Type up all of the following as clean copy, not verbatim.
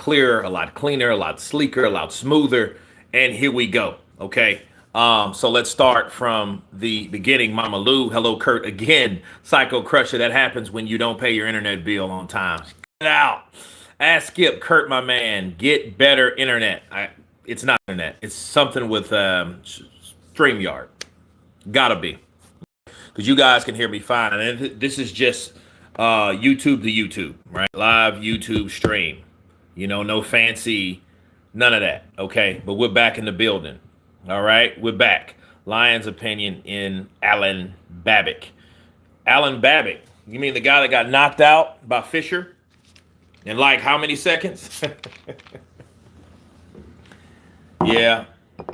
clearer, a lot cleaner, a lot sleeker, a lot smoother. And here we go. Okay. So let's start from the beginning. Mama Lou, hello, Kurt again. Psycho Crusher. That happens when you don't pay your internet bill on time. Get out. Ask Skip, Kurt, my man, get better internet. It's not internet. It's something with StreamYard. Gotta be. Because you guys can hear me fine. And this is just YouTube to YouTube, right? Live YouTube stream. You know, no fancy, none of that. Okay, but we're back in the building. All right, we're back. Lion's opinion in Alan Babick. Alan Babick, you mean the guy that got knocked out by Fisher in like how many seconds? Yeah. A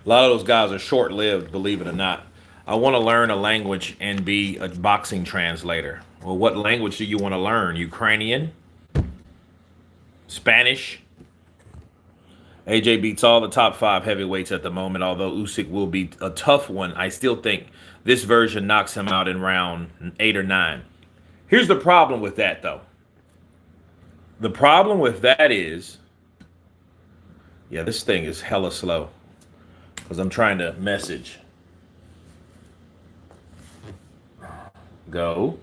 lot of those guys are short-lived, believe it or not. I want to learn a language and be a boxing translator. Well, what language do you want to learn? Ukrainian? Spanish? AJ beats all the top 5 heavyweights at the moment, although Usyk will be a tough one. I still think this version knocks him out in round 8 or 9. Here's the problem with that, though. The problem with that is, yeah, this thing is hella slow because I'm trying to message. Go.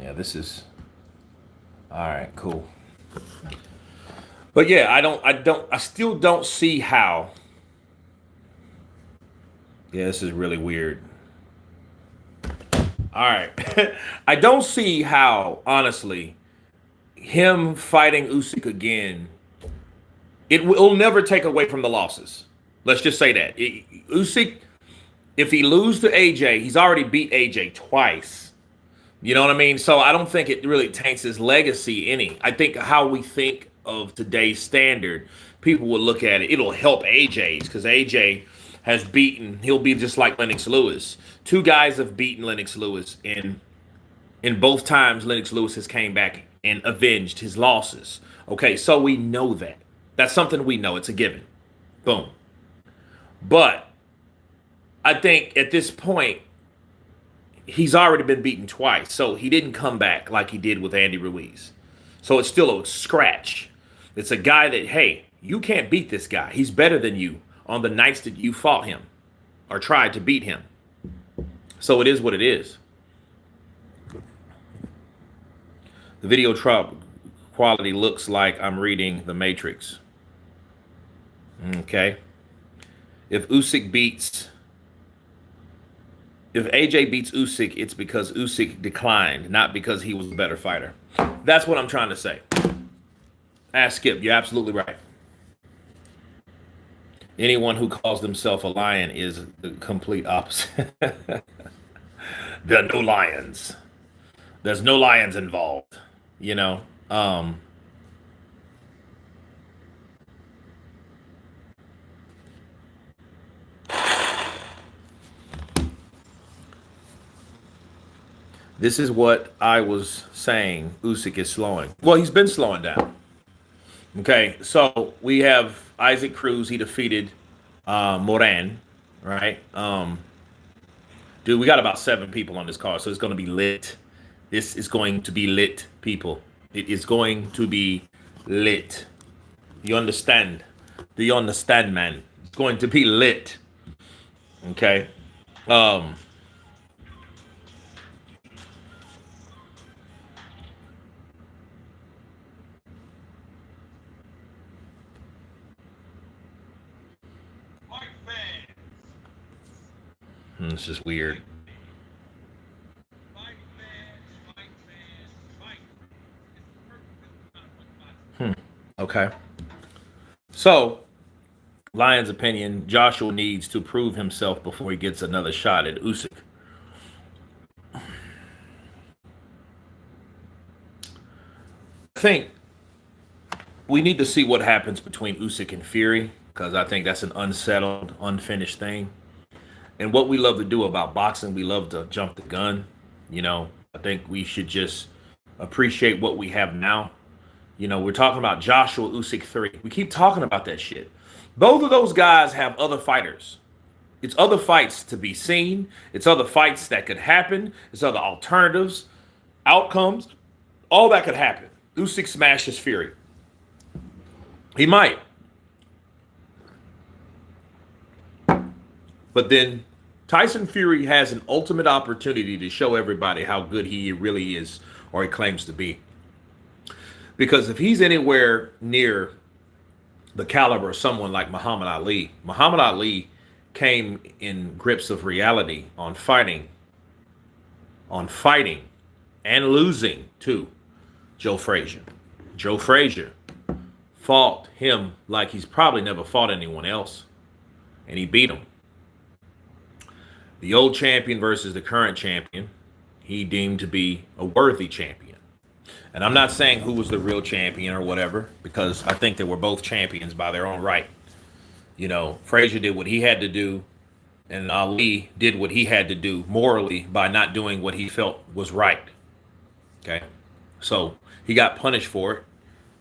Yeah, this is all right, cool. But yeah, I still don't see how. Yeah, this is really weird. All right. I don't see how, honestly, him fighting Usyk again, it will never take away from the losses. Let's just say that. Usyk, if he loses to AJ, he's already beat AJ twice. You know what I mean? So I don't think it really taints his legacy any. I think how we think of today's standard, people will look at it. It'll help AJ's because AJ has beaten, he'll be just like Lennox Lewis. 2 guys have beaten Lennox Lewis, and in both times Lennox Lewis has came back and avenged his losses. Okay, so we know that. That's something we know. It's a given. Boom. But I think at this point, he's already been beaten twice, so he didn't come back like he did with Andy Ruiz. So it's still a scratch. It's a guy that, hey, you can't beat this guy. He's better than you on the nights that you fought him or tried to beat him. So it is what it is. The video quality looks like I'm reading The Matrix. Okay. If AJ beats Usyk, it's because Usyk declined, not because he was a better fighter. That's what I'm trying to say. Ask Skip, you're absolutely right. Anyone who calls themselves a lion is the complete opposite. There are no lions. There's no lions involved, you know. This is what I was saying. Usyk is slowing. Well, he's been slowing down. Okay, so we have Isaac Cruz. He defeated Moran, right? Dude, we got about 7 people on this card, so it's going to be lit. This is going to be lit, people. It is going to be lit. You understand? Do you understand, man? It's going to be lit. Okay. It's just weird. Okay. So, Lion's opinion, Joshua needs to prove himself before he gets another shot at Usyk. I think we need to see what happens between Usyk and Fury, because I think that's an unsettled, unfinished thing. And what we love to do about boxing, we love to jump the gun. You know, I think we should just appreciate what we have now. You know, we're talking about Joshua Usyk 3. We keep talking about that shit. Both of those guys have other fighters. It's other fights to be seen. It's other fights that could happen. It's other alternatives, outcomes. All that could happen. Usyk smashes Fury. He might. But then Tyson Fury has an ultimate opportunity to show everybody how good he really is, or he claims to be. Because if he's anywhere near the caliber of someone like Muhammad Ali came in grips of reality on fighting and losing to Joe Frazier. Joe Frazier fought him like he's probably never fought anyone else, and he beat him. The old champion versus the current champion, he deemed to be a worthy champion. And I'm not saying who was the real champion or whatever, because I think they were both champions by their own right. You know, Frazier did what he had to do, and Ali did what he had to do morally by not doing what he felt was right. Okay? So he got punished for it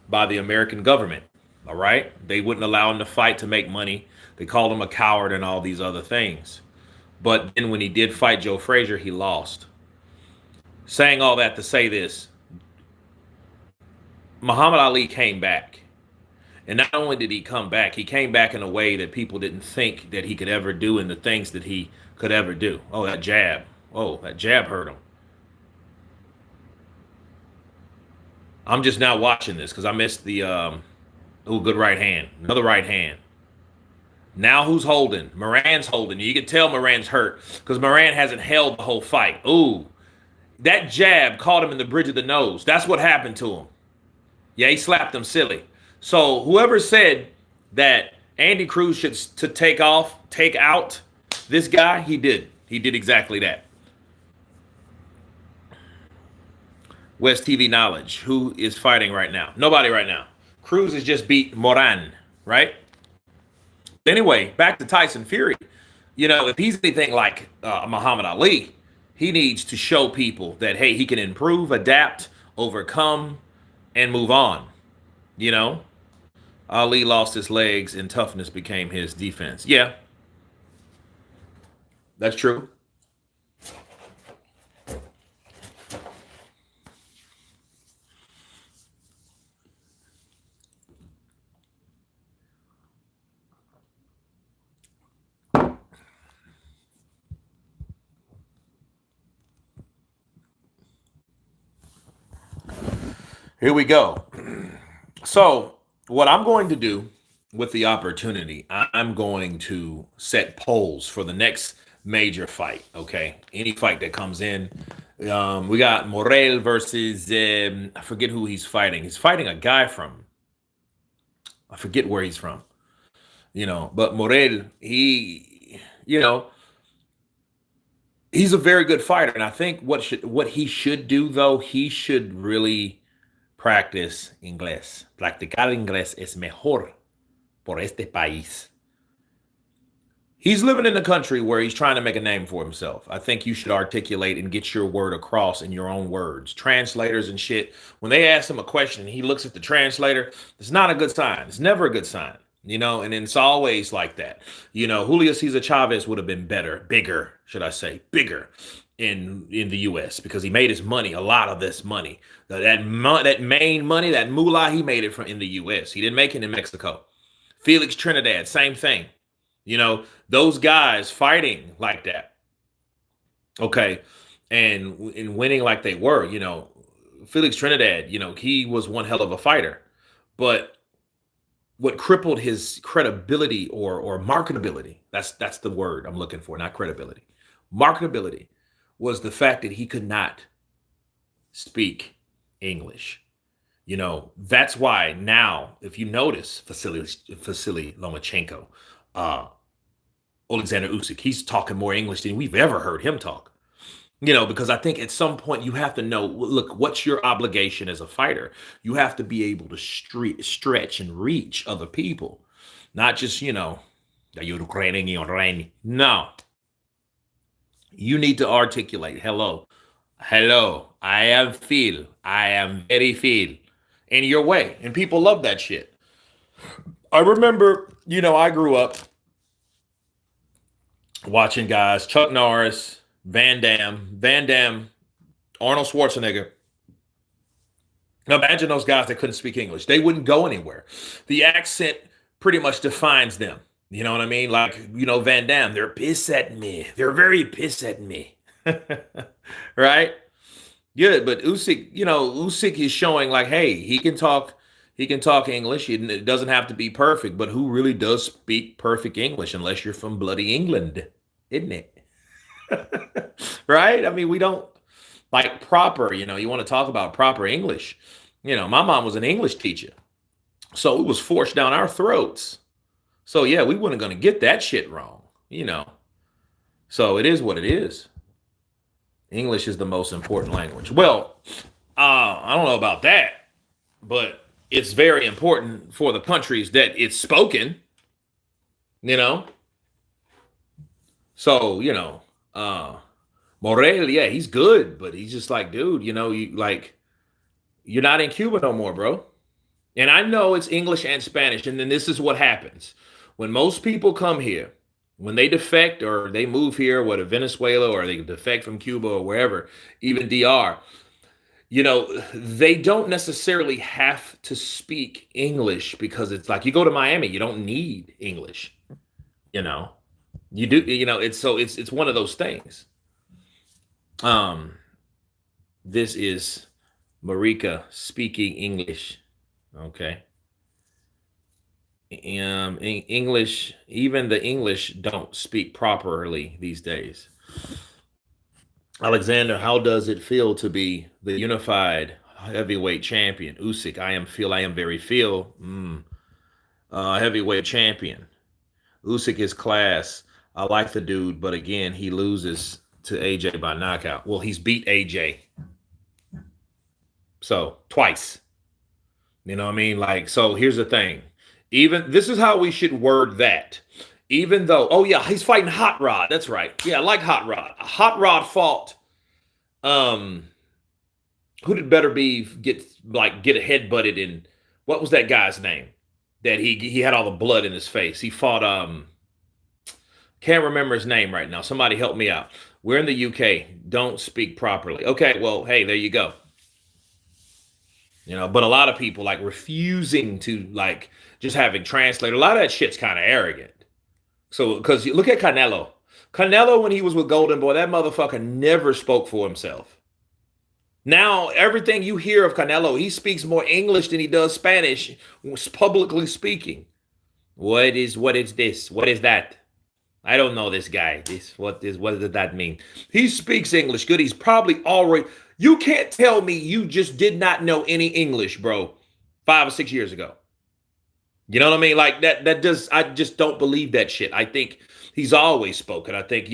by the American government. All right? They wouldn't allow him to fight to make money. They called him a coward and all these other things. But then when he did fight Joe Frazier, he lost. Saying all that to say this, Muhammad Ali came back. And not only did he come back, he came back in a way that people didn't think that he could ever do, and the things that he could ever do. Oh, that jab. Oh, that jab hurt him. I'm just now watching this because I missed the, good right hand. Another right hand. Now who's holding? Moran's holding. You can tell Moran's hurt because Moran hasn't held the whole fight. Ooh, that jab caught him in the bridge of the nose. That's what happened to him. Yeah, he slapped him silly. So whoever said that Andy Cruz should to take out this guy, he did. He did exactly that. West TV Knowledge. Who is fighting right now? Nobody right now. Cruz has just beat Moran, right? Anyway, back to Tyson Fury. You know, if he's anything like Muhammad Ali, he needs to show people that, hey, he can improve, adapt, overcome, and move on. You know, Ali lost his legs and toughness became his defense. Yeah, that's true. Here we go. So, what I'm going to do with the opportunity, I'm going to set polls for the next major fight. Okay, any fight that comes in. We got Morel versus I forget who he's fighting. He's fighting a guy from I forget where he's from. You know, but Morel, he's a very good fighter, and I think what he should do though, he should really practice inglés. Practicar inglés es mejor por este país. He's living in a country where he's trying to make a name for himself. I think you should articulate and get your word across in your own words. Translators and shit, when they ask him a question, he looks at the translator. It's not a good sign. It's never a good sign. You know, and it's always like that. You know, Julio Cesar Chavez would have been bigger, in the U.S. because he made his money, a lot of this money. That main money, that moolah, he made it in the U.S. He didn't make it in Mexico. Felix Trinidad, same thing. You know, those guys fighting like that. Okay. And winning like they were, you know, Felix Trinidad, you know, he was one hell of a fighter. But what crippled his credibility or marketability, that's the word I'm looking for, not credibility. Marketability was the fact that he could not speak English. You know, that's why now, if you notice, Vasily Lomachenko, Alexander Usyk, he's talking more English than we've ever heard him talk. You know, because I think at some point you have to know, look, what's your obligation as a fighter? You have to be able to stretch and reach other people, not just, you know, no. You need to articulate, hello, I am very feel, in your way. And people love that shit. I remember, you know, I grew up watching guys, Chuck Norris, Van Damme, Arnold Schwarzenegger. Now imagine those guys that couldn't speak English. They wouldn't go anywhere. The accent pretty much defines them. You know what I mean? Like, Van Damme, they're pissed at me. They're very pissed at me. Right? Good, but Usyk is showing like, hey, he can talk English. It doesn't have to be perfect, but who really does speak perfect English unless you're from bloody England, isn't it? Right? I mean, we don't like proper, you want to talk about proper English. My mom was an English teacher, so it was forced down our throats. So yeah, we weren't going to get that shit wrong. So it is what it is. English is the most important language. Well, I don't know about that, but it's very important for the countries that it's spoken, you know? So, Morel, yeah, he's good, but he's just like, dude, you're not in Cuba no more, bro. And I know it's English and Spanish. And then this is what happens. When most people come here, when they defect or they move here, whether Venezuela or they defect from Cuba or wherever, even DR, they don't necessarily have to speak English because it's like you go to Miami, you don't need English. You know, you do, it's one of those things. Um, this is Marika speaking English. Okay. English, even the English don't speak properly these days. Alexander, how does it feel to be the unified heavyweight champion? Usyk, I am very heavyweight champion. Usyk is class. I like the dude, but again, he loses to AJ by knockout. Well, he's beat AJ. So twice. You know what I mean? Like, so here's the thing. Even this is how we should word that. Even though, oh yeah, he's fighting Hot Rod. That's right. Yeah, I like Hot Rod. Hot Rod fought. Who did Better be get a head butted in? What was that guy's name? That he had all the blood in his face. He fought. Can't remember his name right now. Somebody help me out. We're in the UK. Don't speak properly. Okay, well, hey, there you go. But a lot of people like refusing to like just having translator. A lot of that shit's kind of arrogant. So, because you look at Canelo. Canelo, when he was with Golden Boy, that motherfucker never spoke for himself. Now, everything you hear of Canelo, he speaks more English than he does Spanish, publicly speaking. What is this? What is that? I don't know this guy. What does that mean? He speaks English good. He's probably already. You can't tell me you just did not know any English, bro, 5 or 6 years ago. You know what I mean? Like I just don't believe that shit. I think he's always spoken. I think,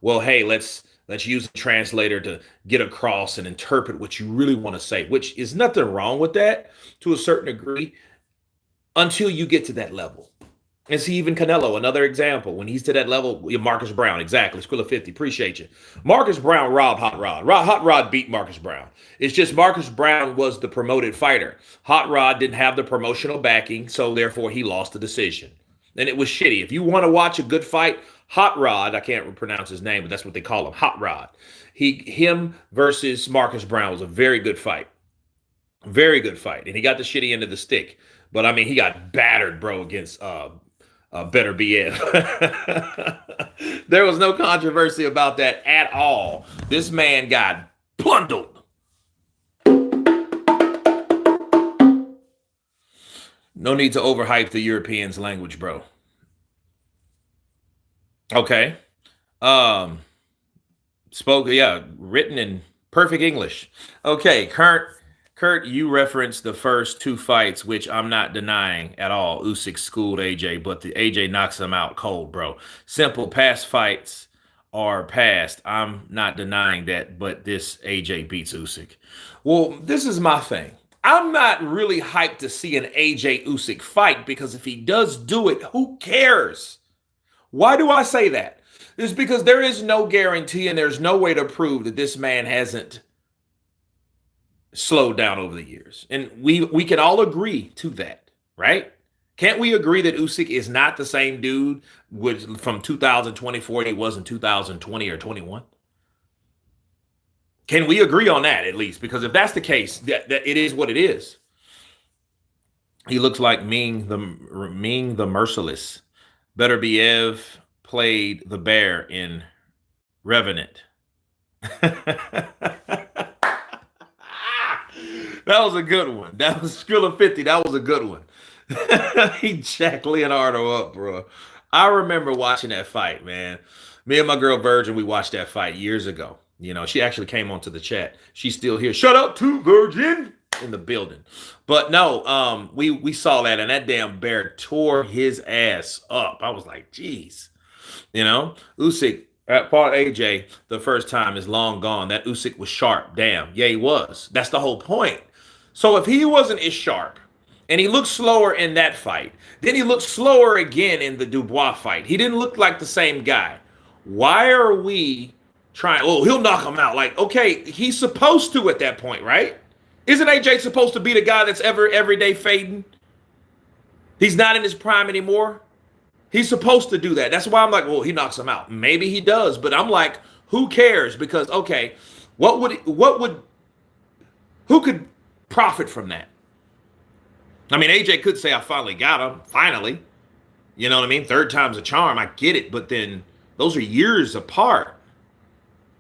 well, hey, let's use a translator to get across and interpret what you really want to say, which is nothing wrong with that to a certain degree until you get to that level. And see, even Canelo, another example, when he's to that level, Marcus Brown, exactly. Skrilla 50, appreciate you. Marcus Brown robbed Hot Rod. Hot Rod beat Marcus Brown. It's just Marcus Brown was the promoted fighter. Hot Rod didn't have the promotional backing, so therefore he lost the decision. And it was shitty. If you want to watch a good fight, Hot Rod, I can't pronounce his name, but that's what they call him, Hot Rod. Him versus Marcus Brown was a very good fight. Very good fight. And he got the shitty end of the stick. But, I mean, he got battered, bro, against Better BF. There was no controversy about that at all. This man got plundered. No need to overhype the Europeans' language, bro. Okay. Written in perfect English. Okay, Kurt, you referenced the first 2 fights, which I'm not denying at all. Usyk schooled AJ, but the AJ knocks him out cold, bro. Simple past fights are past. I'm not denying that, but this AJ beats Usyk. Well, this is my thing. I'm not really hyped to see an AJ Usyk fight because if he does do it, who cares? Why do I say that? It's because there is no guarantee and there's no way to prove that this man hasn't slowed down over the years. And we can all agree to that, right? Can't we agree that Usyk is not the same dude from 2024 he was in 2020 or 21? Can we agree on that at least? Because if that's the case, that it is what it is. He looks like Ming the Merciless. Better Biev played the bear in Revenant. That was a good one. That was Skrilla 50. That was a good one. He jacked Leonardo up, bro. I remember watching that fight, man. Me and my girl Virgin, we watched that fight years ago. You know, she actually came onto the chat. She's still here. Shut up, to Virgin in the building. But no, we saw that, and that damn bear tore his ass up. I was like, geez. You know, Usyk fought AJ the first time is long gone. That Usyk was sharp. Damn. Yeah, he was. That's the whole point. So if he wasn't as sharp, and he looked slower in that fight, then he looked slower again in the Dubois fight. He didn't look like the same guy. Why are we trying? Oh, he'll knock him out. Like, okay, he's supposed to at that point, right? Isn't AJ supposed to be the guy that's every day fading? He's not in his prime anymore. He's supposed to do that. That's why I'm like, well, he knocks him out. Maybe he does, but I'm like, who cares? Because okay, who could profit from that? I mean, AJ could say, I finally got him. Finally. You know what I mean? Third time's a charm. I get it. But then those are years apart.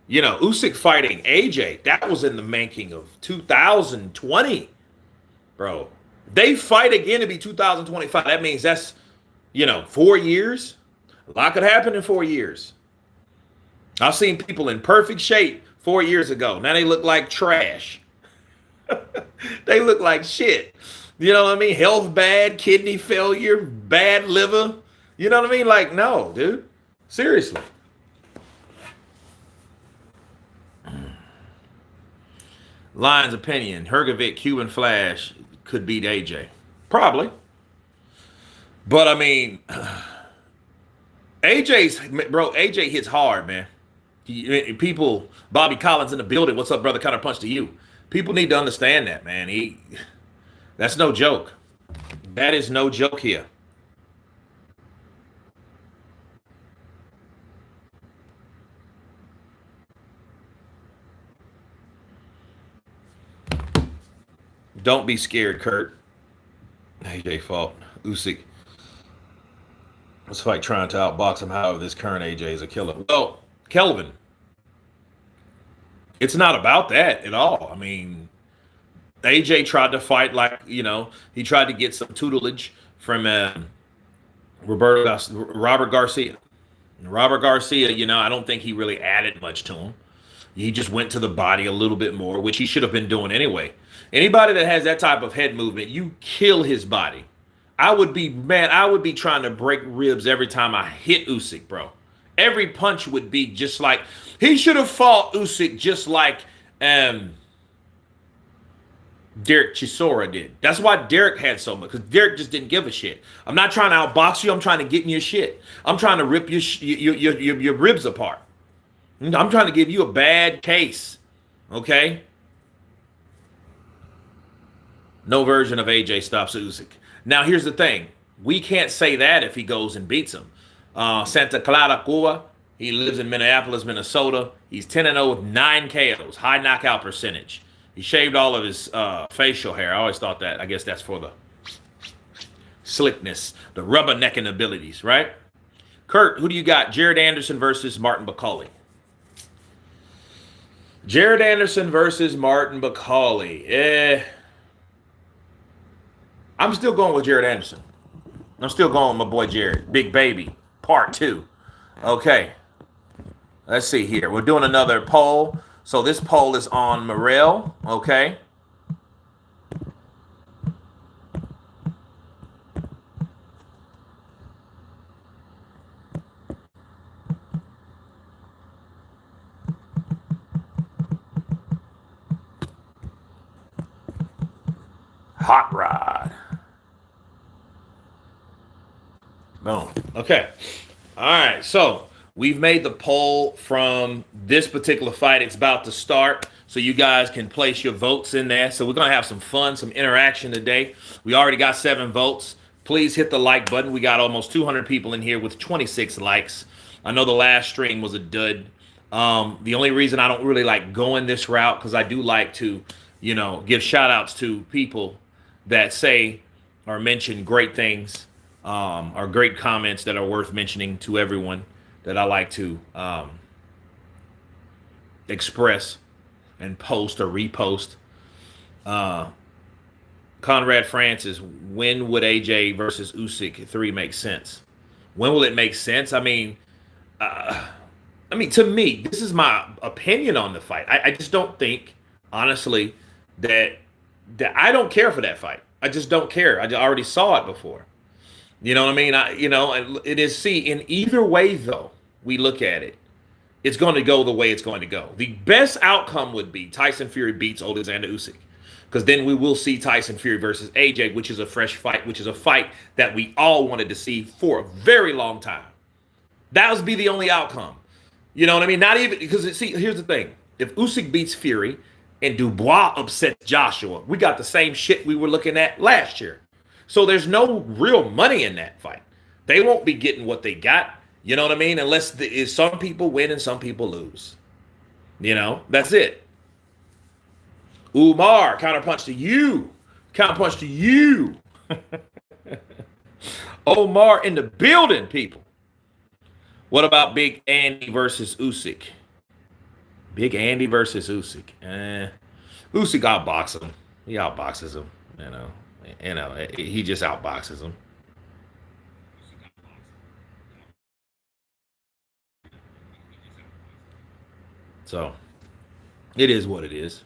You know, Usyk fighting AJ, that was in the making of 2020. Bro, they fight again to be 2025. That means that's, 4 years. A lot could happen in 4 years. I've seen people in perfect shape 4 years ago. Now they look like trash. They look like shit. You know what I mean? Health bad, kidney failure, bad liver. You know what I mean? Like, no, dude. Seriously. Lion's opinion. Hergovic, Cuban Flash could beat AJ. Probably. But, I mean, AJ hits hard, man. People, Bobby Collins in the building. What's up, brother? Counter punch to you. People need to understand that, man. That's no joke. That is no joke here. Don't be scared, Kurt. AJ fought Usyk. Let's fight trying to outbox him. However, this current AJ is a killer. Well, Kelvin, it's not about that at all. I mean, AJ tried to fight like, he tried to get some tutelage from Robert Garcia. Robert Garcia, I don't think he really added much to him. He just went to the body a little bit more, which he should have been doing anyway. Anybody that has that type of head movement, you kill his body. I would be trying to break ribs every time I hit Usyk, bro. Every punch would be just like, he should have fought Usyk just like Derek Chisora did. That's why Derek had so much, because Derek just didn't give a shit. I'm not trying to outbox you. I'm trying to get in your shit. I'm trying to rip your ribs apart. I'm trying to give you a bad case. Okay? No version of AJ stops Usyk. Now, here's the thing. We can't say that if he goes and beats him. Santa Clara, Cuba. He lives in Minneapolis, Minnesota. He's 10-0 with 9 KOs. High knockout percentage. He shaved all of his facial hair. I always thought that. I guess that's for the slickness, the rubbernecking abilities, right? Kurt, who do you got? Jared Anderson versus Martin Bakali. Jared Anderson versus Martin Bakali. I'm still going with Jared Anderson. I'm still going with my boy Jared. Big Baby, part 2. Okay. Let's see here. We're doing another poll. So this poll is on Morel. Okay. Hot Rod. Boom. Okay. All right. So we've made the poll from this particular fight. It's about to start. So you guys can place your votes in there. So we're going to have some fun, some interaction today. We already got 7 votes. Please hit the like button. We got almost 200 people in here with 26 likes. I know the last stream was a dud. The only reason I don't really like going this route, because I do like to, give shout outs to people that say or mention great things, or great comments that are worth mentioning to everyone, that I like to express and post or repost. Conrad Francis, when would AJ versus Usyk 3 make sense? When will it make sense? I mean, to me, this is my opinion on the fight. I just don't think, honestly, that I don't care for that fight. I just don't care. I already saw it before. You know what I mean? It is, see, in either way, though, we look at it, it's going to go the way it's going to go. The best outcome would be Tyson Fury beats Alexander Usyk, because then we will see Tyson Fury versus AJ, which is a fresh fight, which is a fight that we all wanted to see for a very long time. That would be the only outcome. You know what I mean? Not even, because, see, here's the thing. If Usyk beats Fury and Dubois upsets Joshua, we got the same shit we were looking at last year. So there's no real money in that fight. They won't be getting what they got. You know what I mean? Unless some people win and some people lose. That's it. Umar, counterpunch to you. Counterpunch to you. Omar in the building, people. What about Big Andy versus Usyk? Big Andy versus Usyk. Usyk outboxes him. He outboxes him. He just outboxes him. So, it is what it is.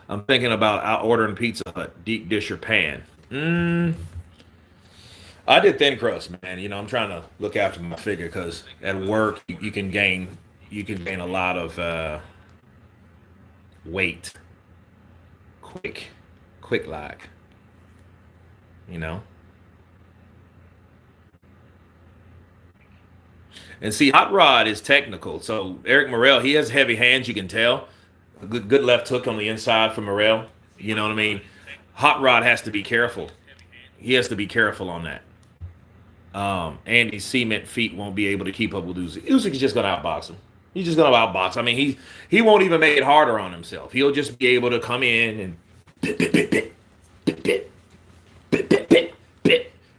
I'm thinking about ordering Pizza Hut, deep dish or pan. I did thin crust, man. I'm trying to look after my figure, because at work you can gain a lot of weight quick like. And see, Hot Rod is technical. So Eric Morrell, he has heavy hands, you can tell. A good left hook on the inside for Morrell. You know what I mean? Hot Rod has to be careful. He has to be careful on that. Andy's cement feet won't be able to keep up with Usyk. Usyk is just going to outbox him. He's just going to outbox. I mean, he won't even make it harder on himself. He'll just be able to come in and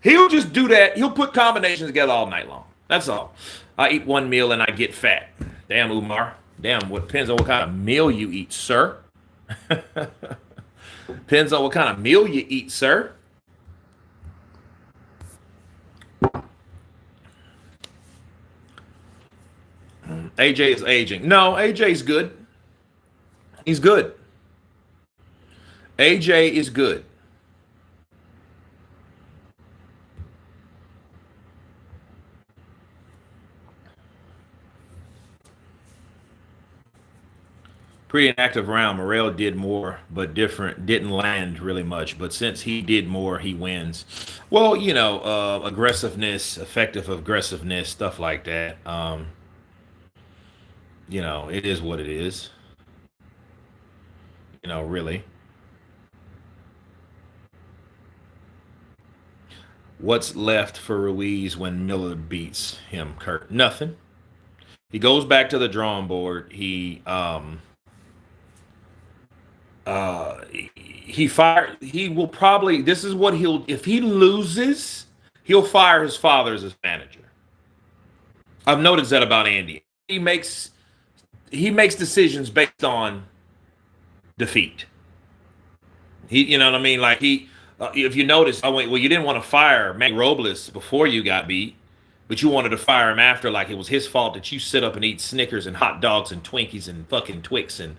he'll just do that. He'll put combinations together all night long. That's all. I eat one meal and I get fat. Damn, Umar. Damn, what depends on what kind of meal you eat, sir. Depends on what kind of meal you eat, sir. AJ is aging. No, AJ's good. He's good. AJ is good. Pretty an active round. Morrell did more, but different. Didn't land really much. But since he did more, he wins. Well, aggressiveness, effective aggressiveness, stuff like that. It is what it is. Really. What's left for Ruiz when Miller beats him, Kurt? Nothing. He goes back to the drawing board. He will probably, this is what if he loses, he'll fire his father as his manager. I've noticed that about Andy. He makes decisions based on defeat. You know what I mean? Like if you notice, you didn't want to fire Manny Robles before you got beat, but you wanted to fire him after, like it was his fault that you sit up and eat Snickers and hot dogs and Twinkies and fucking Twix and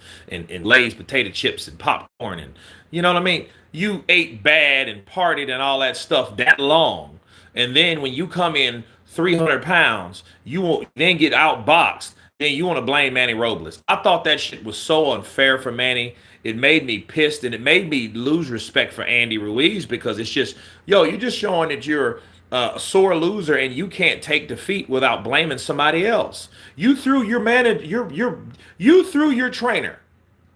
Lay's potato chips and popcorn, and you know what I mean? You ate bad and partied and all that stuff that long, and then when you come in 300 pounds, you won't then get outboxed. Then you want to blame Manny Robles. I thought that shit was so unfair for Manny. It made me pissed, and it made me lose respect for Andy Ruiz, because it's just, you're just showing that you're a sore loser and you can't take defeat without blaming somebody else. You threw your manager, you threw your trainer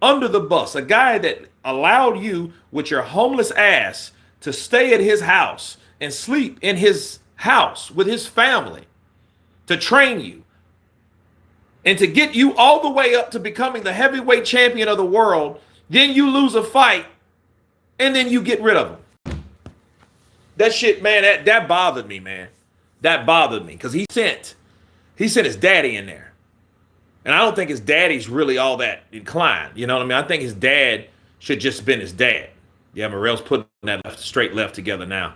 under the bus, a guy that allowed you with your homeless ass to stay at his house and sleep in his house with his family to train you and to get you all the way up to becoming the heavyweight champion of the world, then you lose a fight and then you get rid of him. That shit, man, that bothered me, man. That bothered me because he sent his daddy in there. And I don't think his daddy's really all that inclined. You know what I mean? I think his dad should just been his dad. Yeah, Morrell's putting that straight left together now.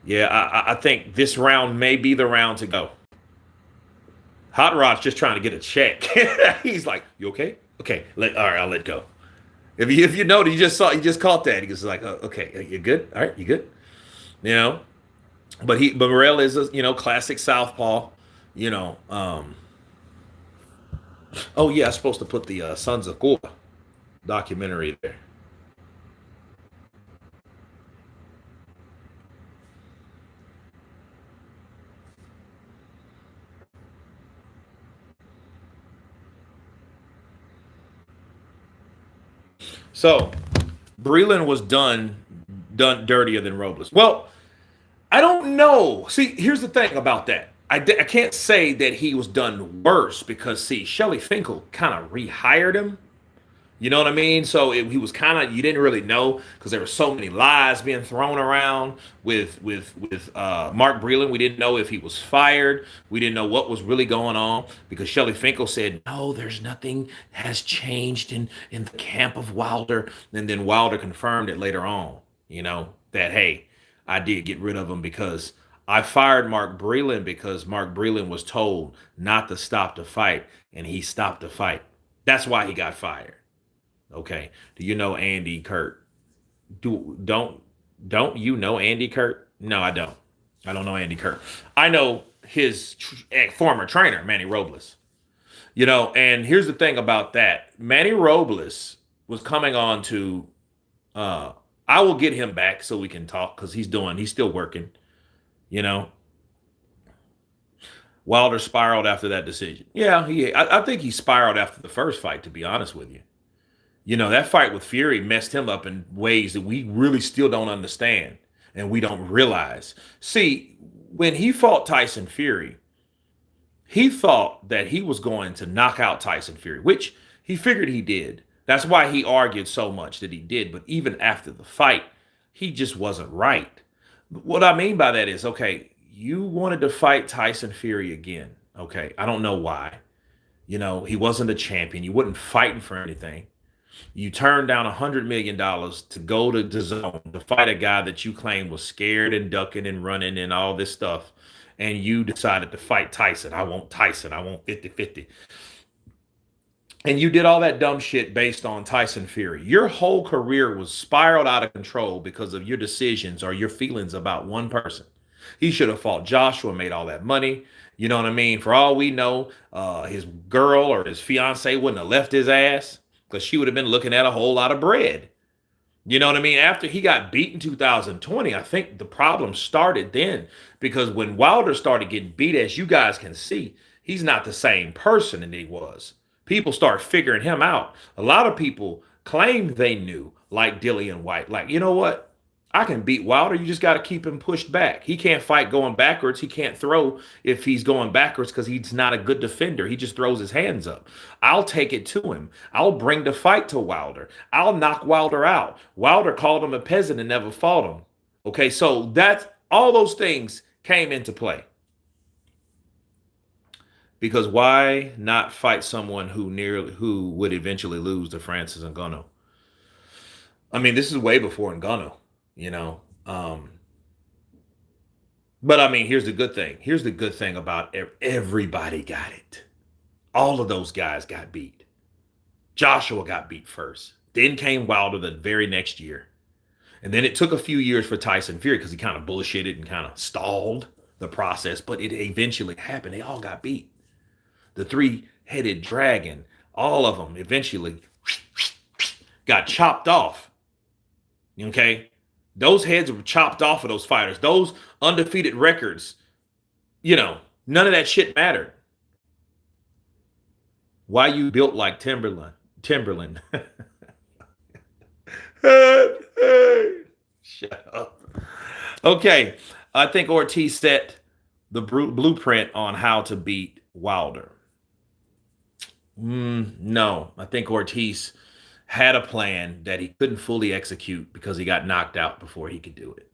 Yeah, I think this round may be the round to go. Hot Rod's just trying to get a check. He's like, "You okay? Okay, all right, I'll let go." If you know that you just caught that, he was like, "Oh, okay, you good? All right, you good?" You know, but Morrell is a classic southpaw. You know, oh yeah, I'm supposed to put the Sons of Korah documentary there. So, Breland was done dirtier than Robles. Well, I don't know. See, here's the thing about that. I can't say that he was done worse because, see, Shelly Finkel kind of rehired him. You know what I mean? So he was kind of, you didn't really know because there were so many lies being thrown around with Mark Breland. We didn't know if he was fired. We didn't know what was really going on because Shelly Finkel said, no, there's nothing has changed in the camp of Wilder. And then Wilder confirmed it later on, that, hey, I did get rid of him because I fired Mark Breland because Mark Breland was told not to stop the fight and he stopped the fight. That's why he got fired. Okay. Do you know Andy Kurt? Don't you know Andy Kurt? No, I don't. I don't know Andy Kurt. I know his former trainer, Manny Robles. And here's the thing about that. Manny Robles was coming on to I will get him back so we can talk because he's still working. Wilder spiraled after that decision. Yeah, I think he spiraled after the first fight, to be honest with you. That fight with Fury messed him up in ways that we really still don't understand and we don't realize. See, when he fought Tyson Fury, he thought that he was going to knock out Tyson Fury, which he figured he did. That's why he argued so much that he did. But even after the fight, he just wasn't right. What I mean by that is, okay, you wanted to fight Tyson Fury again. Okay, I don't know why. He wasn't a champion. You wasn't fighting for anything. You turned down $100 million to go to the zone to fight a guy that you claim was scared and ducking and running and all this stuff. And you decided to fight Tyson. I want Tyson. I want 50-50. And you did all that dumb shit based on Tyson Fury. Your whole career was spiraled out of control because of your decisions or your feelings about one person. He should have fought Joshua, made all that money. You know what I mean? For all we know, his girl or his fiance wouldn't have left his ass because she would have been looking at a whole lot of bread. You know what I mean? After he got beat in 2020, I think the problem started then because when Wilder started getting beat, as you guys can see, he's not the same person that he was. People start figuring him out. A lot of people claim they knew, like Dillian White. Like, you know what? I can beat Wilder. You just got to keep him pushed back. He can't fight going backwards. He can't throw if he's going backwards because he's not a good defender. He just throws his hands up. I'll take it to him. I'll bring the fight to Wilder. I'll knock Wilder out. Wilder called him a peasant and never fought him. Okay, so all those things came into play. Because why not fight someone who would eventually lose to Francis Ngannou? I mean, this is way before Ngannou. But I mean, here's the good thing. Here's the good thing about everybody got it. All of those guys got beat. Joshua got beat first. Then came Wilder the very next year. And then it took a few years for Tyson Fury because he kind of bullshitted and kind of stalled the process, but it eventually happened. They all got beat. The three-headed dragon, all of them eventually got chopped off. Okay? Those heads were chopped off of those fighters. Those undefeated records, none of that shit mattered. Why you built like Timberland? Shut up. Okay. I think Ortiz set the blueprint on how to beat Wilder. No, I think Ortiz had a plan that he couldn't fully execute because he got knocked out before he could do it.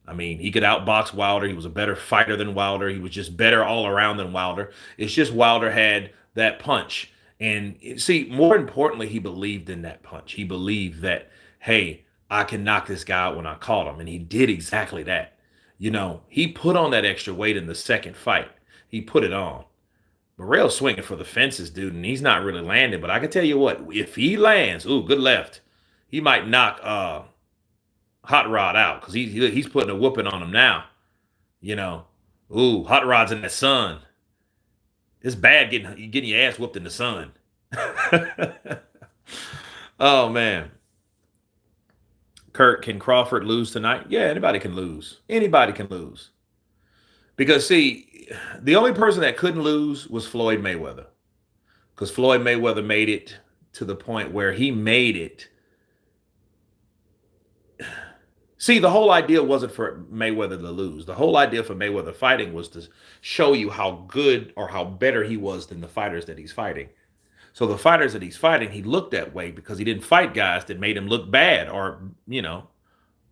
I mean, he could outbox Wilder. He was a better fighter than Wilder. He was just better all around than Wilder. It's just Wilder had that punch. And see, more importantly, he believed in that punch. He believed that, hey, I can knock this guy out when I caught him. And he did exactly that. He put on that extra weight in the second fight. He put it on. Morrell's swinging for the fences, dude, and he's not really landing. But I can tell you what, if he lands, ooh, good left, he might knock Hot Rod out because he's putting a whooping on him now. You know, ooh, Hot Rod's in the sun. It's bad getting your ass whooped in the sun. Oh man, Kurt, can Crawford lose tonight? Yeah, anybody can lose. Anybody can lose. Because see, the only person that couldn't lose was Floyd Mayweather. Because Floyd Mayweather made it to the point where he made it. See, the whole idea wasn't for Mayweather to lose. The whole idea for Mayweather fighting was to show you how good or how better he was than the fighters that he's fighting. So the fighters that he's fighting, he looked that way because he didn't fight guys that made him look bad or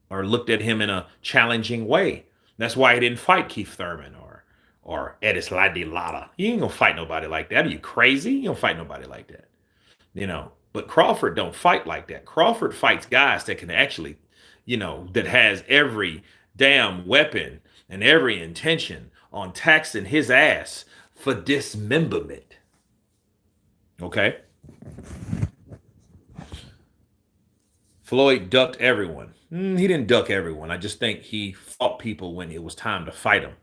looked at him in a challenging way. That's why he didn't fight Keith Thurman or Edis Ladilata. He ain't gonna fight nobody like that. Are you crazy? You don't fight nobody like that. But Crawford don't fight like that. Crawford fights guys that can actually, that has every damn weapon and every intention on taxing his ass for dismemberment. Okay? Floyd ducked everyone. He didn't duck everyone. I just think he fought people when it was time to fight them,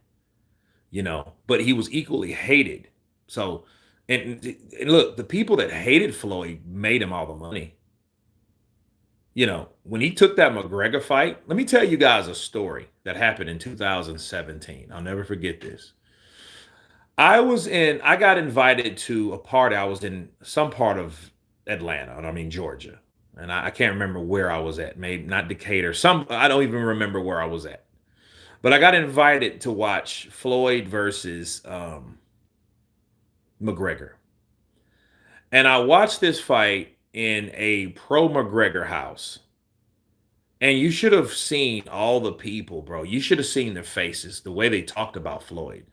but he was equally hated. So, and look, the people that hated Floyd made him all the money. When he took that McGregor fight, let me tell you guys a story that happened in 2017. I'll never forget this. I got invited to a party. I was in some part of Atlanta, Georgia. And I can't remember where I was at. Maybe not Decatur. I don't even remember where I was at. But I got invited to watch Floyd versus McGregor. And I watched this fight in a pro McGregor house. And you should have seen all the people, bro. You should have seen their faces, the way they talked about Floyd.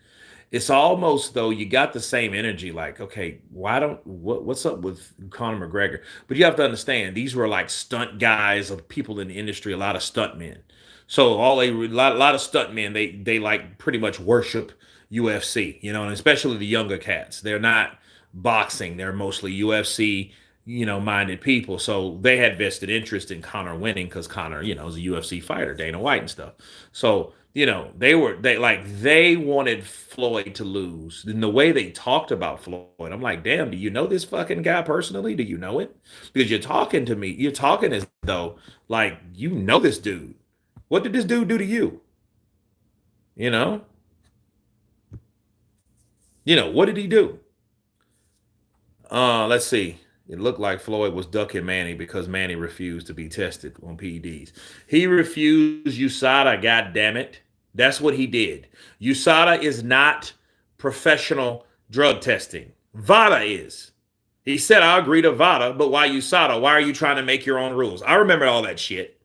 It's almost though you got the same energy, like, okay, what's up with Conor McGregor? But you have to understand, these were like stunt guys of people in the industry, a lot of stunt men. So a lot of stunt men, they like pretty much worship UFC, and especially the younger cats. They're not boxing, they're mostly UFC, minded people. So they had vested interest in Conor winning because Conor, is a UFC fighter, Dana White and stuff. So they wanted Floyd to lose. And the way they talked about Floyd, I'm like, damn, do you know this fucking guy personally? Do you know it? Because you're talking to me, you're talking as though like this dude. What did this dude do to you? What did he do? Let's see. It looked like Floyd was ducking Manny because Manny refused to be tested on PEDs. He refused USADA, God damn it. That's what he did. USADA is not professional drug testing. VADA is. He said, I agree to VADA, but why USADA? Why are you trying to make your own rules? I remember all that shit.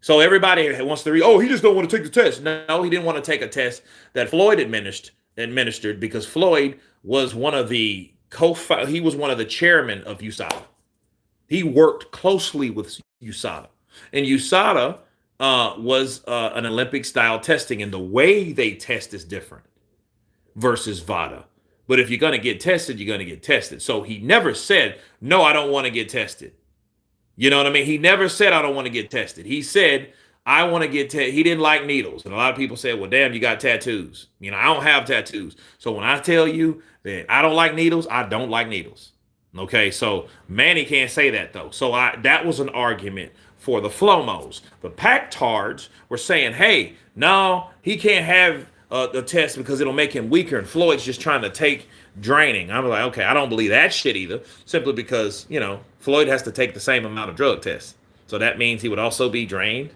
So everybody wants to read, he just don't want to take the test. No, he didn't want to take a test that Floyd administered because Floyd was one of the he was one of the chairmen of USADA. He worked closely with USADA. And USADA was an Olympic-style testing, and the way they test is different versus VADA. But if you're going to get tested, you're going to get tested. So he never said, no, I don't want to get tested. You know what I mean? He never said, I don't want to get tested. He said, I want to get tested. He didn't like needles. And a lot of people said, well, damn, you got tattoos. I don't have tattoos. So when I tell you that I don't like needles, I don't like needles. Okay, so Manny can't say that, though. So that was an argument for the Flomos. The Pac-Tards were saying, hey, no, he can't have the test because it'll make him weaker. And Floyd's just trying to take draining. I'm like, okay, I don't believe that shit either. Simply because, Floyd has to take the same amount of drug tests. So that means he would also be drained.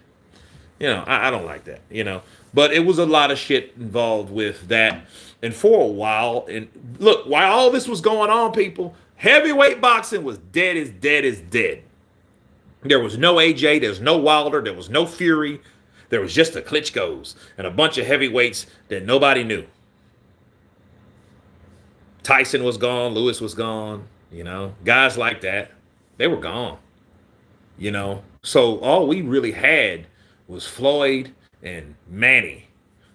I don't like that, But it was a lot of shit involved with that. And for a while, and look, while all this was going on, people, heavyweight boxing was dead as dead as dead. There was no AJ, there was no Wilder, there was no Fury. There was just the Klitschko's and a bunch of heavyweights that nobody knew. Tyson was gone, Lewis was gone, guys like that, they were gone. So all we really had was Floyd and Manny.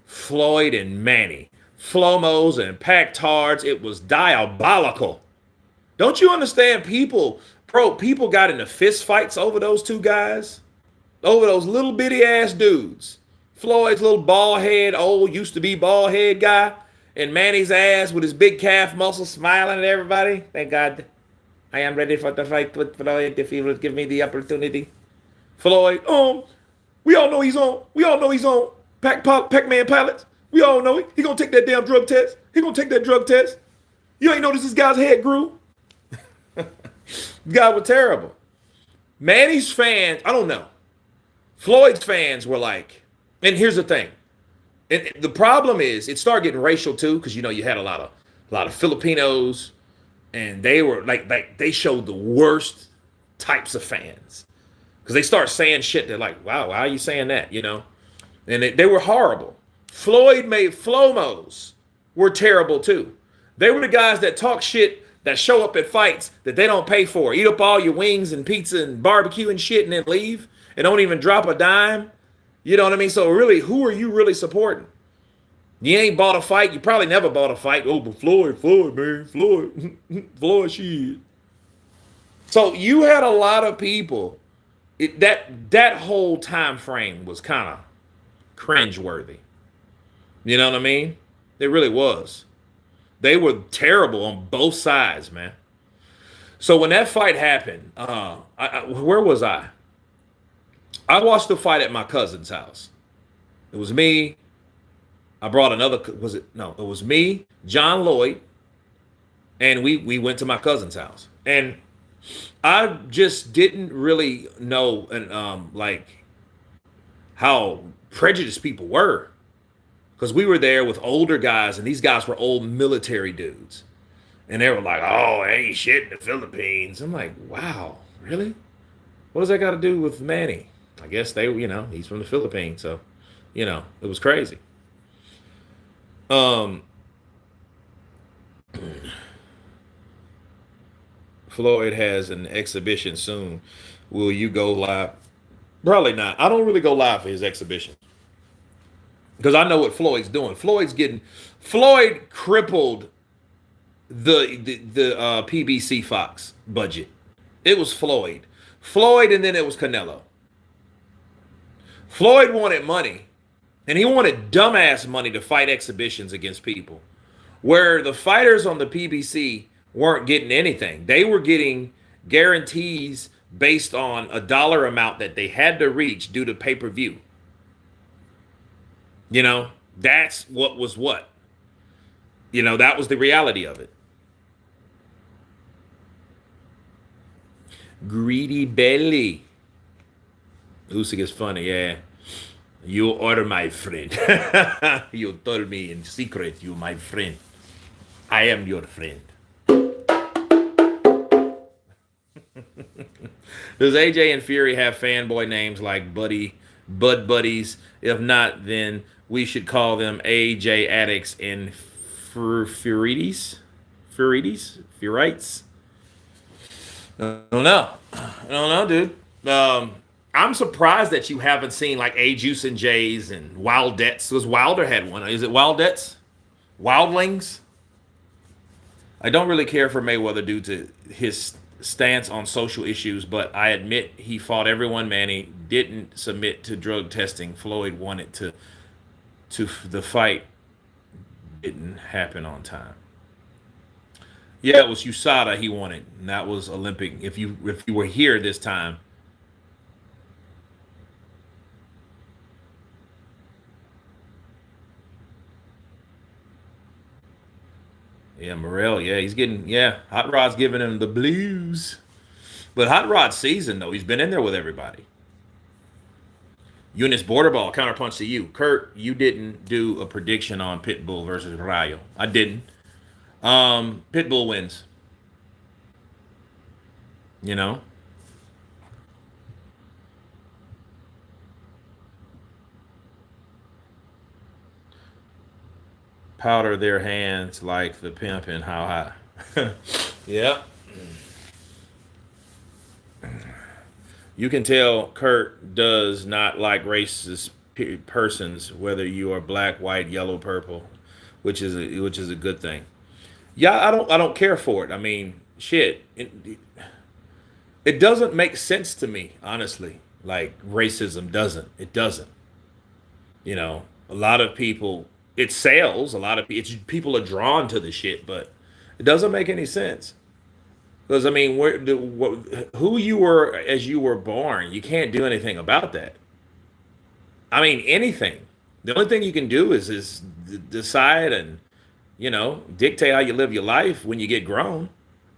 Floyd and Manny. Flomos and Pactards. It was diabolical. Don't you understand? People got into fist fights over those two guys. Over those little bitty ass dudes. Floyd's little bald head, old, used to be bald head guy. And Manny's ass with his big calf muscles smiling at everybody. Thank God. I am ready for the fight with Floyd if he will give me the opportunity. Floyd, we all know he's on. We all know he's on Pac-Man pallets. We all know it. He gonna take that damn drug test. He gonna take that drug test. You ain't noticed this guy's head grew? God was terrible. Manny's fans, I don't know. Floyd's fans were like, and here's the thing. And the problem is it started getting racial too, because you had a lot of Filipinos, and they were like they showed the worst types of fans. Because they start saying shit, they're like, wow, why are you saying that? And they were horrible. Floyd made Flomos were terrible too. They were the guys that talk shit, that show up at fights that they don't pay for. Eat up all your wings and pizza and barbecue and shit and then leave and don't even drop a dime. You know what I mean? So really, who are you really supporting? You ain't bought a fight. You probably never bought a fight. Oh, but Floyd, man, Floyd, Floyd, shit. So you had a lot of people. That whole time frame was kind of cringeworthy. You know what I mean? It really was. They were terrible on both sides, man. So when that fight happened, where was I? I watched the fight at my cousin's house. It was me. I brought another. It was me, John Lloyd, and we went to my cousin's house. And I just didn't really know how prejudiced people were. Because we were there with older guys, and these guys were old military dudes. And they were like, oh, ain't shit in the Philippines. I'm like, wow, really? What does that got to do with Manny? I guess he's from the Philippines. So, it was crazy. Floyd has an exhibition soon. Will you go live? Probably not. I don't really go live for his exhibition. Because I know what Floyd's doing. Floyd crippled the PBC Fox budget. It was Floyd, and then it was Canelo. Floyd wanted money, and he wanted dumbass money to fight exhibitions against people, where the fighters on the PBC weren't getting anything. They were getting guarantees based on a dollar amount that they had to reach due to pay-per-view. That's what was what. That was the reality of it. Greedy belly. Usyk is funny, yeah. You order, my friend. You told me in secret, you my friend. I am your friend. Does AJ and Fury have fanboy names like Bud Buddies? If not, then we should call them AJ Addicts and Furites? I don't know, dude. I'm surprised that you haven't seen like A Juice and J's and Wildettes. Because Wilder had one. Is it Wildettes? Wildlings? I don't really care for Mayweather due to his stance on social issues, but I admit he fought everyone. Manny didn't submit to drug testing. Floyd wanted to the fight didn't happen on time. Yeah, it was USADA he wanted, and that was Olympic. If you were here this time. Yeah, Morrell, he's getting, Hot Rod's giving him the blues. But Hot Rod's seasoned, though. He's been in there with everybody. Eunice Borderball, counterpunch to you. Kurt, you didn't do a prediction on Pitbull versus Rayo. I didn't. Pitbull wins. You know? Powder their hands like the pimp and how high. Yeah. You can tell Kurt does not like racist persons, whether you are black, white, yellow, purple, which is a good thing. Yeah, I don't care for it. I mean, shit, it doesn't make sense to me, honestly. Like racism doesn't. It doesn't. You know, a lot of people it sells. A lot of people are drawn to the shit, but it doesn't make any sense. Because I mean, who you were as you were born, you can't do anything about that. I mean, anything. The only thing you can do is decide and dictate how you live your life when you get grown,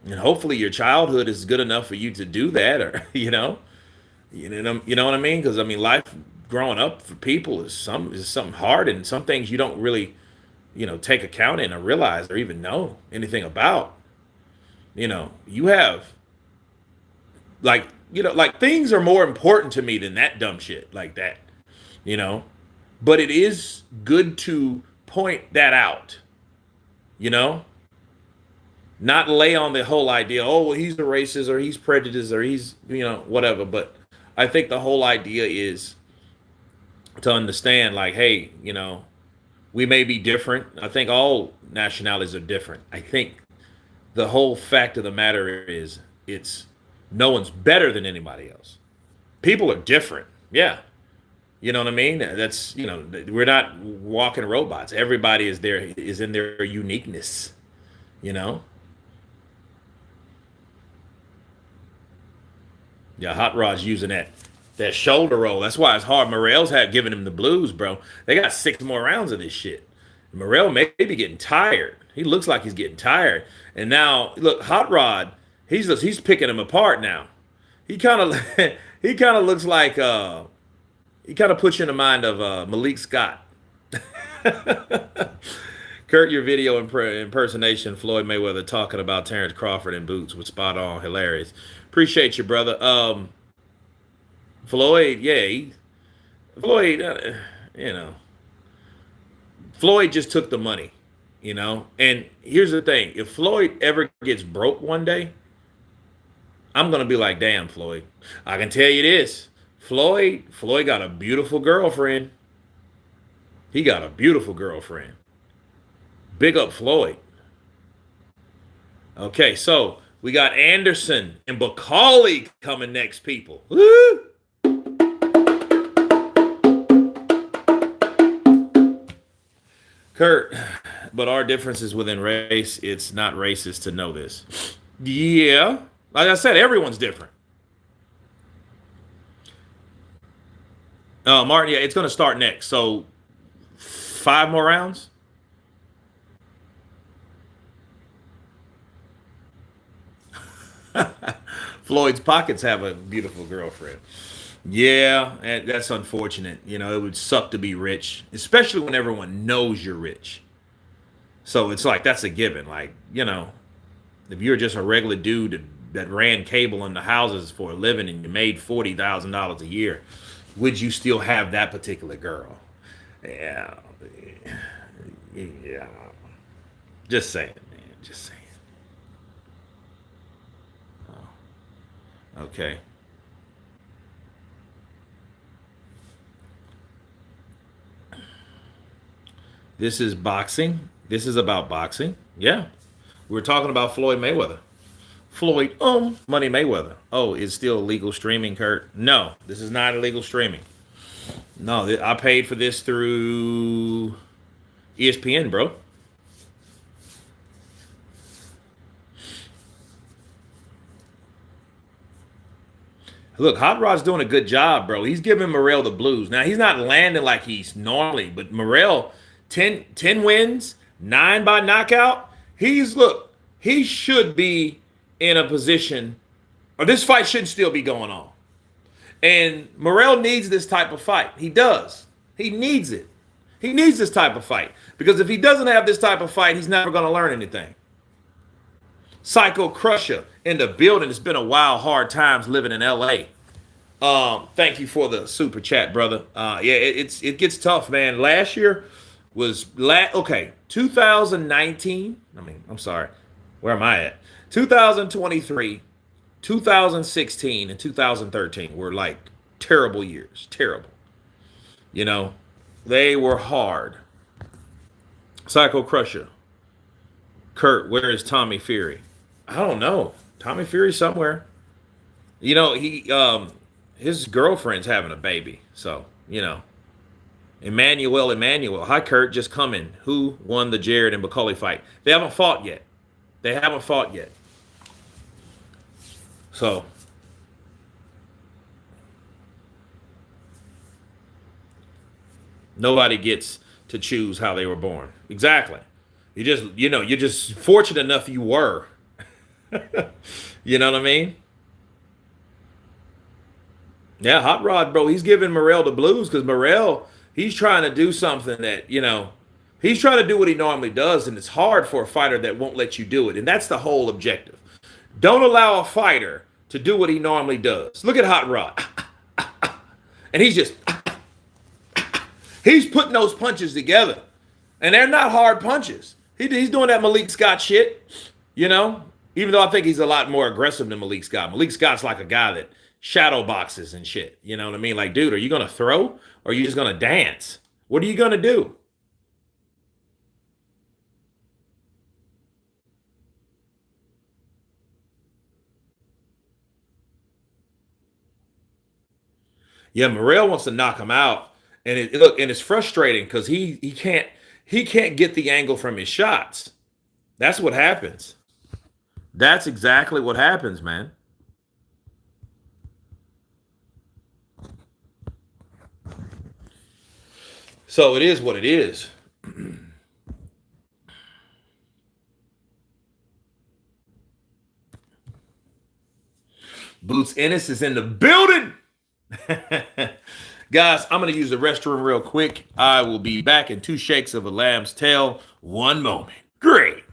and hopefully your childhood is good enough for you to do that, or you know what I mean? Because I mean, life growing up for people is something hard, and some things you don't really take account in or realize or even know anything about. You have like things are more important to me than that dumb shit like that, you know. But it is good to point that out, you know, not lay on the whole idea, oh, well, he's a racist or he's prejudiced or he's, whatever. But I think the whole idea is to understand, like, hey, we may be different. I think all nationalities are different. I think the whole fact of the matter is it's no one's better than anybody else. People are different. Yeah. You know what I mean? That's, we're not walking robots. Everybody is in their uniqueness, you know? Yeah, Hot Rod's using that shoulder roll. That's why it's hard. Morel's had given him the blues, bro. They got 6 more rounds of this shit. Morel may be getting tired. He looks like he's getting tired. And now, look, Hot Rod, he's picking him apart now. He kind of he kind of looks like he kind of puts you in the mind of Malik Scott. Kurt, your video impersonation, Floyd Mayweather talking about Terence Crawford in boots was spot on, hilarious. Appreciate you, brother. Floyd, yeah, Floyd, Floyd just took the money, And here's the thing: if Floyd ever gets broke one day, I'm gonna be like, damn, Floyd. I can tell you this: Floyd got a beautiful girlfriend. He got a beautiful girlfriend. Big up Floyd. Okay, so we got Anderson and Bacali coming next, people. Woo! Kurt, but our differences within race, it's not racist to know this. Yeah, like I said, everyone's different. Martin, yeah, it's going to start next. So 5 more rounds? Floyd's pockets have a beautiful girlfriend. Yeah, and that's unfortunate. It would suck to be rich, especially when everyone knows you're rich. So it's like that's a given. Like, if you're just a regular dude that ran cable in the houses for a living and you made $40,000 a year, would you still have that particular girl? Yeah. Yeah. Just saying, man. Just saying. Oh. Okay. This is boxing. This is about boxing. Yeah. We're talking about Floyd Mayweather. Floyd, Money Mayweather. Oh, it's still legal streaming, Kurt? No, this is not illegal streaming. No, I paid for this through ESPN, bro. Look, Hot Rod's doing a good job, bro. He's giving Morrell the blues. Now, he's not landing like he's normally, but Morrell, 10 wins, 9 by knockout. He should be in a position, or this fight should still be going on. And Morrell needs this type of fight. He does. He needs it. He needs this type of fight. Because if he doesn't have this type of fight, he's never going to learn anything. Psycho Crusher in the building. It's been a wild, hard times living in LA. Thank you for the super chat, brother. Yeah, it gets tough, man. Last year was okay. 2019. I mean, I'm sorry. Where am I at? 2023, 2016, and 2013 were like terrible years. Terrible. You know, they were hard. Psycho Crusher. Kurt, where is Tommy Fury? I don't know. Tommy Fury somewhere. You know, his girlfriend's having a baby. So, Emmanuel. Hi, Kurt, just coming. Who won the Jared and McCauley fight? They haven't fought yet. So, nobody gets to choose how they were born. Exactly. You're just fortunate enough you were. You know what I mean? Yeah, Hot Rod, bro, he's giving Morrell the blues because Morrell, he's trying to do something that, he's trying to do what he normally does, and it's hard for a fighter that won't let you do it. And that's the whole objective. Don't allow a fighter to do what he normally does. Look at Hot Rod. And he's putting those punches together. And they're not hard punches. He's doing that Malik Scott shit, even though I think he's a lot more aggressive than Malik Scott. Malik Scott's like a guy that shadow boxes and shit. You know what I mean? Like, dude, are you going to throw or are you just going to dance? What are you going to do? Yeah, Morrell wants to knock him out. And it's frustrating because he can't get the angle from his shots. That's what happens. That's exactly what happens, man. So it is what it is. Boots Ennis is in the building. Guys, I'm going to use the restroom real quick. I will be back in 2 shakes of a lamb's tail. One moment. Great.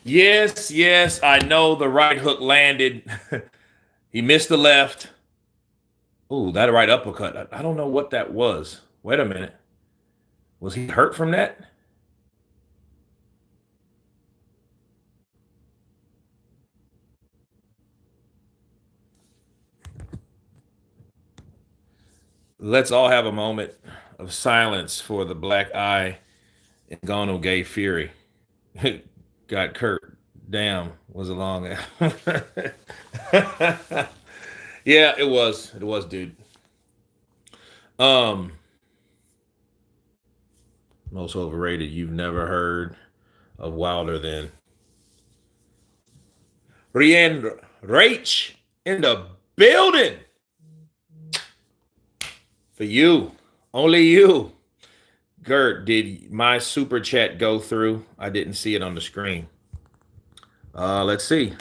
Yes, yes, I know the right hook landed. He missed the left. Ooh, that right uppercut. I don't know what that was. Wait a minute. Was he hurt from that? Let's all have a moment of silence for the black eye and Gono gay Fury. Got Kurt. Damn, was a long. Yeah, it was. It was, dude. Um, Most overrated you've never heard of Wilder than Rien Rach in the building for you. Only you. Gert, did my super chat go through? I didn't see it on the screen. Let's see.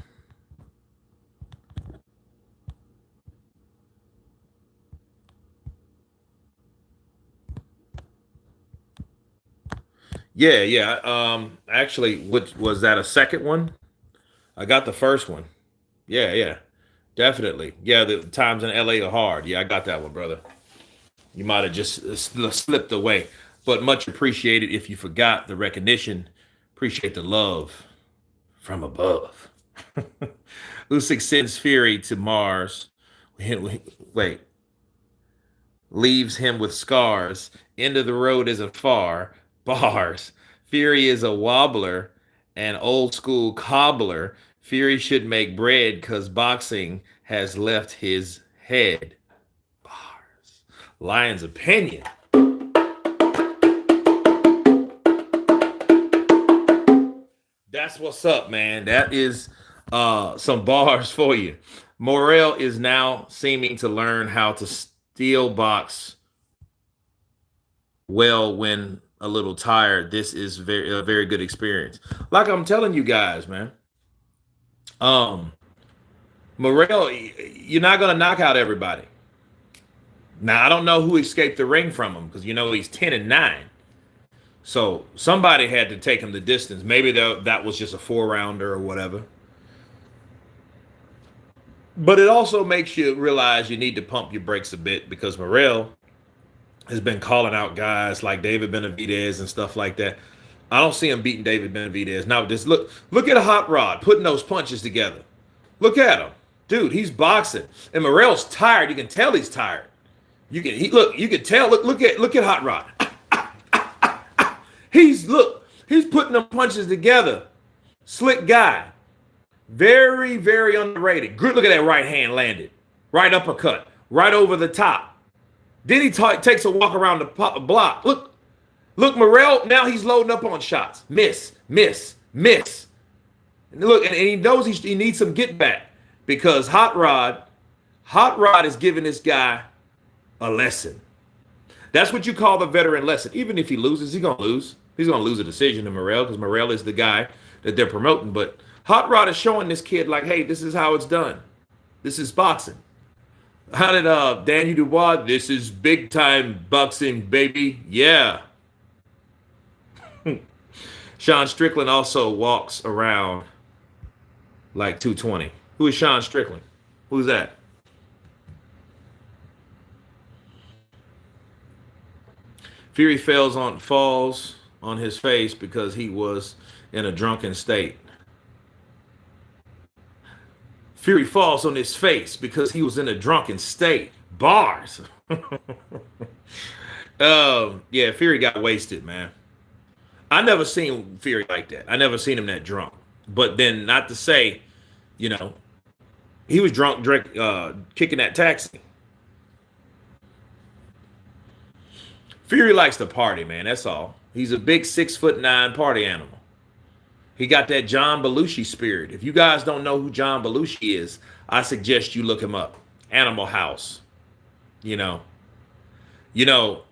Yeah, yeah. Actually, which was that a second one? I got the first one. Yeah, yeah. Definitely. Yeah, the times in LA are hard. Yeah, I got that one, brother. You might have just slipped away, but much appreciated if you forgot the recognition. Appreciate the love from above. Usyk sends Fury to Mars. Wait, leaves him with scars. End of the road isn't far. Bars. Fury is a wobbler, an old school cobbler. Fury should make bread because boxing has left his head. Bars. Lion's opinion. That's what's up, man. That is some bars for you. Morel is now seeming to learn how to steel box well when a little tired. This is a very good experience. Like I'm telling you guys, man. Um, Morel, you're not gonna knock out everybody. Now I don't know who escaped the ring from him because you know he's 10-9. So somebody had to take him the distance. Maybe that was just a 4 rounder or whatever. But it also makes you realize you need to pump your brakes a bit because Morel has been calling out guys like David Benavidez and stuff like that. I don't see him beating David Benavidez. Now, just look at a hot rod putting those punches together. Look at him, dude. He's boxing, and Morel's tired. You can tell he's tired. You can tell. Look at hot rod. He's putting them punches together. Slick guy, very very underrated. Good. Look at that right hand landed, right uppercut, right over the top. Then he takes a walk around the block. Look, Morel, now he's loading up on shots. Miss, miss, miss. And look, and he knows he needs some get back because Hot Rod is giving this guy a lesson. That's what you call the veteran lesson. Even if he loses, he's going to lose. He's going to lose a decision to Morel because Morel is the guy that they're promoting. But Hot Rod is showing this kid like, hey, this is how it's done. This is boxing. How did Daniel Dubois? This is big time boxing, baby. Yeah. Sean Strickland also walks around like 220. Who is Sean Strickland? Who's that? Fury falls on his face because he was in a drunken state. Fury falls on his face because he was in a drunken state. Bars. Yeah, Fury got wasted, man. I never seen Fury like that. I never seen him that drunk. But then, not to say, you know, he was drunk, kicking that taxi. Fury likes to party, man. That's all. He's a big 6'9" party animal. He got that John Belushi spirit. If you guys don't know who John Belushi is, I suggest you look him up. Animal House. You know, you know,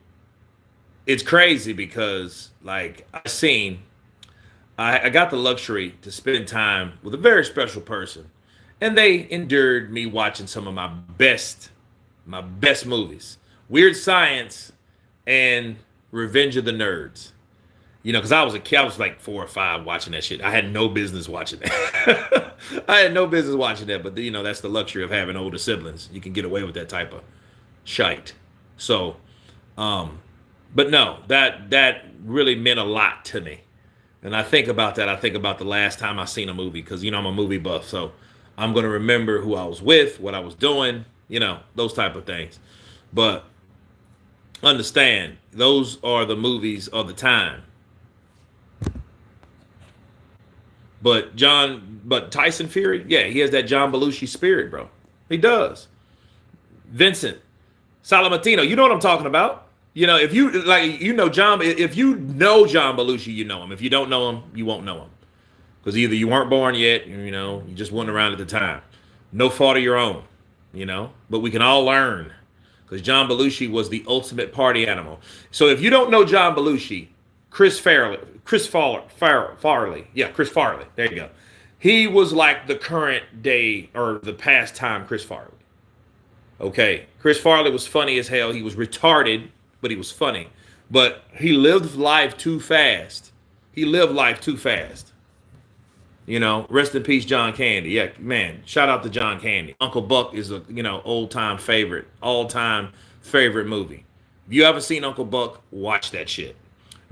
it's crazy because like I got the luxury to spend time with a very special person, and they endured me watching some of my best movies, Weird Science and Revenge of the Nerds. You know, because I was a kid, I was like 4 or 5 watching that shit. I had no business watching that. I had no business watching that, but you know, that's the luxury of having older siblings. You can get away with that type of shite. So, um, but no, that really meant a lot to me. And I think about that. I think about the last time I seen a movie because you know I'm a movie buff, so I'm gonna remember who I was with, what I was doing, you know, those type of things. But understand, those are the movies of the time. But Tyson Fury, yeah, he has that John Belushi spirit, bro. He does. Vincent Salamatino, you know what I'm talking about. You know, if you like, you know John. If you know John Belushi, you know him. If you don't know him, you won't know him because either you weren't born yet, you know, you just weren't around at the time. No fault of your own, you know. But we can all learn because John Belushi was the ultimate party animal. So if you don't know John Belushi, Farley, yeah, Chris Farley. There you go. He was like the current day or the past time Chris Farley. Okay, Chris Farley was funny as hell. He was retarded, but he was funny. But he lived life too fast. He lived life too fast. You know, rest in peace, John Candy. Yeah, man, shout out to John Candy. Uncle Buck is a old time favorite, all time favorite movie. If you haven't seen Uncle Buck, watch that shit.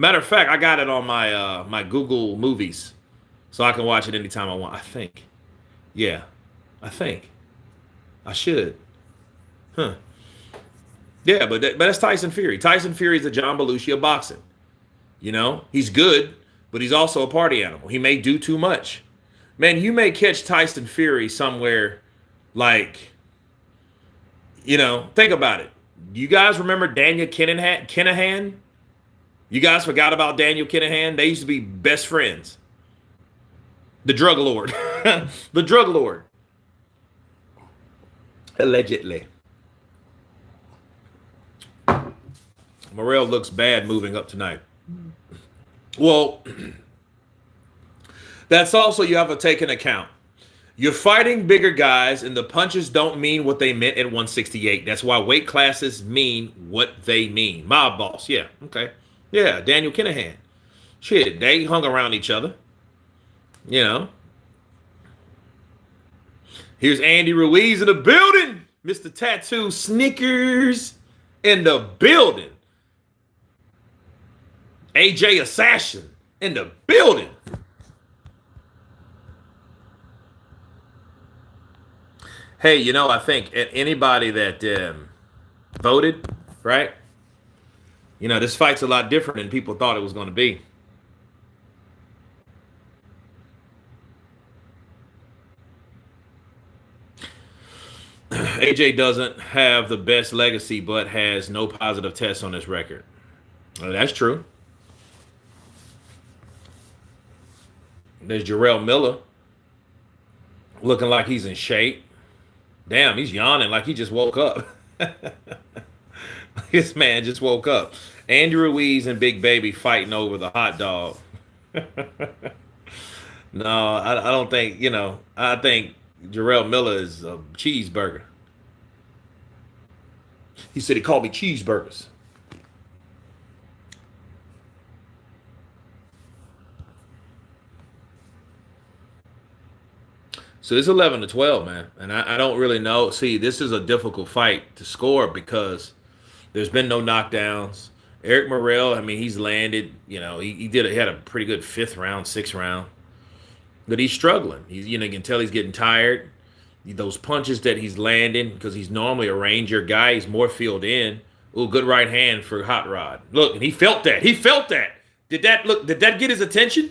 Matter of fact, I got it on my my Google Movies, so I can watch it anytime I want. I think, yeah, I think I should. Huh. Yeah, but that's Tyson Fury. Tyson Fury is a John Belushi of boxing. You know, he's good, but he's also a party animal. He may do too much. Man, you may catch Tyson Fury somewhere like, you know, think about it. You guys remember Daniel Kinahan? You guys forgot about Daniel Kinahan? They used to be best friends. The drug lord. The drug lord. Allegedly. Morrell looks bad moving up tonight. Well, that's also you have to take into account. You're fighting bigger guys, and the punches don't mean what they meant at 168. That's why weight classes mean what they mean. Mob boss, yeah, okay. Yeah, Daniel Kinahan. Shit, they hung around each other. You know. Here's Andy Ruiz in the building. Mr. Tattoo Snickers in the building. AJ Assassin in the building. Hey, you know, I think anybody that voted, right? You know, this fight's a lot different than people thought it was going to be. AJ doesn't have the best legacy, but has no positive tests on his record. That's true. There's Jarrell Miller looking like he's in shape. Damn, he's yawning like he just woke up. This man just woke up. Andrew Ruiz and Big Baby fighting over the hot dog. No, I don't think, you know, I think Jarrell Miller is a cheeseburger. He said he called me cheeseburgers. So it's 11-12, man. And I don't really know. See, this is a difficult fight to score because there's been no knockdowns. Eric Morrell, I mean, he's landed, you know, he had a pretty good 5th round, 6th round. But he's struggling. You know, you can tell he's getting tired. Those punches that he's landing, because he's normally a Ranger guy, he's more filled in. Oh, good right hand for Hot Rod. Look, and he felt that. He felt that. Did that get his attention?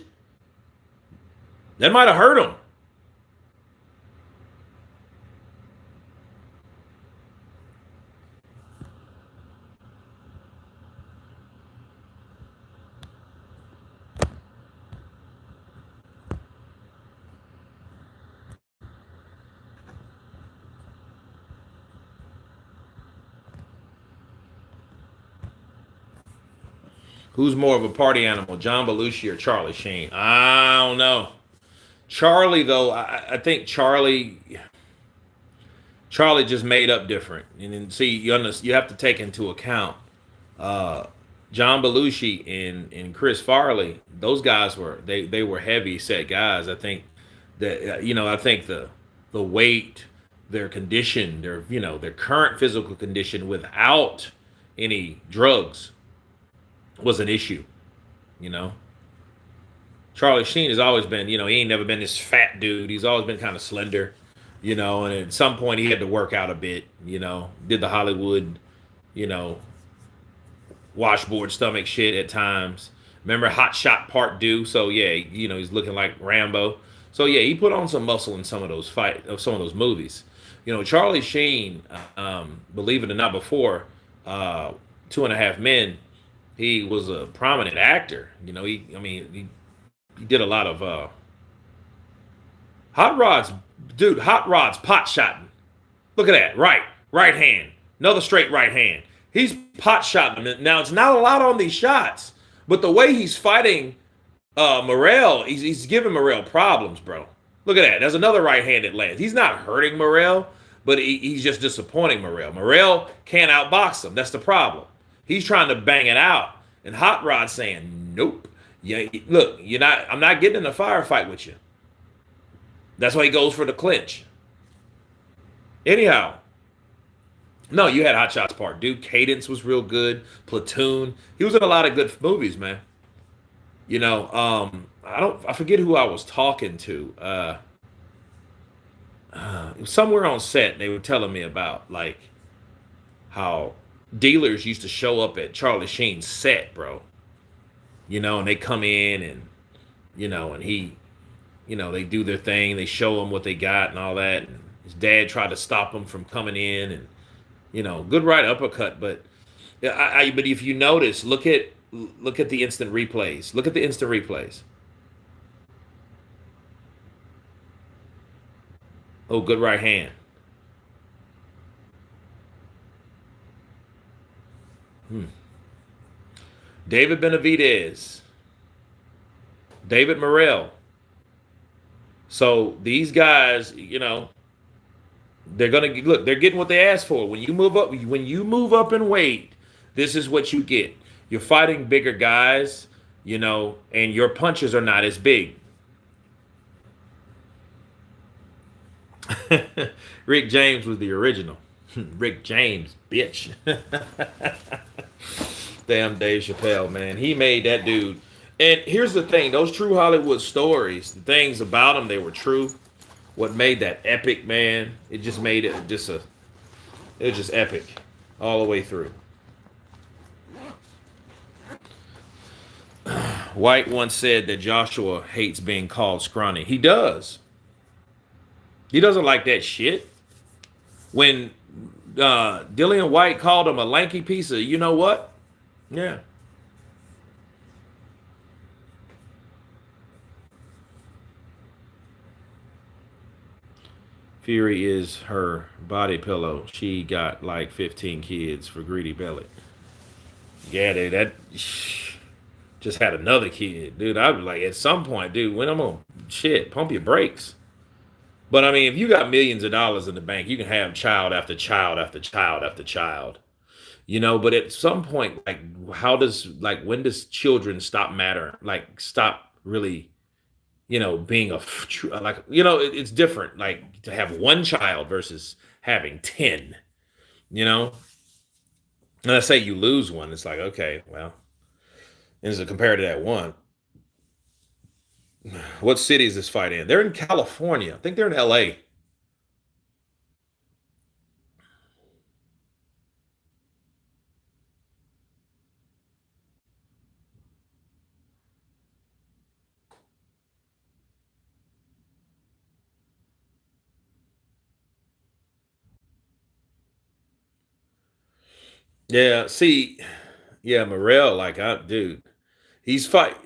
That might have hurt him. Who's more of a party animal, John Belushi or Charlie Sheen? I don't know. Charlie, though, I think Charlie just made up different. And then see, you have to take into account. John Belushi and Chris Farley, those guys were they were heavy set guys. I think that I think the weight, their condition, their current physical condition without any drugs was an issue. You know, Charlie Sheen has always been, he ain't never been this fat dude. He's always been kind of slender, and at some point he had to work out a bit. Did the Hollywood, you know, washboard stomach shit at times. Remember Hot Shot Part 2? So yeah, he's looking like Rambo. So yeah, he put on some muscle in some of those movies. Charlie Sheen, believe it or not, before uh, Two and a Half Men, he was a prominent actor. He did a lot of Hot Rod's dude. Hot Rod's pot shotting. Look at that. Right hand. Another straight right hand. He's pot shotting him. Now, it's not a lot on these shots, but the way he's fighting Morrell, he's giving Morrell problems, bro. Look at that. There's another right hand that lands. He's not hurting Morrell, but he's just disappointing Morrell. Morrell can't outbox him. That's the problem. He's trying to bang it out. And Hot Rod's saying, nope. Yeah, look, I'm not getting in a firefight with you. That's why he goes for the clinch. Anyhow, no, you had Hot Shots Part. Dude, Cadence was real good. Platoon. He was in a lot of good movies, man. I forget who I was talking to. Somewhere on set, they were telling me about like how dealers used to show up at Charlie Sheen's set, bro. And they come in and he, they do their thing. They show him what they got and all that. And his dad tried to stop him from coming in, and good right uppercut. But yeah, but if you notice, look at the instant replays. Look at the instant replays. Oh, good right hand. Hmm. David Benavidez, David Morrell. So these guys, they're gonna look. They're getting what they asked for. When you move up in weight, this is what you get. You're fighting bigger guys, and your punches are not as big. Rick James was the original. Rick James, bitch. Damn Dave Chappelle, man. He made that dude. And here's the thing: those true Hollywood stories, the things about them, they were true. What made that epic, man? It just made it it was just epic all the way through. White once said that Joshua hates being called scrawny. He does. He doesn't like that shit. When Dillian White called him a lanky piece of, you know what? Yeah. Fury is her body pillow. She got like 15 kids for Greedy Belly. Yeah, dude, that just had another kid, dude. I was like, at some point, dude, when I'm gonna pump your brakes. But I mean, if you got millions of dollars in the bank, you can have child after child after child after child. But at some point, like, when does children stop mattering? Like, stop really, being like, it's different. Like to have one child versus having 10. You know, and let's say you lose one, it's like, okay, well, and as compared to that one, what city is this fight in? They're in California. I think they're in L.A. Yeah, see, yeah, Morrell, like, dude, he's fight.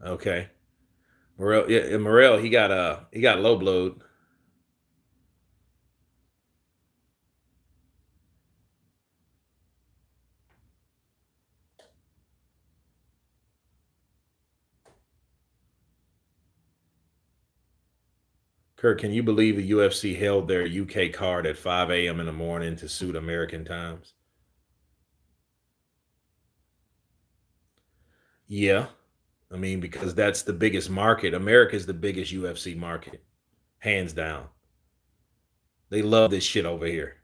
Okay, Morrell, yeah, Morrell, he got low blowed. Kurt, can you believe the UFC held their UK card at 5 a.m. in the morning to suit American times? Yeah. I mean, because that's the biggest market. America's the biggest UFC market, hands down. They love this shit over here.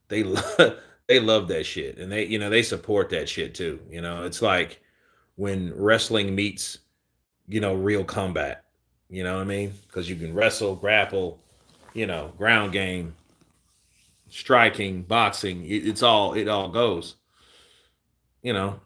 They love they love that shit. And they support that shit too. It's like when wrestling meets, real combat. You know what I mean? Because you can wrestle, grapple, ground game, striking, boxing. It all goes. You know.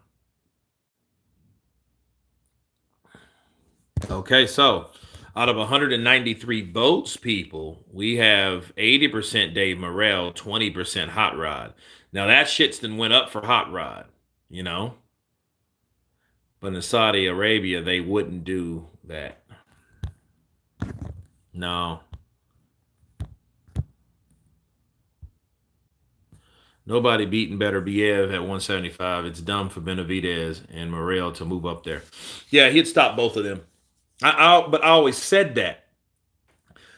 Okay, so out of 193 votes, people, we have 80% Dave Morrell, 20% Hot Rod. Now that shit's then went up for Hot Rod, you know. But in Saudi Arabia, they wouldn't do that. No. Nobody beating Beterbiev at 175. It's dumb for Benavidez and Morrell to move up there. Yeah, he'd stop both of them. But I always said that.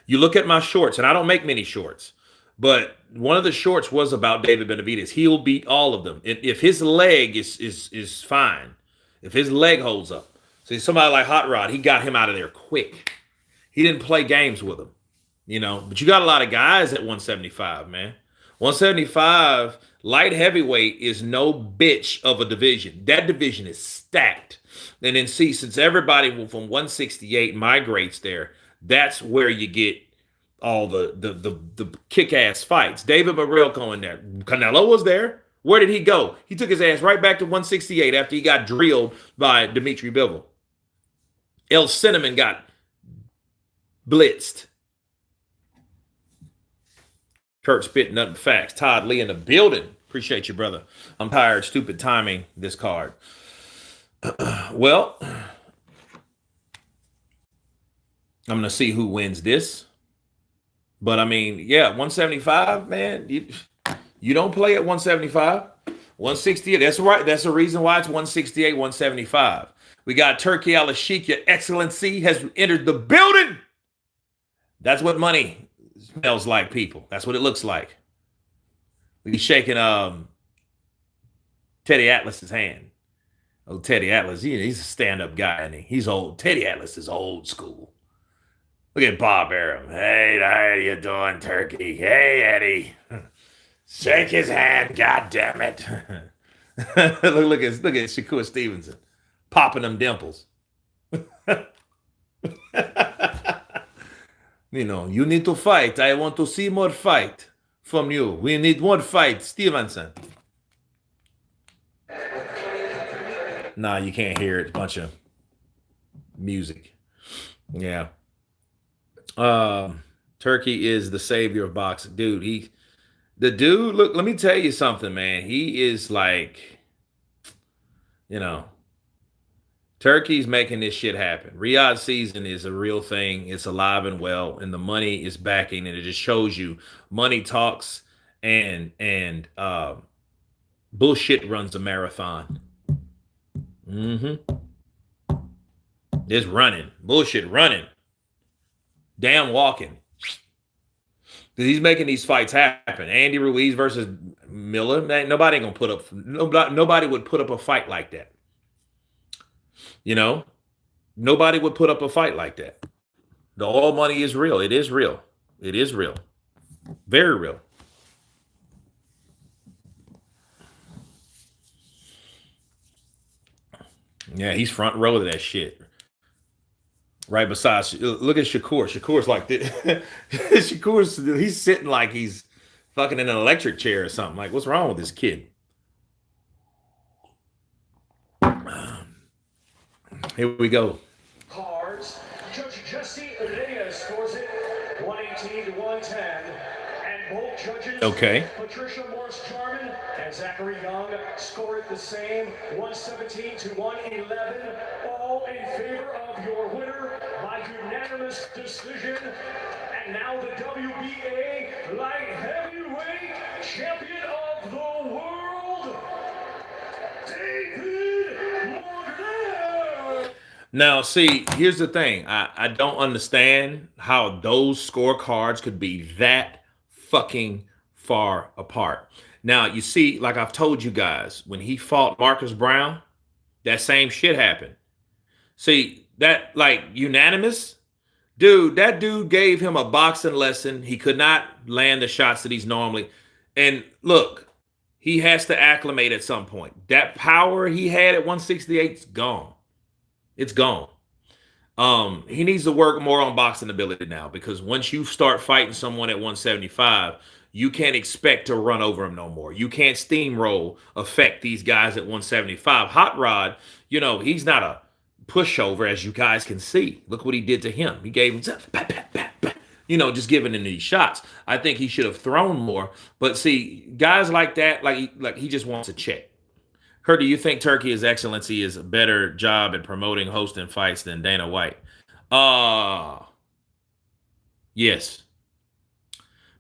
You look at my shorts, and I don't make many shorts, but one of the shorts was about David Benavidez. He'll beat all of them if his leg is fine, if his leg holds up. See, somebody like Hot Rod, he got him out of there quick. He didn't play games with him, But you got a lot of guys at 175, man. 175 light heavyweight is no bitch of a division. That division is stacked. And then see, since everybody from 168 migrates there, that's where you get all the kick-ass fights. David Morrell going there. Canelo was there. Where did he go? He took his ass right back to 168 after he got drilled by Dimitri Bivol. El Cinnamon got blitzed. Kurt spitting nothing but facts. Todd Lee in the building. Appreciate you, brother. I'm tired. Stupid timing this card. Well, I'm going to see who wins this. But, I mean, yeah, 175, man, you don't play at 175. 168, that's right. That's the reason why it's 168, 175. We got Turkey Al-Sheikh, Your Excellency, has entered the building. That's what money smells like, people. That's what it looks like. He's shaking Teddy Atlas's hand. Oh, Teddy Atlas, he's a stand-up guy, and he's old. Teddy Atlas is old school. Look at Bob Arum. Hey, how you doing, Turkey? Hey, Eddie. Shake his hand, God damn it. look at Shakur Stevenson popping them dimples. You need to fight. I want to see more fight from you. We need more fight, Stevenson. Nah, you can't hear it. Bunch of music. Yeah. Turkey is the savior of boxing. Dude, look, let me tell you something, man. He is like, Turkey's making this shit happen. Riyadh season is a real thing. It's alive and well, and the money is backing, and it just shows you money talks and bullshit runs a marathon. It's running. Bullshit running. Damn walking. He's making these fights happen. Andy Ruiz versus Miller. Man, nobody would put up a fight like that. Nobody would put up a fight like that. The oil money is real. It is real. It is real. Very real. Yeah, he's front row to that shit. Right beside, look at Shakur. Shakur's like this. He's sitting like he's fucking in an electric chair or something. Like, what's wrong with this kid? Here we go. Cards. Judge Jesse Reyes scores it 118 to 110. And both judges, okay. Patricia Morris-Jarman and Zachary Young, score it the same 117 to 111. All in favor of your winner by unanimous decision. And now the WBA light heavyweight champion of the world, David Morrell. Now, see, here's the thing. I don't understand how those scorecards could be that fucking far apart. Now, you see, like I've told you guys, when he fought Marcus Brown, that same shit happened. See, that like unanimous, dude, that dude gave him a boxing lesson. He could not land the shots that he's normally. And look, he has to acclimate at some point. That power he had at 168 is gone. It's gone. He needs to work more on boxing ability now because once you start fighting someone at 175, you can't expect to run over him no more. You can't steamroll affect these guys at 175. Hot Rod, he's not a pushover as you guys can see. Look what he did to him. He gave him just giving him these shots. I think he should have thrown more. But see, guys like that, like he just wants a check. Kurt, do you think Turkey His Excellency is a better job at promoting hosting fights than Dana White? Yes.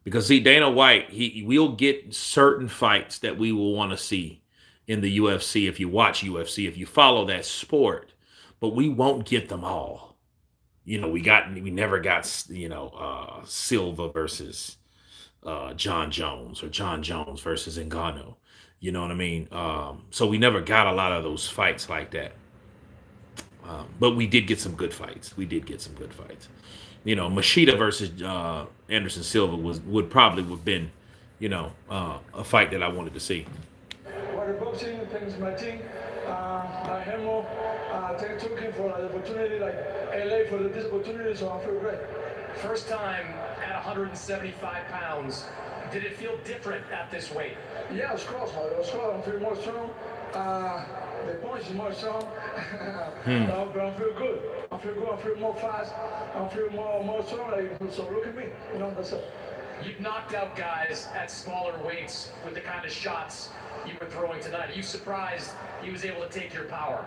Because see, Dana White, he will get certain fights that we will want to see in the UFC if you watch UFC, if you follow that sport, but we won't get them all. We never got Silva versus John Jones or John Jones versus Ngannou. You know what I mean? So we never got a lot of those fights like that. But we did get some good fights. Machida versus Anderson Silva would probably have been, a fight that I wanted to see. For the boxing, thanks my team. Hemo, thanks Turkey for the opportunity, like LA for this opportunity, so I feel great. First time at 175 pounds. Did it feel different at this weight? Yeah, of course. I feel more strong. The punch is more strong. But I feel good. I feel more fast. I feel more strong. So look at me. That's it. You've knocked out guys at smaller weights with the kind of shots you were throwing tonight. Are you surprised he was able to take your power?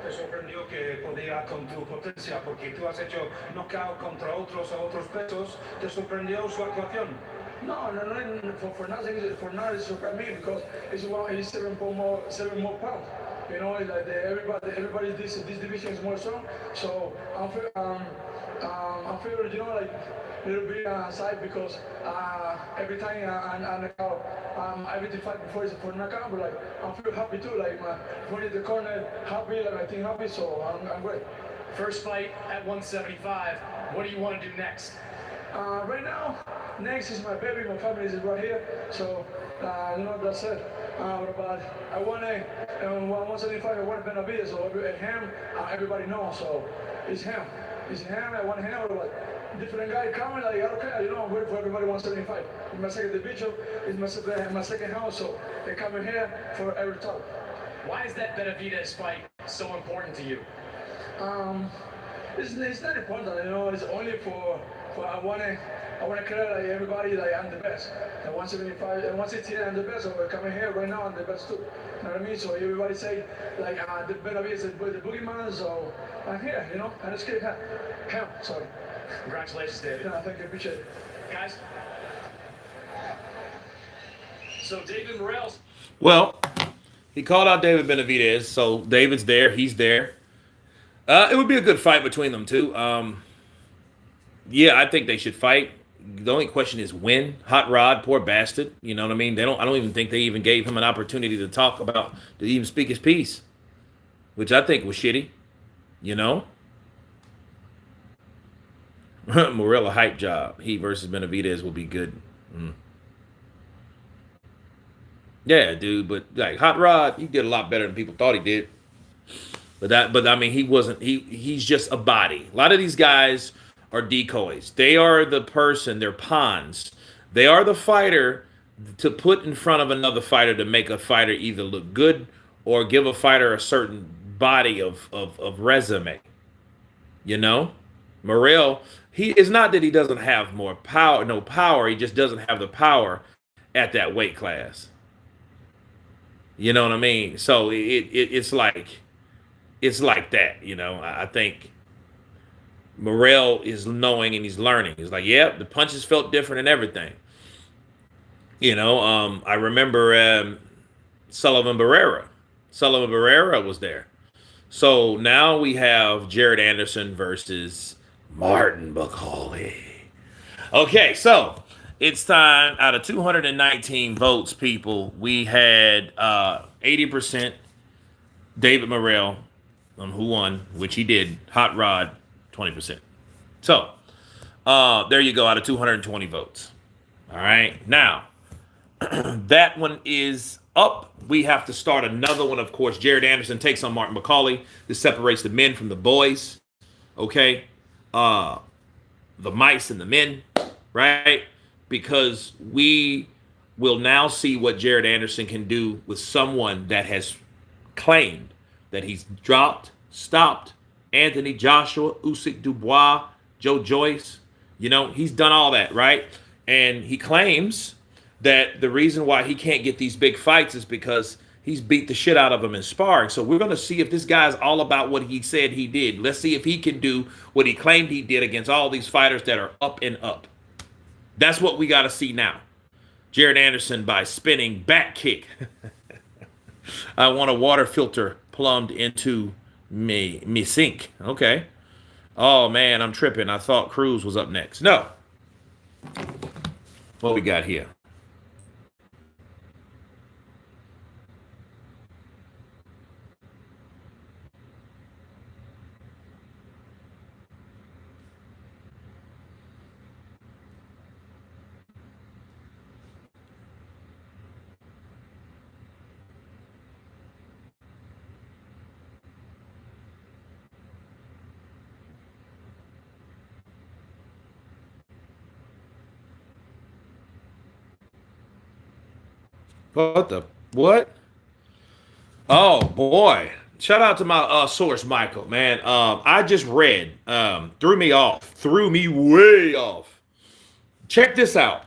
Te sorprendió que podía con tu potencia porque tú has hecho knockout contra otros a otros pesos. ¿Te sorprendió su actuación? No, for nothing. For now, it surprised me because it's 7 more pounds. Everybody this division is more strong. So I'm feeling, like a little bit side because every time I every fight before is for knockout, but I feel happy too. When in the corner, happy, I think happy. So I'm great. First fight at 175. What do you want to do next? Right now, next is my baby. My family is right here, so that's it. But I want to 175. I want Benavides, so everybody knows. So it's him. I want him. But different guy coming. I don't care. I'm waiting for everybody 175. It's my second division. It's my second house. So they coming here for every top. Why is that Benavides fight so important to you? It's not important. It's only for I want to clear everybody I'm the best. At 175, at 168 I'm the best. So we're coming here right now I'm the best too. You know what I mean? So everybody say the Benavides is the boogeyman. So I'm here. I just get him. Sorry. Congratulations, David. Yeah, thank you. Appreciate it, guys. So David Morales. Well, he called out David Benavidez, so David's there. He's there. It would be a good fight between them two. Yeah, I think they should fight. The only question is when. Hot Rod, poor bastard. You know what I mean? I don't even think they even gave him an opportunity to even speak his piece, which I think was shitty. Morella hype job. He versus Benavidez will be good. Yeah, dude, but Hot Rod, he did a lot better than people thought he did. But I mean, he's just a body. A lot of these guys are decoys. They are the person, they're pawns. They are the fighter to put in front of another fighter to make a fighter either look good or give a fighter a certain body of resume. Morrell, it's not that he doesn't have no power, he just doesn't have the power at that weight class. You know what I mean? So it's like that, I think Morrell is knowing and he's learning. He's like, yeah, the punches felt different and everything. I remember Sullivan Barrera. Sullivan Barrera was there. So now we have Jared Anderson versus Martin McCauley. Okay, so it's time. Out of 219 votes, people, we had 80% David Morrell on who won, which he did. Hot Rod, 20%. So there you go, out of 220 votes. All right, now that one is up. We have to start another one. Of course, Jared Anderson takes on Martin McCauley. This separates the men from the boys. Okay, the mice and the men, right? Because we will now see what Jared Anderson can do with someone that has claimed that he's stopped Anthony Joshua, Usyk, Dubois, Joe Joyce. You know, he's done all that, right? And he claims that the reason why he can't get these big fights is because he's beat the shit out of them in sparring. So we're going to see if this guy's all about what he said he did. Let's see if he can do what he claimed he did against all these fighters that are up and up. That's what we got to see now. Jared Anderson by spinning back kick. I want a water filter plumbed into me sink. Okay. Oh, man, I'm tripping. I thought Cruz was up next. No. What we got here? What? Oh boy! Shout out to my source, Michael. Man, I just read. Threw me way off. Check this out.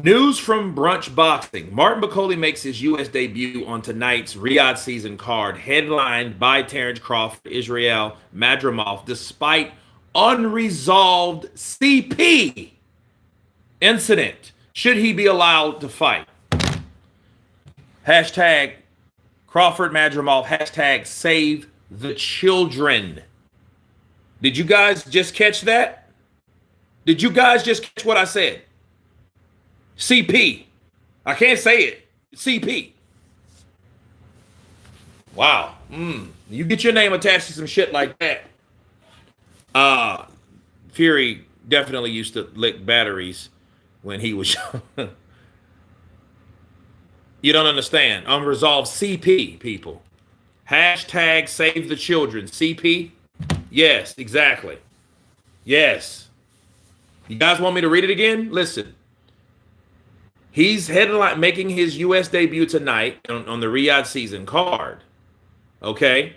News from Brunch Boxing. Martin McCauley makes his U.S. debut on tonight's Riyadh season card, headlined by Terence, Crawford, Israil, Madrimov, despite unresolved CP incident. Should he be allowed to fight? Hashtag Crawford Madrimov. Hashtag save the children. Did you guys just catch that? Did you guys just catch what I said? CP. I can't say it. CP. Wow. You get your name attached to some shit like that. Fury definitely used to lick batteries when he was young. You don't understand. Unresolved CP, people. Hashtag save the children. CP? Yes, exactly. Yes. You guys want me to read it again? Listen. He's making his U.S. debut tonight on the Riyadh season card. Okay?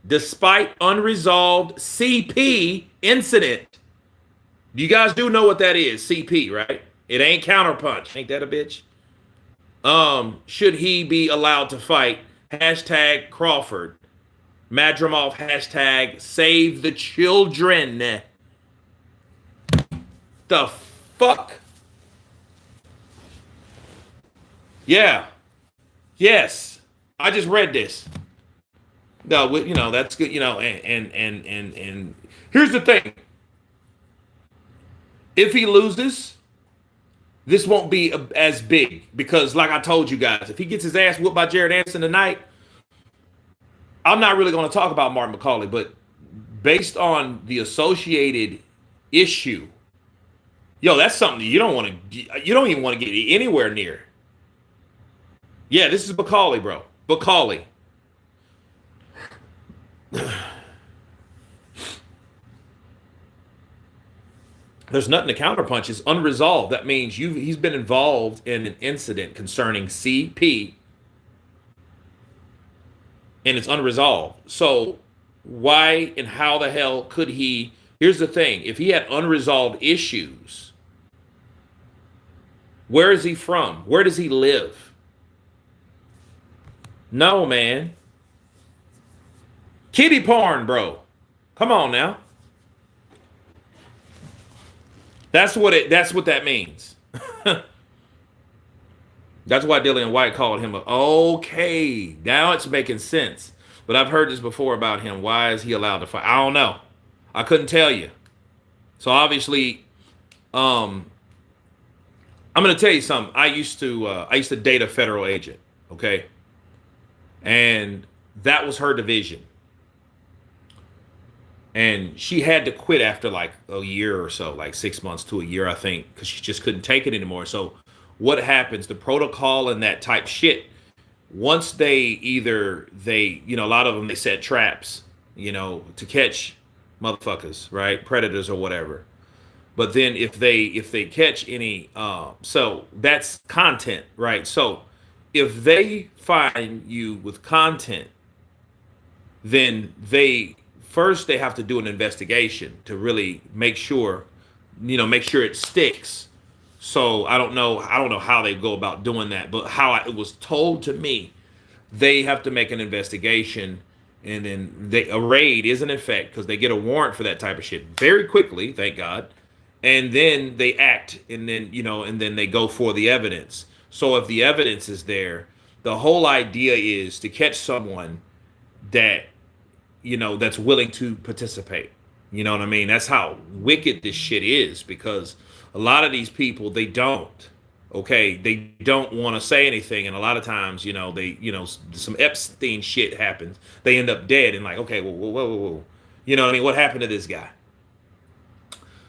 Despite unresolved CP incident. You guys do know what that is, CP, right? It ain't counterpunch. Ain't that a bitch? Should he be allowed to fight? Hashtag Crawford. Madrimov. Hashtag save the children. The fuck? Yeah. Yes. I just read this. No, you know, that's good, you know, and here's the thing. If he loses, this won't be as big because, like I told you guys, if he gets his ass whooped by Jared Anderson tonight, I'm not really going to talk about Martin McCauley, but based on the associated issue, yo, that's something you don't even want to get anywhere near. Yeah, this is McCauley, bro. McCauley. There's nothing to counterpunch. It's unresolved. That means he's been involved in an incident concerning CP, and it's unresolved. So why and how the hell could he? Here's the thing. If he had unresolved issues, where is he from? Where does he live? No, man. Kitty porn, bro. Come on now. That's what that means. That's why Dillian White called him okay. Now it's making sense. But I've heard this before about him. Why is he allowed to fight? I don't know. I couldn't tell you. So obviously, I'm gonna tell you something. I used to date a federal agent, okay, and that was her division, and she had to quit after like a year or so, like 6 months to a year, I think, because she just couldn't take it anymore. So what happens? The protocol and that type shit. Once a lot of them, they set traps, to catch motherfuckers, right? Predators or whatever. But then if they catch any, so that's content, right? So if they find you with content, then they have to do an investigation to really make sure it sticks. So I don't know how they go about doing that, but it was told to me, they have to make an investigation, and then a raid is in effect because they get a warrant for that type of shit very quickly, thank God. And then they act, and then they go for the evidence. So if the evidence is there, the whole idea is to catch someone that that's willing to participate. You know what I mean? That's how wicked this shit is, because a lot of these people, they don't. Okay, they don't want to say anything, and a lot of times, some Epstein shit happens. They end up dead, and like, okay, whoa, whoa, whoa, whoa, whoa. You know what I mean? What happened to this guy?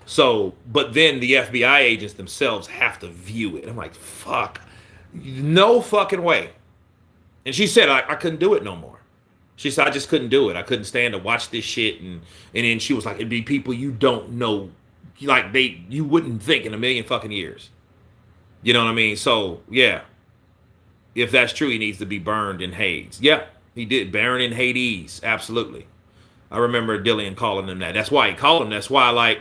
So, but then the FBI agents themselves have to view it. I'm like, fuck, no fucking way. And she said, I couldn't do it no more. She said, I just couldn't do it. I couldn't stand to watch this shit. And then she was like, it'd be people you don't know, like you wouldn't think in a million fucking years. You know what I mean? So yeah, if that's true, he needs to be burned in Hades. Yeah, he did. Burned in Hades. Absolutely. I remember Dillian calling him that. That's why he called him. That's why,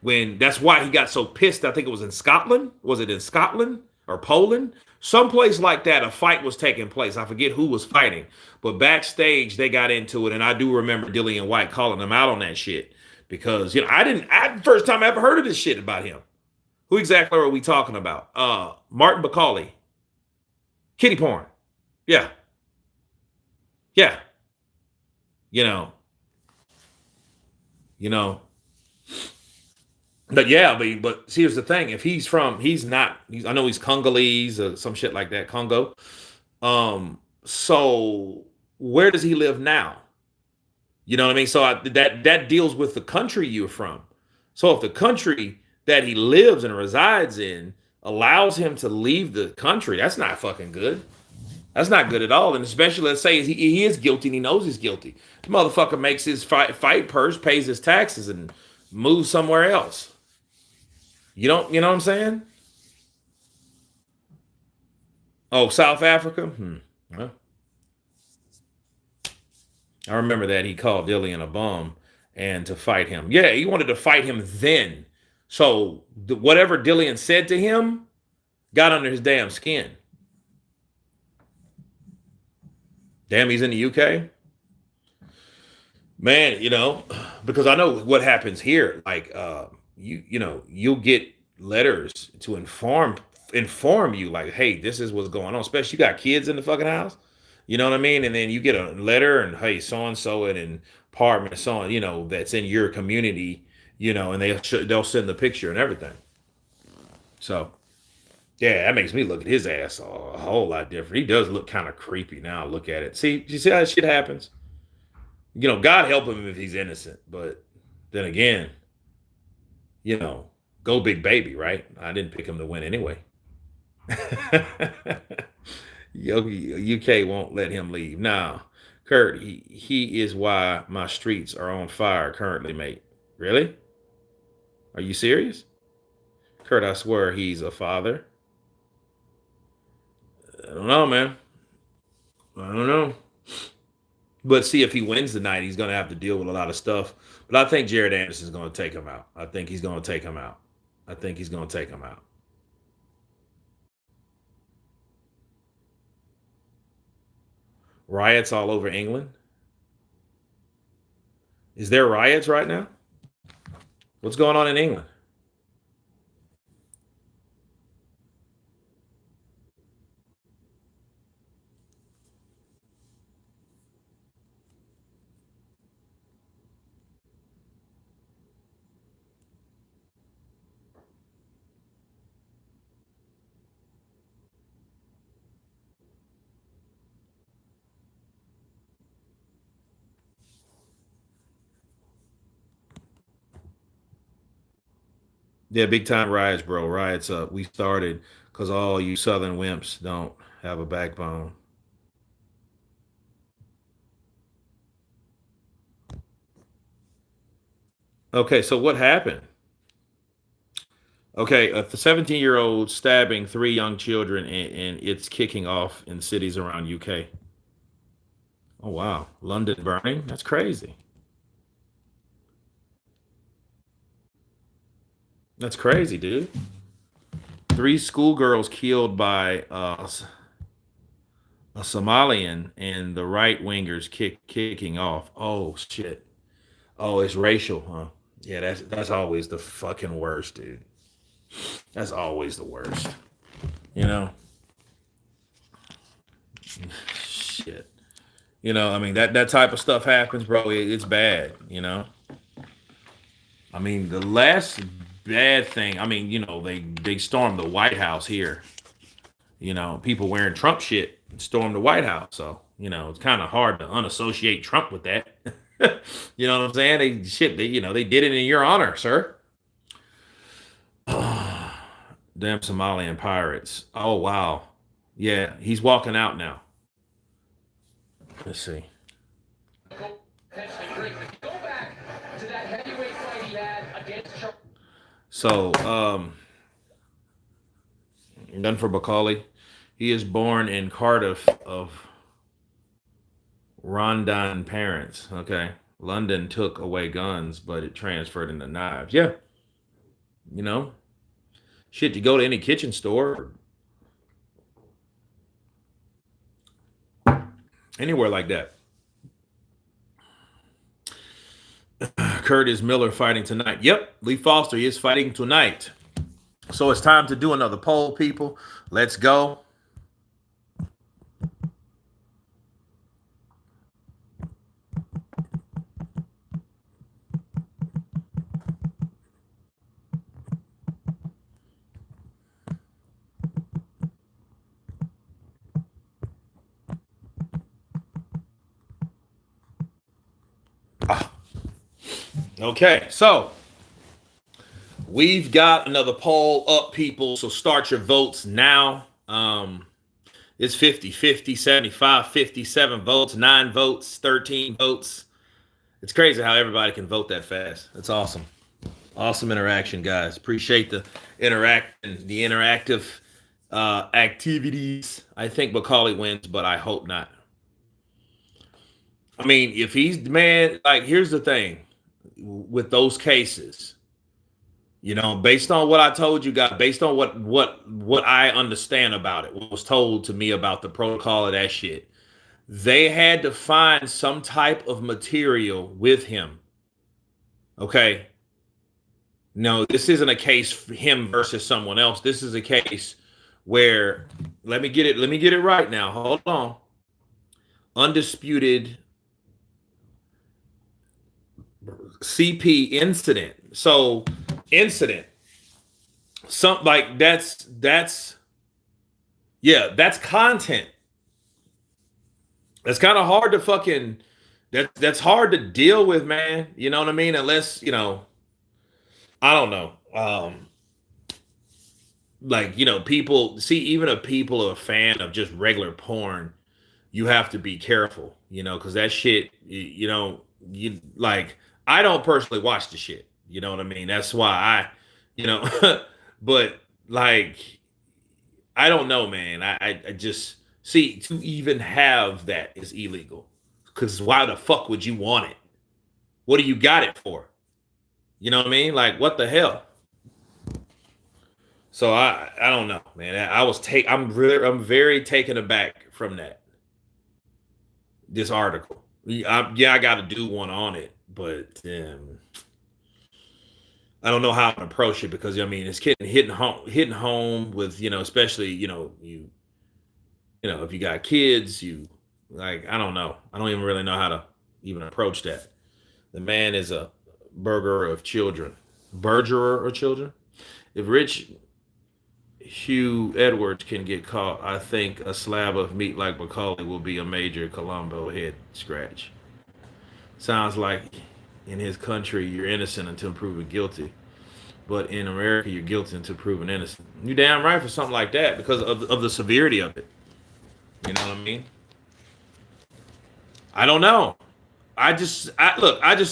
that's why he got so pissed. I think it was in Scotland. Was it in Scotland or Poland? Someplace like that, a fight was taking place. I forget who was fighting, but backstage they got into it, and I do remember Dillian White calling him out on that shit, because first time I ever heard of this shit about him. Who exactly are we talking about? Martin Bacall. Kitty porn. Yeah. Yeah. You know. But yeah, but here's the thing. If I know he's Congolese or some shit like that, Congo. So where does he live now? You know what I mean? So that deals with the country you're from. So if the country that he lives and resides in allows him to leave the country, that's not fucking good. That's not good at all. And especially, let's say he is guilty and he knows he's guilty. The motherfucker makes his fight purse, pays his taxes, and moves somewhere else. You know what I'm saying? Oh, South Africa? Well, I remember that he called Dillian a bum and to fight him. Yeah, he wanted to fight him then. So whatever Dillian said to him got under his damn skin. Damn, he's in the UK? Man, because I know what happens here. Like, you'll get letters to inform you, like, hey, this is what's going on. Especially you got kids in the fucking house. You know what I mean? And then you get a letter and, hey, so-and-so in an apartment, that's in your community, and they'll send the picture and everything. So, yeah, that makes me look at his ass a whole lot different. He does look kind of creepy now. I look at it. See, you see how that shit happens? God help him if he's innocent. But then again, go big baby, right? I didn't pick him to win anyway. UK won't let him leave. Now, Kurt, he is why my streets are on fire currently, mate. Really? Are you serious? Kurt, I swear he's a father. I don't know, man. I don't know. But see, if he wins tonight, he's going to have to deal with a lot of stuff. But I think Jared Anderson's going to take him out. I think he's going to take him out. Riots all over England. Is there riots right now? What's going on in England? Yeah, big time riots, bro. Riots up. We started because all you Southern wimps don't have a backbone. Okay, so what happened? Okay, a 17-year-old stabbing three young children, and it's kicking off in cities around UK. Oh wow, London burning. That's crazy. That's crazy, dude. Three schoolgirls killed by a Somalian, and the right wingers kicking off. Oh shit. Oh, it's racial, huh? Yeah, that's always the fucking worst, dude. That's always the worst. You know? Shit. I mean that type of stuff happens, bro. It's bad, I mean, the last bad thing, I mean, they stormed the White House here. People wearing Trump shit stormed the White House. So, it's kind of hard to unassociate Trump with that. You know what I'm saying? They did it in your honor, sir. Damn Somalian pirates. Oh wow. Yeah, he's walking out now. Let's see. Go back to that heavyweight fight he had against So, done for Bakali. He is born in Cardiff of Rwandan parents. Okay. London took away guns, but it transferred into knives. Yeah. You know, shit, you go to any kitchen store, anywhere like that. Curtis Miller fighting tonight. Yep, Lee Foster is fighting tonight. So it's time to do another poll, people. Let's go. Okay, so we've got another poll up, people. So start your votes now. It's 50-50, 75, 57 votes, 9 votes, 13 votes. It's crazy how everybody can vote that fast. That's awesome. Awesome interaction, guys. Appreciate the interactive activities. I think Macaulay wins, but I hope not. I mean, if he's, man, like, here's the thing with those cases, based on what I told you guys, based on what I understand about it, what was told to me about the protocol of that shit, they had to find some type of material with him. Okay. No, this isn't a case for him versus someone else. This is a case where, let me get it right now. Hold on. Undisputed CP incident. So incident. Something like that's content. That's kind of hard to fucking that's hard to deal with, man. You know what I mean? Unless, I don't know. People see, even if people are a fan of just regular porn, you have to be careful, because that shit, you like, I don't personally watch the shit. You know what I mean? That's why but like, I don't know, man. I just see, to even have that is illegal. Because why the fuck would you want it? What do you got it for? You know what I mean? Like, what the hell? So I don't know, man. I'm very taken aback from this article. I got to do one on it, but I don't know how to approach it, because I mean, it's hitting home with, especially, if you got kids, I don't know. I don't even really know how to even approach that. The man is a burgerer of children. If Rich Hugh Edwards can get caught, I think a slab of meat like Macaulay will be a major Colombo head scratch. Sounds like in his country, you're innocent until proven guilty. But in America, you're guilty until proven innocent. You damn right for something like that because of the severity of it. You know what I mean? I don't know. I just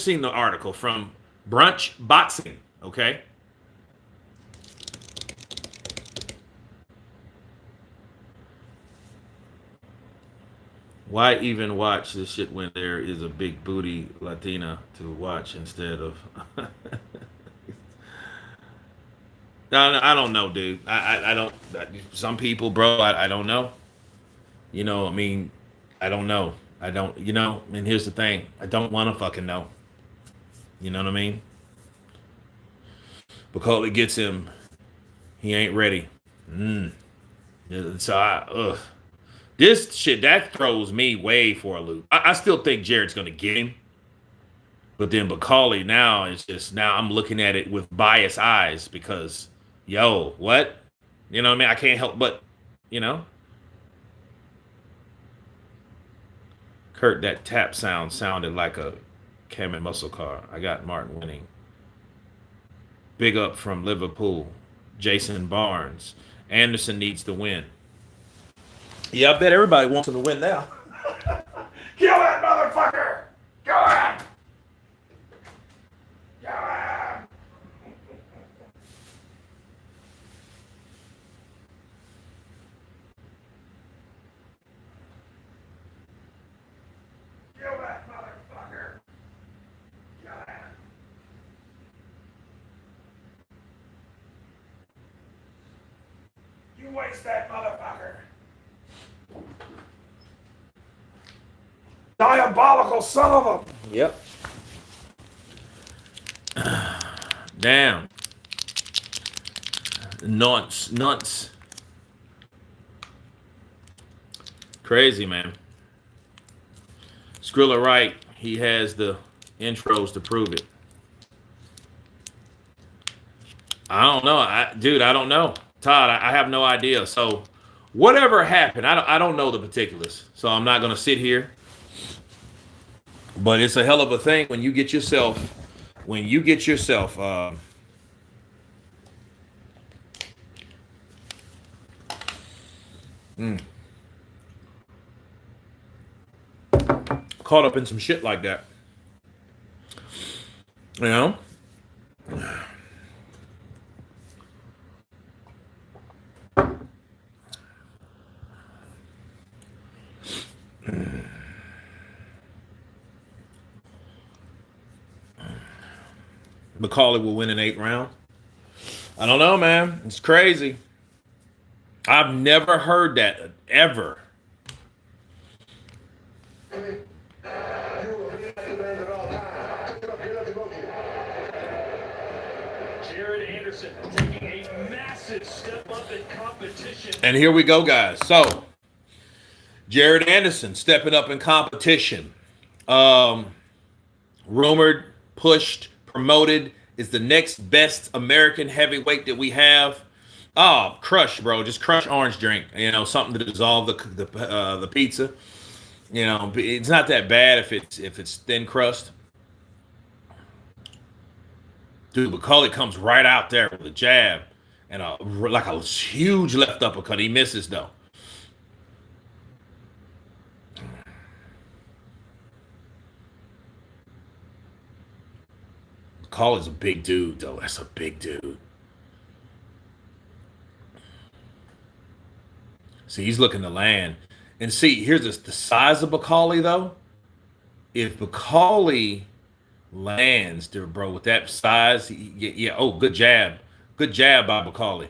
seen the article from Brunch Boxing. Okay. Why even watch this shit when there is a big booty Latina to watch instead of? I don't know, dude. I don't. Some people, bro. I don't know. You know, I mean, I don't know. I don't. You know, and here's the thing. I don't want to fucking know. You know what I mean? Because it gets him. He ain't ready. So this shit that throws me way for a loop. I still think Jared's gonna get him, but then Bacali now is just now I'm looking at it with biased eyes because yo, what? You know what I mean? I can't help but, you know. Kurt, that tap sound sounded like a Cam and muscle car. I got Martin winning. Big up from Liverpool. Jason Barnes. Anderson needs to win. Yeah, I bet everybody wants him to win now. Kill that motherfucker! Go ahead! Go ahead! Kill that motherfucker! Go ahead! You waste that motherfucker! Diabolical son of a... Yep. Damn. Nuts. Crazy, man. Skrilla right. He has the intros to prove it. I don't know. Dude, I don't know. Todd, I have no idea. So whatever happened, I don't know the particulars. So I'm not going to sit here. But it's a hell of a thing when you get yourself, caught up in some shit like that. You know? McCauley will win an 8th round. I don't know, man. It's crazy. I've never heard that ever. Jared Anderson taking a massive step up in competition. And here we go, guys. So, Jared Anderson stepping up in competition. Rumored, pushed, promoted, is the next best American heavyweight that we have. Oh, crush, bro. Just crush orange drink. You know, something to dissolve the pizza. You know, it's not that bad if it's thin crust. Dude, McCauley comes right out there with a jab and like a huge left uppercut. He misses though. McCauley's a big dude though. That's a big dude. See, he's looking to land. And see, here's the size of McCauley, though. If McCauley lands, there, bro, with that size, yeah. Oh, good jab. Good jab by McCauley.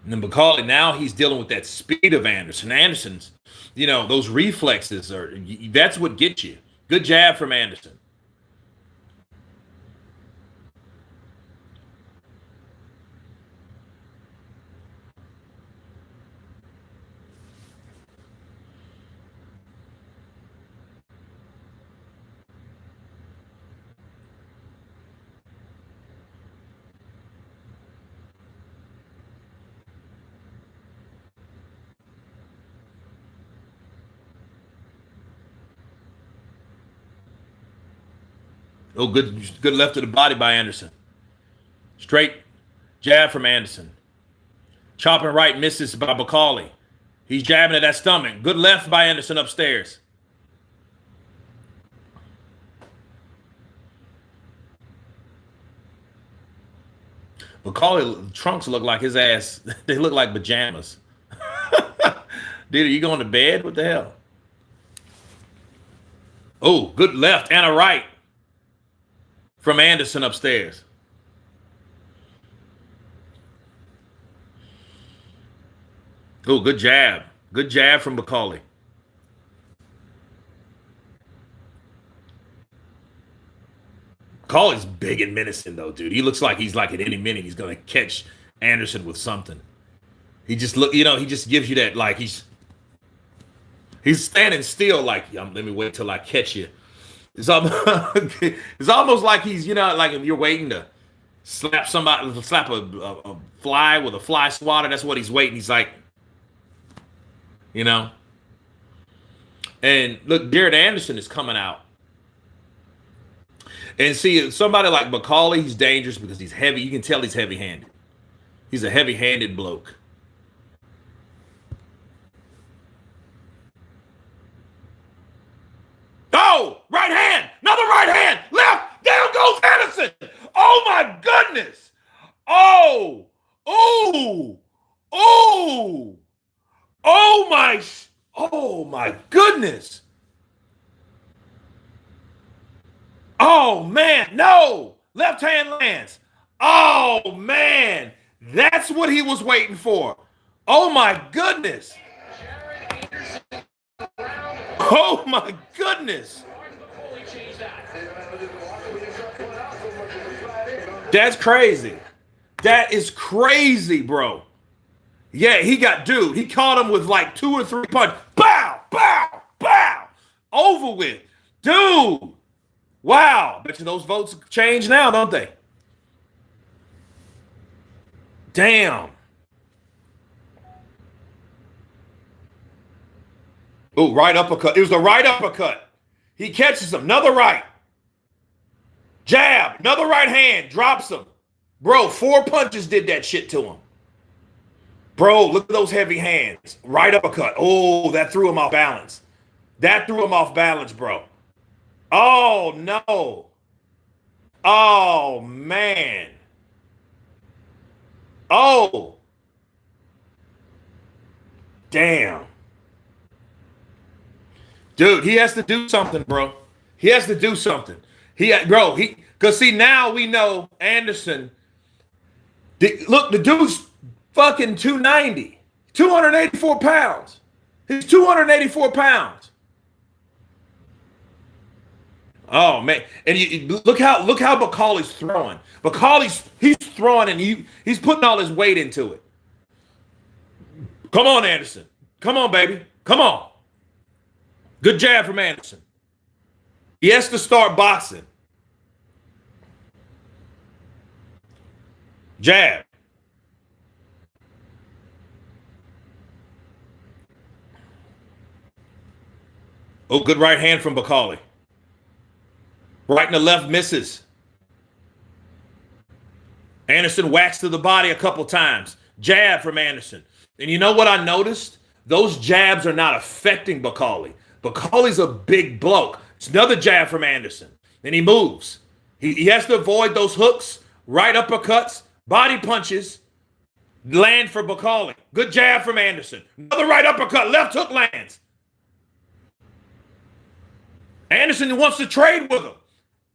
And then McCauley, now he's dealing with that speed of Anderson. Anderson's, you know, those reflexes that's what gets you. Good jab from Anderson. Oh, good left to the body by Anderson. Straight jab from Anderson. Chopping right misses by McCauley. He's jabbing at that stomach. Good left by Anderson upstairs. McCauley trunks look like his ass. They look like pajamas. Dude, are you going to bed? What the hell? Oh, good left and a right from Anderson upstairs. Oh, good jab. Good jab from McCauley. McCauley's big and menacing, though, dude. He looks like he's like at any minute he's going to catch Anderson with something. He just look, he just gives you that, like he's standing still, like, let me wait till I catch you. It's almost like he's, like if you're waiting to slap a fly with a fly swatter. That's what he's waiting. He's like, And look, Jared Anderson is coming out. And see, somebody like McCauley, he's dangerous because he's heavy. You can tell he's heavy-handed. He's a heavy-handed bloke. Oh, right hand, another right hand, left, down goes Anderson. Oh my goodness. Oh my goodness. Oh man, no, left hand lands. Oh man, that's what he was waiting for. Oh my goodness. Oh my goodness. That's crazy. That is crazy, bro. Yeah, he caught him with like 2 or 3 punches. Bow, bow, bow. Over with. Dude. Wow. Bet you those votes change now, don't they? Damn. Oh, right uppercut. It was the right uppercut. He catches him. Another right. Jab. Another right hand. Drops him. Bro, 4 punches did that shit to him. Bro, look at those heavy hands. Right uppercut. Oh, that threw him off balance. That threw him off balance, bro. Oh, no. Oh, man. Oh. Damn. Dude, he has to do something, bro. He has to do something. Because see, now we know Anderson. Look, the dude's fucking 290, 284 pounds. He's 284 pounds. Oh man, and look how McCauley's throwing. He's throwing and he's putting all his weight into it. Come on, Anderson. Come on, baby. Come on. Good jab from Anderson. He has to start boxing. Jab. Oh, good right hand from McCauley. Right and the left misses. Anderson whacks to the body a couple times. Jab from Anderson. And you know what I noticed? Those jabs are not affecting McCauley. McCauley's a big bloke. It's another jab from Anderson. And he moves. He has to avoid those hooks, right uppercuts, body punches, land for McCauley. Good jab from Anderson. Another right uppercut, left hook lands. Anderson wants to trade with him.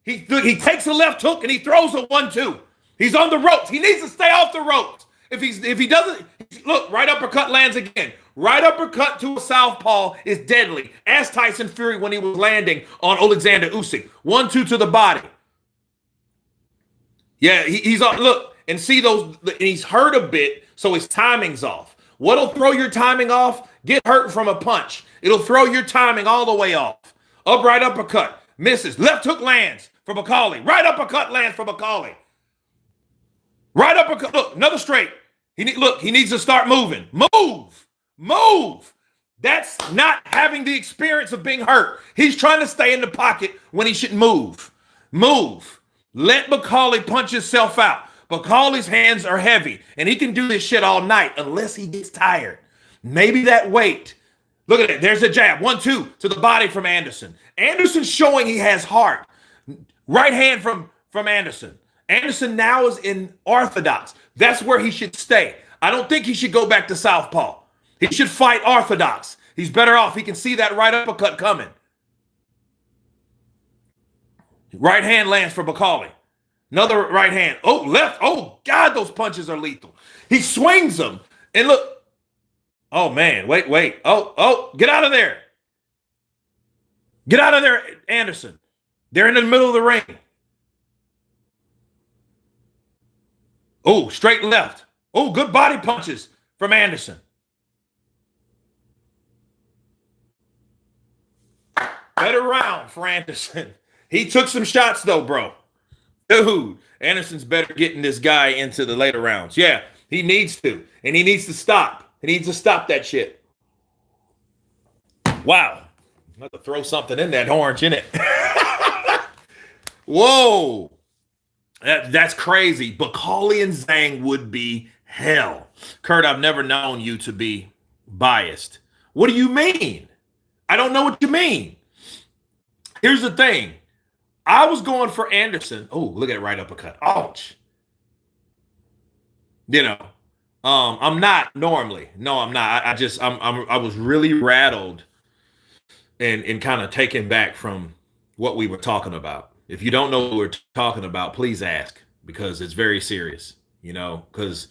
He takes a left hook and he throws a 1-2. He's on the ropes. He needs to stay off the ropes. If he doesn't, look, right uppercut lands again. Right uppercut to a southpaw is deadly. Ask Tyson Fury when he was landing on Alexander Usyk. 1-2 to the body. Yeah, he's on. Look, and see those. And he's hurt a bit, so his timing's off. What'll throw your timing off? Get hurt from a punch. It'll throw your timing all the way off. Upright uppercut misses. Left hook lands for McCauley. Right uppercut lands for McCauley. Right uppercut. Look, another straight. He needs to start moving. Move. That's not having the experience of being hurt. He's trying to stay in the pocket when he should move. Move. Let McCauley punch himself out. McCauley's hands are heavy, and he can do this shit all night unless he gets tired. Maybe that weight. Look at it. There's a jab. 1-2 to the body from Anderson. Anderson's showing he has heart. Right hand from Anderson. Anderson now is in orthodox. That's where he should stay. I don't think he should go back to southpaw. He should fight orthodox. He's better off. He can see that right uppercut coming. Right hand lands for McCauley. Another right hand. Oh, left. Oh, God, those punches are lethal. He swings them. And look. Oh, man. Wait. Oh, get out of there. Get out of there, Anderson. They're in the middle of the ring. Oh, straight left. Oh, good body punches from Anderson. Better round for Anderson. He took some shots, though, bro. Dude, Anderson's better getting this guy into the later rounds. Yeah, he needs to. And he needs to stop. He needs to stop that shit. Wow. I'm going to throw something in that orange, innit? Whoa. That's crazy. McCauley and Zhang would be hell. Kurt, I've never known you to be biased. What do you mean? I don't know what you mean. Here's the thing. I was going for Anderson. Oh, look at it, right uppercut. Ouch. You know, I'm not normally. No, I'm not. I was really rattled and kind of taken back from what we were talking about. If you don't know what we're talking about, please ask, because it's very serious, you know, because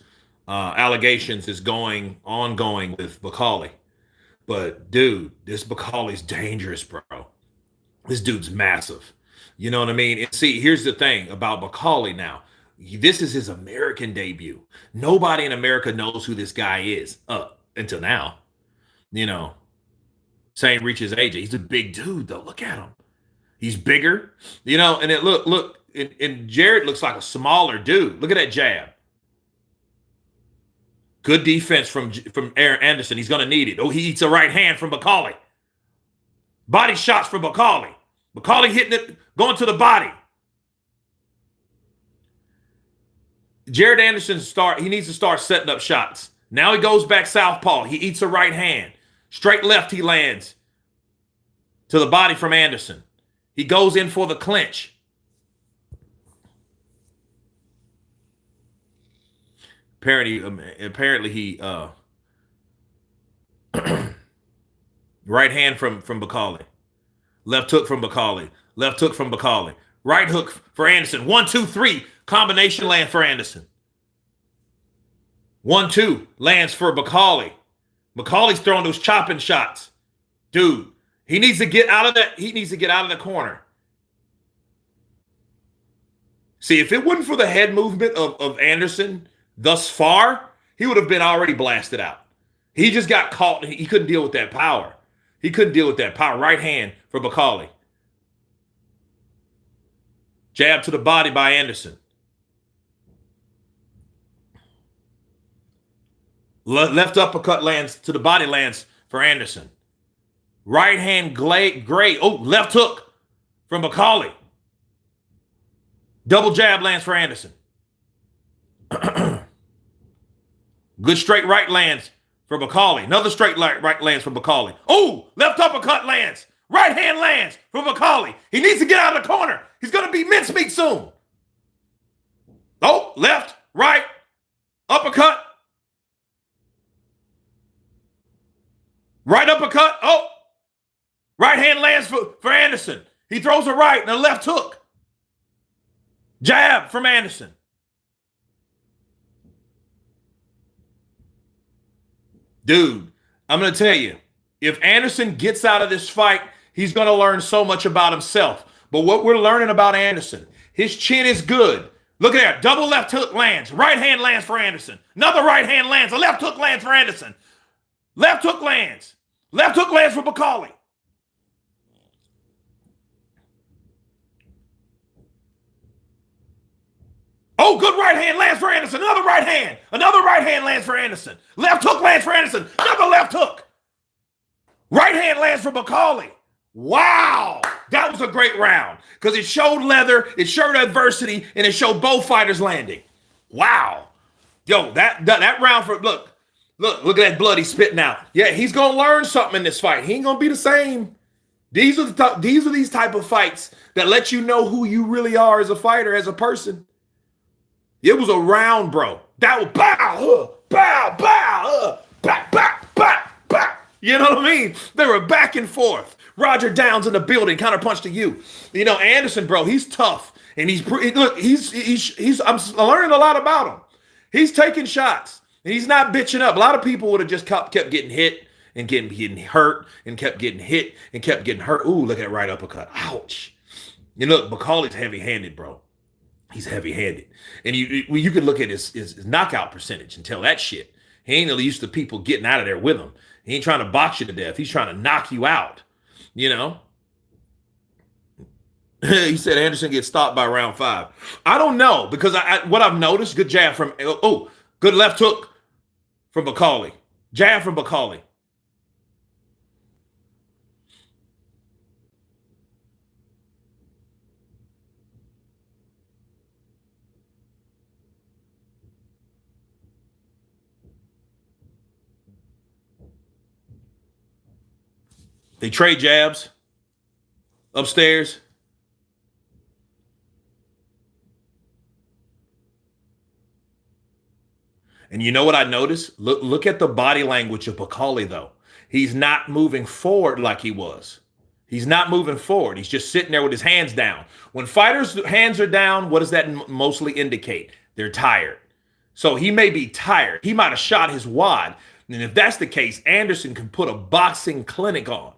allegations is ongoing with McCauley. But dude, this McCauley's dangerous, bro. This dude's massive. You know what I mean? And see, here's the thing about McCauley now. This is his American debut. Nobody in America knows who this guy is until now. You know, same reach as AJ. He's a big dude, though. Look at him. He's bigger, you know, and it look, and Jared looks like a smaller dude. Look at that jab. Good defense from Aaron Anderson. He's going to need it. Oh, he eats a right hand from McCauley. Body shots from McCauley. McCauley hitting it, going to the body. Jared Anderson he needs to start setting up shots. Now he goes back southpaw. He eats a right hand. Straight left he lands to the body from Anderson. He goes in for the clinch. Apparently he right hand from McCauley. Left hook from McCauley. Left hook from McCauley. Right hook for Anderson. 1, 2, 3. Combination land for Anderson. 1-2 lands for McCauley. McCauley's throwing those chopping shots. Dude, he needs to get out of that. He needs to get out of the corner. See, if it wasn't for the head movement of Anderson thus far, he would have been already blasted out. He just got caught. He couldn't deal with that power. He couldn't deal with that power. Right hand for McCauley. Jab to the body by Anderson. Left uppercut lands to the body, lands for Anderson. Right hand great. Oh, left hook from McCauley. Double jab lands for Anderson. Good straight right lands for McCauley. Another straight right lands for McCauley. Oh, left uppercut lands. Right hand lands for McCauley. He needs to get out of the corner. He's going to be mincemeat soon. Oh, left, right, uppercut. Right uppercut. Oh, right hand lands for Anderson. He throws a right and a left hook. Jab from Anderson. Dude, I'm going to tell you, if Anderson gets out of this fight, he's going to learn so much about himself. But what we're learning about Anderson, his chin is good. Look at that. Double left hook lands. Right hand lands for Anderson. Another right hand lands. A left hook lands for Anderson. Left hook lands. Left hook lands for McCauley. Oh, good right hand lands for Anderson. Another right hand. Another right hand lands for Anderson. Left hook lands for Anderson. Another left hook. Right hand lands for McCauley. Wow. That was a great round because it showed leather, it showed adversity, and it showed both fighters landing. Wow. Yo, that round for look at that blood he's spitting out. Yeah, he's gonna learn something in this fight. He ain't gonna be the same. These are these type of fights that let you know who you really are as a fighter, as a person. It was a round, bro. That was bow, bow, bow, back, back, back, back. You know what I mean? They were back and forth. Roger Downs in the building, counterpunch to you. You know, Anderson, bro, he's tough. And I'm learning a lot about him. He's taking shots. And he's not bitching up. A lot of people would have just kept getting hit and getting hurt and kept getting hit and kept getting hurt. Ooh, look at that right uppercut. Ouch. You know, McCauley's heavy-handed, bro. He's heavy-handed. And you can look at his knockout percentage and tell that shit. He ain't really used to people getting out of there with him. He ain't trying to box you to death. He's trying to knock you out, you know? He said Anderson gets stopped by round 5. I don't know because what I've noticed, good jab from, good left hook from McCauley. Jab from McCauley. They trade jabs upstairs. And you know what I noticed? Look at the body language of McCauley, though. He's not moving forward like he was. He's not moving forward. He's just sitting there with his hands down. When fighters' hands are down, what does that mostly indicate? They're tired. So he may be tired. He might have shot his wad. And if that's the case, Anderson can put a boxing clinic on.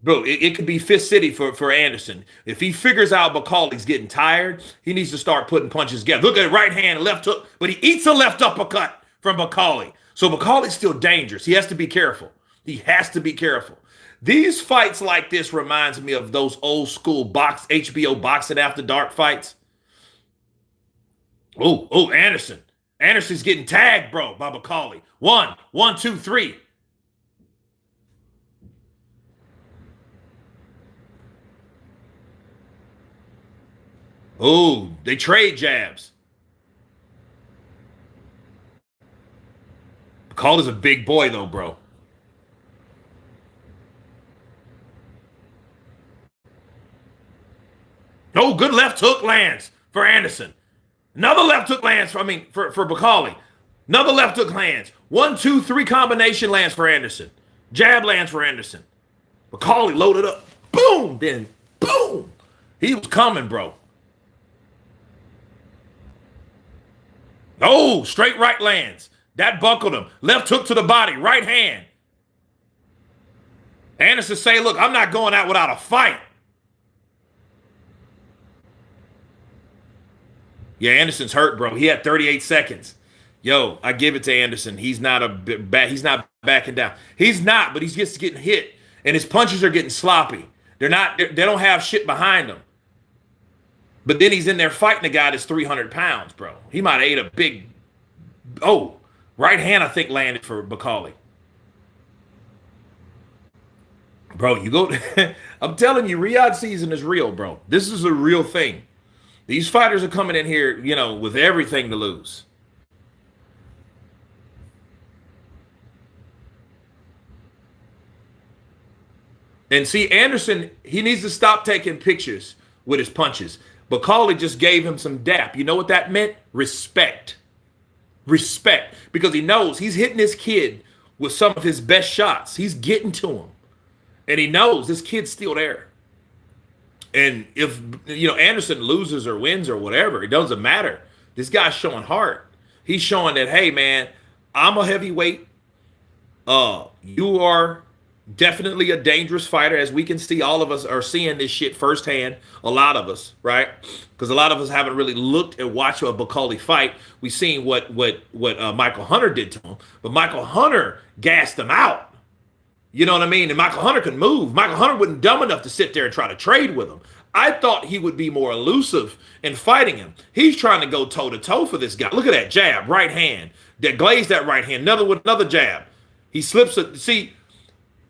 Bro, it could be Fifth City for Anderson. If he figures out McCauley's getting tired, he needs to start putting punches together. Look at right hand, left hook, but he eats a left uppercut from McCauley. So McCauley's still dangerous. He has to be careful. He has to be careful. These fights like this reminds me of those old school HBO Boxing After Dark fights. Oh, Anderson. Anderson's getting tagged, bro, by McCauley. 1, 2, 3. Oh, they trade jabs. McCauley's a big boy, though, bro. Oh, good left hook lands for Anderson. Another left hook lands for McCauley. Another left hook lands. 1, 2, 3 combination lands for Anderson. Jab lands for Anderson. McCauley loaded up. Boom, then boom. He was coming, bro. Oh, straight right lands. That buckled him. Left hook to the body. Right hand. Anderson say, look, I'm not going out without a fight. Yeah, Anderson's hurt, bro. He had 38 seconds. Yo, I give it to Anderson. He's not he's not backing down. He's not, but he's just getting hit. And his punches are getting sloppy. They don't have shit behind them. But then he's in there fighting a guy that's 300 pounds, bro. He might have ate a big, right hand, I think, landed for McCauley. Bro, you go, I'm telling you, Riyadh season is real, bro. This is a real thing. These fighters are coming in here, you know, with everything to lose. And see, Anderson, he needs to stop taking pictures with his punches. McCauley just gave him some dap. You know what that meant? Respect. Respect. Because he knows he's hitting this kid with some of his best shots. He's getting to him. And he knows this kid's still there. And if, you know, Anderson loses or wins or whatever, it doesn't matter. This guy's showing heart. He's showing that, hey, man, I'm a heavyweight. You are definitely a dangerous fighter, as we can see. All of us are seeing this shit firsthand. A lot of us, right? Because a lot of us haven't really looked and watched a McCauley fight. We've seen what Michael Hunter did to him, but Michael Hunter gassed him out. You know what I mean? And Michael Hunter could move. Michael Hunter wasn't dumb enough to sit there and try to trade with him. I thought he would be more elusive in fighting him. He's trying to go toe-to-toe for this guy. Look at that jab, right hand. That glazed that right hand. Another jab. He slips it. See,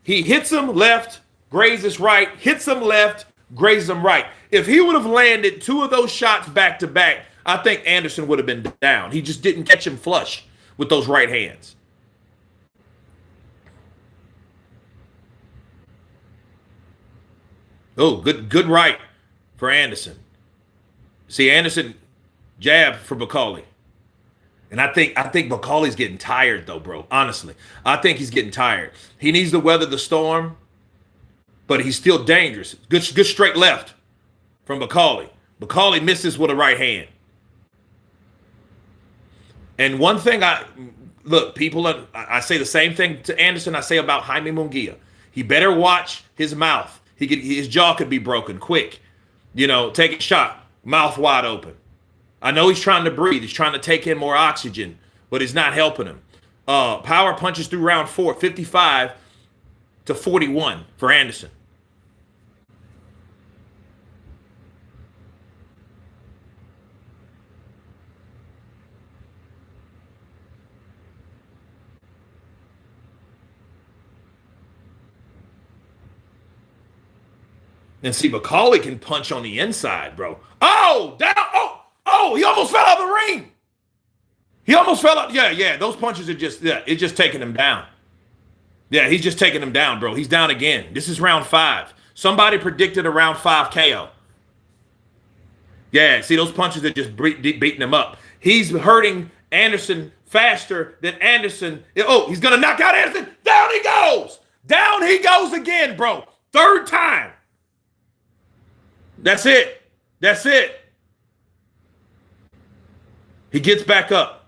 he hits him left, grazes right, hits him left, grazed him right. If he would have landed 2 of those shots back to back, I think Anderson would have been down. He just didn't catch him flush with those right hands. Oh, good right for Anderson. See, Anderson jab for McCauley. And I think McCauley's getting tired though, bro. Honestly, I think he's getting tired. He needs to weather the storm, but he's still dangerous. Good straight left from McCauley. McCauley misses with a right hand. And one thing I say the same thing to Anderson I say about Jaime Munguia. He better watch his mouth. His jaw could be broken quick. You know, take a shot, mouth wide open. I know he's trying to breathe. He's trying to take in more oxygen, but it's not helping him. Power punches through round 4, 55 to 41 for Anderson. And see, McCauley can punch on the inside, bro. Oh, down. Oh, he almost fell out of the ring. He almost fell out. Yeah. Those punches are it's just taking him down. Yeah, he's just taking him down, bro. He's down again. This is round 5. Somebody predicted a round 5 KO. Yeah, see, those punches are just beating him up. He's hurting Anderson faster than Anderson. Oh, he's going to knock out Anderson. Down he goes. Down he goes again, bro. 3rd time. That's it. He gets back up.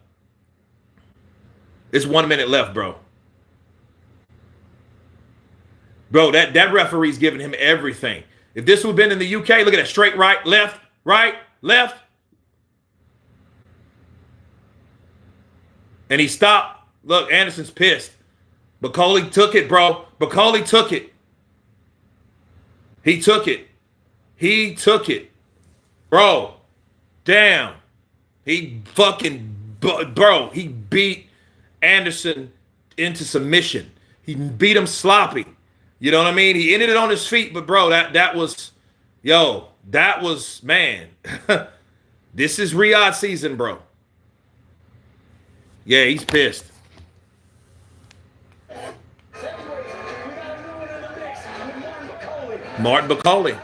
It's 1 minute left, bro. Bro, that referee's giving him everything. If this would have been in the UK, look at that. Straight right, left. And he stopped. Look, Anderson's pissed. McCauley took it, bro. McCauley took it. He took it. Bro, damn. He beat Anderson into submission. He beat him sloppy. You know what I mean? He ended it on his feet, but bro, that was, man. This is Riyadh season, bro. Yeah, he's pissed. Martin McCauley.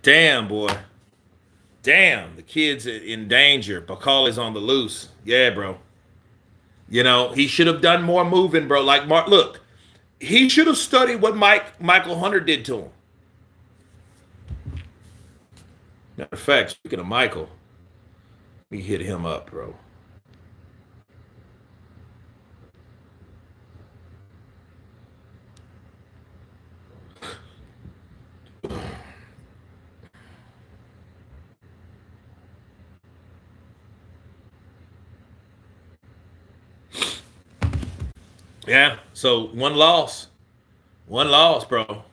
Damn, boy. Damn, the kid's in danger. McCauley's on the loose. Yeah, bro. You know, he should have done more moving, bro. Like, Mark, look, he should have studied what Michael Hunter did to him. Matter of fact, speaking of Michael, let me hit him up, bro. Yeah, so one loss, bro.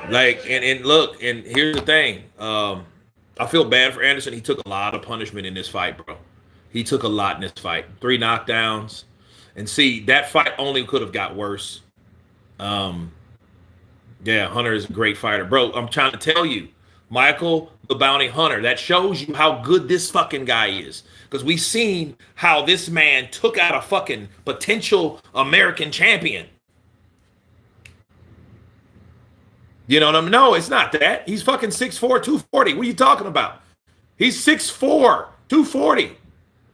Like, and look, and here's the thing. I feel bad for Anderson. He took a lot of punishment in this fight, bro. He took a lot in this fight. 3 knockdowns. And see, that fight only could have got worse. Yeah, Hunter is a great fighter. Bro, I'm trying to tell you, Michael the Bounty Hunter, that shows you how good this fucking guy is. Because we've seen how this man took out a fucking potential American champion. You know what I mean? No, it's not that. He's fucking 6'4", 240. What are you talking about? He's 6'4", 240.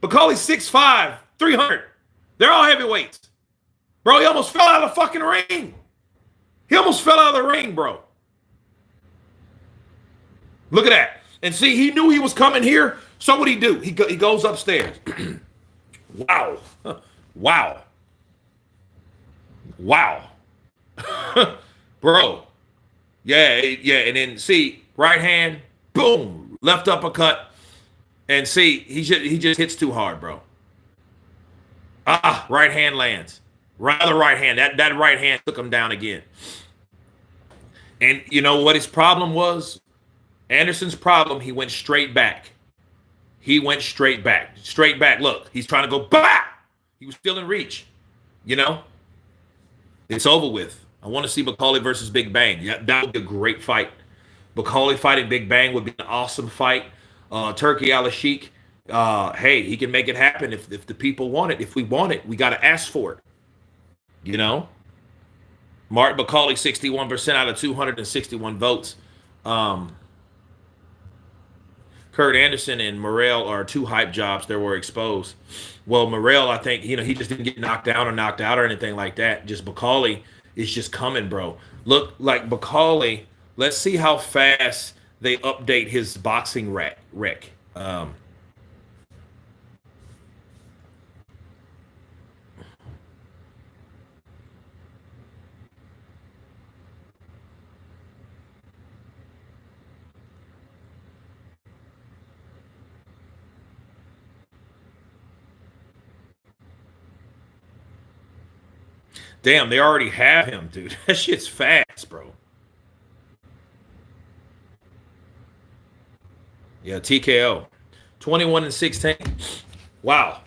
McCauley's 6'5", 300. They're all heavyweights. Bro, he almost fell out of the fucking ring. He almost fell out of the ring, bro. Look at that. And see, he knew he was coming here. So what'd he do? He goes upstairs. Wow. Wow. Wow. Bro. Yeah. And then see, right hand, boom, left uppercut. And see, he just hits too hard, bro. Right hand lands. Rather right hand. That right hand took him down again. And you know what his problem was? Anderson's problem, he went straight back. He went straight back. Straight back. Look, he's trying to go back. He was still in reach. You know? It's over with. I want to see McCauley versus Big Bang. Yeah, that would be a great fight. McCauley fighting Big Bang would be an awesome fight. Turkey Al-Sheikh, hey, he can make it happen if the people want it. If we want it, we got to ask for it. You know? Martin McCauley, 61% out of 261 votes. Kurt Anderson and Morrell are two hype jobs that were exposed. Well, Morrell, I think, he just didn't get knocked down or knocked out or anything like that. Just McCauley is just coming, bro. Look like McCauley. Let's see how fast they update his boxing rec. Damn, they already have him, dude. That shit's fast, bro. Yeah, TKO. 21-16. Wow.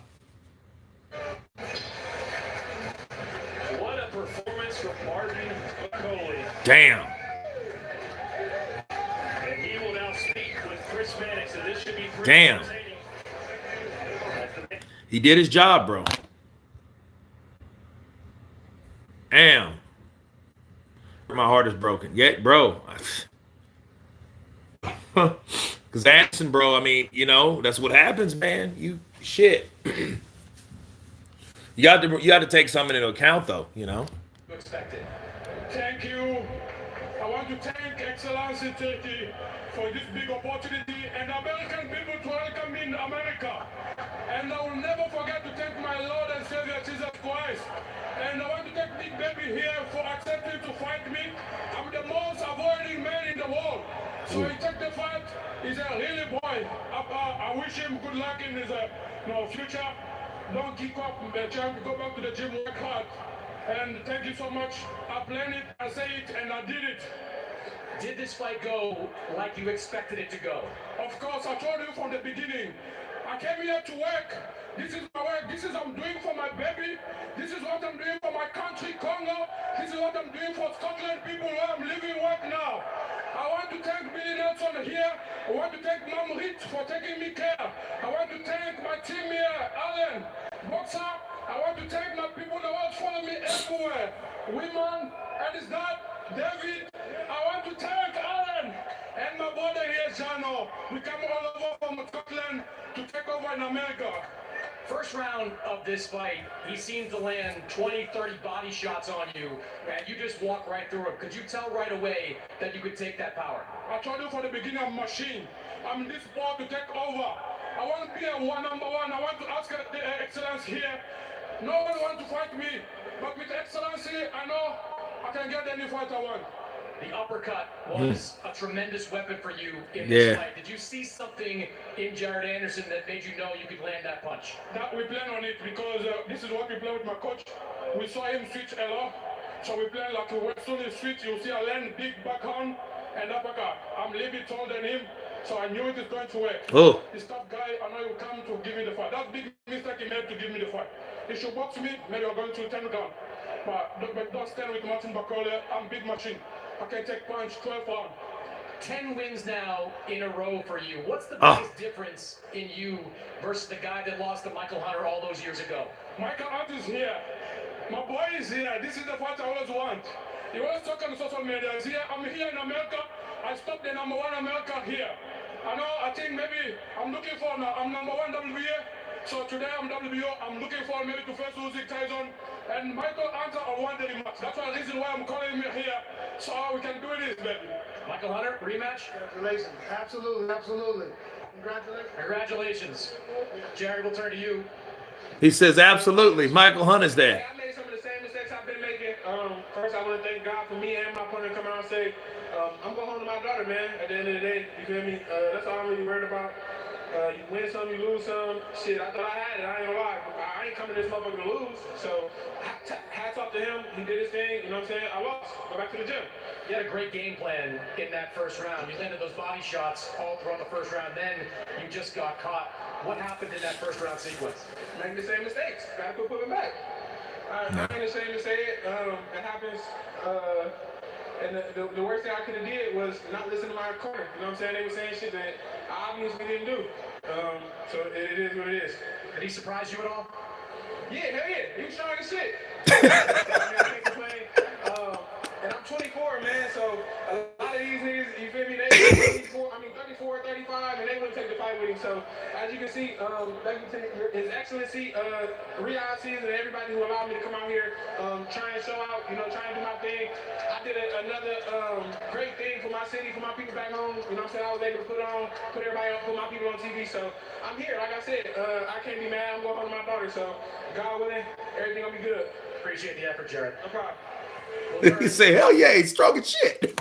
What a performance from Martin McCauley. Damn. And he will now speak with Chris Mannix, and this should be pretty Damn. entertaining. He did his job, bro. Damn. My heart is broken. Yeah, bro. Because Anderson, bro, I mean, that's what happens, man. You shit. You got to take something into account, though. Expected. Thank you. I want to thank Excellency Turkey for this big opportunity and American people to welcome me in America. And I will never forget to thank my Lord and Savior Jesus Christ. And I want to thank Big Baby here for accepting to fight me. I'm the most avoiding man in the world. So he took the fight. He's a really boy. I wish him good luck in his future. Don't give up, champ. Go back to the gym, work hard. And thank you so much. I planned it, I said it, and I did it. Did this fight go like you expected it to go? Of course, I told you from the beginning. I came here to work. This is my work. This is what I'm doing for my baby. This is what I'm doing for my country, Congo. This is what I'm doing for Scotland people where I'm living right now. I want to thank Billy Nelson here. I want to thank Mom Rich for taking me care. I want to thank my team here, Alan, Boxer. I want to thank my people that was following me everywhere. Women, and his dad, David. I want to thank Alan and my brother here, Jano. We come all over from Scotland to take over in America. First round of this fight, he seemed to land 20, 30 body shots on you, and you just walked right through him. Could you tell right away that you could take that power? I told you from the beginning, I'm a machine. I'm this ball to take over. I want to be a number one. I want to ask the excellence here. No one wants to fight me, but with excellency, I know I can get any fight I want. The uppercut was a tremendous weapon for you in this fight. Did you see something in Jared Anderson that made you know you could land that punch? That we plan on it because this is what we play with my coach. We saw him switch a lot, so we play like when soon he switch, you see I land big backhand and uppercut. I'm a little bit taller than him, so I knew it is going to work. Oh. This tough guy, I know he will come to give me the fight. That's big mistake he made to give me the fight. He should box me, maybe I'm going to 10 rounds. But don't stand with Martin McCauley. I'm big machine. I can take punch 12 rounds. 10 wins now in a row for you. What's the biggest difference in you versus the guy that lost to Michael Hunter all those years ago? Michael Hunter is here. My boy is here. This is the fight I always want. He was talking on social media. He's here. I'm here in America. I stopped the number one America here. I think maybe I'm looking for now. I'm number one WBA. So today I'm WBO. I'm looking for maybe to face Usyk, Tyson, and Michael Hunter on one day match. That's the reason why I'm calling him here. So we can do this, baby. Michael Hunter, rematch? Congratulations. Absolutely, absolutely. Congratulations. Congratulations. Jerry, we'll turn to you. He says, absolutely. Michael Hunter's there. I made some of the same mistakes I've been making. First, I want to thank God for me and my opponent coming out and say, I'm going home to my daughter, man. At the end of the day, you feel me? That's all I'm really worried about. You win some, you lose some. Shit, I thought I had it. I ain't gonna lie. I ain't coming to this motherfucker to lose. So hats off to him. He did his thing. You know what I'm saying? I lost. Go back to the gym. You had a great game plan in that first round. You landed those body shots all throughout the first round. Then you just got caught. What happened in that first round sequence? Making the same mistakes. Gotta put it back. I'm not ashamed to say it. It happens. And the worst thing I could have did was not listen to my corner. You know what I'm saying? They were saying shit that I obviously didn't do. So it is what it is. Did he surprise you at all? Yeah, hell yeah. He was strong as shit. I can't complain. And I'm 24, man, so a lot of these niggas, you feel me, they 34, 35, and they wouldn't take the fight with him. So, as you can see, His Excellency, Riyadh season, and everybody who allowed me to come out here, try and show out, you know, try and do my thing. I did another great thing for my city, for my people back home. You know what I'm saying? I was able to put everybody on, put my people on TV. So, I'm here. Like I said, I can't be mad. I'm going home to my daughter. So, God willing, everything gonna be good. Appreciate the effort, Jared. No problem. You say, hell yeah, he's strong as shit.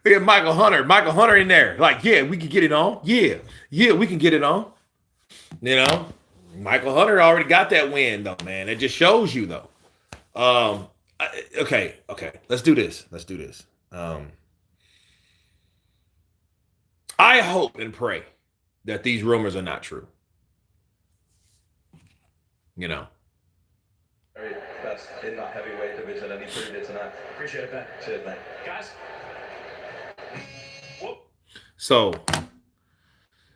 Look at Michael Hunter. Michael Hunter in there. Like, yeah, we can get it on. Yeah, we can get it on. You know, Michael Hunter already got that win, though, man. It just shows you, though. Okay. Let's do this. I hope and pray that these rumors are not true. You know. Very best in that heavyweight division, and he proved it tonight. Appreciate it, Ben. Cheers, mate. Guys. Whoop. So,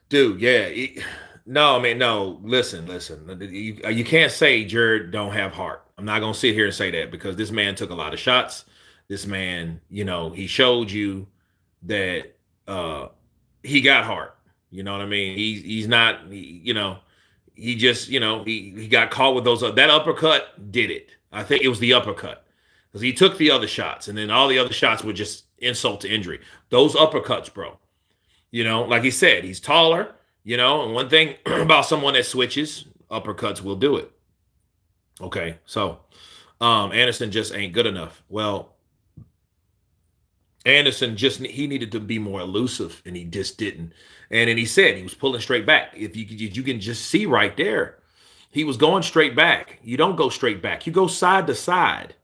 dude, yeah. No, man, no. Listen. You can't say Jared don't have heart. I'm not going to sit here and say that because this man took a lot of shots. This man, you know, he showed you that he got heart. You know what I mean? He's not, you know, he just, you know, he got caught with those. That uppercut did it. I think it was the uppercut because he took the other shots and then all the other shots were just insult to injury. Those uppercuts, bro. You know, like he said, he's taller, you know, and one thing about someone that switches, uppercuts will do it. Okay, so Anderson just ain't good enough. Well, Anderson he needed to be more elusive, and he just didn't. And then he said he was pulling straight back. If you can just see right there, he was going straight back. You don't go straight back. You go side to side.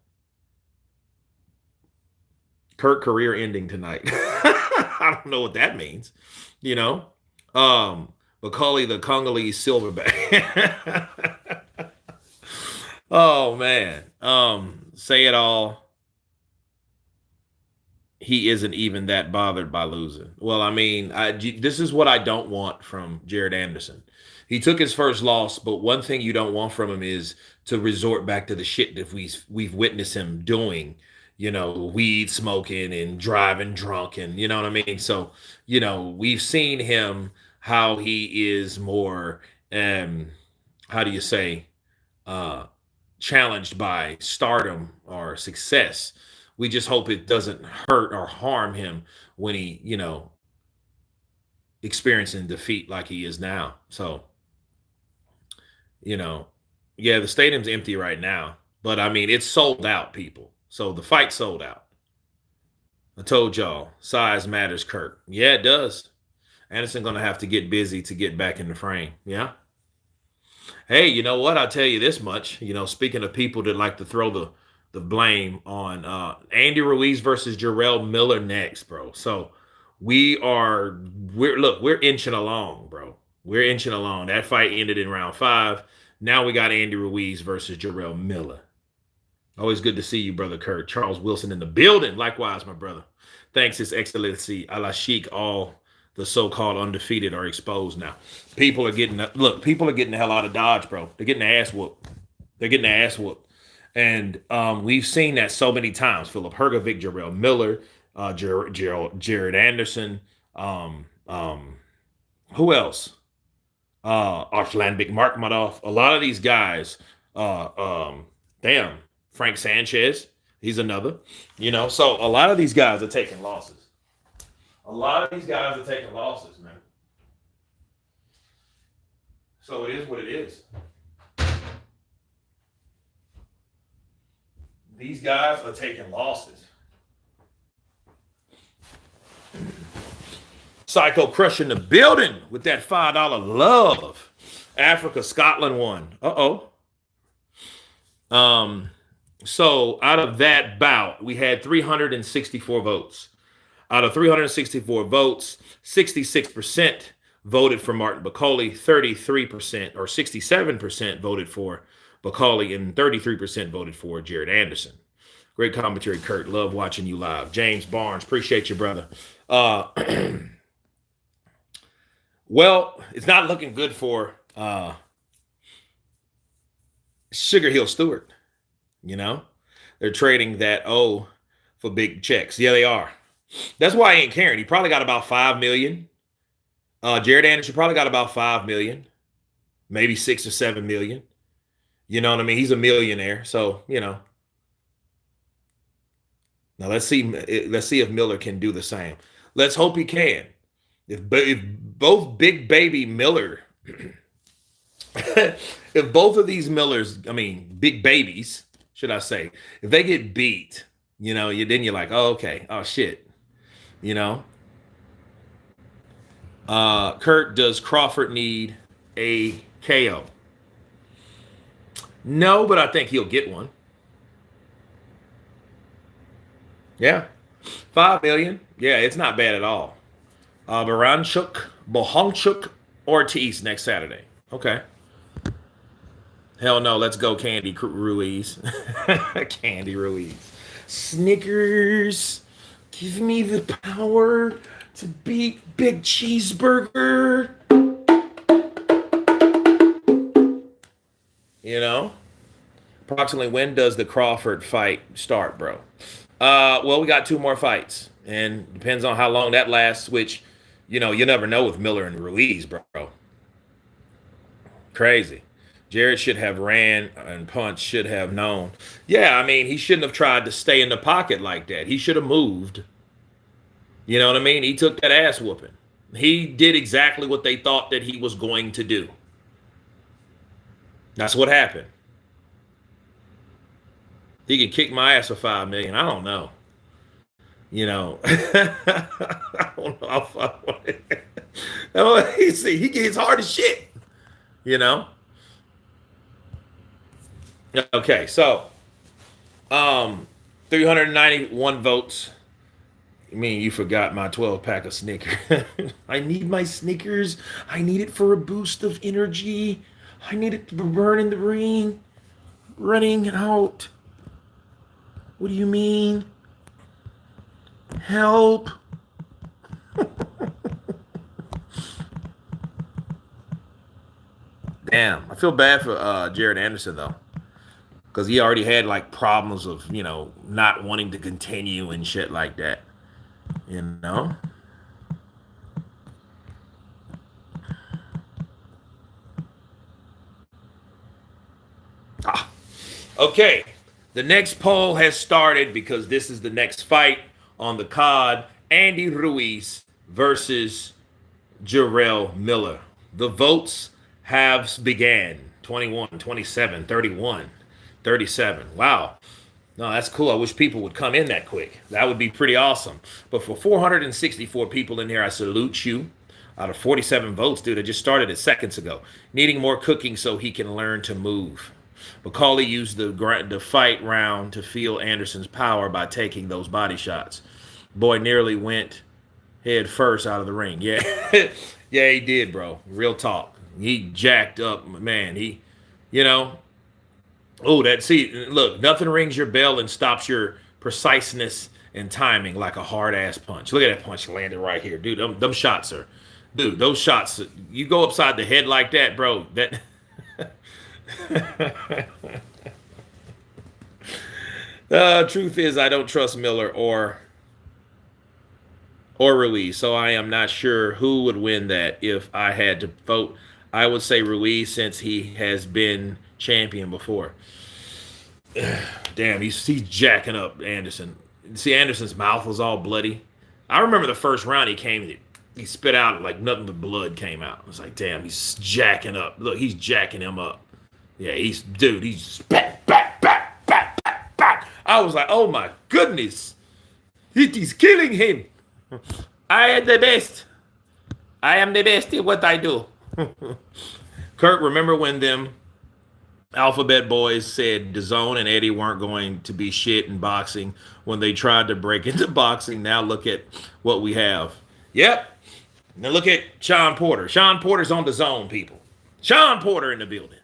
Kurt career ending tonight. I don't know what that means. You know, Macaulay the Congolese silverback. Oh man. Say it all. He isn't even that bothered by losing. Well, I mean, this is what I don't want from Jared Anderson. He took his first loss, but one thing you don't want from him is to resort back to the shit that we've witnessed him doing, you know, weed smoking and driving drunk and, you know what I mean? So, you know, we've seen him, how he is more, how do you say, challenged by stardom or success. We just hope it doesn't hurt or harm him when he, you know, experiencing defeat like he is now. So, you know, yeah, the stadium's empty right now, but I mean, it's sold out, people. So the fight sold out. I told y'all, size matters, Kurt. Yeah, it does. Anderson going to have to get busy to get back in the frame. Yeah. Hey, you know what? I'll tell you this much. You know, speaking of people that like to throw the blame on Andy Ruiz versus Jarrell Miller next, bro. So we're inching along, bro. We're inching along. That fight ended in round 5. Now we got Andy Ruiz versus Jarrell Miller. Always good to see you, brother Kurt. Charles Wilson in the building. Likewise, my brother. Thanks, His Excellency Ala Sheik. All the so-called undefeated are exposed now. People are getting the hell out of Dodge, bro. They're getting their ass whooped. And we've seen that so many times. Philip Hergovic, Jarrell Miller, Jared Anderson. Who else? Arslan Bikmarkmadov. A lot of these guys. Frank Sanchez. He's another. You know, so a lot of these guys are taking losses. Man. So it is what it is. These guys are taking losses. Psycho crushing the building with that $5 love. Africa, Scotland won. So out of that bout, we had 364 votes. Out of 364 votes, 66% voted for Martin Bacoli, 33% or 67% voted for Bacoli, and 33% voted for Jared Anderson. Great commentary, Kurt. Love watching you live. James Barnes, appreciate you, brother. Well, it's not looking good for Sugar Hill Stewart. You know, they're trading that O for big checks. Yeah, they are. That's why he ain't caring. He probably got about 5 million. Jared Anderson probably got about 5 million, maybe 6 or 7 million. You know what I mean? He's a millionaire. So, you know. Now let's see if Miller can do the same. Let's hope he can. If both Big Baby Miller, if both of these Millers, I mean, big babies, should I say, if they get beat, you know, then you're like, oh, okay, oh shit, you know. Kurt, does Crawford need a KO? No, but I think he'll get one. Yeah, 5 million. Yeah, it's not bad at all. Bohanchuk Ortiz next Saturday. Okay. Hell no, let's go Candy Ruiz. Candy Ruiz. Snickers, give me the power to beat Big Cheeseburger. You know? Approximately when does the Crawford fight start, bro? Well, we got 2 more fights. And depends on how long that lasts, which, you know, you never know with Miller and Ruiz, bro. Crazy. Jared should have ran and Punch should have known. Yeah, I mean, he shouldn't have tried to stay in the pocket like that. He should have moved. You know what I mean? He took that ass whooping. He did exactly what they thought that he was going to do. That's what happened. He can kick my ass for 5 million. I don't know. You know, I don't know. He gets hard as shit. You know. Okay, so 391 votes. I mean, you forgot my 12-pack of Snickers. I need my Snickers. I need it for a boost of energy. I need it to burn in the ring. Running out. What do you mean? Help. Damn, I feel bad for Jared Anderson, though. Because he already had, like, problems of, you know, not wanting to continue and shit like that. You know? Okay. The next poll has started because this is the next fight on the card. Andy Ruiz versus Israil Miller. The votes have began. 21, 27, 31, 37. Wow. No, that's cool. I wish people would come in that quick. That would be pretty awesome. But for 464 people in here, I salute you. Out of 47 votes, dude, I just started it seconds ago. Needing more cooking so he can learn to move. McCauley used the fight round to feel Anderson's power by taking those body shots. Boy nearly went head first out of the ring. Yeah, yeah, he did, bro. Real talk. He jacked up, man. He, you know. Oh, look, nothing rings your bell and stops your preciseness and timing like a hard-ass punch. Look at that punch landed right here. Dude, them shots are, dude, those shots, you go upside the head like that, bro, that... Truth is, I don't trust Miller or Ruiz, so I am not sure who would win that. If I had to vote, I would say Ruiz since he has been champion before. Damn, he's jacking up Anderson. See, Anderson's mouth was all bloody. I remember the first round he came, he spit out like nothing but blood came out. I was like, damn, he's jacking up. Look, he's jacking him up. Yeah, he's back. I was like, oh my goodness, it is killing him. I am the best. I am the best at what I do. Kurt, remember when them Alphabet Boys said DAZN and Eddie weren't going to be shit in boxing when they tried to break into boxing? Now look at what we have. Yep. Now look at Sean Porter. Sean Porter's on DAZN, people. Sean Porter in the building.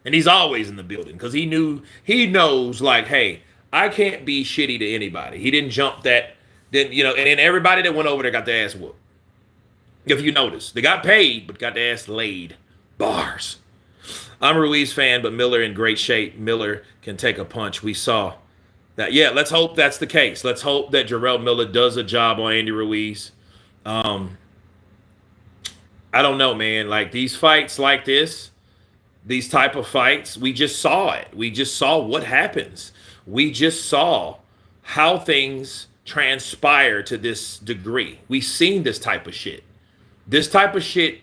And he's always in the building because he knows like, hey, I can't be shitty to anybody. He didn't jump that. Then, and then everybody that went over there got their ass whooped. If you notice, they got paid, but got their ass laid. Bars. I'm a Ruiz fan, but Miller in great shape. Miller can take a punch. We saw that. Yeah, let's hope that's the case. Let's hope that Jarrell Miller does a job on Andy Ruiz. I don't know, man. Like these fights like this, these type of fights, we just saw it. We just saw what happens. We just saw how things transpire to this degree. We've seen this type of shit. This type of shit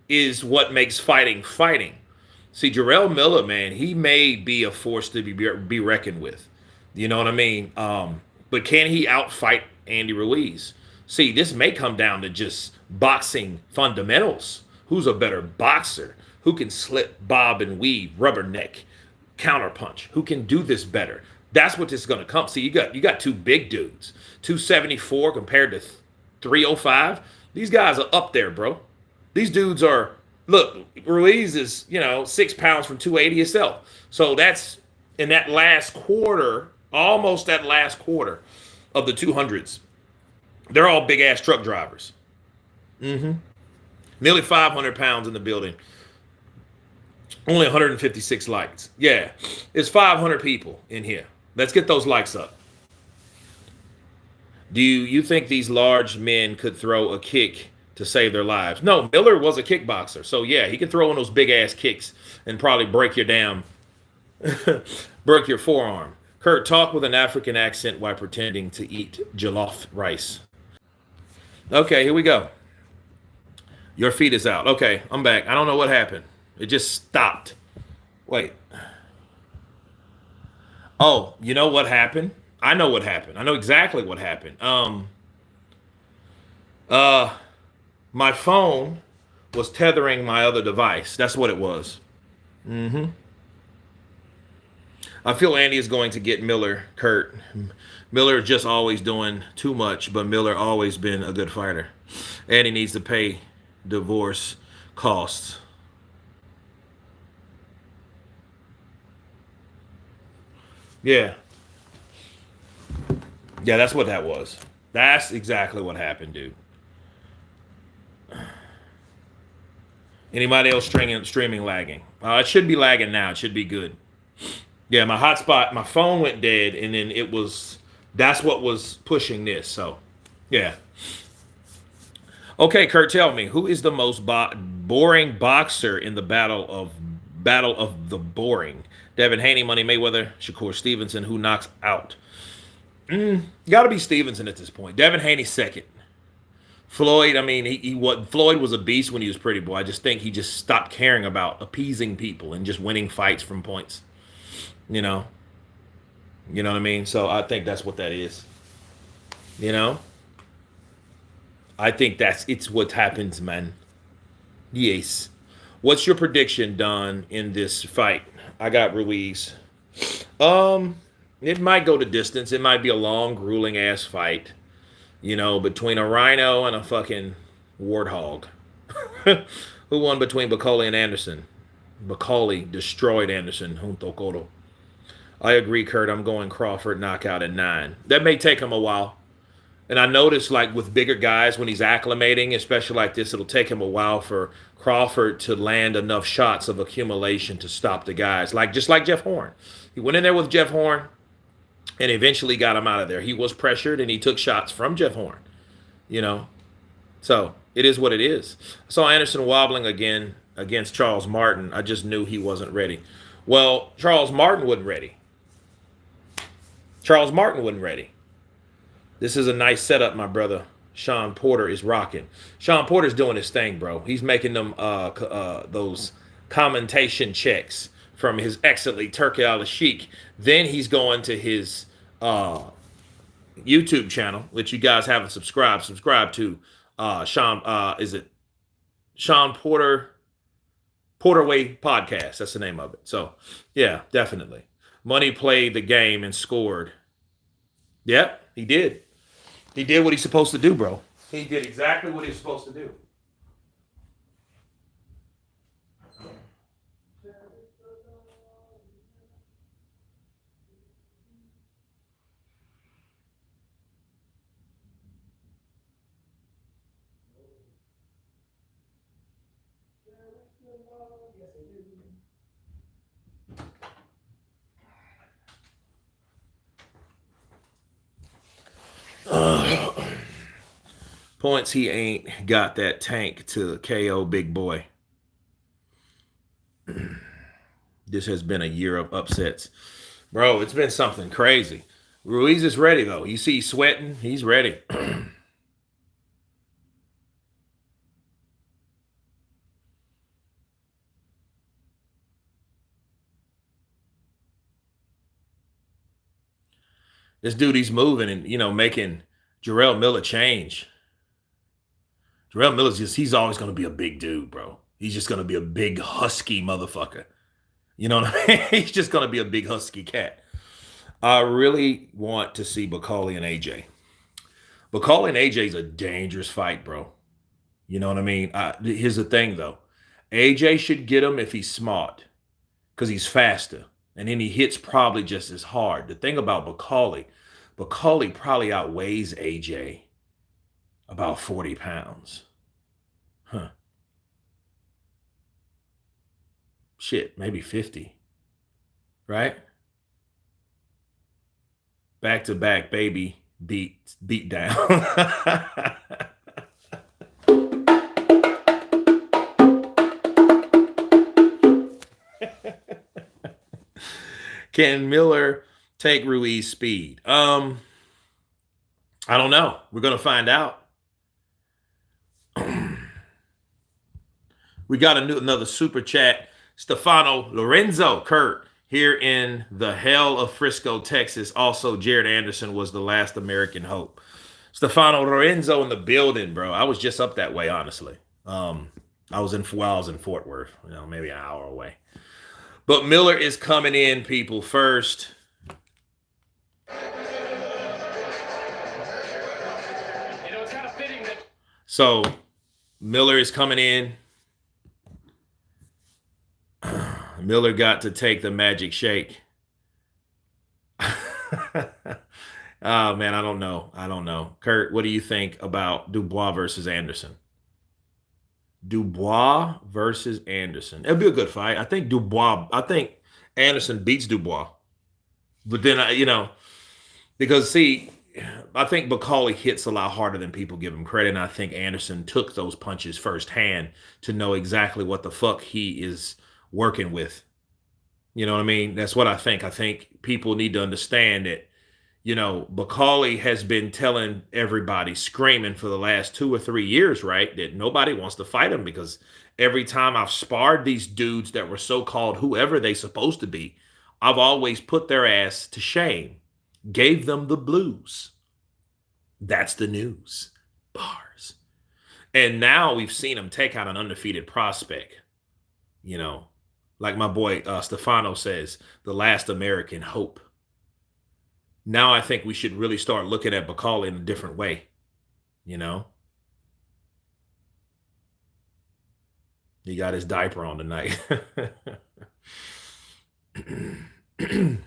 is what makes fighting fighting. See, Jarrell Miller, man, he may be a force to be reckoned with. You know what I mean? But can he outfight Andy Ruiz? See, this may come down to just boxing fundamentals. Who's a better boxer? Who can slip, bob, and weave, rubberneck, counterpunch? Who can do this better? That's what this is going to come. See, you got two big dudes, 274 compared to 305. These guys are up there, bro. These dudes are. Look, Ruiz is 6 pounds from 280 itself. So that's in that last quarter, almost that last quarter of the 200s. They're all big ass truck drivers. Nearly 500 pounds in the building. Only 156 likes. Yeah, it's 500 people in here. Let's get those likes up. Do you think these large men could throw a kick to save their lives? No, Miller was a kickboxer. So, yeah, he could throw in those big-ass kicks and probably break your break your forearm. Kurt, talk with an African accent while pretending to eat jollof rice. Okay, here we go. Your feed is out. Okay, I'm back. I don't know what happened. It just stopped. Wait. Oh, you know what happened? I know what happened. I know exactly what happened. My phone was tethering my other device. That's what it was. I feel Andy is going to get Miller, Kurt. Miller just always doing too much, but Miller always been a good fighter. Andy needs to pay divorce costs. Yeah. Yeah, that's what that was. That's exactly what happened, dude. Anybody else streaming lagging? It should be lagging now. It should be good. Yeah, my hotspot, my phone went dead, and then that's what was pushing this. So, yeah. Okay, Kurt, tell me, who is the most boring boxer in the battle of the boring? Devin Haney, Money Mayweather, Shakur Stevenson, who knocks out? Got to be Stevenson at this point. Devin Haney second. Floyd, I mean, Floyd was a beast when he was Pretty Boy. I just think he just stopped caring about appeasing people and just winning fights from points. You know what I mean? So I think that's what that is. I think it's what happens, man. Yes. What's your prediction, Don, in this fight? I got Ruiz. It might go to distance. It might be a long, grueling ass fight. Between a rhino and a fucking warthog. Who won between Bacoli and Anderson? Bacoli destroyed Anderson. Junto Coro. I agree, Kurt. I'm going Crawford knockout at 9. That may take him a while. And I noticed, like, with bigger guys, when he's acclimating, especially like this, it'll take him a while for Crawford to land enough shots of accumulation to stop the guys. Just like Jeff Horn. He went in there with Jeff Horn and eventually got him out of there. He was pressured, and he took shots from Jeff Horn. So it is what it is. I saw Anderson wobbling again against Charles Martin. I just knew he wasn't ready. Well, Charles Martin wasn't ready. This is a nice setup, my brother. Sean Porter is rocking. Sean Porter's doing his thing, bro. He's making them those commentation checks from his excellently Turkey al Sheikh. Then he's going to his YouTube channel, which you guys haven't subscribe to. Sean, is it Sean Porterway podcast? That's the name of it. So, yeah, definitely. Money played the game and scored. Yep, he did. He did what he's supposed to do, bro. He did exactly what he's supposed to do. Points, he ain't got that tank to KO big boy. This has been a year of upsets. Bro, it's been something crazy. Ruiz is ready, though. You see he's sweating. He's ready. This dude, he's moving and, making Jarrell Miller change. Jarrell Miller's he's always going to be a big dude, bro. He's just going to be a big, husky motherfucker. You know what I mean? He's just going to be a big, husky cat. I really want to see Bakali and AJ. Bakali and AJ is a dangerous fight, bro. You know what I mean? Here's the thing, though. AJ should get him if he's smart because he's faster. And then he hits probably just as hard. The thing about Bakali probably outweighs AJ about 40 pounds. Huh. Shit, maybe 50. Right? Back to back, baby. Beat down. Can Miller take Ruiz speed? I don't know. We're going to find out. We got another super chat. Stefano Lorenzo, Kurt, here in the hell of Frisco, Texas. Also, Jared Anderson was the last American hope. Stefano Lorenzo in the building, bro. I was just up that way, honestly. I was in Fort Worth, maybe an hour away. But Miller is coming in, people, first. It's kind of fitting that. So Miller is coming in. Miller got to take the magic shake. Oh, man, I don't know. Kurt, what do you think about Dubois versus Anderson? Dubois versus Anderson. It'll be a good fight. I think Anderson beats Dubois. But then, because, see, I think Bakali hits a lot harder than people give him credit. And I think Anderson took those punches firsthand to know exactly what the fuck he is working with. You know what I mean? That's what I think. I think people need to understand that, Bakali has been telling everybody, screaming for the last 2 or 3 years, right, that nobody wants to fight him because every time I've sparred these dudes that were so-called whoever they supposed to be, I've always put their ass to shame, gave them the blues. That's the news. Bars. And now we've seen him take out an undefeated prospect, like my boy Stefano says, the last American hope. Now I think we should really start looking at Bakali in a different way, He got his diaper on tonight. The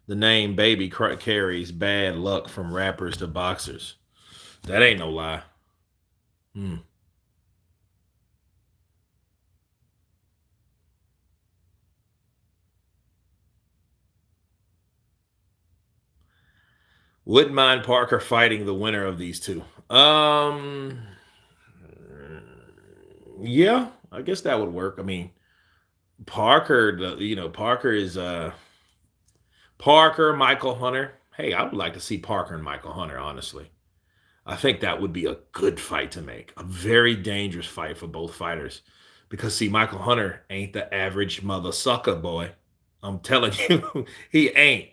name Baby carries bad luck from rappers to boxers. That ain't no lie. Wouldn't mind Parker fighting the winner of these two. Yeah, I guess that would work. I mean, Parker, Parker is Parker, Michael Hunter. Hey, I would like to see Parker and Michael Hunter, honestly. I think that would be a good fight to make. A very dangerous fight for both fighters. Because, see, Michael Hunter ain't the average mother sucker boy. I'm telling you, he ain't.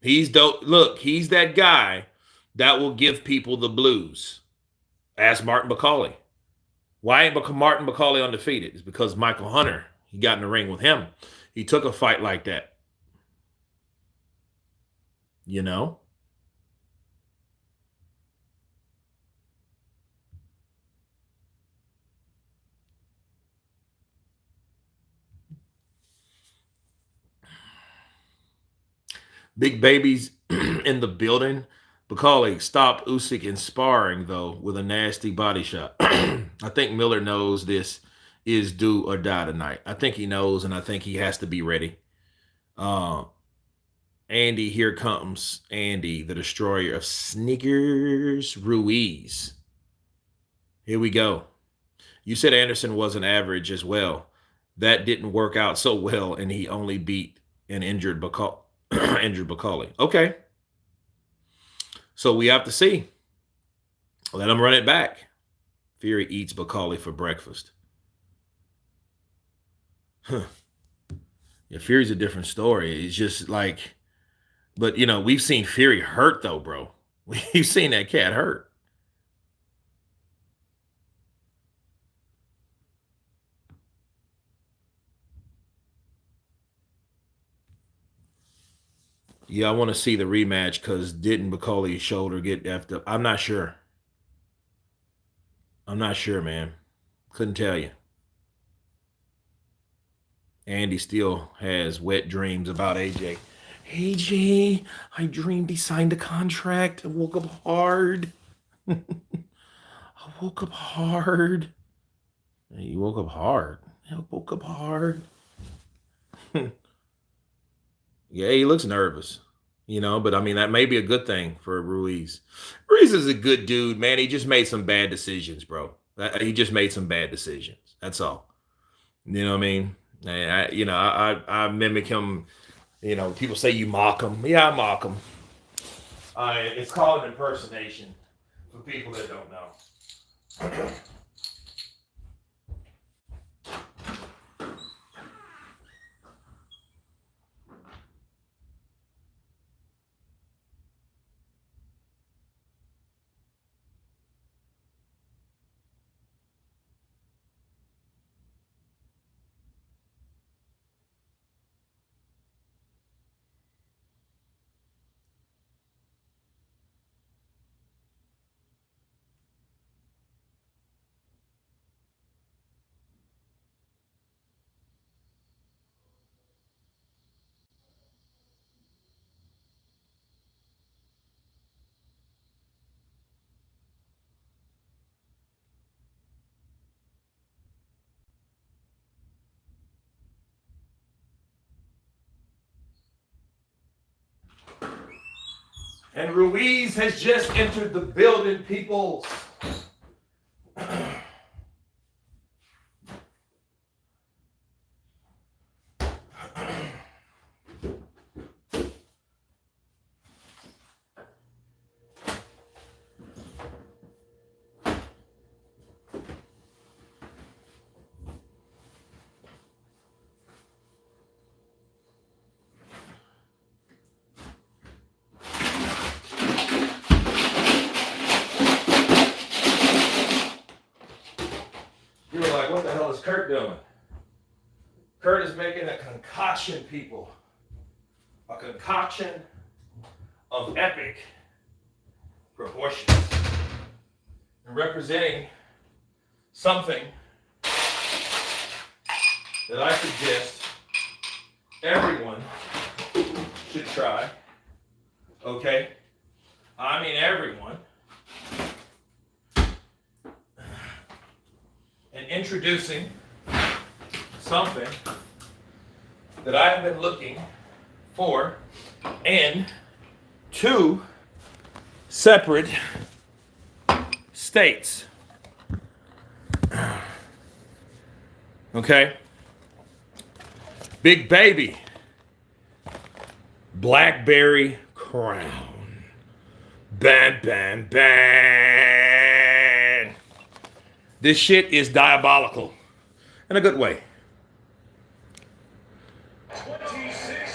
He's dope. Look, he's that guy that will give people the blues. Ask Martin McCauley. Why ain't Martin McCauley undefeated? It's because Michael Hunter, he got in the ring with him. He took a fight like that. You know? Big babies in the building. McCauley, stop Usyk in sparring, though, with a nasty body shot. I think Miller knows this is do or die tonight. I think he knows, and I think he has to be ready. Andy, here comes Andy, the destroyer of sneakers, Ruiz. Here we go. You said Anderson was an average as well. That didn't work out so well, and he only beat an injured McCauley. Okay. So we have to see. Let him run it back. Fury eats McCauley for breakfast. Huh. Yeah, Fury's a different story. It's just like, but you know, we've seen Fury hurt though, bro. We've seen that cat hurt. Yeah, I want to see the rematch because didn't McCauley's shoulder get effed up? I'm not sure. I'm not sure, man. Couldn't tell you. Andy still has wet dreams about AJ. AJ, I dreamed he signed a contract. I woke up hard. I woke up hard. You woke up hard. I woke up hard. Yeah, he looks nervous, you know, but I mean, that may be a good thing for Ruiz. Ruiz is a good dude, man. He just made some bad decisions, bro. He just made some bad decisions. That's all. You know what I mean? I mimic him. You know, people say you mock him. Yeah, I mock him. It's called an impersonation for people that don't know. And Ruiz has just entered the building, people. You were like, what the hell is Kurt doing? Kurt is making a concoction, people. A concoction of epic proportions. And representing something that I suggest everyone should try. Okay? I mean everyone. And introducing something that I have been looking for in two separate states. Okay? Big baby. Blackberry crown. Bam, bam, bam. This shit is diabolical in a good way. 26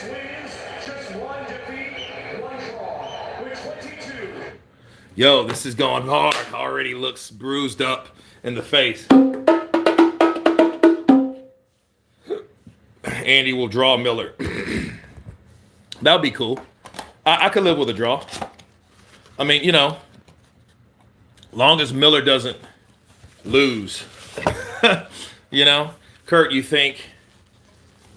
Yo, this is going hard. Already looks bruised up in the face. Andy will draw Miller. That would be cool. I could live with a draw. I mean, you know, long as Miller doesn't lose. You know, Kurt, you think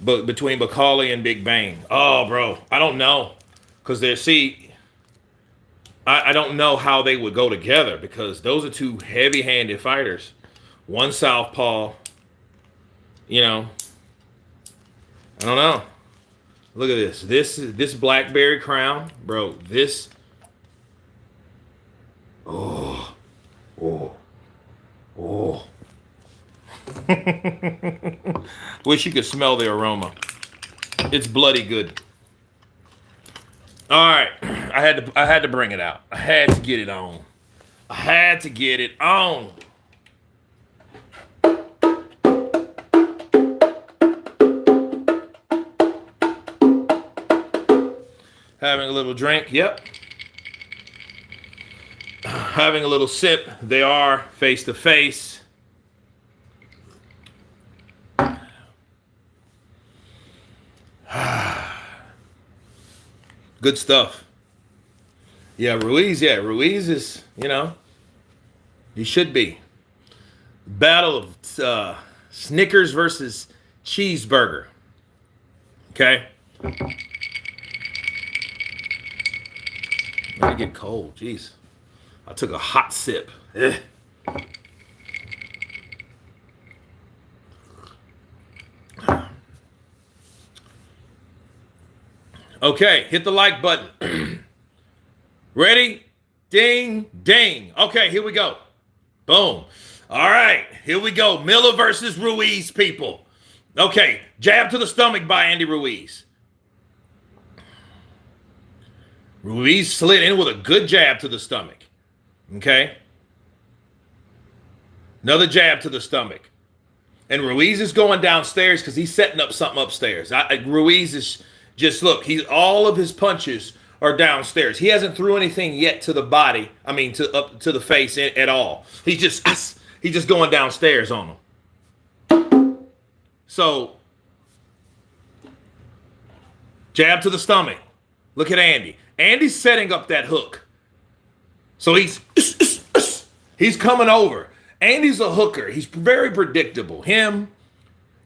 between Bacali and Big Bang? Oh, bro, I don't know. Because I don't know how they would go together because those are two heavy-handed fighters. One southpaw, you know. I don't know. Look at this. This Blackberry crown, bro. This. Oh. Wish you could smell the aroma. It's bloody good. All right, I had to bring it out. I had to get it on. I had to get it on. Having a little drink, yep. Having a little sip. They are face to face. Good stuff. Yeah, Ruiz is, you know, he should be. Battle of Snickers versus cheeseburger. Okay. Let it get cold. Jeez. I took a hot sip. Okay, hit the like button. Ready? Ding, ding. Okay, here we go. Boom. All right, here we go. Miller versus Ruiz, people. Okay, jab to the stomach by Andy Ruiz. Ruiz slid in with a good jab to the stomach. Okay. Another jab to the stomach. And Ruiz is going downstairs because he's setting up something upstairs. Ruiz is just, look, all of his punches are downstairs. He hasn't threw anything yet to the body. I mean, up to the face at all. He's just going downstairs on him. So, jab to the stomach. Look at Andy. Andy's setting up that hook. So he's coming over. Andy's a hooker. He's very predictable. Him,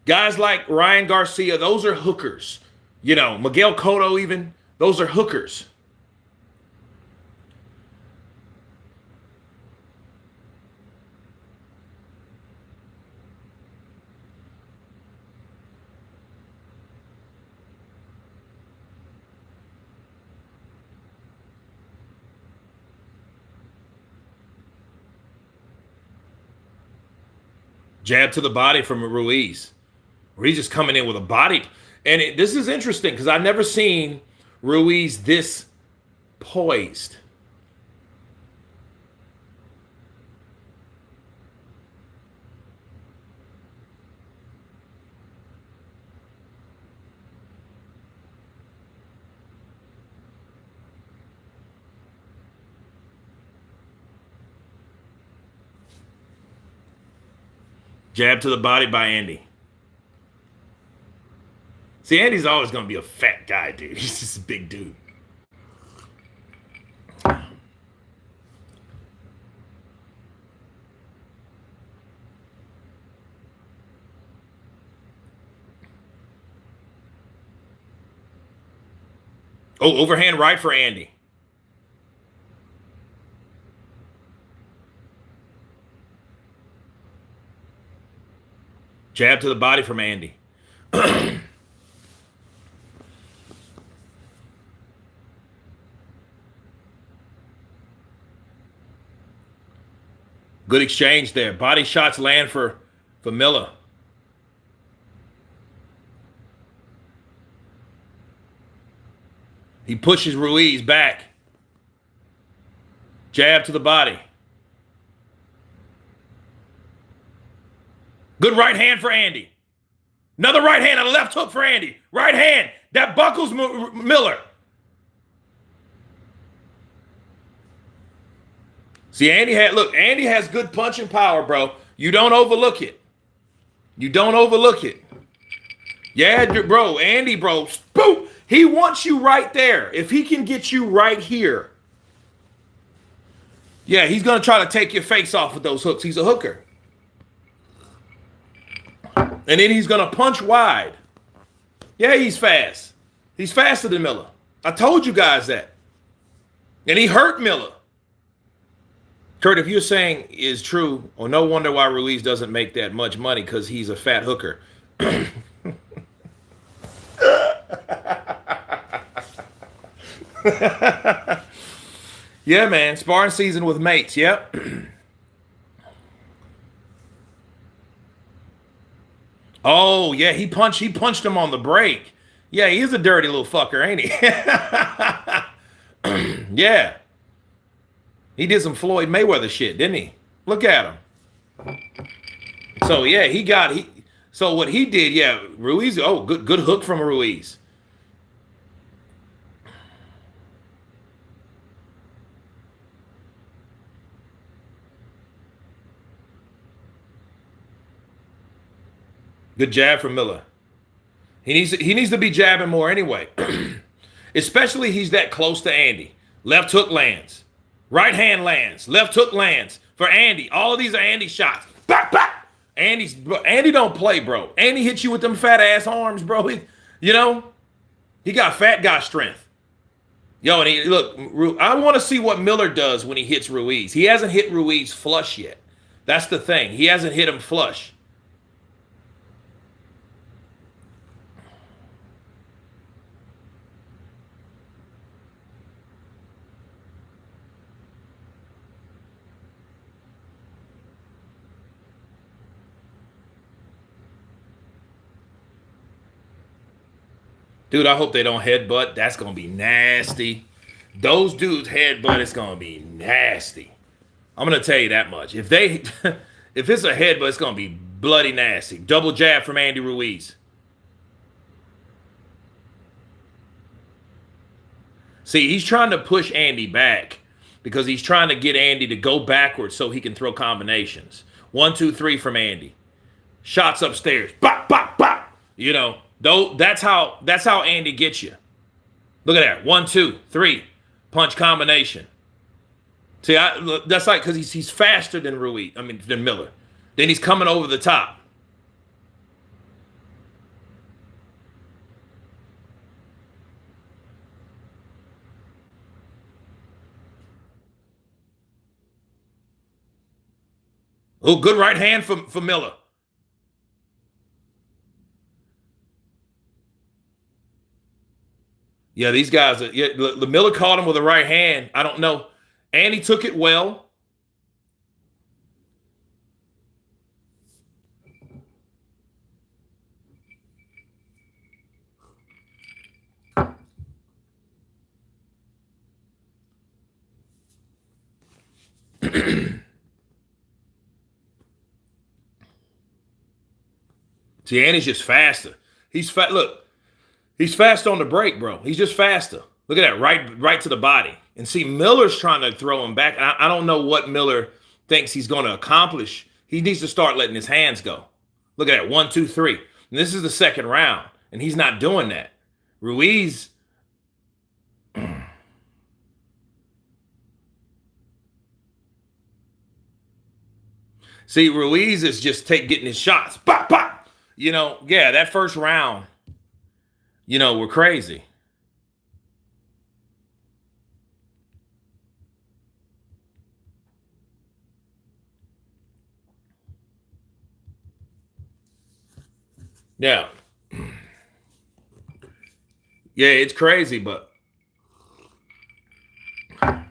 guys like Ryan Garcia, those are hookers. You know, Miguel Cotto even, those are hookers. Jab to the body from Ruiz. Ruiz is coming in with a body. And this is interesting because I've never seen Ruiz this poised. Jab to the body by Andy. See, Andy's always going to be a fat guy, dude. He's just a big dude. Oh, overhand right for Andy. Jab to the body from Andy. Good exchange there. Body shots land for Miller. He pushes Ruiz back. Jab to the body. Good right hand for Andy. Another right hand and a left hook for Andy. Right hand. That buckles Miller. See, Andy has good punching power, bro. You don't overlook it. You don't overlook it. Yeah, bro, Andy, bro, boom. He wants you right there. If he can get you right here, yeah, he's going to try to take your face off with those hooks. He's a hooker. And then he's going to punch wide. Yeah, he's fast. He's faster than Miller. I told you guys that. And he hurt Miller. Kurt, if you're saying is true, or no wonder why Ruiz doesn't make that much money because he's a fat hooker. Yeah, man. Sparring season with mates. Yep. Oh, yeah. He punched him on the break. Yeah, he is a dirty little fucker, ain't he? Yeah. He did some Floyd Mayweather shit, didn't he? Look at him. So yeah, so what he did, yeah, Ruiz, oh, good hook from Ruiz. Good jab from Miller. He needs to be jabbing more anyway. Especially he's that close to Andy. Left hook lands. Right hand lands. Left hook lands for Andy. All of these are Andy shots. Bop, bop. Andy don't play, bro. Andy hits you with them fat ass arms, bro. He got fat guy strength. Yo, and look, I want to see what Miller does when he hits Ruiz. He hasn't hit Ruiz flush yet. That's the thing. He hasn't hit him flush. Dude, I hope they don't headbutt. That's going to be nasty. Those dudes headbutt, it's going to be nasty. I'm going to tell you that much. If it's a headbutt, it's going to be bloody nasty. Double jab from Andy Ruiz. See, he's trying to push Andy back because he's trying to get Andy to go backwards so he can throw combinations. 1, 2, 3 from Andy. Shots upstairs. Bop, bop, bop. That's how Andy gets you. Look at that. 1, 2, 3. Punch combination. See, that's like because he's faster than than Miller. Then he's coming over the top. Oh, good right hand for Miller. Yeah, these guys are. Yeah, the Miller caught him with a right hand. I don't know. And he took it well. See, Andy's just faster. He's fat. Look. He's fast on the break, bro. He's just faster. Look at that, right to the body. And see, Miller's trying to throw him back. I don't know what Miller thinks he's going to accomplish. He needs to start letting his hands go. Look at that, 1, 2, 3. And this is the second round, and he's not doing that. Ruiz. See, Ruiz is just getting his shots. Pop, pop. Yeah, that first round. We're crazy. Yeah. Yeah, it's crazy, but I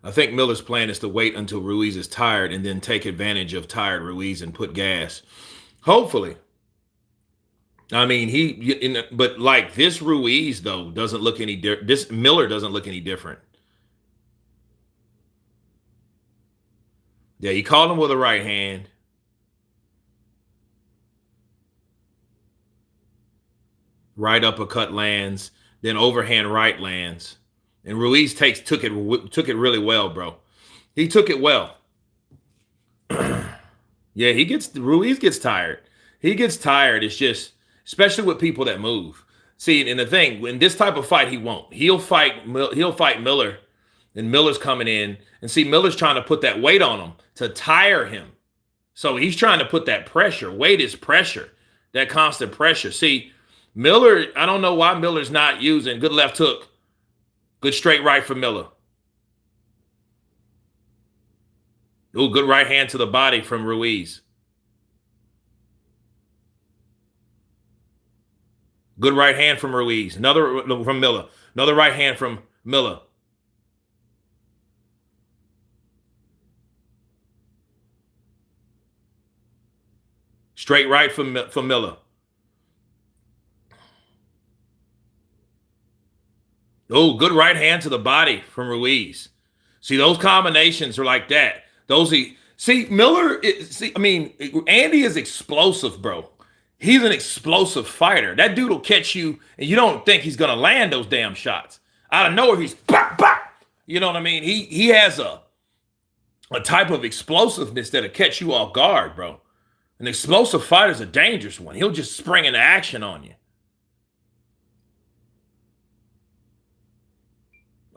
think Miller's plan is to wait until Ruiz is tired and then take advantage of tired Ruiz and put gas. Hopefully. I mean, but like this Ruiz though doesn't look any different. This Miller doesn't look any different. Yeah, he caught him with a right hand. Right uppercut lands, then overhand right lands. And Ruiz took it really well, bro. He took it well. Yeah, Ruiz gets tired. He gets tired. It's just, especially with people that move. See, and the thing, in this type of fight, he won't. He'll fight Miller, and Miller's coming in, and see, Miller's trying to put that weight on him to tire him. So he's trying to put that pressure. Weight is pressure, that constant pressure. See, Miller, I don't know why Miller's not using good left hook, good straight right for Miller. Ooh, good right hand to the body from Ruiz. Good right hand from Ruiz. Another from Miller. Another right hand from Miller. Straight right from Miller. Oh, good right hand to the body from Ruiz. See, those combinations are like that. Miller, Andy is explosive, bro. He's an explosive fighter. That dude will catch you, and you don't think he's going to land those damn shots. Out of nowhere, he's bop, bop. You know what I mean? He has a type of explosiveness that'll catch you off guard, bro. An explosive fighter's a dangerous one. He'll just spring into action on you.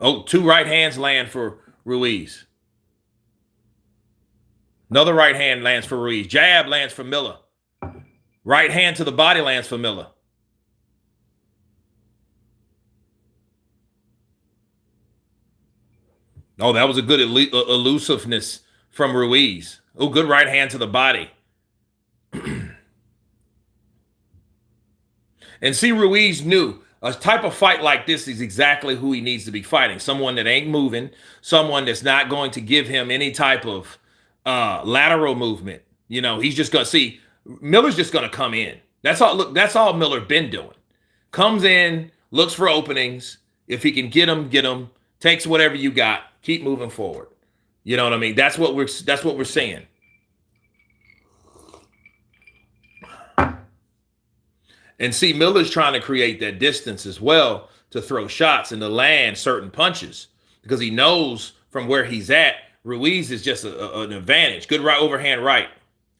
Oh, two right hands land for Ruiz. Another right hand lands for Ruiz. Jab lands for Miller. Right hand to the body lands for Miller. Oh, that was a good elusiveness from Ruiz. Oh, good right hand to the body. And see, Ruiz knew a type of fight like this is exactly who he needs to be fighting. Someone that ain't moving, someone that's not going to give him any type of lateral movement. You know, he's just going to see Miller's just going to come in. That's all Miller been doing. Comes in, looks for openings. If he can get them, takes whatever you got, keep moving forward. You know what I mean? That's what we're saying. And see, Miller's trying to create that distance as well to throw shots and to land certain punches because he knows from where he's at, Ruiz is just an advantage. Good right overhand right.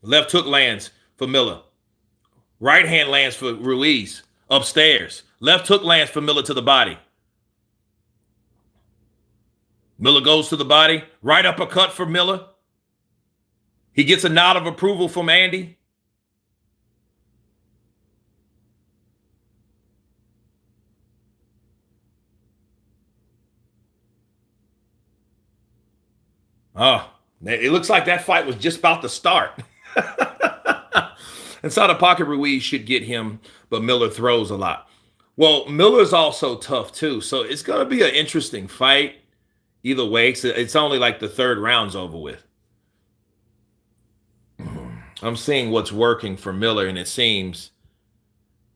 Left hook lands for Miller. Right hand lands for Ruiz upstairs. Left hook lands for Miller to the body. Miller goes to the body. Right uppercut for Miller. He gets a nod of approval from Andy. Oh, it looks like that fight was just about to start. Inside the pocket, Ruiz should get him, but Miller throws a lot. Well, Miller's also tough too, so it's going to be an interesting fight either way. It's only like the third round's over with. I'm seeing what's working for Miller, and it seems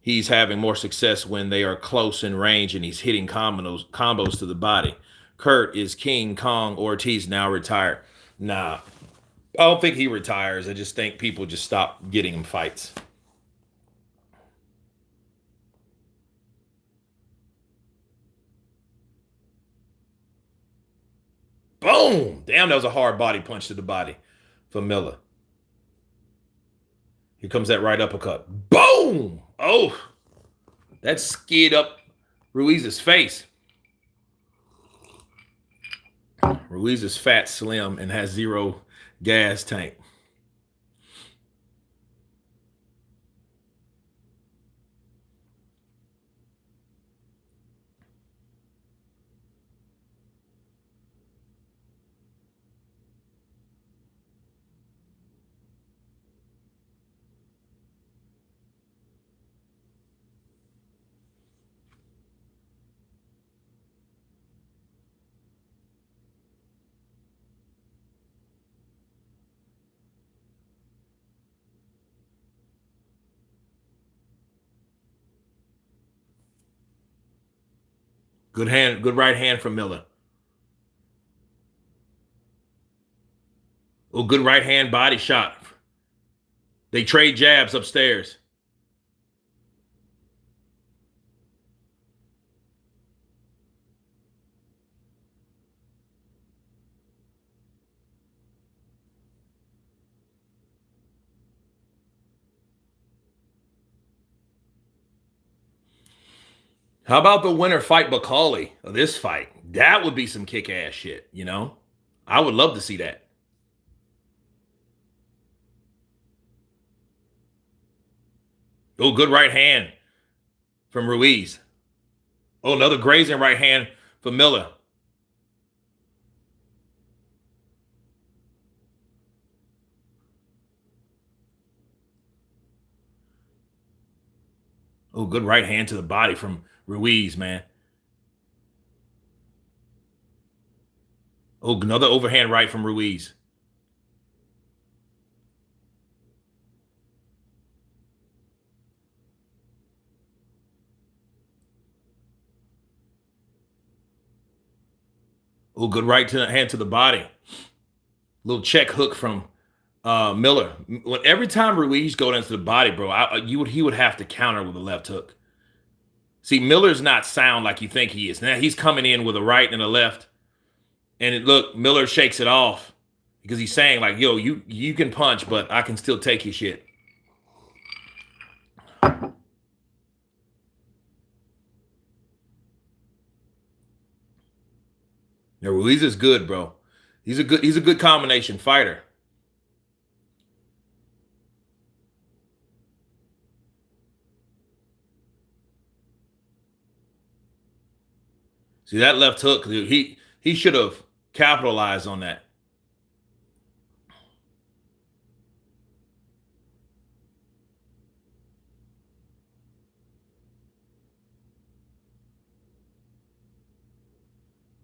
he's having more success when they are close in range and he's hitting combos to the body. Kurt, is King Kong Ortiz now retired? Nah, I don't think he retires. I just think people just stop getting him fights. Boom! Damn, that was a hard body punch to the body for Miller. Here comes that right uppercut. Boom! Oh, that skid up Ruiz's face. Ruiz is fat, slim, and has zero gas tank. Good right hand from Miller. Oh, good right hand body shot. They trade jabs upstairs. How about the winner fight Bacali of this fight? That would be some kick-ass shit, you know? I would love to see that. Oh, good right hand from Ruiz. Oh, another grazing right hand for Miller. Oh, good right hand to the body from Ruiz, man. Oh, another overhand right from Ruiz. Oh, good right hand to the body. Little check hook from Miller. Every time Ruiz goes into the body, bro, he would have to counter with a left hook. See, Miller's not sound like you think he is. Now he's coming in with a right and a left. And look, Miller shakes it off because he's saying like, yo, you can punch, but I can still take your shit. Yeah, Ruiz is good, bro. He's a good combination fighter. See that left hook, he should have capitalized on that.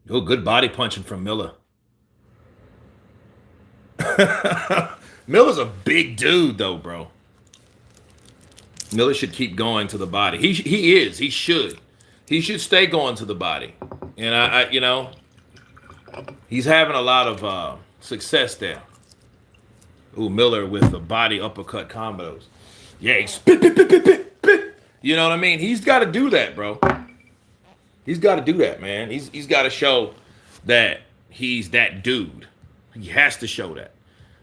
Oh, good body punching from Miller. Miller's a big dude, though, bro. Miller should keep going to the body. He is. He should. He should stay going to the body. And I you know, he's having a lot of success there. Ooh, Miller with the body uppercut combos. Yeah, he's spit, pit, pit, pit, pit, pit. You know what I mean? He's got to do that, bro. He's got to do that, man. He's got to show that he's that dude. He has to show that.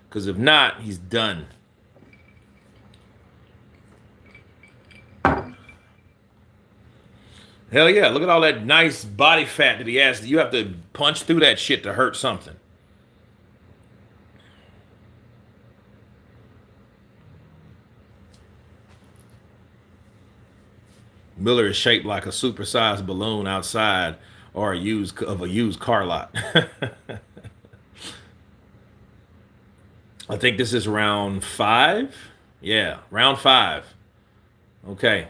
Because if not, he's done. Hell yeah, look at all that nice body fat that he has. You have to punch through that shit to hurt something. Miller is shaped like a supersized balloon outside or a used car lot. I think this is round 5. Yeah, round 5. Okay.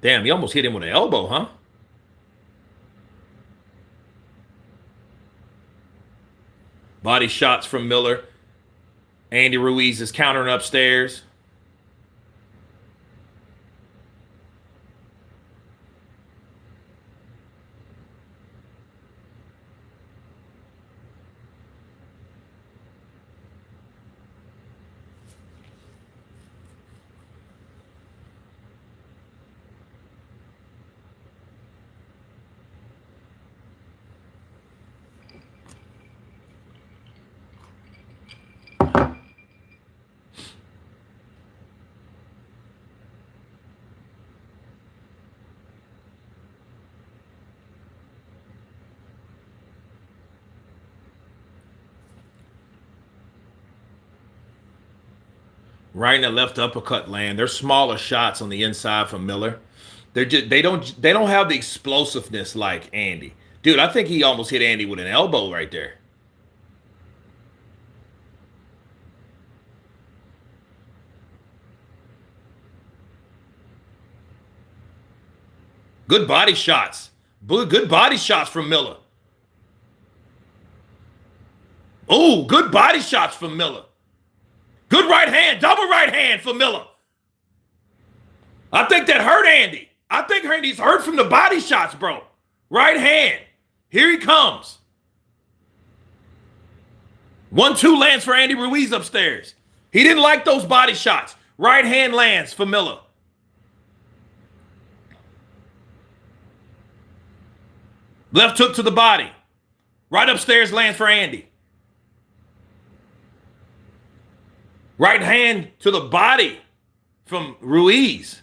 Damn, he almost hit him with an elbow, huh? Body shots from Miller. Andy Ruiz is countering upstairs. Right and the left uppercut land. They're smaller shots on the inside from Miller. They don't have the explosiveness like Andy. Dude, I think he almost hit Andy with an elbow right there. Good body shots. Good body shots from Miller. Oh, good body shots from Miller. Good right hand, double right hand for Miller. I think that hurt Andy. I think Andy's hurt from the body shots, bro. Right hand. Here he comes. 1-2 lands for Andy Ruiz upstairs. He didn't like those body shots. Right hand lands for Miller. Left hook to the body. Right upstairs lands for Andy. Right hand to the body from Ruiz.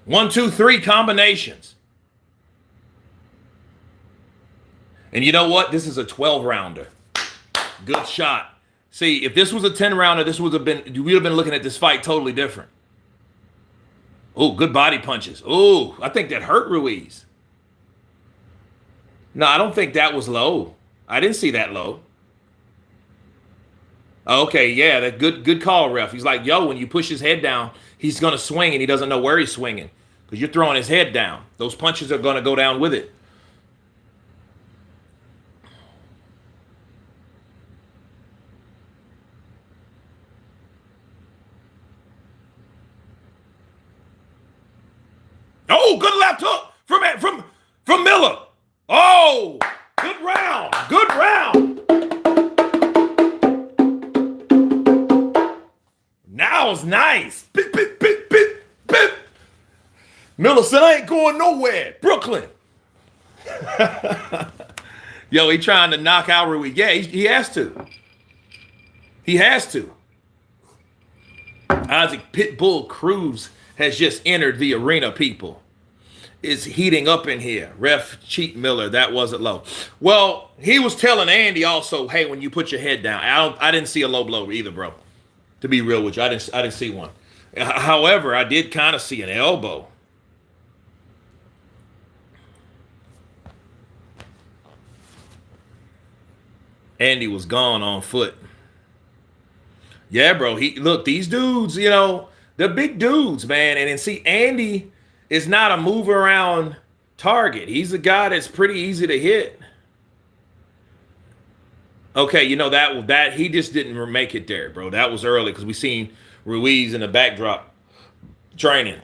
1, 2, 3 combinations. And you know what? This is a 12-rounder. Good shot. See, if this was a 10-rounder, we would have been looking at this fight totally different. Oh, good body punches. Oh, I think that hurt Ruiz. No, I don't think that was low. I didn't see that low. Okay, yeah, that good call, ref. He's like, yo, when you push his head down, he's going to swing, and he doesn't know where he's swinging because you're throwing his head down. Those punches are going to go down with it. Oh, good left hook from Miller. Oh, good round. Good round. Now it's nice. Beep, beep, beep, beep, beep. Miller said, I ain't going nowhere. Brooklyn. Yo, he trying to knock out Ruiz. Yeah, he has to. He has to. Isaac Pitbull Cruz has just entered the arena, people. It's heating up in here. Ref cheat Miller. That wasn't low. Well, he was telling Andy also, hey, when you put your head down, I didn't see a low blow either, bro. To be real with you, I didn't see one. However, I did kind of see an elbow. Andy was gone on foot. Yeah, bro. Look, these dudes, you know, they're big dudes, man. And then see, Andy is not a move around target. He's a guy that's pretty easy to hit. Okay, you know that he just didn't make it there, bro. That was early because we seen Ruiz in the backdrop training.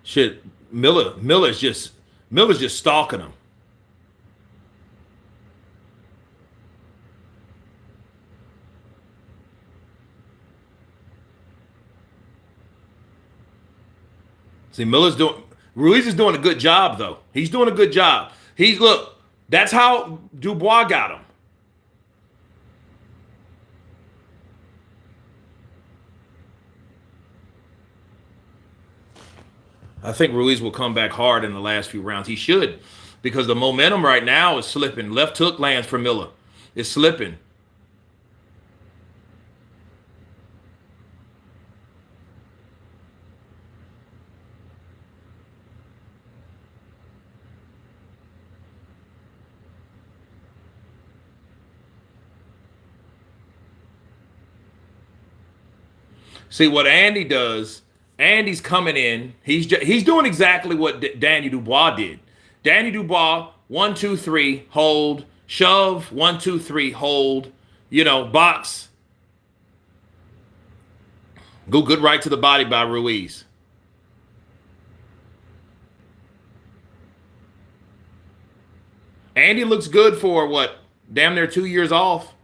Shit, Miller's just stalking him. See, Ruiz is doing a good job, though. He's doing a good job. Look, that's how Dubois got him. I think Ruiz will come back hard in the last few rounds. He should, because the momentum right now is slipping. Left hook lands for Miller. It's slipping. See what Andy does. Andy's coming in. He's doing exactly what Danny Dubois did. Danny Dubois, 1, 2, 3, hold, shove, 1, 2, 3, hold. You know, box. Go good right to the body by Ruiz. Andy looks good for what? Damn near 2 years off.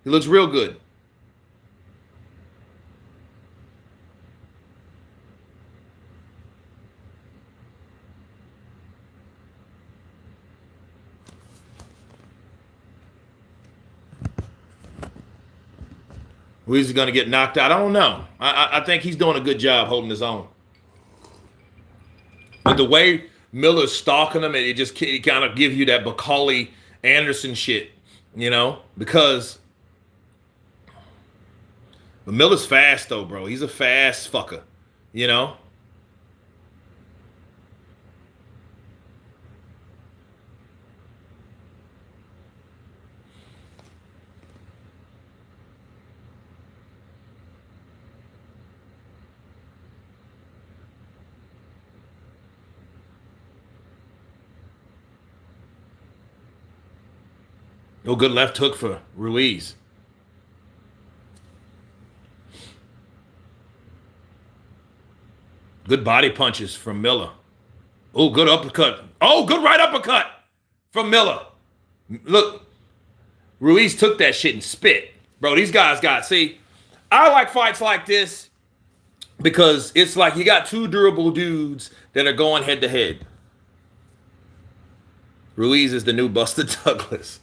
He looks real good. Ruiz is going to get knocked out. I don't know. I think he's doing a good job holding his own. But the way Miller's stalking him, it kind of gives you that Macaulay Anderson shit, you know? Because but Miller's fast, though, bro. He's a fast fucker, you know? No good left hook for Ruiz. Good body punches from Miller. Oh, good uppercut. Oh, good right uppercut from Miller. Look, Ruiz took that shit and spit. Bro, these guys got, see, I like fights like this because it's like you got two durable dudes that are going head to head. Ruiz is the new Buster Douglas.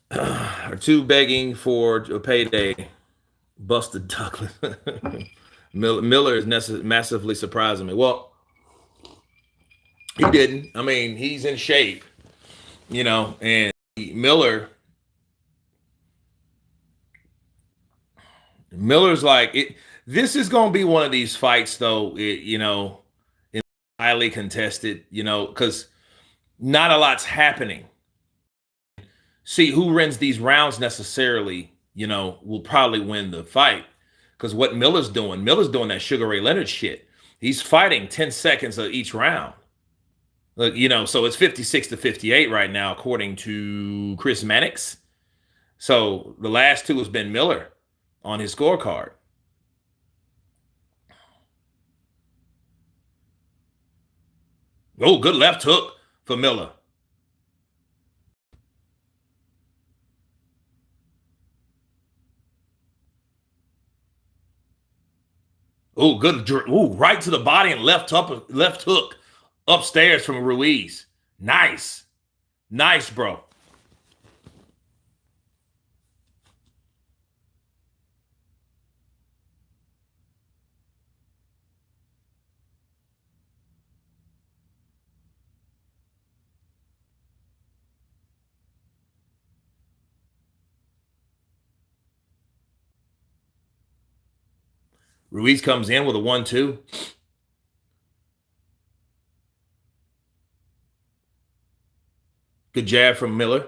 Are two begging for a payday. Buster Douglas. Miller is massively surprising me. Well, he didn't. I mean, he's in shape, you know, and Miller's like it. This is going to be one of these fights, though. You know, highly contested. You know, because not a lot's happening. See, who wins these rounds necessarily, you know, will probably win the fight. Because what Miller's doing that Sugar Ray Leonard shit. He's fighting 10 seconds of each round. Look, you know, so it's 56-58 right now, according to Chris Mannix. So the last two has been Miller on his scorecard. Oh, good left hook for Miller. Oh, good. Oh, right to the body and left hook upstairs from Ruiz. Nice. Nice, bro. Ruiz comes in with a 1-2. Good jab from Miller.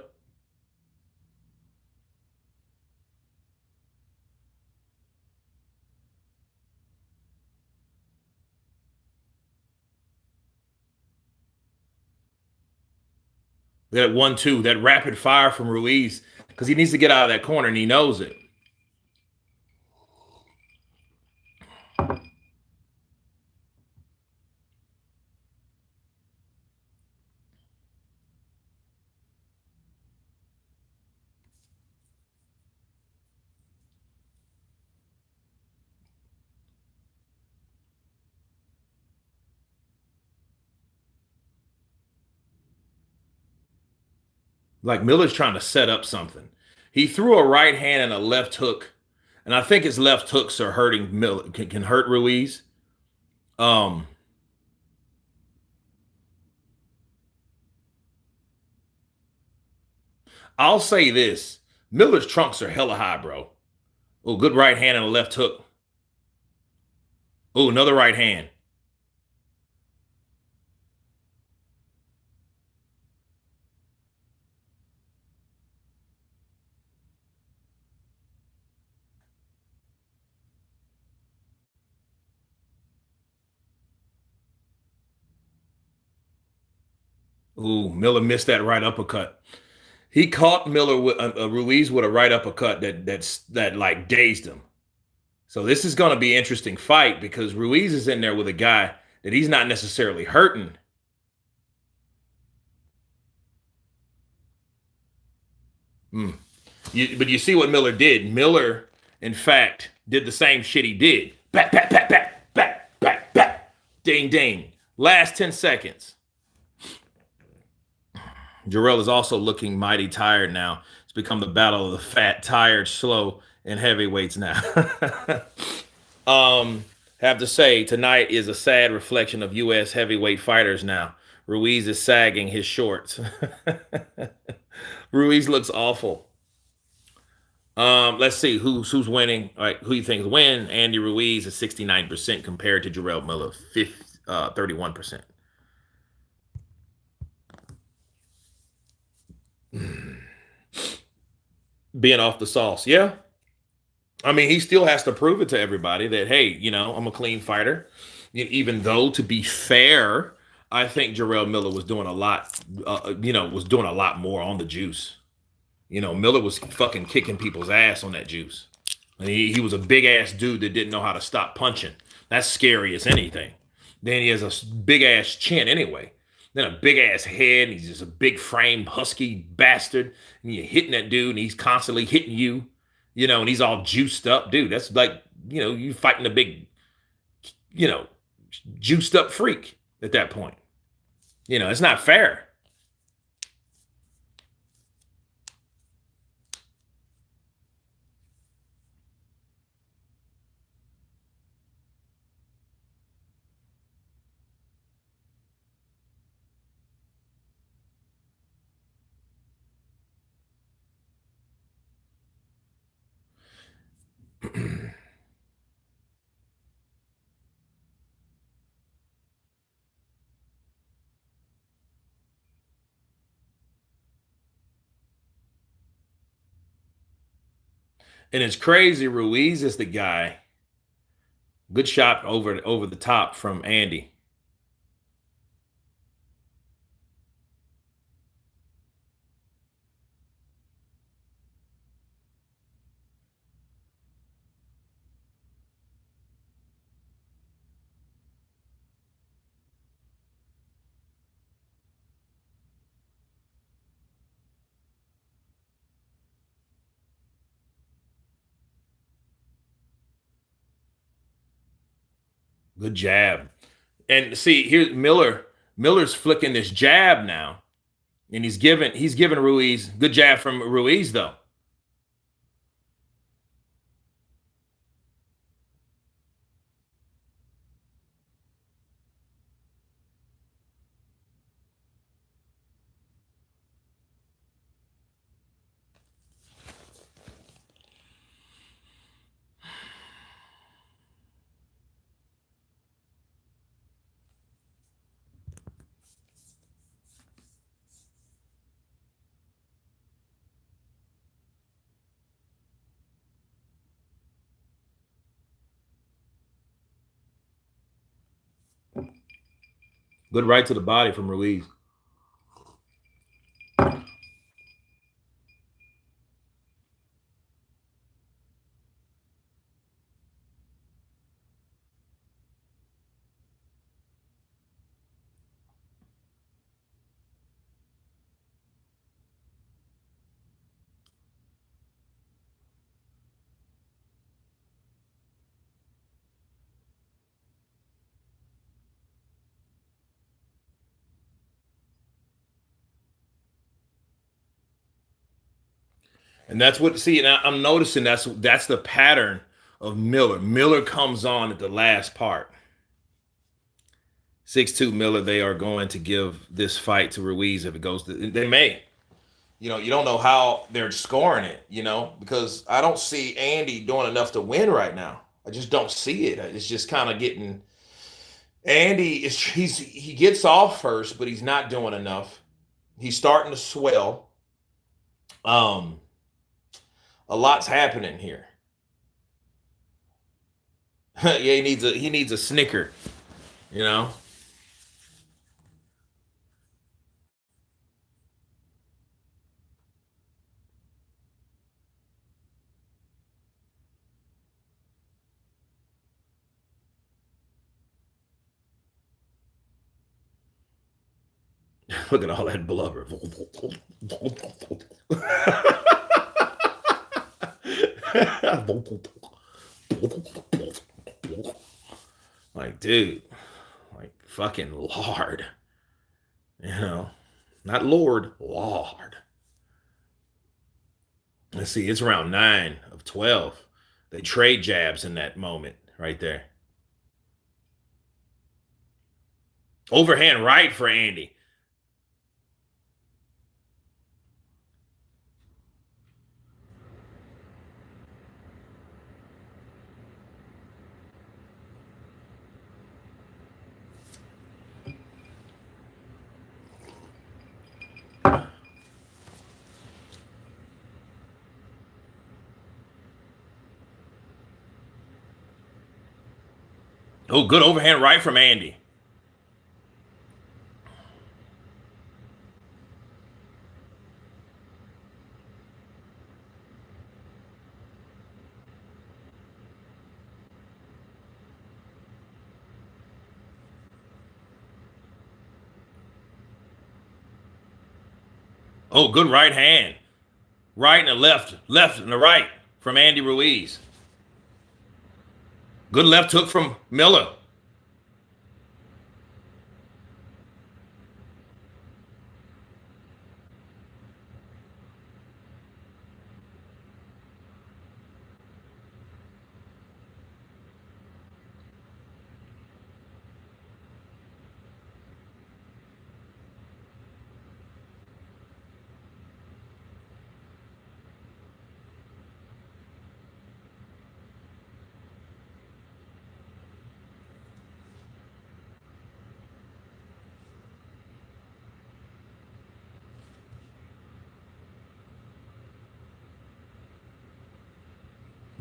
That 1-2, that rapid fire from Ruiz, because he needs to get out of that corner and he knows it. Like Miller's trying to set up something. He threw a right hand and a left hook, and I think his left hooks are hurting Miller, can hurt Ruiz. I'll say this. Miller's trunks are hella high, bro. Oh, good right hand and a left hook. Oh, another right hand. Ooh, Miller missed that right uppercut. He caught Miller with Ruiz with a right uppercut that like dazed him. So this is going to be an interesting fight because Ruiz is in there with a guy that he's not necessarily hurting. But you see what Miller did. Miller, in fact, did the same shit he did. Back, back, back, back, back, back, back. Ding, ding. Last 10 seconds. Israil is also looking mighty tired now. It's become the battle of the fat, tired, slow, and heavyweights now. Have to say, tonight is a sad reflection of U.S. heavyweight fighters now. Ruiz is sagging his shorts. Ruiz looks awful. Let's see who's winning. All right, who you think is winning? Andy Ruiz is 69% compared to Israil Miller, 31%. Being off the sauce, yeah. I mean, he still has to prove it to everybody that, hey, you know, I'm a clean fighter. Even though, to be fair, I think Israil Miller was doing a lot, was doing a lot more on the juice. You know, Miller was fucking kicking people's ass on that juice. He was a big ass dude that didn't know how to stop punching. That's scary as anything. Then he has a big ass chin anyway. Then a big ass head. And he's just a big framed husky bastard. And you're hitting that dude, and he's constantly hitting you. And he's all juiced up, dude. That's like you fighting a big, you know, juiced up freak at that point. It's not fair. And it's crazy. Ruiz is the guy. Good shot over the top from Andy. Good jab. And see, here's Miller. Miller's flicking this jab now. And he's giving Ruiz good jab from Ruiz though. Good right to the body from Ruiz. And that's what see, and I'm noticing that's the pattern of Miller. Miller comes on at the last part. 6'2" Miller, they are going to give this fight to Ruiz if it goes to they may. You don't know how they're scoring it, because I don't see Andy doing enough to win right now. I just don't see it. It's just kind of getting Andy he gets off first, but he's not doing enough. He's starting to swell. A lot's happening here. Yeah, he needs a snicker, you know. Look at all that blubber. Like, dude, like fucking Lord. Not Lord, Lord. Let's see, it's round 9 of 12. They trade jabs in that moment right there. Overhand right for Andy. Oh, good overhand right from Andy. Oh, good right hand. Right and the left, left and the right from Andy Ruiz. Good left hook from Miller.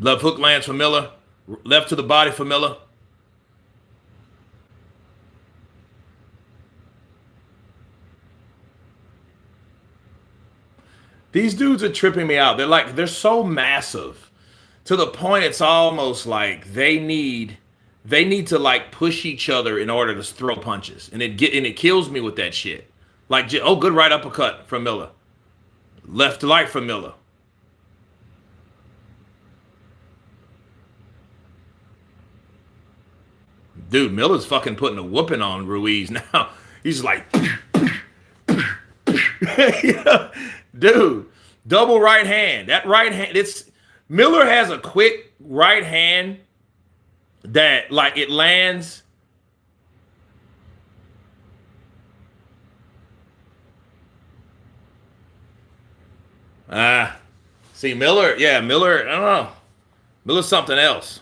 Left hook lands for Miller. Left to the body for Miller. These dudes are tripping me out. They're so massive to the point it's almost like they need to like push each other in order to throw punches. And it kills me with that shit. Like, oh, good right uppercut from Miller. Left to right from Miller. Dude, Miller's fucking putting a whooping on Ruiz now. He's like, yeah. Dude, double right hand. That right hand, Miller has a quick right hand that like it lands. See Miller, yeah, Miller, I don't know. Miller's something else.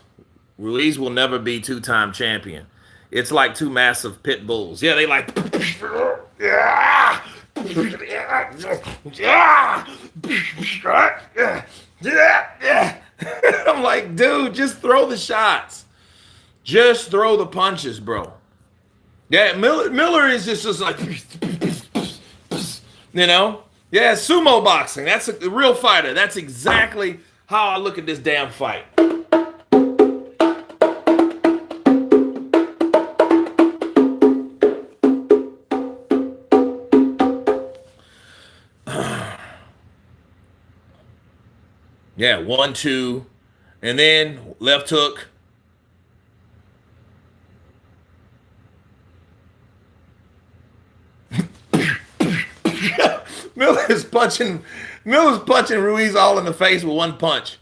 Ruiz will never be two-time champion. It's like two massive pit bulls. Yeah, they like, yeah, yeah. I'm like, dude, just throw the shots. Just throw the punches, bro. Yeah, Miller is just like, you know? Yeah, sumo boxing. That's a real fighter. That's exactly how I look at this damn fight. Yeah, 1, 2, and then left hook. Miller's punching Ruiz all in the face with one punch.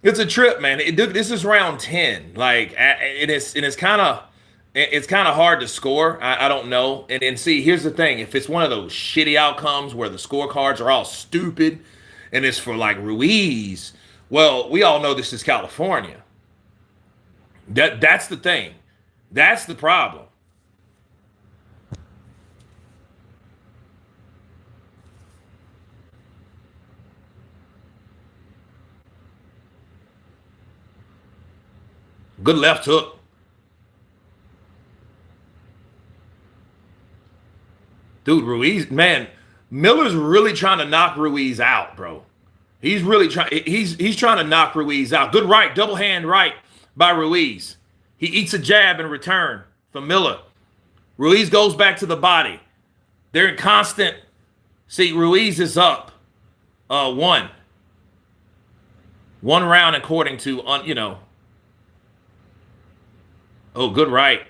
It's a trip, man. This is round 10. Like, it's kind of hard to score. I don't know. And see, here's the thing: if it's one of those shitty outcomes where the scorecards are all stupid, and it's for like Ruiz, well, we all know this is California. That's the thing. That's the problem. Good left hook. Dude, Ruiz, man, Miller's really trying to knock Ruiz out, bro. He's really trying. He's trying to knock Ruiz out. Good right, double hand right by Ruiz. He eats a jab in return from Miller. Ruiz goes back to the body. They're in constant. See, Ruiz is up 1 round according to Oh, good right.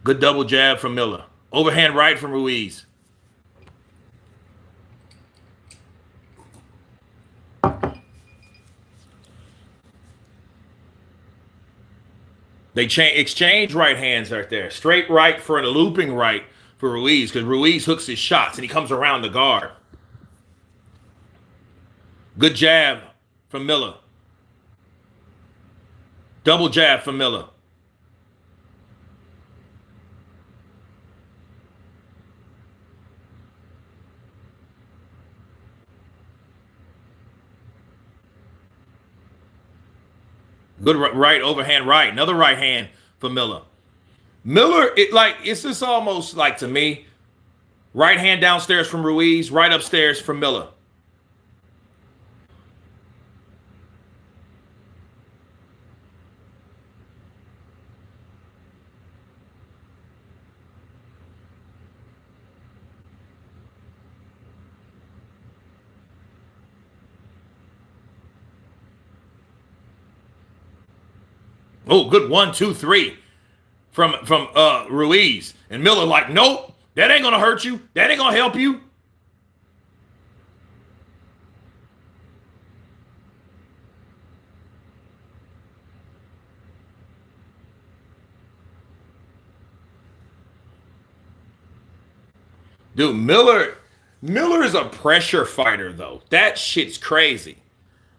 Good double jab from Miller. Overhand right from Ruiz. They exchange right hands right there. Straight right for a looping right for Ruiz because Ruiz hooks his shots and he comes around the guard. Good jab from Miller. Double jab from Miller. Good right, overhand right. Another right hand for Miller. Miller, it's just almost like, to me, right hand downstairs from Ruiz, right upstairs from Miller. Oh, good 1, 2, 3 from Ruiz. And Miller like, nope, that ain't gonna hurt you. That ain't gonna help you. Dude, Miller is a pressure fighter, though. That shit's crazy.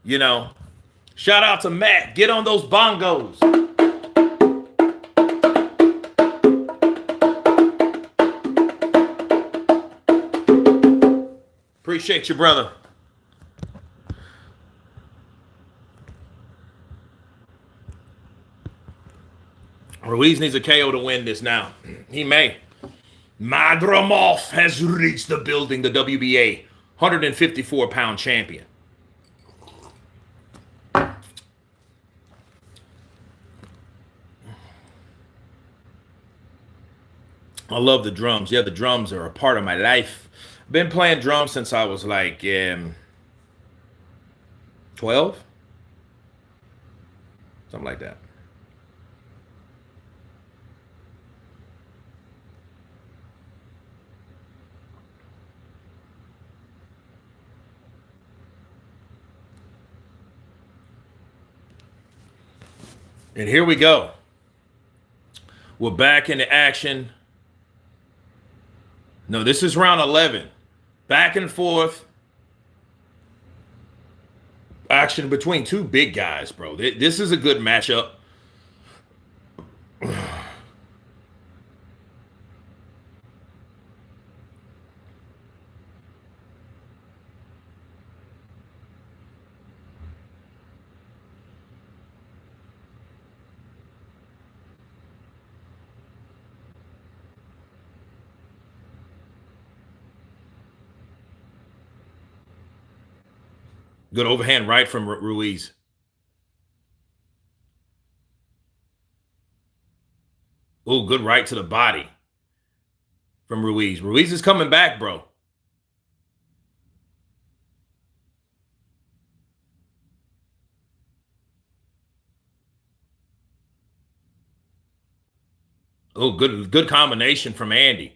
You know, shout out to Matt. Get on those bongos. Appreciate you, brother. Ruiz needs a KO to win this now. He may. Madrimov has reached the building, the WBA 154-pound champion. I love the drums. Yeah, the drums are a part of my life. I've been playing drums since I was like 12, something like that. And here we go. We're back into action. No, this is round 11. Back and forth. Action between two big guys, bro. This is a good matchup. Good overhand right from Ruiz. Oh, good right to the body from Ruiz. Ruiz is coming back, bro. Oh, good combination from Andy.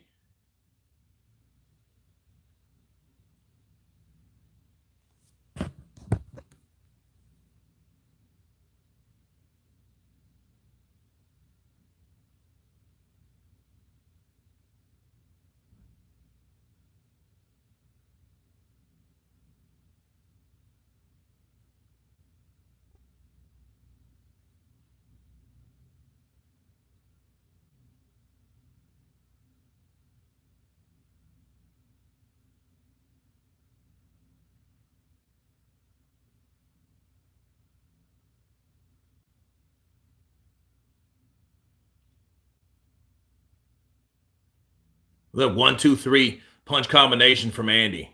The 1, 2, 3 punch combination from Andy.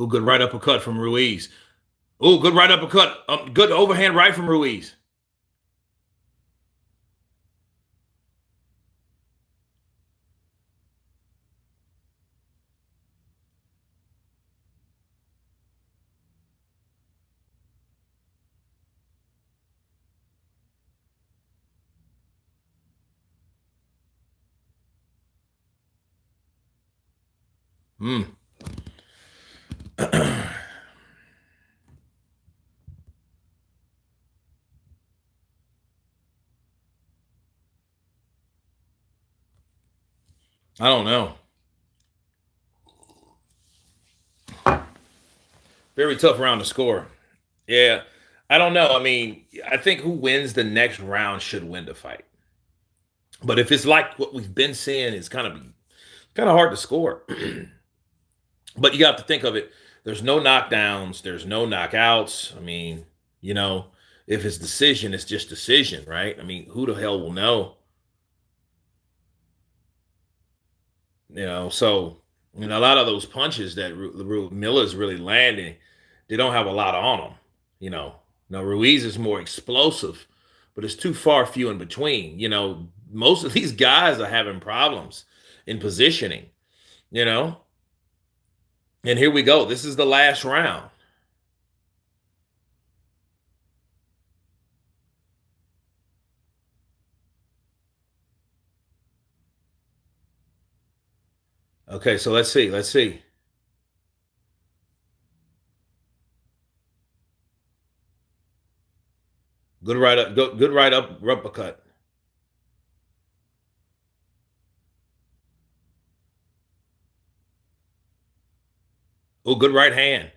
Oh, good right uppercut from Ruiz. Oh, good right uppercut. Good overhand right from Ruiz. I don't know. Very tough round to score. Yeah. I don't know. I mean, I think who wins the next round should win the fight. But if it's like what we've been seeing, it's kind of hard to score. But you got to think of it. There's no knockdowns. There's no knockouts. I mean, you know, if it's decision, it's just decision, right? I mean, who the hell will know? You know, so a lot of those punches that Miller's really landing, they don't have a lot on them. You know, now Ruiz is more explosive, but it's too far few in between. You know, most of these guys are having problems in positioning. You know, and here we go. This is the last round. Okay, so let's see. Let's see. Good right up. Good right up uppercut. Oh, good right hand.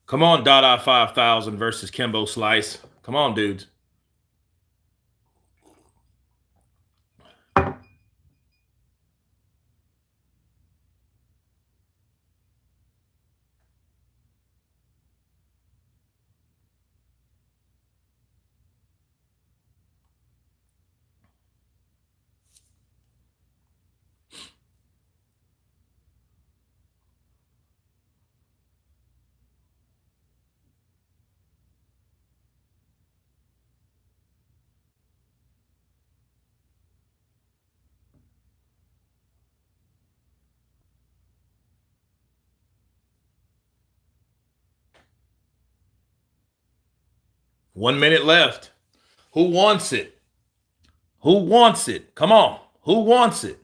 Come on, Dada 5000 versus Kimbo Slice. Come on, dudes. One minute left. Who wants it? Who wants it? Come on. Who wants it?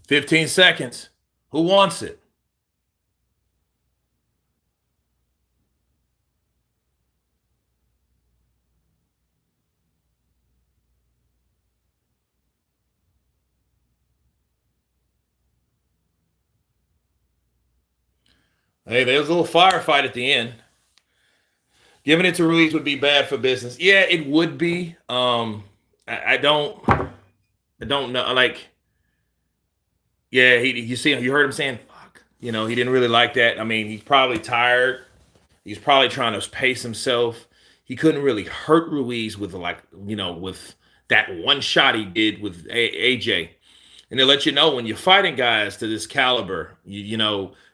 $15 seconds. Who wants it? Hey, there was a little firefight at the end. Giving it to Ruiz would be bad for business. Yeah, it would be. I don't know. Like, yeah, you heard him saying, "Fuck." You know, he didn't really like that. I mean, he's probably tired. He's probably trying to pace himself. He couldn't really hurt Ruiz with with that one shot he did with AJ. And they let you know when you're fighting guys to this caliber,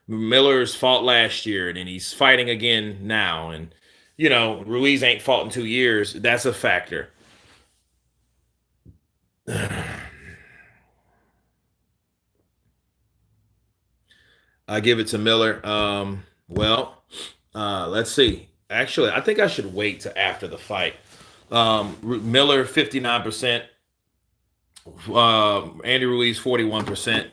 Miller's fought last year and then he's fighting again now. And, Ruiz ain't fought in 2 years. That's a factor. I give it to Miller. Let's see. Actually, I think I should wait to after the fight. Miller 59%. Andy Ruiz 41%.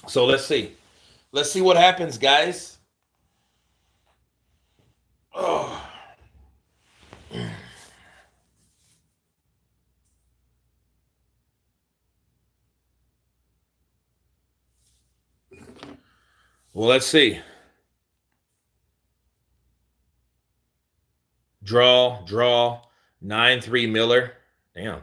So let's see. Let's see what happens, guys. Oh. Well, let's see. Draw. 9-3 Miller. Damn.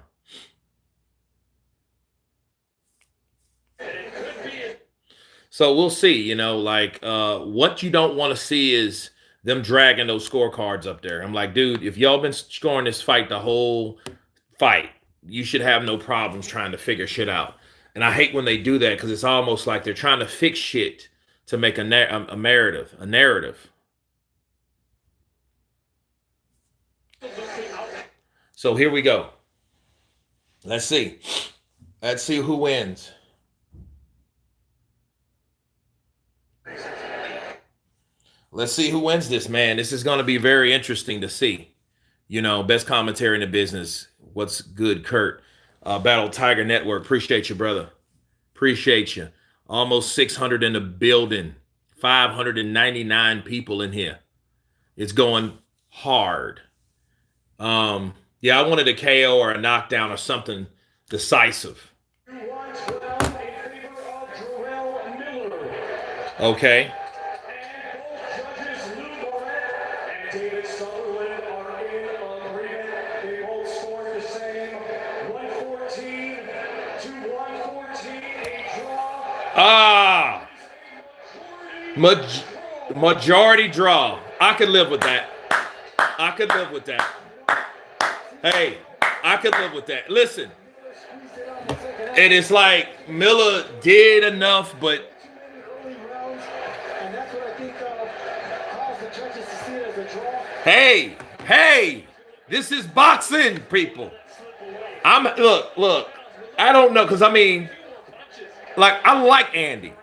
So we'll see, you know, like what you don't want to see is them dragging those scorecards up there. I'm like, dude, if y'all been scoring this fight the whole fight, you should have no problems trying to figure shit out. And I hate when they do that because it's almost like they're trying to fix shit to make a narrative. So here we go. Let's see. Let's see who wins. Let's see who wins this, man. This is going to be very interesting to see. You know, best commentary in the business. What's good, Kurt? Battle Tiger Network. Appreciate you, brother. Appreciate you. Almost 600 in the building. 599 people in here. It's going hard. Yeah, I wanted a KO or a knockdown or something decisive. Okay. Majority draw. I could live with that. I could live with that. Hey, I could live with that. Listen, it is like Miller did enough, but hey, this is boxing, people. Look. I don't know, because I mean, like, I like Andy,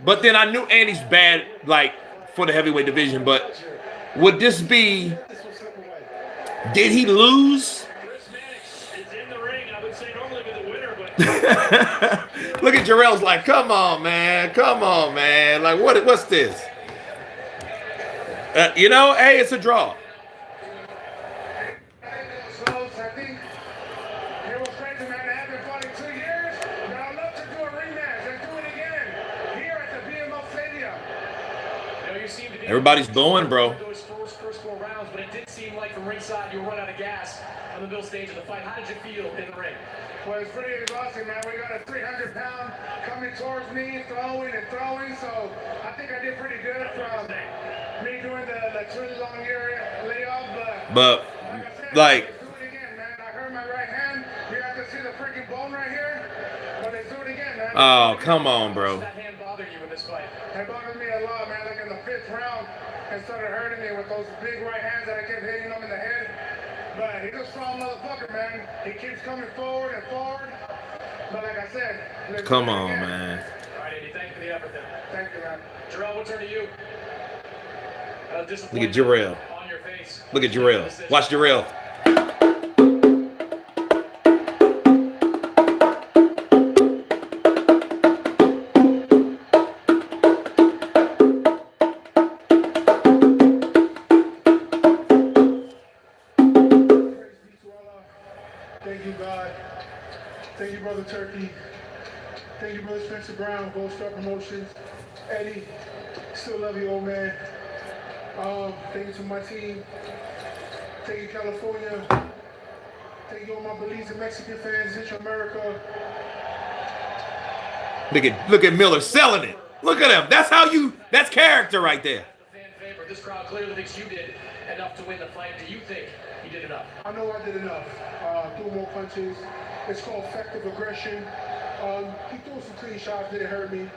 but then I knew Andy's bad, like, for the heavyweight division. But would this be? Did he lose? Look at Jarrell's like, come on, man. Like, what's this? You know, hey, it's a draw. Everybody's booing, bro. Those first 4 rounds, but it did seem like from ringside you were running out of gas on the middle stage of the fight. How did you feel in the ring? Well, it's pretty exhausting, man. We got a 300-pound coming towards me, throwing. So I think I did pretty good from me doing the twin long area layoff. But like, do it again, man. I hurt my right hand. You have to see the freaking bone right here. But let's do it again, man. Oh, come on, bro. That hand bothered you in this fight? It bothered me a lot, man. Like in the 5th round, it started hurting me with those big right hands that I kept hitting him in the head. But he's a strong motherfucker, man. He keeps coming forward. But like I said, come on, man. All right, Andy, thank you for the effort then. Thank you, man. Jarrell, we'll turn to you. Look at Jarrell. On your face. Look at Jarrell. Watch Jarrell. Thank you, God. Thank you, Brother Turkey. Thank you, Brother Spencer Brown, Gold Star Promotions. Eddie, still love you, old man. Thank you to my team. Thank you, California. Thank you, all my Belize and Mexican fans, Central America. Look at Miller selling it. Look at him. That's character right there. Fan favorite. This crowd clearly thinks you did enough to win the fight. Do you think you did enough? I know I did enough. Threw more punches. It's called effective aggression. He threw some clean shots, didn't hurt me.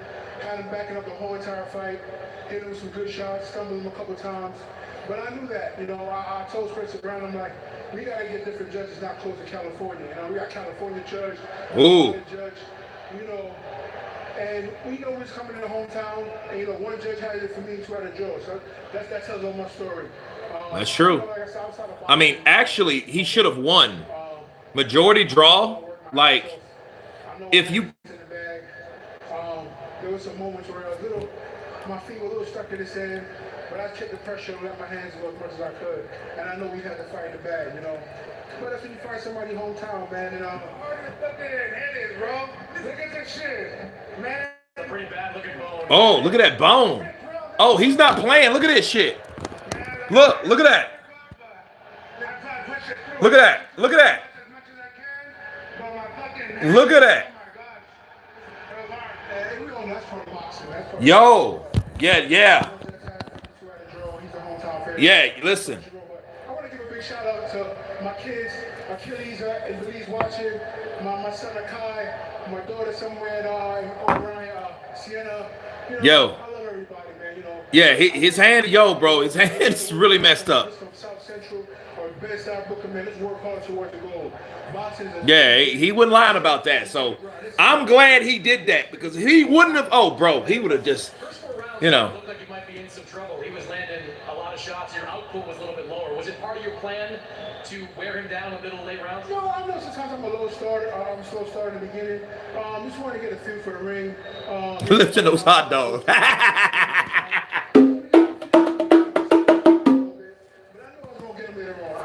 Had him backing up the whole entire fight. Hit him with some good shots, stumbled him a couple times. But I knew that, you know, I told Spencer Brown, I'm like, we gotta get different judges not close to California. You know, we got California judge, judge, you know, and we know who's coming in the hometown. And you know, one judge had it for me, 2 had a draw. So that tells all my story. That's true. I mean, actually, he should have won. Majority draw, like, if you. There was some moments where my feet were a little stuck in his hand, but I kept the pressure and let my hands go as much as I could. And I know we had to fight in the bag, you know. But that's when you fight somebody hometown, man. And Look at it, bro. Look at this shit, man. pretty bad looking bone. Oh, look at that bone. Oh, he's not playing. Look at this shit. Look at that. Look at that. Look at that. Look at that. Yo. Yeah. Yeah, listen. I want to give a big shout out to my kids, Achilles, and Belize watching, my son Akai, my daughter somewhere around Sienna. You know, Yo. I love everybody, man. You know. Yeah, his hand, bro, his hand's really messed up. From South Central or Bedside Booker, man. Let's work hard towards the goal. Yeah, he wasn't lying about that. So I'm glad he did that because he wouldn't have. Oh, bro, he would have just, you know. Looked like you might be in some trouble. He was landing a lot of shots. Your output was a little bit lower. Was it part of your plan to wear him down in the middle of late rounds? No, I know sometimes I'm a low starter. I'm a slow starter in the beginning. Just want to get a feel for the ring. Lifting those hot dogs. I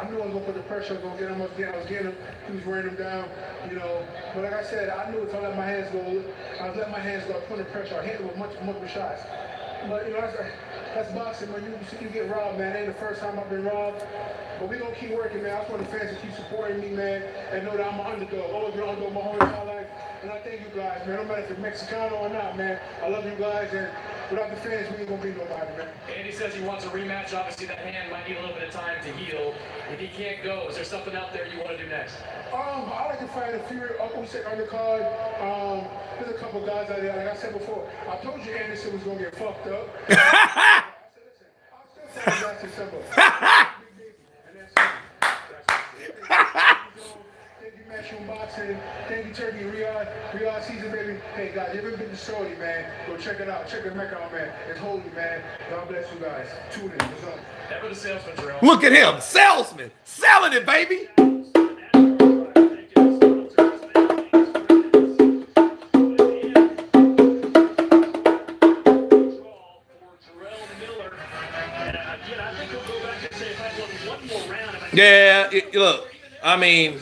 knew I was gonna put the pressure. I was gonna get him. I was getting him. He was wearing him down, you know. But like I said, I knew if I let my hands go, I was letting my hands go. I was putting the pressure. I hit him with multiple shots. But you know, that's boxing. When you get robbed, man. It ain't the first time I've been robbed. But we gonna keep working, man. I just want the fans to keep supporting me, man, and know that I'm an underdog. Always been an underdog my whole entire life. And I thank you guys, man. No matter if it's Mexicano or not, man. I love you guys, and without the fans, we ain't gonna be nobody, man. Andy says he wants a rematch. Obviously, that hand might need a little bit of time to heal. If he can't go, is there something out there you want to do next? I like to fight a few undercard. There's a couple guys out there. Like I said before, I told you Anderson was gonna get fucked up. I said, listen, I'll still fight last December. Thank you, Matchroom Boxing. Thank you, Turkey, Riyadh season, baby. Hey, guys, you ever been to Saudi, man? Go check it out. Check the Mecca out, man. It's holy, man. God bless you guys. Tune in. What's up? Never the salesman, Israil. Look at him, salesman, selling it, baby. Yeah, look, I mean,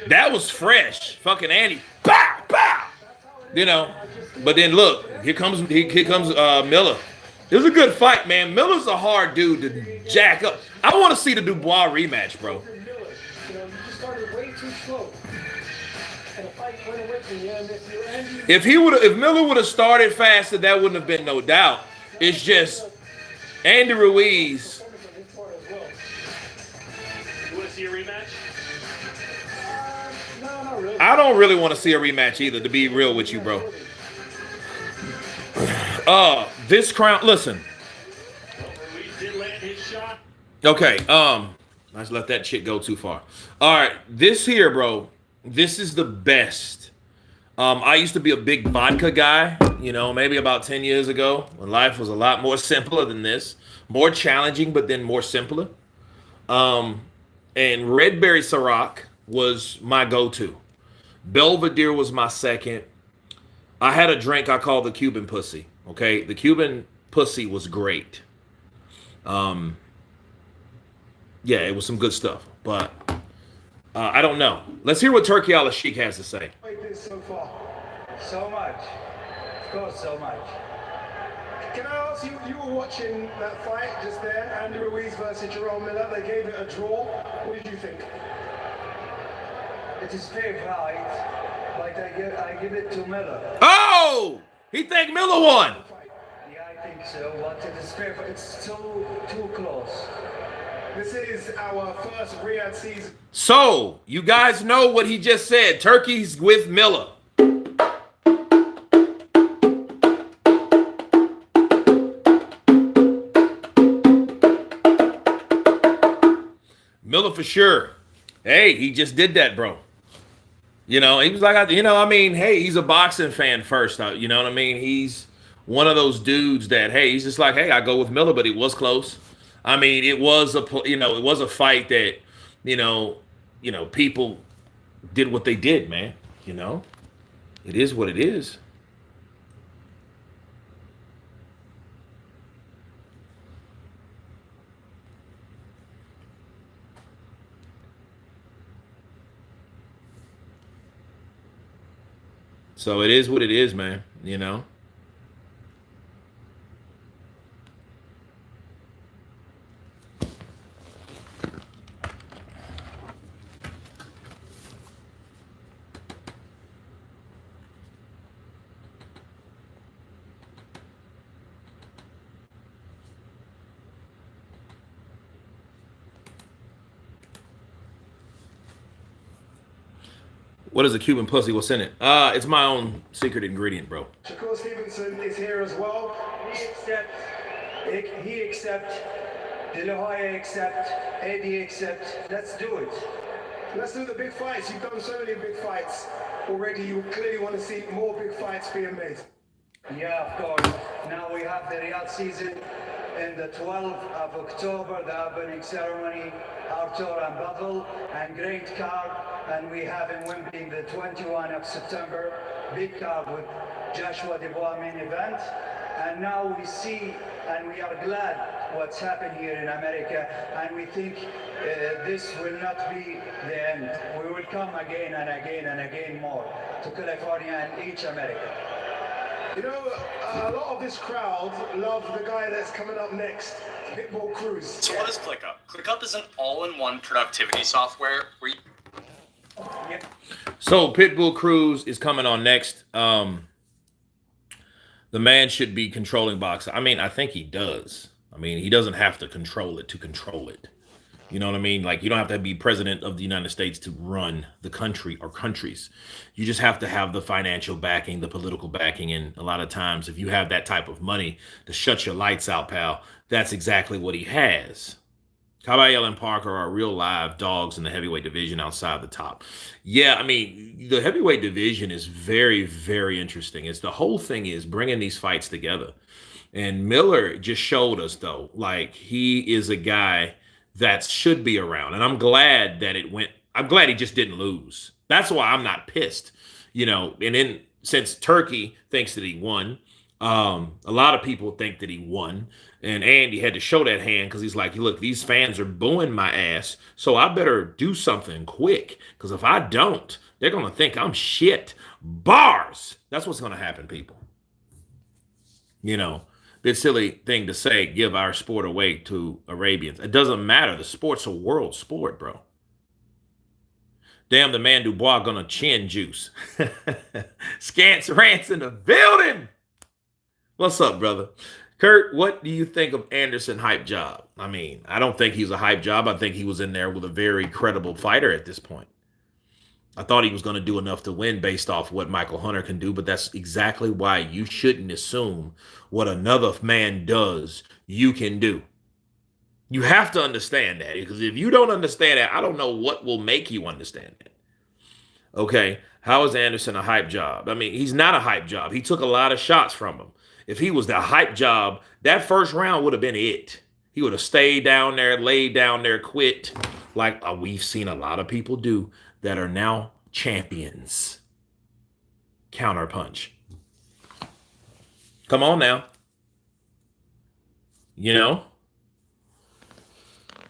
that was fresh. Fucking Andy. Pow, pow. You know, but then look, here comes Miller. It was a good fight, man. Miller's a hard dude to jack up. I want to see the Dubois rematch, bro. If Miller would have started faster, that wouldn't have been no doubt. It's just Andy Ruiz. See a rematch? No, not really. I don't really want to see a rematch either, to be real with you, bro. This crown, listen. Okay, let's let that shit go too far. All right, this here, bro, this is the best. I used to be a big vodka guy, you know, maybe about 10 years ago when life was a lot more simpler than this. More challenging, but then more simpler. And Red Berry Ciroc was my go-to. Belvedere was my second. I had a drink I called the Cuban Pussy. Okay, the Cuban Pussy was great. Yeah, it was some good stuff. But I don't know. Let's hear what Turkey Al-Sheikh has to say. So far. So much. Of course, so much. Can I ask you, you were watching that fight just there, Andy Ruiz versus Jerome Miller. They gave it a draw. What did you think? It is fair fight, but I give it to Miller. Oh! He think Miller won. Yeah, I think so, but it is fair. It's too close. This is our first Riyadh season. So, you guys know what he just said. Turkey's with Miller. Miller for sure. Hey, he just did that, bro. You know, he was like, you know, I mean, hey, he's a boxing fan first. You know what I mean? He's one of those dudes that, hey, he's just like, hey, I go with Miller, but it was close. I mean, it was a fight that, you know, people did what they did, man. You know, it is what it is. So it is what it is, man, you know. What is a Cuban pussy? What's in it? It's my own secret ingredient, bro. Shakur Stevenson is here as well. He accept, De La Hoya accept, Eddie accept. Let's do it. Let's do the big fights. You've done so many big fights already. You clearly want to see more big fights being made. Yeah, of course. Now we have the Riyadh season in the 12th of October, the opening ceremony, Arthur and Battle, and great card. And we have in Wembley the 21 of September, big card with Joshua Dubois main event. And now we see and we are glad what's happened here in America, and we think this will not be the end. We will come again and again and again more to California and each America. You know, a lot of this crowd love the guy that's coming up next, Pitbull Cruz. So what is ClickUp? ClickUp is an all-in-one productivity software where you... So Pitbull Cruz is coming on next. The man should be controlling boxing. I mean, I think he does. I mean, he doesn't have to control it to control it. You know what I mean? Like, you don't have to be president of the United States to run the country or countries. You just have to have the financial backing, the political backing. And a lot of times, if you have that type of money to shut your lights out, pal, that's exactly what he has. Caballero and Parker are real live dogs in the heavyweight division outside the top. Yeah, I mean, the heavyweight division is very, very interesting. It's the whole thing is bringing these fights together. And Miller just showed us, though, like he is a guy that should be around. And I'm glad that I'm glad he just didn't lose. That's why I'm not pissed, you know. And then since Turkey thinks that he won, a lot of people think that he won. And Andy had to show that hand because he's like, look, these fans are booing my ass, so I better do something quick. Because if I don't, they're going to think I'm shit. Bars. That's what's going to happen, people. You know, bit silly thing to say, give our sport away to Arabians. It doesn't matter. The sport's a world sport, bro. Damn, the man Dubois gonna chin juice. Scants rants in the building. What's up, brother? Kurt, what do you think of Anderson hype job? I mean, I don't think he's a hype job. I think he was in there with a very credible fighter at this point. I thought he was going to do enough to win based off what Michael Hunter can do, but that's exactly why you shouldn't assume what another man does, you can do. You have to understand that, because if you don't understand that, I don't know what will make you understand that. Okay, how is Anderson a hype job? I mean, he's not a hype job. He took a lot of shots from him. If he was the hype job, that first round would have been it. He would have stayed down there, laid down there, quit, like we've seen a lot of people do that are now champions. Counterpunch. Come on now. You know?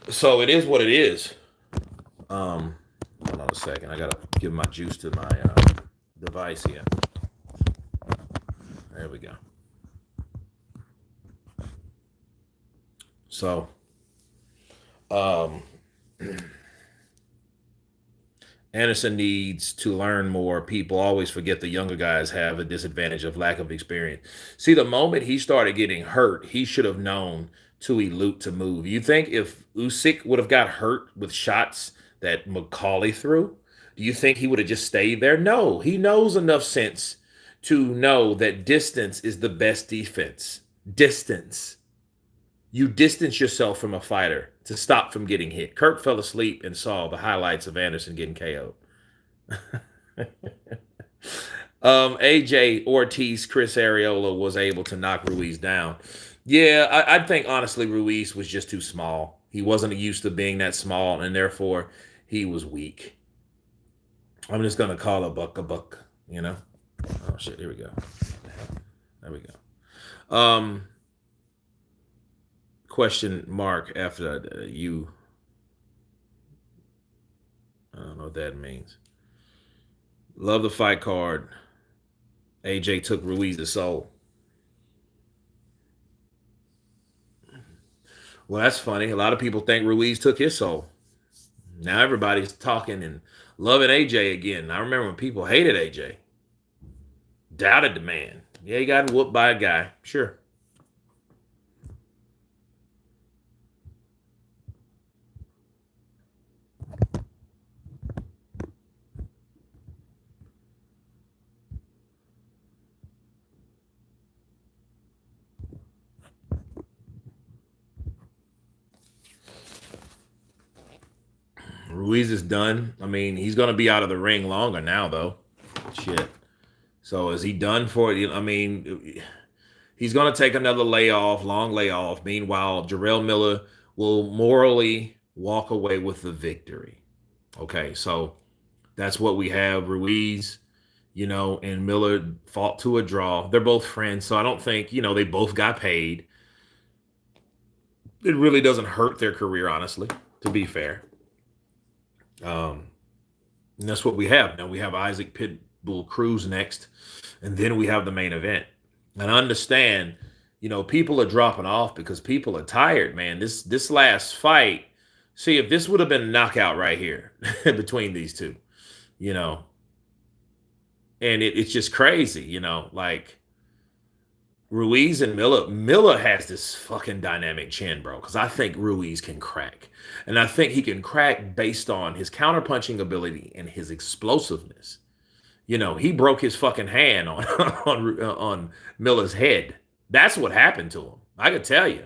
So it is what it is. Hold on a second. I got to give my juice to my device here. There we go. So, Anderson needs to learn more. People always forget the younger guys have a disadvantage of lack of experience. See, the moment he started getting hurt, he should have known to elude, to move. You think if Usyk would have got hurt with shots that McCauley threw, do you think he would have just stayed there? No, he knows enough sense to know that distance is the best defense. Distance. You distance yourself from a fighter to stop from getting hit. Kirk fell asleep and saw the highlights of Anderson getting KO'd. AJ Ortiz, Chris Arreola was able to knock Ruiz down. Yeah, I think honestly Ruiz was just too small. He wasn't used to being that small, and therefore he was weak. I'm just gonna call a buck, you know? Oh shit, here we go. There we go. Question mark after you. I don't know what that means. Love the fight card. AJ took Ruiz's soul. Well, that's funny. A lot of people think Ruiz took his soul. Now everybody's talking and loving AJ again. I remember when people hated AJ. Doubted the man. Yeah, he got whooped by a guy. Sure. Ruiz is done. I mean, he's going to be out of the ring longer now, though. Shit. So is he done for it? I mean, he's going to take another layoff, long layoff. Meanwhile, Jarrell Miller will morally walk away with the victory. Okay, so that's what we have. Ruiz, and Miller fought to a draw. They're both friends, so I don't think, they both got paid. It really doesn't hurt their career, honestly, to be fair. And that's what we have. Now we have Isaac Pitbull Cruz next, and then we have the main event. And I understand, people are dropping off because people are tired, man. This last fight, see, if this would have been a knockout right here between these two, and it's just crazy, like Ruiz and Miller. Miller has this fucking dynamic chin, bro, because I think Ruiz can crack. And I think he can crack based on his counterpunching ability and his explosiveness. He broke his fucking hand on Miller's head. That's what happened to him. I could tell you.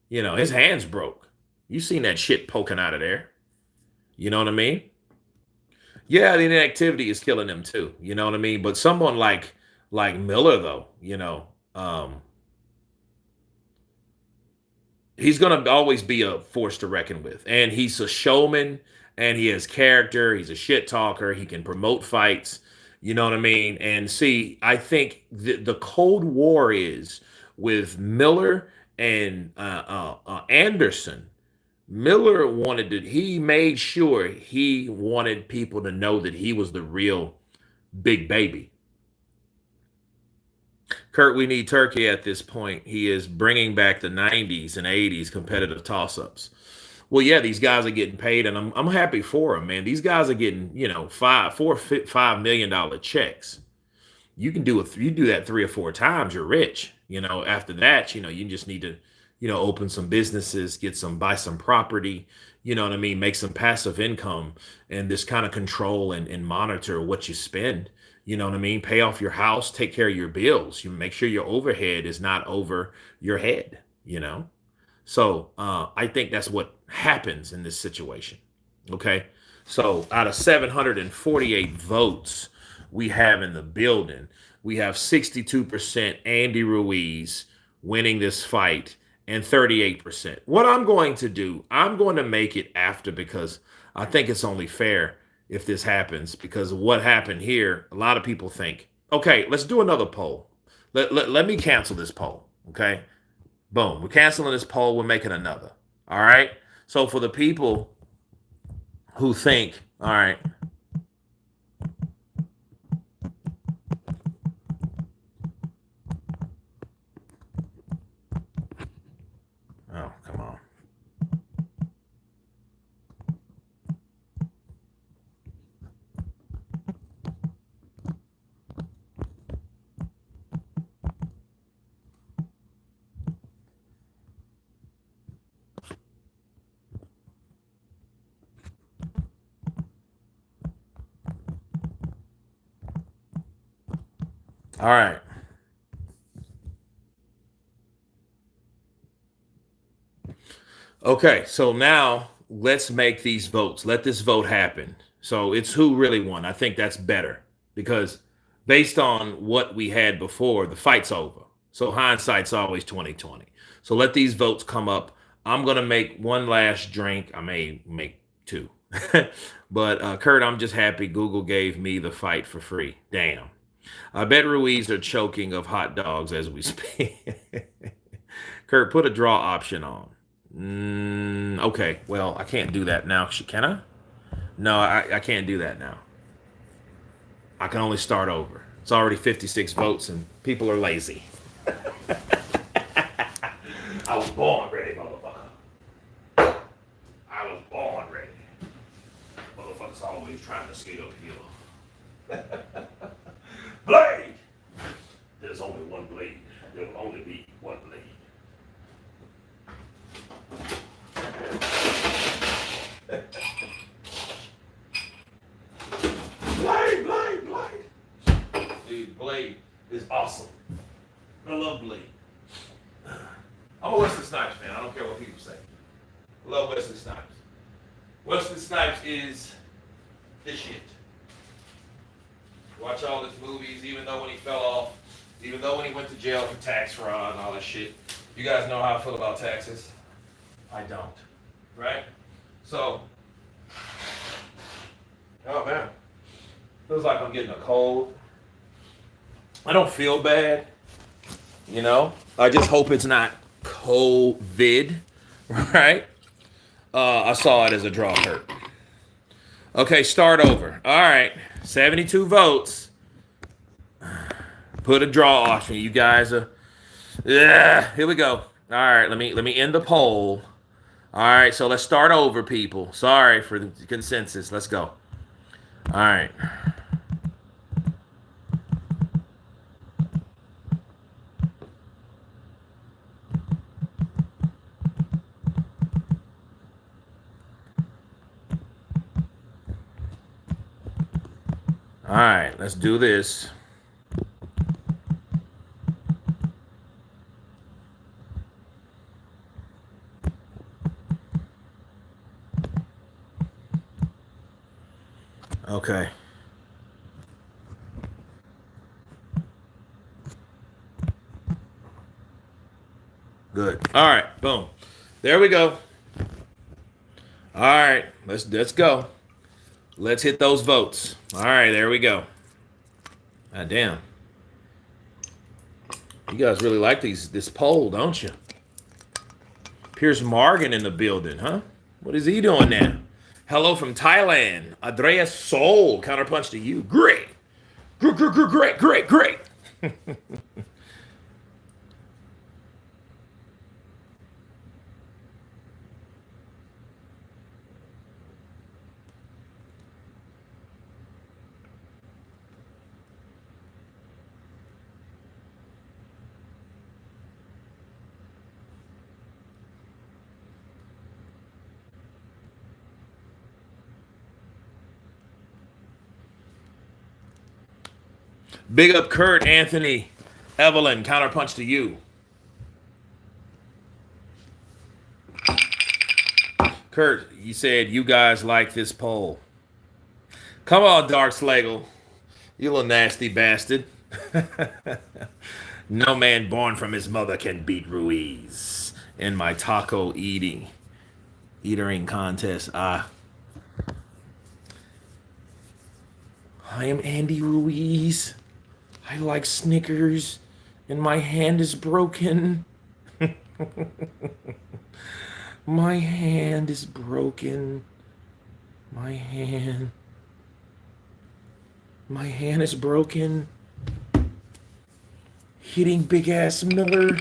His hands broke. You seen that shit poking out of there. You know what I mean? Yeah, the inactivity is killing him too. You know what I mean? But someone like Miller, though, he's going to always be a force to reckon with. And he's a showman, and he has character. He's a shit talker. He can promote fights. You know what I mean? And see, I think the Cold War is with Miller and Anderson. Miller he made sure he wanted people to know that he was the real big baby. Kurt, we need Turkey at this point. He is bringing back the 90s and 80s competitive toss-ups. Well, yeah, these guys are getting paid, and I'm happy for them, man. These guys are getting, $5 million checks. You can do that 3 or 4 times, you're rich. After that, you just need to, open some businesses, buy some property, you know what I mean? Make some passive income and this kind of control and monitor what you spend. You know what I mean? Pay off your house, take care of your bills. You make sure your overhead is not over your head, So I think that's what happens in this situation. Okay. So out of 748 votes we have in the building, we have 62% Andy Ruiz winning this fight and 38%. What I'm going to do, I'm going to make it after, because I think it's only fair if this happens, because of what happened here. A lot of people think, okay, let's do another poll. Let me cancel this poll. Okay. Boom. We're canceling this poll. We're making another. All right. So for the people who think, all right, oh, come on. All right. Okay, so now let's make these votes. Let this vote happen. So it's who really won. I think that's better, because based on what we had before, the fight's over. So hindsight's always 2020. So let these votes come up. I'm gonna make one last drink. I may make 2. But Kurt, I'm just happy Google gave me the fight for free. Damn. I bet Ruiz are choking of hot dogs as we speak. Kurt, put a draw option on. Okay, well, I can't do that now. Can I? No, I can't do that now. I can only start over. It's already 56 votes, and people are lazy. I was born ready, motherfucker. I was born ready. Motherfuckers always trying to skate uphill. Blade! There's only one blade. There will only be one blade. Blade! Dude, Blade is awesome. I love Blade. I'm a Wesley Snipes fan. I don't care what people say. I love Wesley Snipes. Wesley Snipes is this shit. Watch all his movies, even though when he fell off, even though when he went to jail for tax fraud and all that shit. You guys know how I feel about taxes. I don't. Right? So, oh man. Feels like I'm getting a cold. I don't feel bad. You know? I just hope it's not COVID. Right? I saw it as a draw hurt. Okay, start over. All right. 72 votes. Put a draw option. You guys are. Yeah, here we go. All right, let me end the poll. All right, so let's start over, people. Sorry for the consensus. Let's go. All right. All right, let's do this. Okay. Good. All right. Boom. There we go. All right. Let's go. Let's hit those votes. All right. There we go. God damn. You guys really like this poll, don't you? Piers Morgan in the building, huh? What is he doing now? Hello from Thailand. Andreas Soul. Counterpunch to you. Great. Great. Big up Kurt, Anthony, Evelyn, counterpunch to you. Kurt, you said you guys like this poll. Come on, Dark Slagle. You little nasty bastard. No man born from his mother can beat Ruiz in my taco eating contest. I am Andy Ruiz. I like Snickers, and my hand is broken. My hand is broken. My hand is broken. Hitting big ass Miller.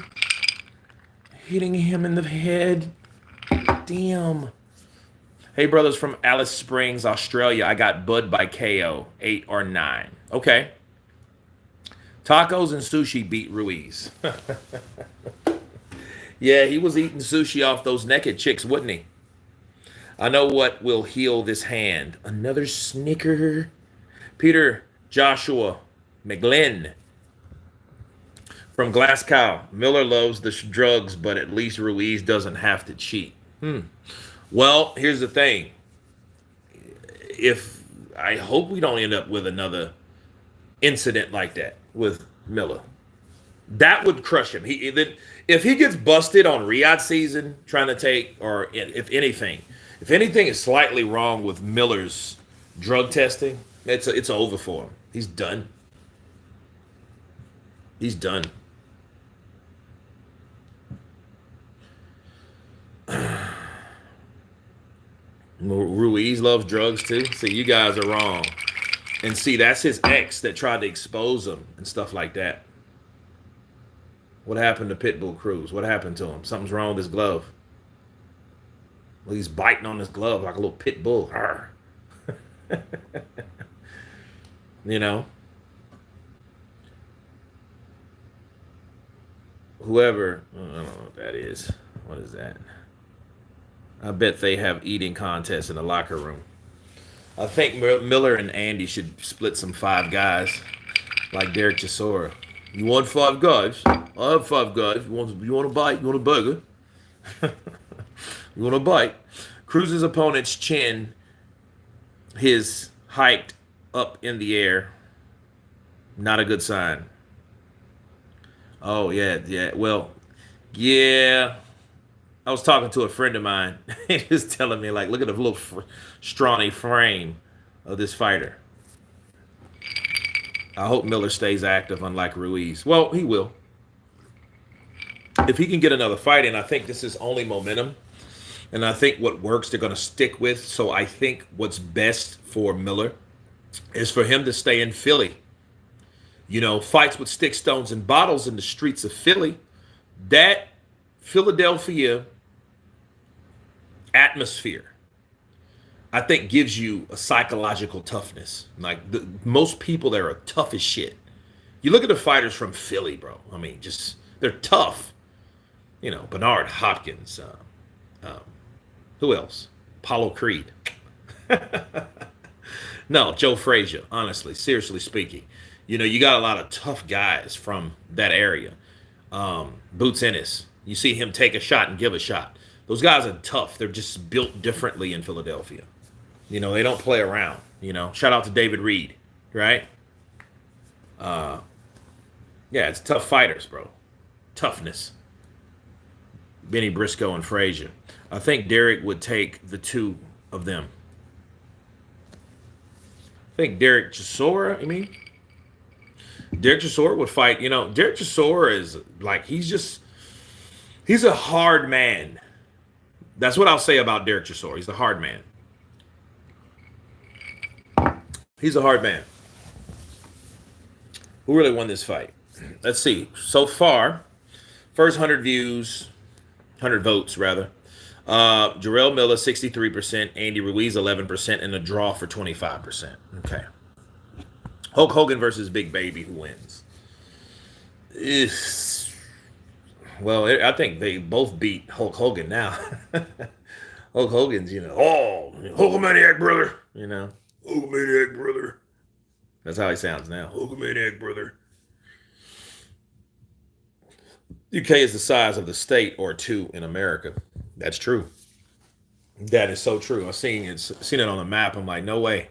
Hitting him in the head. Damn. Hey, brothers from Alice Springs, Australia. I got Bud by KO, 8 or 9. Okay. Tacos and sushi beat Ruiz. Yeah, he was eating sushi off those naked chicks, wouldn't he? I know what will heal this hand. Another Snicker. Peter Joshua McGlynn from Glasgow. Miller loves the drugs, but at least Ruiz doesn't have to cheat. Well, here's the thing. I hope we don't end up with another incident like that with Miller. That would crush him. If he gets busted on Riyadh season trying to take, or if anything is slightly wrong with Miller's drug testing, it's over for him. He's done. He's done. Ruiz loves drugs too. See, you guys are wrong. And see, that's his ex that tried to expose him and stuff like that. What happened to Pitbull Cruz? What happened to him? Something's wrong with his glove. Well, he's biting on his glove like a little pit bull. You know? Whoever, I don't know what that is. What is that? I bet they have eating contests in the locker room. I think Miller and Andy should split some 5 guys like Derek Chisora. You want 5 guys? I have 5 guys. You want a bite? You want a burger? You want a bite? Cruz's opponent's chin his height up in the air. Not a good sign. Oh, yeah, yeah. Well, yeah. I was talking to a friend of mine. He was telling me, like, look at the little scrawny frame of this fighter. I hope Miller stays active, unlike Ruiz. Well, he will. If he can get another fight in, I think this is only momentum. And I think what works, they're going to stick with. So I think what's best for Miller is for him to stay in Philly. You know, fights with sticks, stones, and bottles in the streets of Philly. That Philadelphia atmosphere, I think, gives you a psychological toughness. Like, most people there are tough as shit. You look at the fighters from Philly, bro. I mean, just, they're tough. You know, Bernard Hopkins. Who else? Apollo Creed. No, Joe Frazier, honestly, seriously speaking. You know, you got a lot of tough guys from that area. Boots Ennis. You see him take a shot and give a shot. Those guys are tough. They're just built differently in Philadelphia. You know, they don't play around. You know, shout out to David Reed, right? Yeah, it's tough fighters, bro. Toughness. Benny Briscoe and Frazier. I think Derek would take the two of them. I think Derek Chisora, I mean? Derek Chisora would fight. You know, Derek Chisora is like, he's a hard man. That's what I'll say about Derek Chisora. He's a hard man. He's a hard man. Who really won this fight? Let's see. So far, first 100 views, 100 votes rather. Jarrell Miller 63%, Andy Ruiz 11%, and a draw for 25%. Okay. Hulk Hogan versus Big Baby, who wins? Well, I think they both beat Hulk Hogan now. Hulk Hogan's, you know, oh, Hulkamaniac brother, you know, Hulkamaniac brother. That's how he sounds now, Hulkamaniac brother. UK is the size of the state or two in America. That's true. That is so true. I've seen it on the map. I'm like, no way.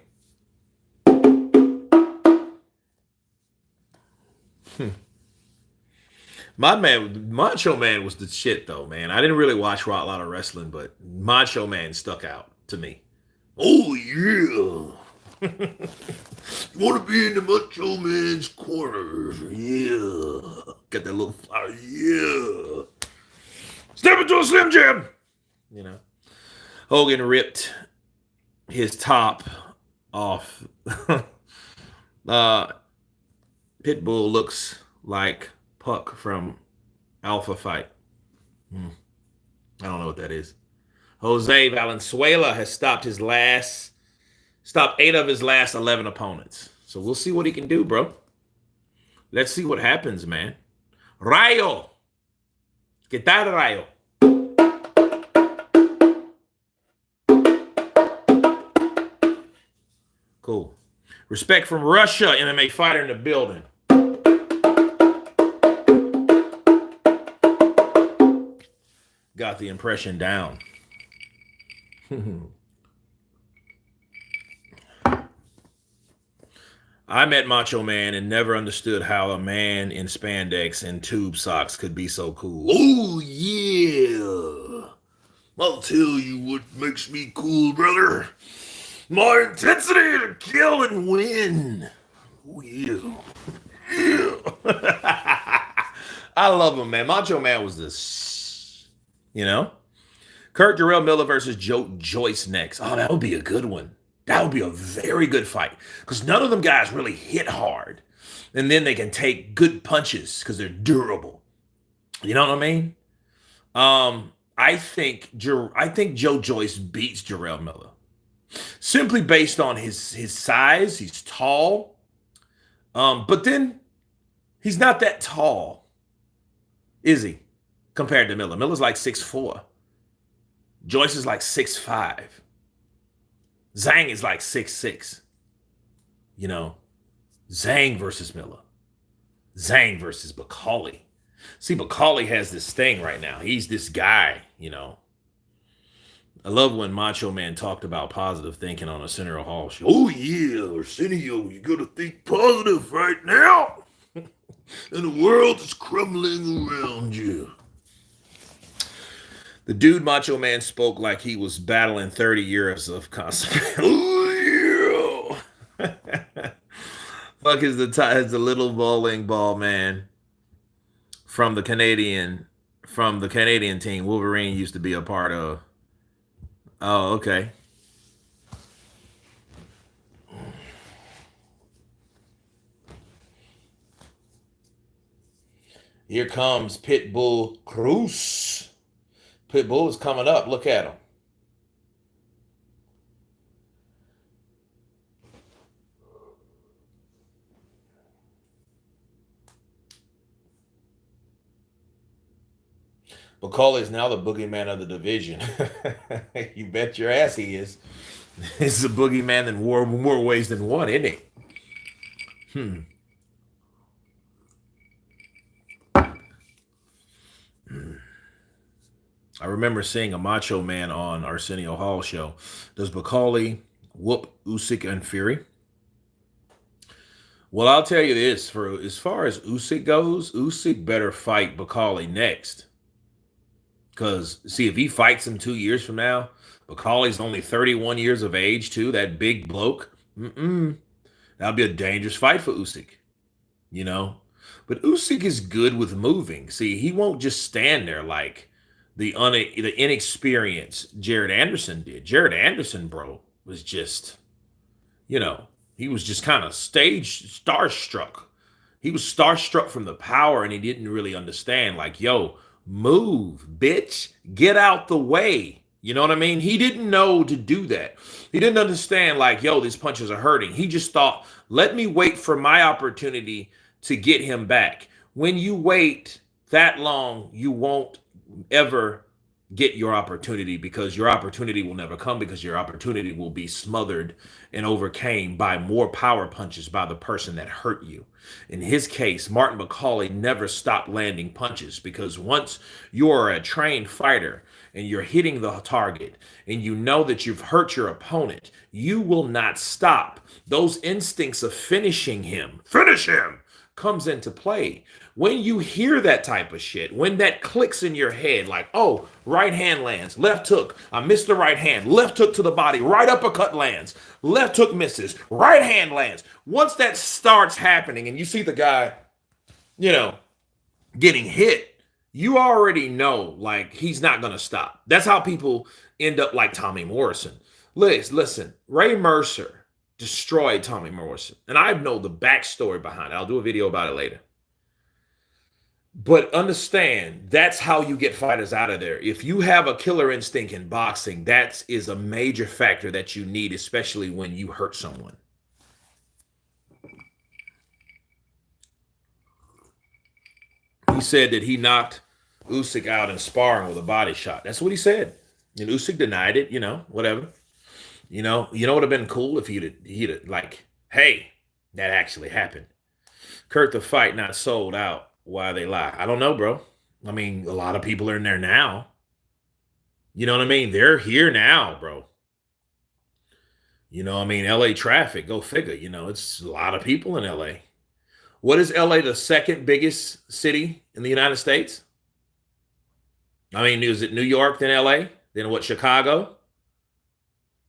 My man, Macho Man was the shit, though, man. I didn't really watch a lot of wrestling, but Macho Man stuck out to me. Oh, yeah. You want to be in the Macho Man's corner. Yeah. Got that little flower. Yeah. Step into a Slim Jim. You know. Hogan ripped his top off. Pitbull looks like Puck from Alpha Fight. I don't know what that is. Jose Valenzuela has stopped 8 of his last 11 opponents. So we'll see what he can do, bro. Let's see what happens, man. Rayo. ¿Qué tal, Rayo? Cool. Respect from Russia, MMA fighter in the building. Got the impression down. I met Macho Man and never understood how a man in spandex and tube socks could be so cool. Oh, yeah. I'll tell you what makes me cool, brother. My intensity to kill and win. Oh, yeah. I love him, man. Macho Man was this, you know? Kurt Jarrell Miller versus Joe Joyce next. Oh, that would be a good one. That would be a very good fight because none of them guys really hit hard. And then they can take good punches because they're durable. You know what I mean? I think Joe Joyce beats Jarrell Miller simply based on his size. He's tall. But then he's not that tall, is he? Compared to Miller. Miller's like 6'4". Joyce is like 6'5". Zhang is like 6'6". You know, Zhang versus Miller. Zhang versus Bakali. See, Bakali has this thing right now. He's this guy, you know. I love when Macho Man talked about positive thinking on Arsenio Hall show. Oh yeah, Arsenio, you gotta think positive right now. And the world is crumbling around you. The dude Macho Man spoke like he was battling 30 years of constant. Oh yeah. Fuck is the little bowling ball man from the Canadian team Wolverine used to be a part of. Oh, okay. Here comes Pitbull Cruz. Pitbull is coming up. Look at him. McCauley is now the boogeyman of the division. You bet your ass he is. He's a boogeyman in more ways than one, isn't he? I remember seeing a Macho Man on Arsenio Hall show. Does McCauley whoop Usyk and Fury? Well, I'll tell you this: for as far as Usyk goes, Usyk better fight McCauley next. Because see, if he fights him 2 years from now, McCauley's only 31 years of age too. That big bloke. That'll be a dangerous fight for Usyk. You know, but Usyk is good with moving. See, he won't just stand there like the inexperienced Jared Anderson did. Jared Anderson, bro, was just, you know, he was just kind of stage starstruck. He was starstruck from the power, and he didn't really understand. Like, yo, move, bitch, get out the way. You know what I mean? He didn't know to do that. He didn't understand, like, yo, these punches are hurting. He just thought, let me wait for my opportunity to get him back. When you wait that long, you won't ever get your opportunity, because your opportunity will never come, because your opportunity will be smothered and overcame by more power punches by the person that hurt you. In his case, Martin McCauley never stopped landing punches, because once you're a trained fighter and you're hitting the target and you know that you've hurt your opponent, you will not stop. Those instincts of finish him, comes into play. When you hear that type of shit, when that clicks in your head, like, oh, right hand lands, left hook, I missed the right hand, left hook to the body, right uppercut lands, left hook misses, right hand lands. Once that starts happening and you see the guy, you know, getting hit, you already know, like, he's not going to stop. That's how people end up like Tommy Morrison. Listen, Ray Mercer destroyed Tommy Morrison. And I know the backstory behind it. I'll do a video about it later. But understand, that's how you get fighters out of there. If you have a killer instinct in boxing, that is a major factor that you need, especially when you hurt someone. He said that he knocked Usyk out in sparring with a body shot. That's what he said. And Usyk denied it, you know, whatever. You know what would have been cool if he'd like, hey, that actually happened. Kurt, the fight not sold out. Why they lie? I don't know, bro. I mean, a lot of people are in there now. You know what I mean? They're here now, bro. You know, I mean, LA traffic, go figure. You know, it's a lot of people in LA. What is LA, the second biggest city in the United States? I mean, is it New York, then LA? Then what, Chicago?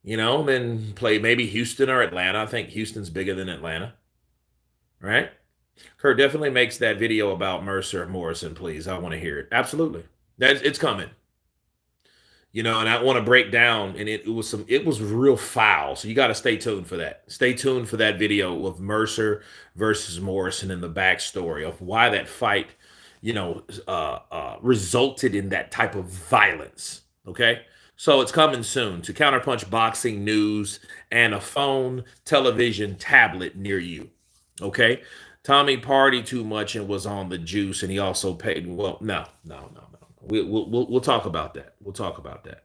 You know, then play maybe Houston or Atlanta. I think Houston's bigger than Atlanta. Right? Kurt, definitely makes that video about Mercer Morrison, please. I want to hear it. Absolutely. It's coming. You know, and I want to break down, and it was real foul. So you got to stay tuned for that. Stay tuned for that video of Mercer versus Morrison and the backstory of why that fight, you know, resulted in that type of violence. Okay. So it's coming soon to Counterpunch Boxing News and a phone, television, tablet near you. Okay. Tommy partied too much and was on the juice, and he also paid. Well, no. We'll talk about that. We'll talk about that.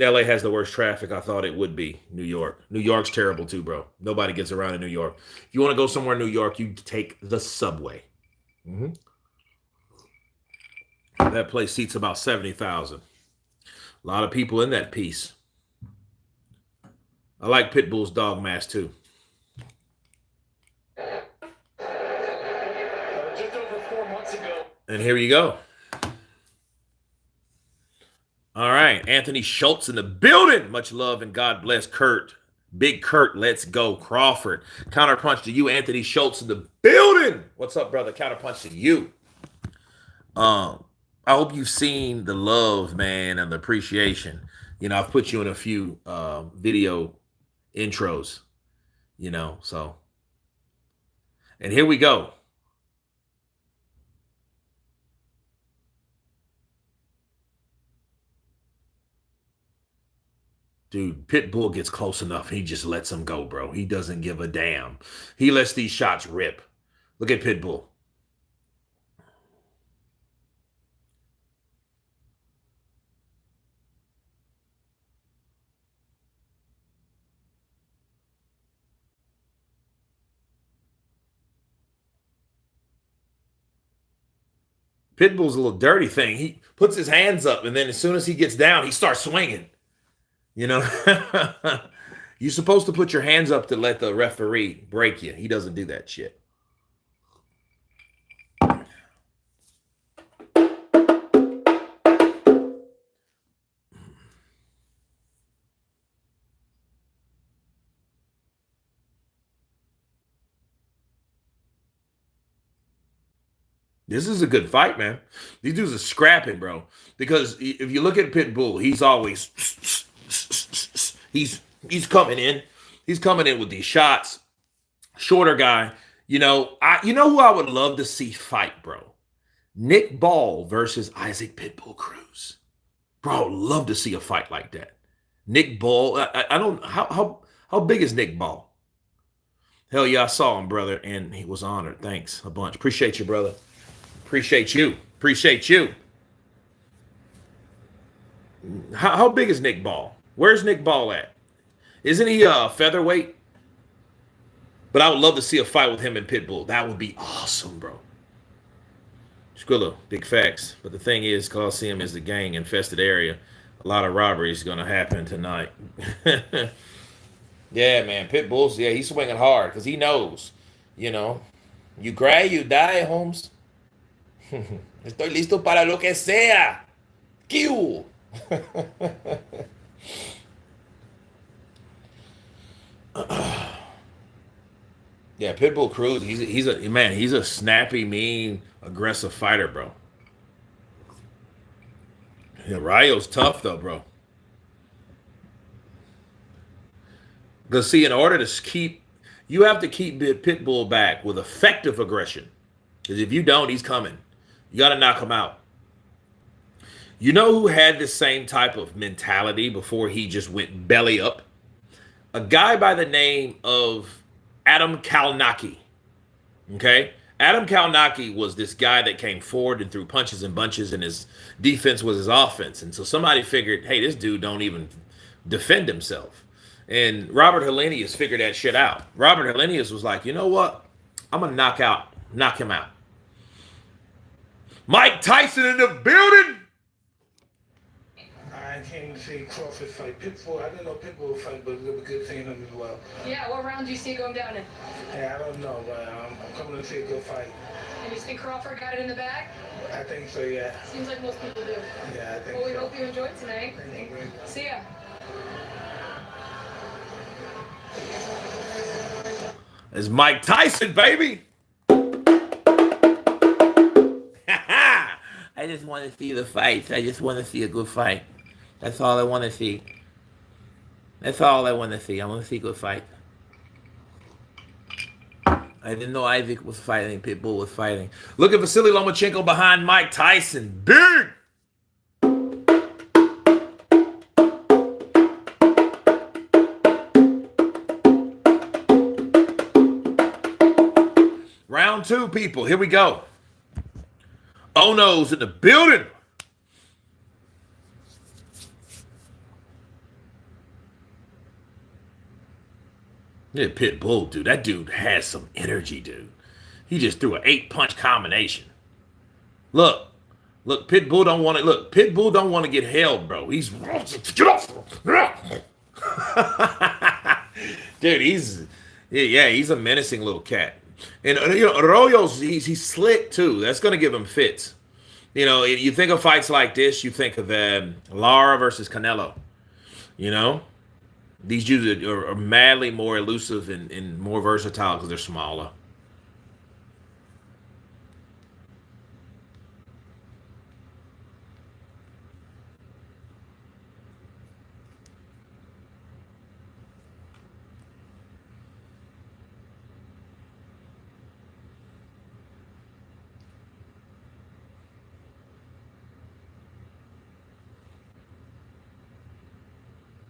LA has the worst traffic I thought it would be. New York. New York's terrible too, bro. Nobody gets around in New York. If you want to go somewhere in New York, you take the subway. Mm-hmm. That place seats about 70,000. A lot of people in that piece. I like Pitbull's dog mask too. Just over 4 months ago. And here you go. All right, Anthony Schultz in the building. Much love and God bless Kurt. Big Kurt, let's go. Crawford. Counterpunch to you, Anthony Schultz in the building. What's up, brother? Counterpunch to you. I hope you've seen the love, man, and the appreciation. You know, I've put you in a few video intros, you know, so. And here we go. Dude, Pitbull gets close enough. He just lets him go, bro. He doesn't give a damn. He lets these shots rip. Look at Pitbull. Pitbull's a little dirty thing. He puts his hands up, and then as soon as he gets down, he starts swinging. You know, you're supposed to put your hands up to let the referee break you. He doesn't do that shit. This is a good fight, man. These dudes are scrapping, bro. Because if you look at Pitbull, he's always he's coming in. He's coming in with these shots. Shorter guy. You know who I would love to see fight, bro? Nick Ball versus Isaac Pitbull Cruz. Bro, I would love to see a fight like that. Nick Ball. I don't how big is Nick Ball? Hell yeah, I saw him, brother, and he was honored. Thanks a bunch. Appreciate you, brother. Appreciate you. Appreciate you. How big is Nick Ball? Where's Nick Ball at? Isn't he a featherweight? But I would love to see a fight with him and Pitbull. That would be awesome, bro. Skrilla, big facts. But the thing is, Coliseum is the gang-infested area. A lot of robberies is going to happen tonight. Yeah, man. Pitbull's, yeah, he's swinging hard because he knows, you know. You cry, you die, Holmes. Estoy listo para lo que sea. Q. Yeah, Pitbull Cruz, he's a snappy, mean, aggressive fighter, bro. Yeah, Rayo's tough though, bro. Because see, in order to keep, you have to keep Pitbull back with effective aggression. Because if you don't, he's coming. You got to knock him out. You know who had the same type of mentality before he just went belly up? A guy by the name of Adam Kalnaki. Okay? Adam Kalnaki was this guy that came forward and threw punches and bunches, and his defense was his offense. And so somebody figured, hey, this dude don't even defend himself. And Robert Helenius figured that shit out. Robert Helenius was like, you know what? I'm going to knock him out. Mike Tyson in the building. I came to see Crawford fight Pitbull. I didn't know Pitbull would fight, but it was a good seeing him as well. Yeah, what round do you see going down in? Yeah, I don't know, but I'm coming to see a good fight. And you think Crawford got it in the bag? I think so, yeah. Seems like most people do. Yeah, I think well, we so. hope you enjoyed tonight. Thank you. See ya. It's Mike Tyson, baby. I just want to see the fights. I just want to see a good fight. That's all I want to see. That's all I want to see. I want to see a good fight. I didn't know Isaac was fighting. Pitbull was fighting. Look at Vasily Lomachenko behind Mike Tyson. Big! Round two, people. Here we go. Oh no's in the building. Yeah, Pitbull, dude. That dude has some energy, dude. He just threw an 8-punch combination. Look, look, Pitbull don't want to look. Pitbull don't want to get held, bro. He's get off, dude. He's a menacing little cat. And Arroyo's he's slick too. That's gonna give him fits. You think of fights like this, you think of Lara versus Canelo. You know, these dudes are madly more elusive and more versatile because they're smaller.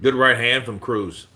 Good right hand from Cruz.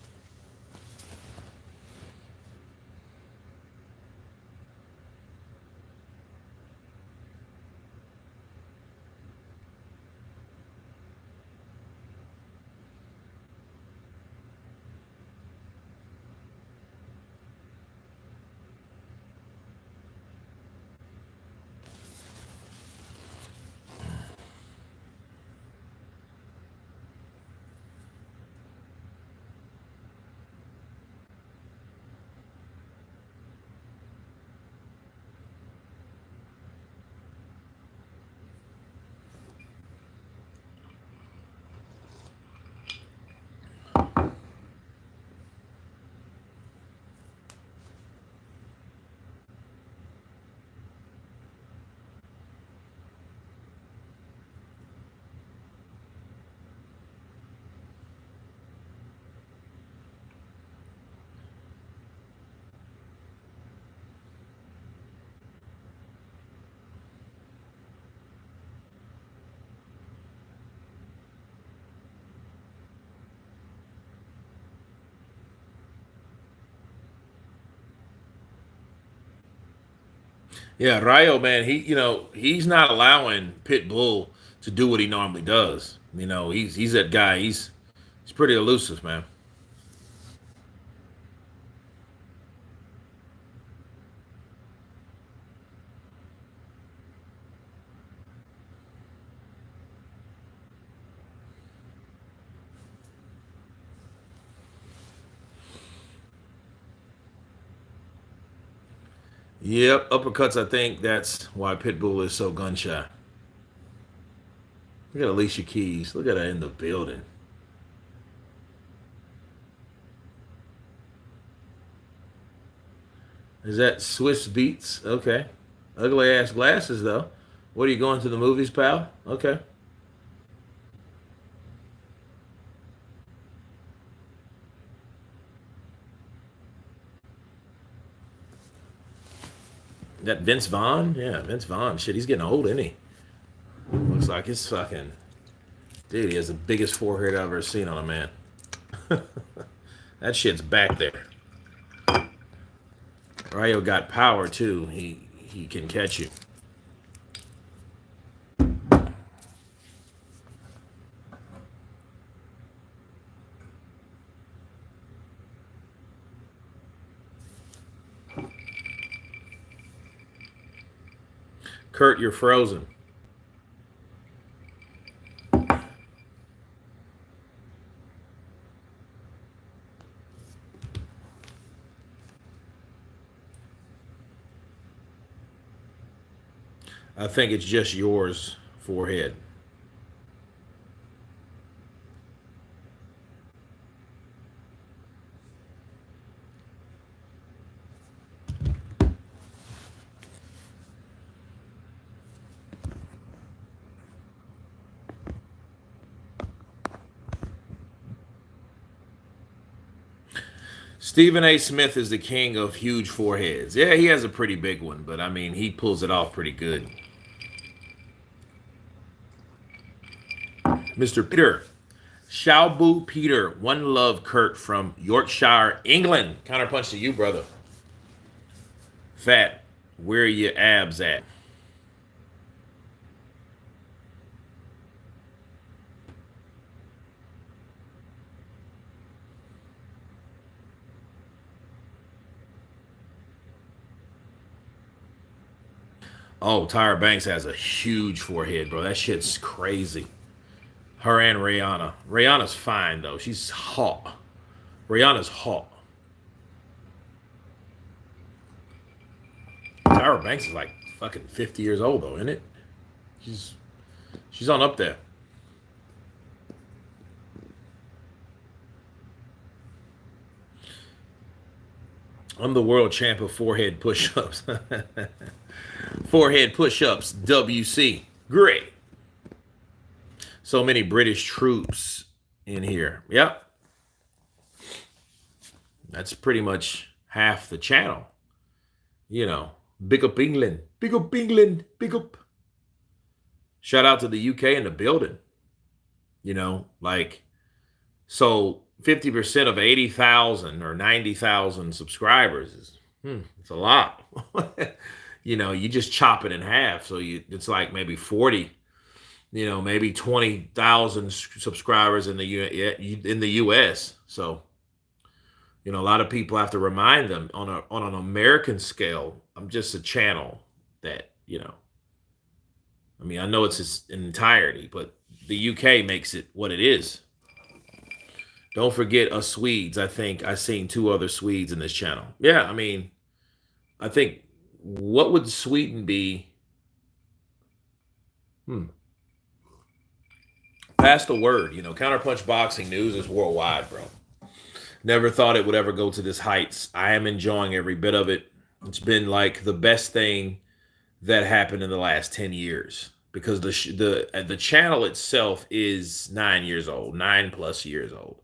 Yeah, Rayo, man, he's not allowing Pitbull to do what he normally does. He's that guy. He's pretty elusive, man. Yep, uppercuts. I think that's why Pitbull is so gun shy. Look at Alicia Keys. Look at her in the building. Is that Swiss Beats? Okay. Ugly ass glasses though. What are you going to the movies, pal? Okay. That Vince Vaughn? Yeah, Vince Vaughn. Shit, he's getting old, isn't he? Looks like it's fucking. Dude, he has the biggest forehead I've ever seen on a man. That shit's back there. Rayo got power too. He can catch you. Kurt, you're frozen. I think it's just yours forehead. Stephen A. Smith is the king of huge foreheads. Yeah, he has a pretty big one, but I mean, he pulls it off pretty good. Mr. Peter. Shalbu Peter. One love, Kurt from Yorkshire, England. Counterpunch to you, brother. Fat. Where are your abs at? Oh, Tyra Banks has a huge forehead, bro. That shit's crazy. Her and Rihanna. Rihanna's fine though. She's hot. Rihanna's hot. Tyra Banks is like fucking 50 years old though, isn't it? She's on up there. I'm the world champ of forehead push-ups. Forehead push-ups, WC. Great. So many British troops in here. Yep. That's pretty much half the channel. You know, big up England. Big up England. Big up. Shout out to the UK in the building. You know, like, so 50% of 80,000 or 90,000 subscribers is, it's a lot. You know, you just chop it in half. So it's like maybe 40, you know, maybe 20,000 subscribers in the US. So, you know, a lot of people have to remind them on an American scale, I'm just a channel that, you know, I mean, I know it's its entirety, but the UK makes it what it is. Don't forget us Swedes. I think I've seen 2 other Swedes in this channel. Yeah, I mean, I think, what would Sweden be? Pass the word. You know, Counterpunch Boxing News is worldwide, bro. Never thought it would ever go to this heights. I am enjoying every bit of it. It's been like the best thing that happened in the last 10 years because the channel itself is 9 years old, 9+ years old.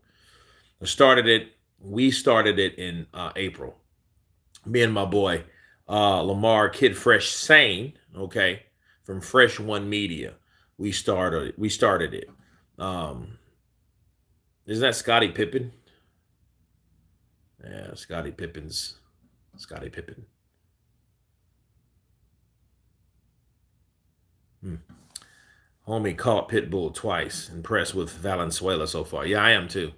We started it in April. Me and my boy, Lamar Kid Fresh Sane, okay, from Fresh One Media. We started it. Isn't that Scottie Pippen? Yeah, Scottie Pippen. Homie caught Pitbull twice. Impressed with Valenzuela so far. Yeah, I am too.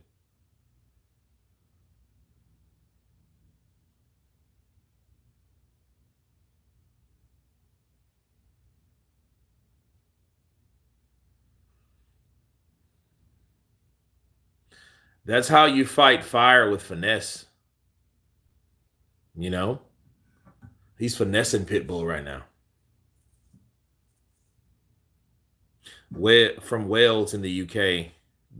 That's how you fight fire with finesse. You know? He's finessing Pitbull right now. From Wales in the UK,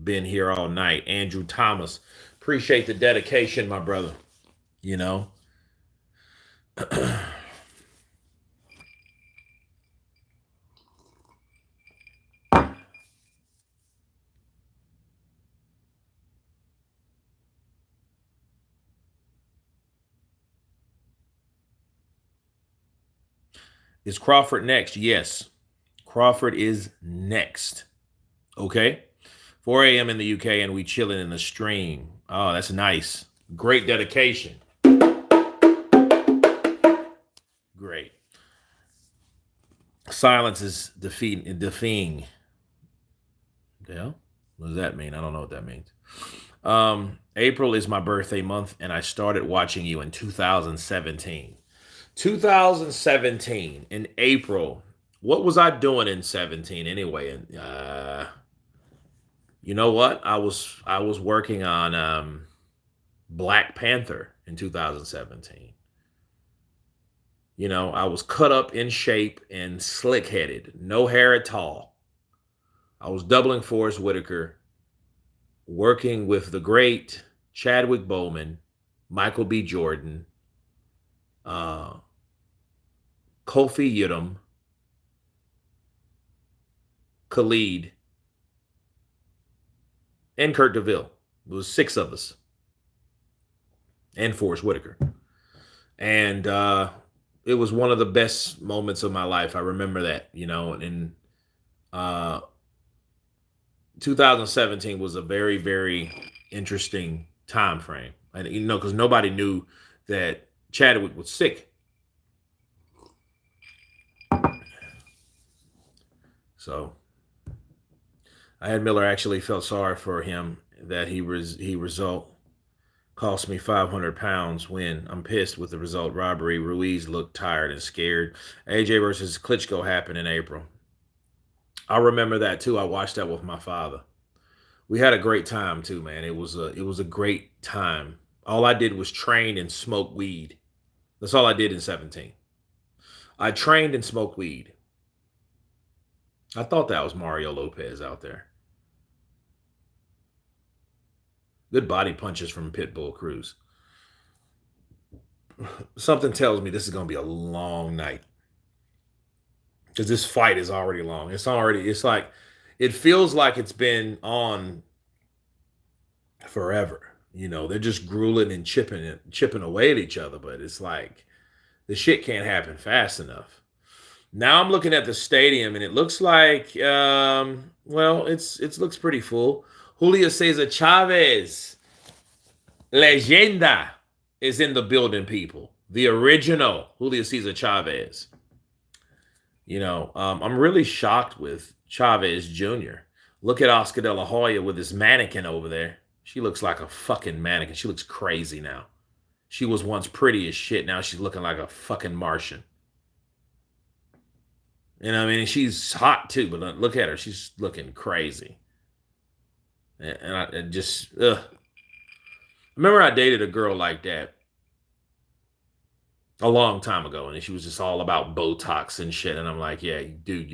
been here all night. Andrew Thomas, appreciate the dedication, my brother. You know? Is Crawford next? Yes. Crawford is next. Okay? 4 a.m. in the UK and we chilling in the stream. Oh, that's nice. Great dedication. Great. Silence is defeating. Yeah? What does that mean? I don't know what that means. April is my birthday month and I started watching you in 2017. 2017 in April. What was I doing in 17 anyway? And you know what? I was working on Black Panther in 2017. You know, I was cut up in shape and slick-headed, no hair at all. I was doubling Forrest Whitaker, working with the great Chadwick Boseman, Michael B. Jordan, Kofi Yudum, Khalid, and Kurt DeVille. It was 6 of us. And Forrest Whitaker. And it was one of the best moments of my life. I remember that, you know, and 2017 was a very, very interesting time frame. And, you know, because nobody knew that Chadwick was sick. So I had Miller actually felt sorry for him that he Cost me 500 pounds win. I'm pissed with the result. Robbery. Ruiz looked tired and scared. AJ versus Klitschko happened in April. I remember that too. I watched that with my father. We had a great time too, man. It was a great time. All I did was train and smoke weed. That's all I did in 17. I trained and smoked weed. I thought that was Mario Lopez out there. Good body punches from Pitbull Cruz. Something tells me this is going to be a long night because this fight is already long. It's like, it feels like it's been on forever. They're just grueling and chipping away at each other, but it's like the shit can't happen fast enough. Now I'm looking at the stadium and it looks like, well, it looks pretty full. Julio Cesar Chavez, Leyenda, is in the building, people. The original Julio Cesar Chavez. I'm really shocked with Chavez Jr. Look at Oscar De La Hoya with his mannequin over there. She looks like a fucking mannequin. She looks crazy now. She was once pretty as shit. Now she's looking like a fucking Martian. She's hot too, but look at her. She's looking crazy. And I just, remember I dated a girl like that a long time ago, and she was just all about Botox and shit. And I'm like, yeah, dude,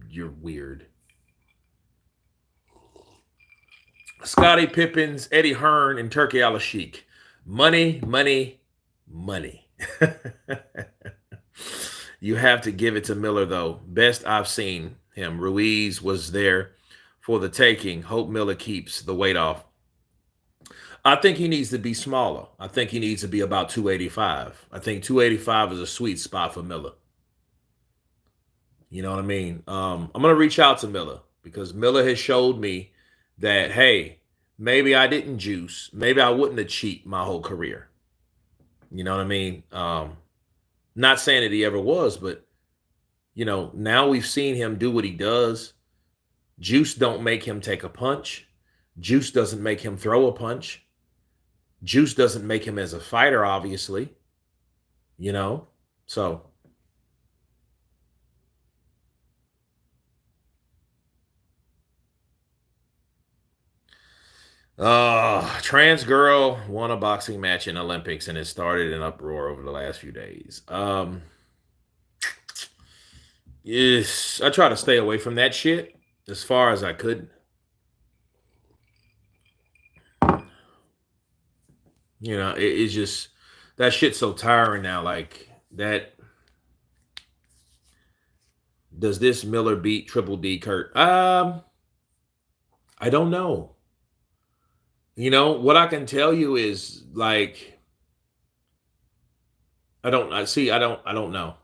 you're weird. Scottie Pippins, Eddie Hearn, and Turkey Al Sheik. Money, money, money. You have to give it to Miller, though. Best I've seen him. Ruiz was there for the taking. Hope Miller keeps the weight off. I think he needs to be smaller. I think he needs to be about 285. I think 285 is a sweet spot for Miller. You know what I mean? I'm going to reach out to Miller because Miller has showed me that, hey, maybe I didn't juice. Maybe I wouldn't have cheated my whole career. You know what I mean? Not saying that he ever was, but, now we've seen him do what he does. Juice don't make him take a punch. Juice doesn't make him throw a punch. Juice doesn't make him as a fighter, obviously. So. Trans girl won a boxing match in Olympics and it started an uproar over the last few days. Yes, I try to stay away from that shit as far as I could. It's just, that shit's so tiring now. Like that. Does this Miller beat Triple D Kurt? I don't know. What I can tell you is like, I don't know.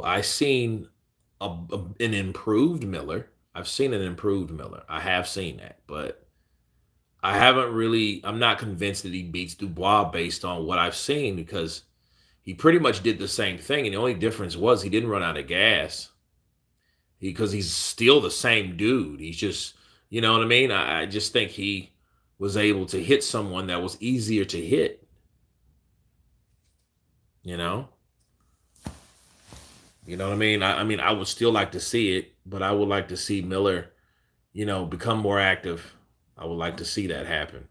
I've seen an improved Miller. I've seen an improved Miller. I have seen that, but I'm not convinced that he beats Dubois based on what I've seen because he pretty much did the same thing. And the only difference was he didn't run out of gas because he's still the same dude. He's just, you know what I mean? I just think he was able to hit someone that was easier to hit. You know what I mean? I would still like to see it, but I would like to see Miller, become more active. I would like to see that happen.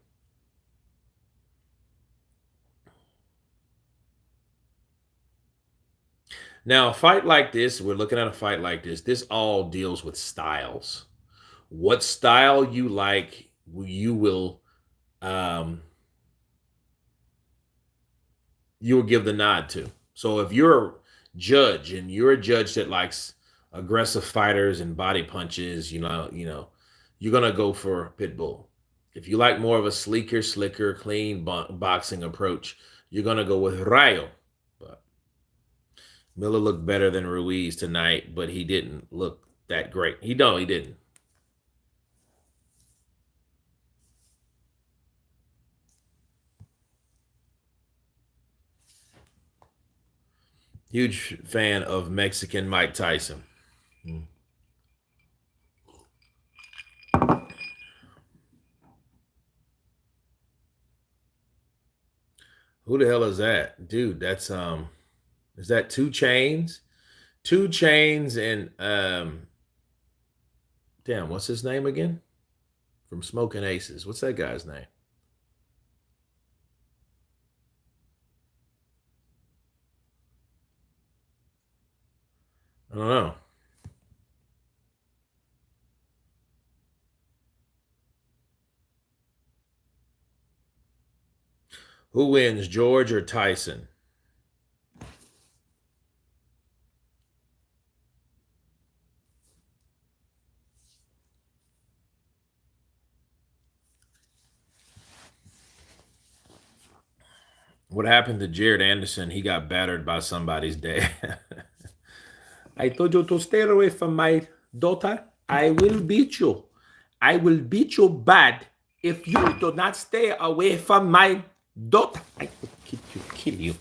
Now, a fight like this, we're looking at a fight like this all deals with styles. What style you like, you will give the nod to. So if you're a judge and you're a judge that likes aggressive fighters and body punches, you're gonna go for Pitbull. If you like more of a slicker, clean boxing approach, you're gonna go with Rayo. But Miller looked better than Ruiz tonight, but he didn't look that great. He didn't. Huge fan of Mexican Mike Tyson. Who the hell is that? Dude, that's is that 2 Chains? 2 Chains and damn, what's his name again? From Smoking Aces. What's that guy's name? I don't know. Who wins, George or Tyson? What happened to Jared Anderson? He got battered by somebody's dad. I told you to stay away from my daughter. I will beat you. I will beat you bad if you do not stay away from my daughter. I will kill you.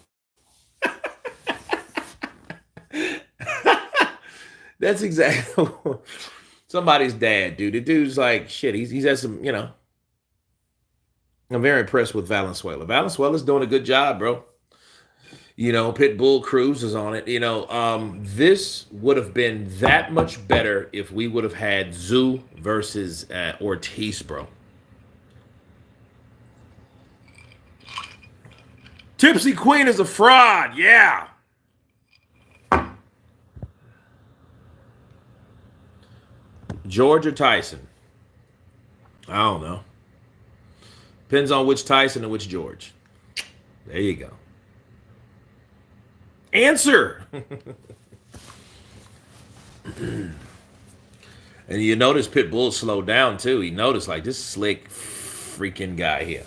That's exactly somebody's dad, dude. The dude's like, shit, he's had some, you know. I'm very impressed with Valenzuela. Valenzuela's doing a good job, bro. You know, Pitbull Cruz is on it. You know, this would have been that much better if we would have had Zoo versus Ortiz, bro. Tipsy Queen is a fraud. Yeah. George or Tyson? I don't know. Depends on which Tyson and which George. There you go. Answer. And you notice Pitbull slowed down too. He noticed like this slick freaking guy here.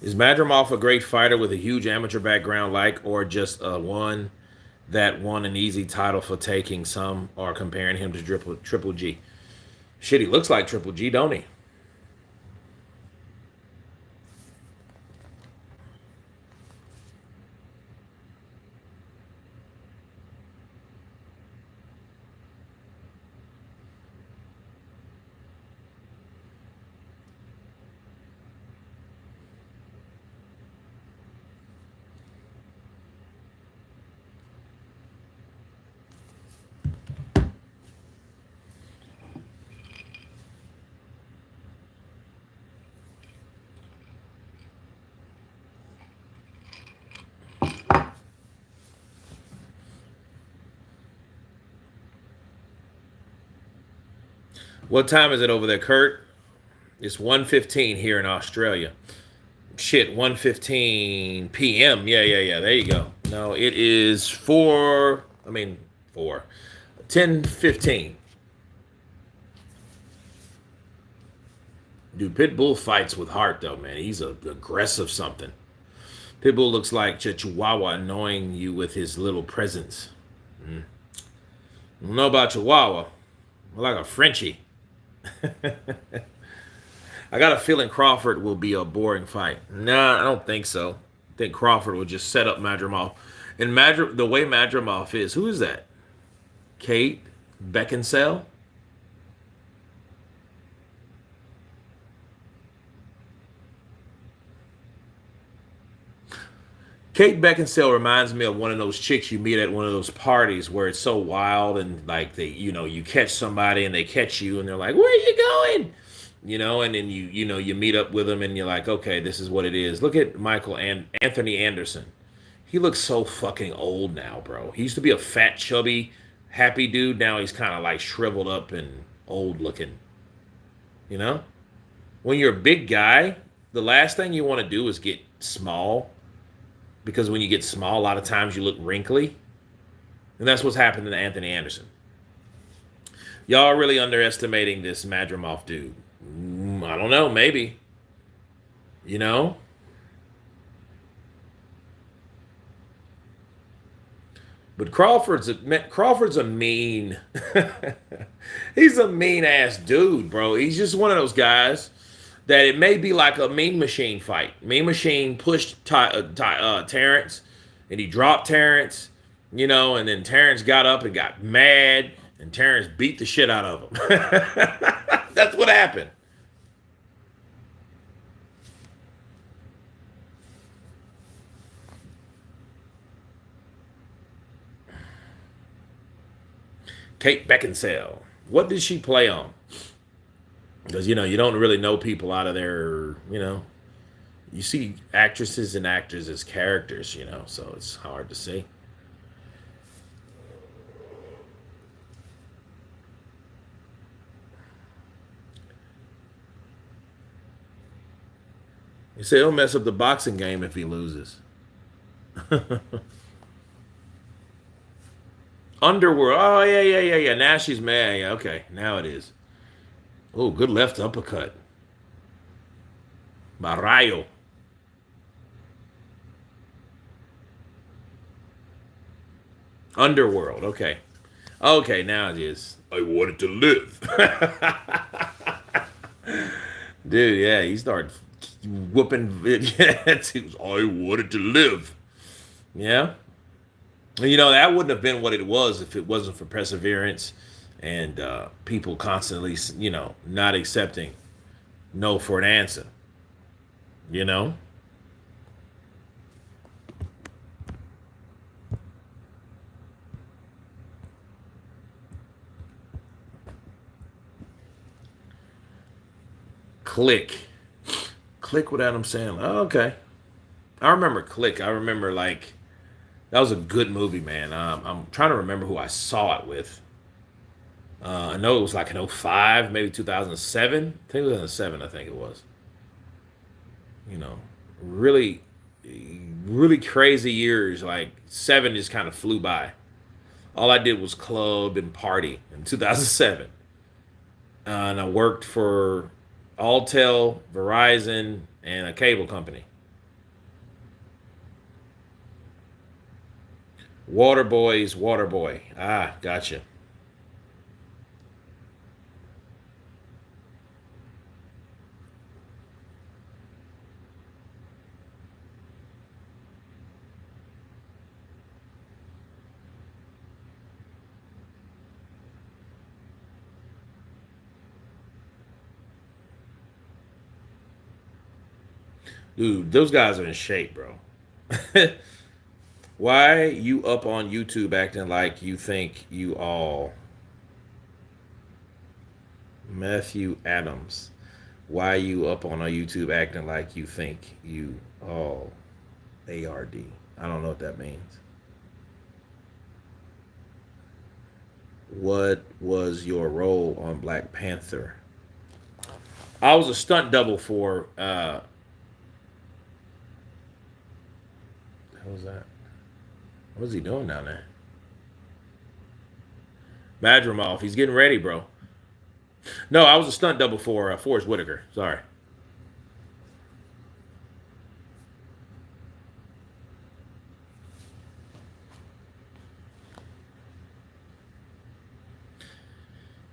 Is Madrimov a great fighter with a huge amateur background, or just one that won an easy title for taking? Some are comparing him to Triple G. Shit, he looks like Triple G, don't he? What time is it over there, Kurt? It's 1:15 here in Australia. Shit, 1:15 p.m. Yeah. There you go. No, it is 10:15. Dude, Pitbull fights with heart, though, man. He's a aggressive something. Pitbull looks like Chihuahua annoying you with his little presence. I don't know about Chihuahua. More like a Frenchie. I got a feeling Crawford will be a boring fight. Nah, I don't think so. I think Crawford will just set up Madrimov. And the way Madrimov is, who is that? Kate Beckinsale? Kate Beckinsale reminds me of one of those chicks you meet at one of those parties where it's so wild and like you catch somebody and they catch you and they're like, "Where are you going?" And then you meet up with them and you're like, "Okay, this is what it is." Look at Anthony Anderson. He looks so fucking old now, bro. He used to be a fat, chubby, happy dude. Now he's kind of like shriveled up and old looking. When you're a big guy, the last thing you want to do is get small. Because when you get small, a lot of times you look wrinkly. And that's what's happening to Anthony Anderson. Y'all are really underestimating this Madrimov dude. I don't know, maybe. But Crawford's a mean. He's a mean ass dude, bro. He's just one of those guys that it may be like a Mean Machine fight. Mean Machine pushed Terrence, and he dropped Terrence, you know, and then Terrence got up and got mad, and Terrence beat the shit out of him. That's what happened. Kate Beckinsale. What did she play on? Because, you know, you don't really know people out of their, you know, you see actresses and actors as characters, you know, so it's hard to see. You say he'll mess up the boxing game if he loses. Underworld. Oh, yeah. Now she's mad. Yeah, okay. Now it is. Oh, good left uppercut. Barrayo. Underworld. Okay. Okay, now it is. I wanted to live. Dude, yeah, he started whooping. I wanted to live. Yeah. You know, that wouldn't have been what it was if it wasn't for perseverance and people constantly, you know, not accepting no for an answer. You know? Click. Click with Adam Sandler. Oh, okay. I remember Click. I remember, like, that was a good movie, man. I'm trying to remember who I saw it with. I know it was like in '05, maybe 2007. I think it was 2007, I think it was. You know, really, really crazy years. Like, 7 just kind of flew by. All I did was club and party in 2007. And I worked for Alltel, Verizon, and a cable company. Waterboy's Waterboy. Ah, gotcha. Dude, those guys are in shape, bro. Why you up on YouTube acting like you think you all Matthew Adams? Why you up on YouTube acting like you think you all ARD? I don't know what that means. What was your role on Black Panther? I was a stunt double for what was that? What is he doing down there? Madrimov. He's getting ready, bro. No, I was a stunt double for Forrest Whitaker. Sorry.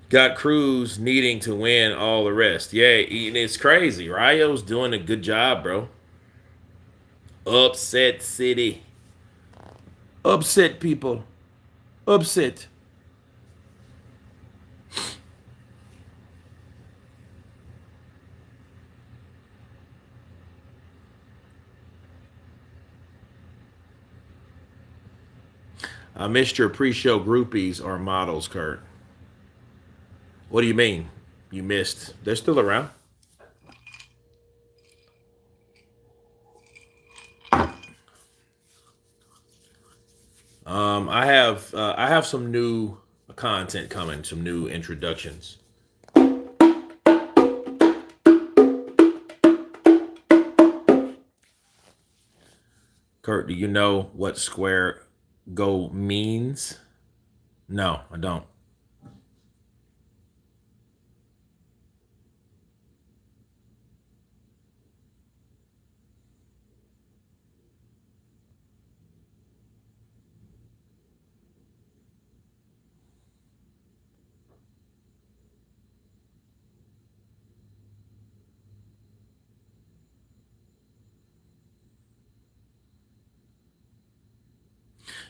Got Cruz needing to win all the rest. Yeah, it's crazy. Rayo's doing a good job, bro. Upset City. Upset people. Upset. I missed your pre-show groupies or models, Kurt. What do you mean? You missed? They're still around. I have some new content coming, some new introductions. Kurt, do you know what square go means? No, I don't.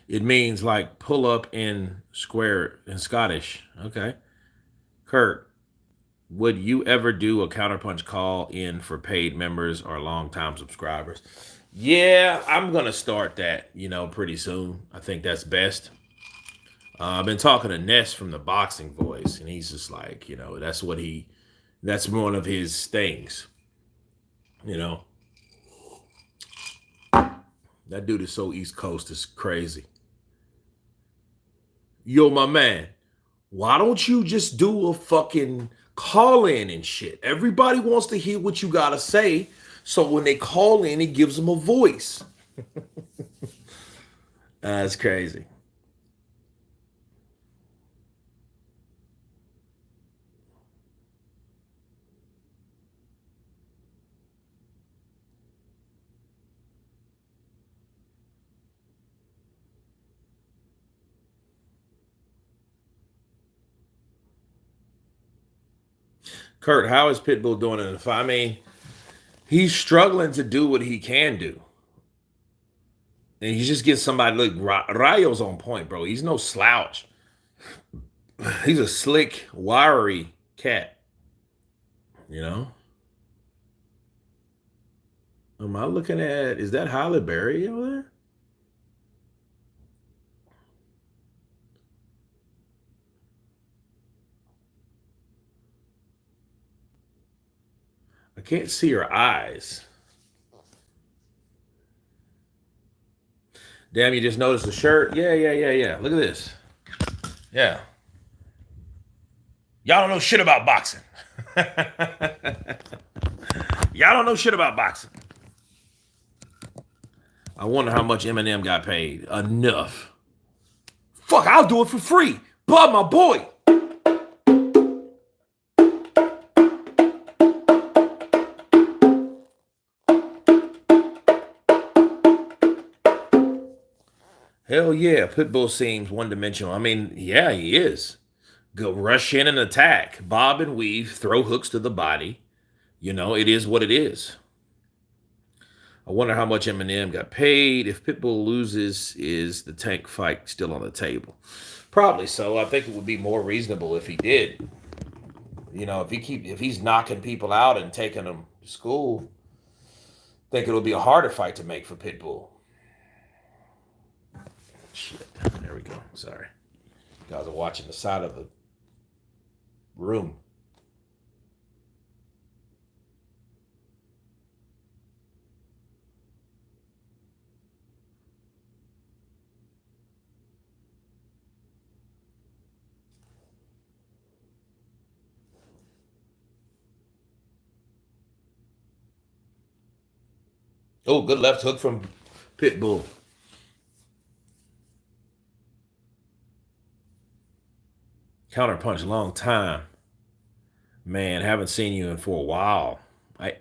It means like pull up in square in Scottish. Okay. Kurt, would you ever do a counterpunch call in for paid members or longtime subscribers? Yeah, I'm gonna start that, pretty soon. I think that's best. I've been talking to Ness from the Boxing Voice, and he's just like, that's one of his things. You know, that dude is so East Coast, it's crazy. Yo, my man, why don't you just do a fucking call in and shit? Everybody wants to hear what you gotta say, so when they call in, it gives them a voice. That's crazy. Kurt, how is Pitbull doing in the fight? I mean, he's struggling to do what he can do. And you just get somebody, look, Rayo's on point, bro. He's no slouch. He's a slick, wiry cat. Am I looking at, is that Halle Berry over there? I can't see her eyes. Damn, you just noticed the shirt? Yeah. Look at this. Yeah. Y'all don't know shit about boxing. Y'all don't know shit about boxing. I wonder how much Eminem got paid. Enough. Fuck, I'll do it for free. Bob, my boy. Hell yeah, Pitbull seems one-dimensional. I mean, yeah, he is. Go rush in and attack, bob and weave, throw hooks to the body. It is what it is. I wonder how much Eminem got paid. If Pitbull loses, is the Tank fight still on the table? Probably so. I think it would be more reasonable if he did. If he's knocking people out and taking them to school, I think it'll be a harder fight to make for Pitbull. Shit. There we go. Sorry. Guys are watching the side of the room. Oh, good left hook from Pitbull. Counterpunch, long time. Man, haven't seen you in for a while.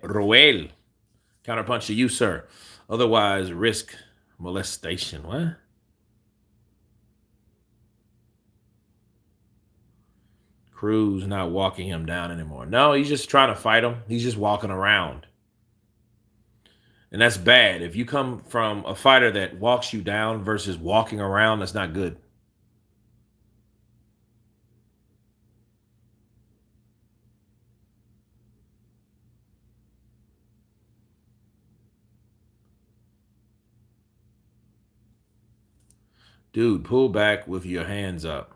Roel. Counterpunch to you, sir. Otherwise, risk molestation. What? Cruz not walking him down anymore. No, he's just trying to fight him. He's just walking around. And that's bad. If you come from a fighter that walks you down versus walking around, that's not good. Dude, pull back with your hands up.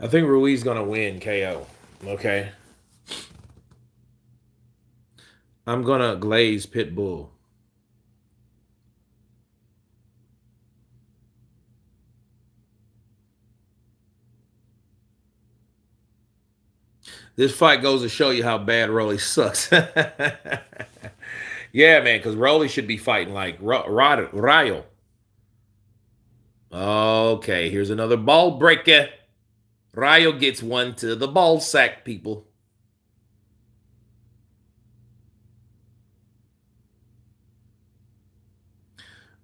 I think Ruiz going to win KO. Okay. I'm going to glaze Pitbull. This fight goes to show you how bad Rolly sucks. Yeah, man, because Rolly should be fighting like Rayo. Okay, here's another ball breaker. Rayo gets one to the ball sack, people.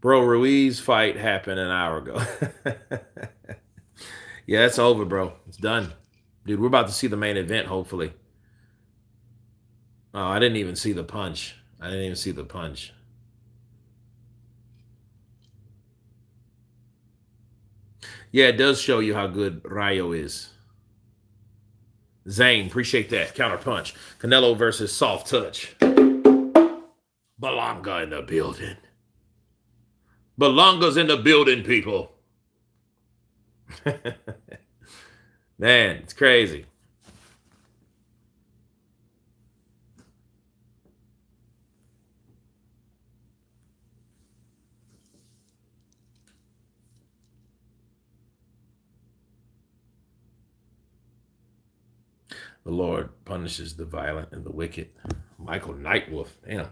Bro, Ruiz fight happened an hour ago. Yeah, it's over, bro. It's done. Dude, we're about to see the main event, hopefully. Oh, I didn't even see the punch. I didn't even see the punch. Yeah, it does show you how good Rayo is. Zane, appreciate that. Counter punch. Canelo versus soft touch. Belonga in the building. Belonga's in the building, people. Man, it's crazy. The Lord punishes the violent and the wicked. Michael Nightwolf. Damn.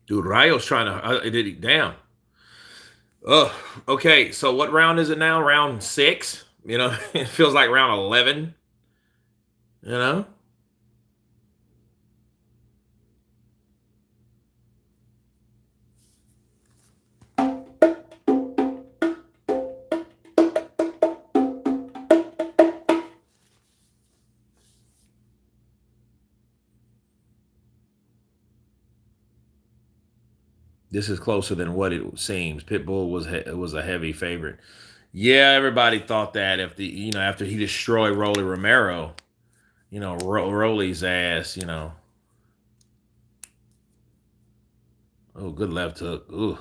Dude, Rayo's trying to did he damn. Oh, okay. So what round is it now? Round 6? You know, it feels like round 11. You know? This is closer than what it seems. Pitbull was a heavy favorite. Yeah, everybody thought that after he destroyed Rolly Romero, Rolly's ass, Oh, good left hook. Ooh.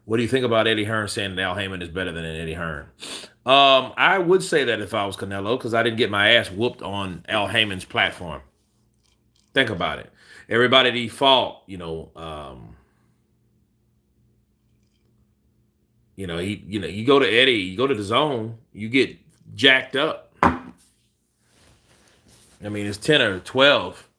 What do you think about Eddie Hearn saying that Al Heyman is better than Eddie Hearn? I would say that if I was Canelo, because I didn't get my ass whooped on Al Heyman's platform. Think about it. Everybody default, you go to Eddie, you go to the zone, you get jacked up. I mean, it's 10 or 12.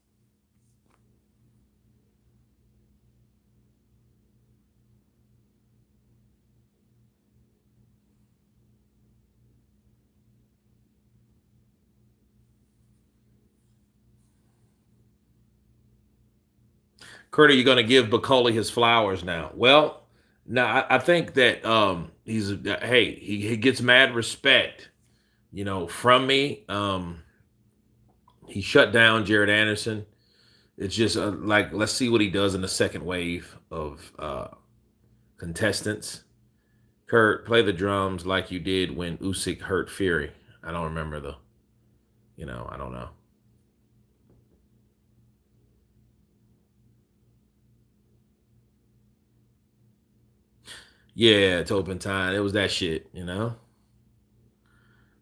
Kurt, are you going to give Bacoli his flowers now? Well, now I think that he gets mad respect, from me. He shut down Jared Anderson. It's just let's see what he does in the second wave of contestants. Kurt, play the drums like you did when Usyk hurt Fury. I don't remember I don't know. Yeah, it's open time. It was that shit,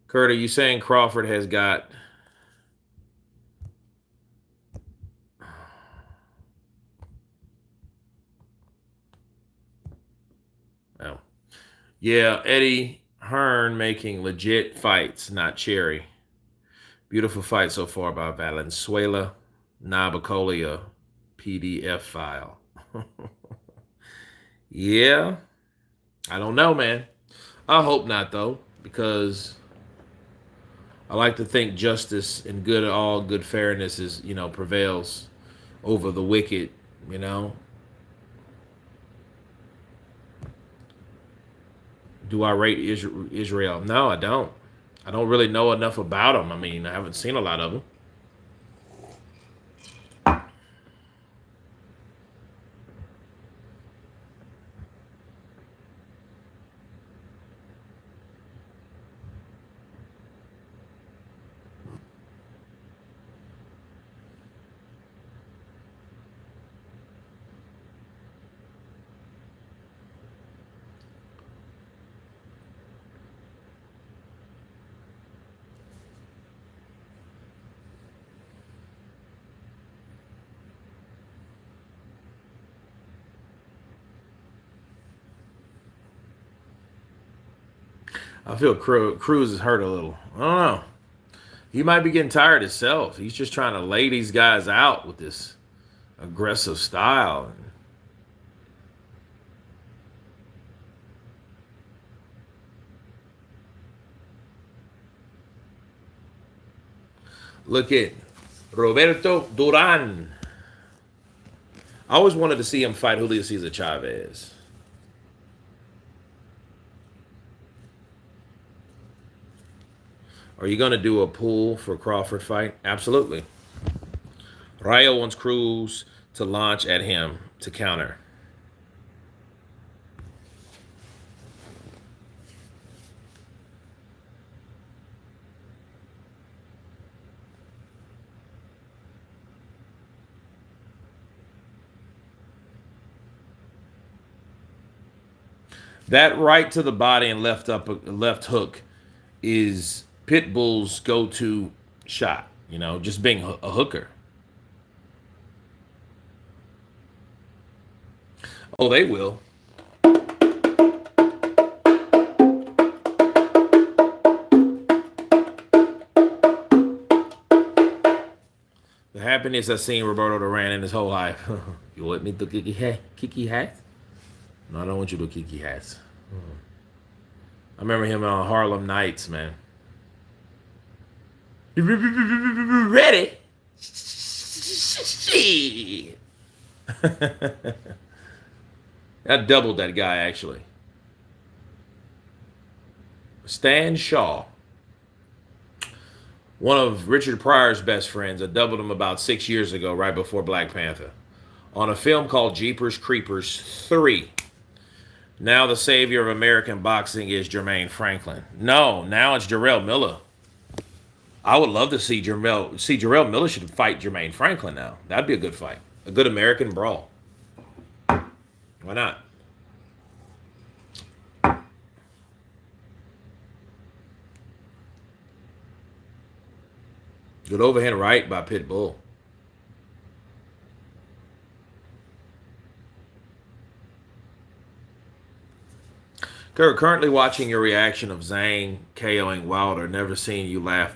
Kurt, are you saying Crawford has got... Oh. Yeah, Eddie Hearn making legit fights, not cherry. Beautiful fight so far by Valenzuela. Nabacolia PDF file. Yeah. I don't know, man. I hope not, though, because I like to think justice and all good fairness is, prevails over the wicked, Do I rate Israil? No, I don't. I don't really know enough about him. I mean, I haven't seen a lot of him. I feel Cruz is hurt a little. I don't know. He might be getting tired himself. He's just trying to lay these guys out with this aggressive style. Look at Roberto Duran. I always wanted to see him fight Julio Cesar Chavez. Are you going to do a pool for Crawford fight? Absolutely. Rayo wants Cruz to launch at him to counter. That right to the body and left hook is Pitbull's go-to shot. You know, just being a hooker. Oh, they will. The happiness I've seen Roberto Duran in his whole life. You want me to Kiki hat? No, I don't want you to Kiki hats. I remember him on Harlem Nights, man. Ready? I doubled that guy, actually. Stan Shaw. One of Richard Pryor's best friends. I doubled him about 6 years ago, right before Black Panther. On a film called Jeepers Creepers 3. Now the savior of American boxing is Jermaine Franklin. No, now it's Jarrell Miller. I would love to see Jarrell Miller should fight Jermaine Franklin now. That'd be a good fight. A good American brawl. Why not? Good overhand right by Pitbull. Currently watching your reaction of Zhang KOing Wilder. Never seen you laugh.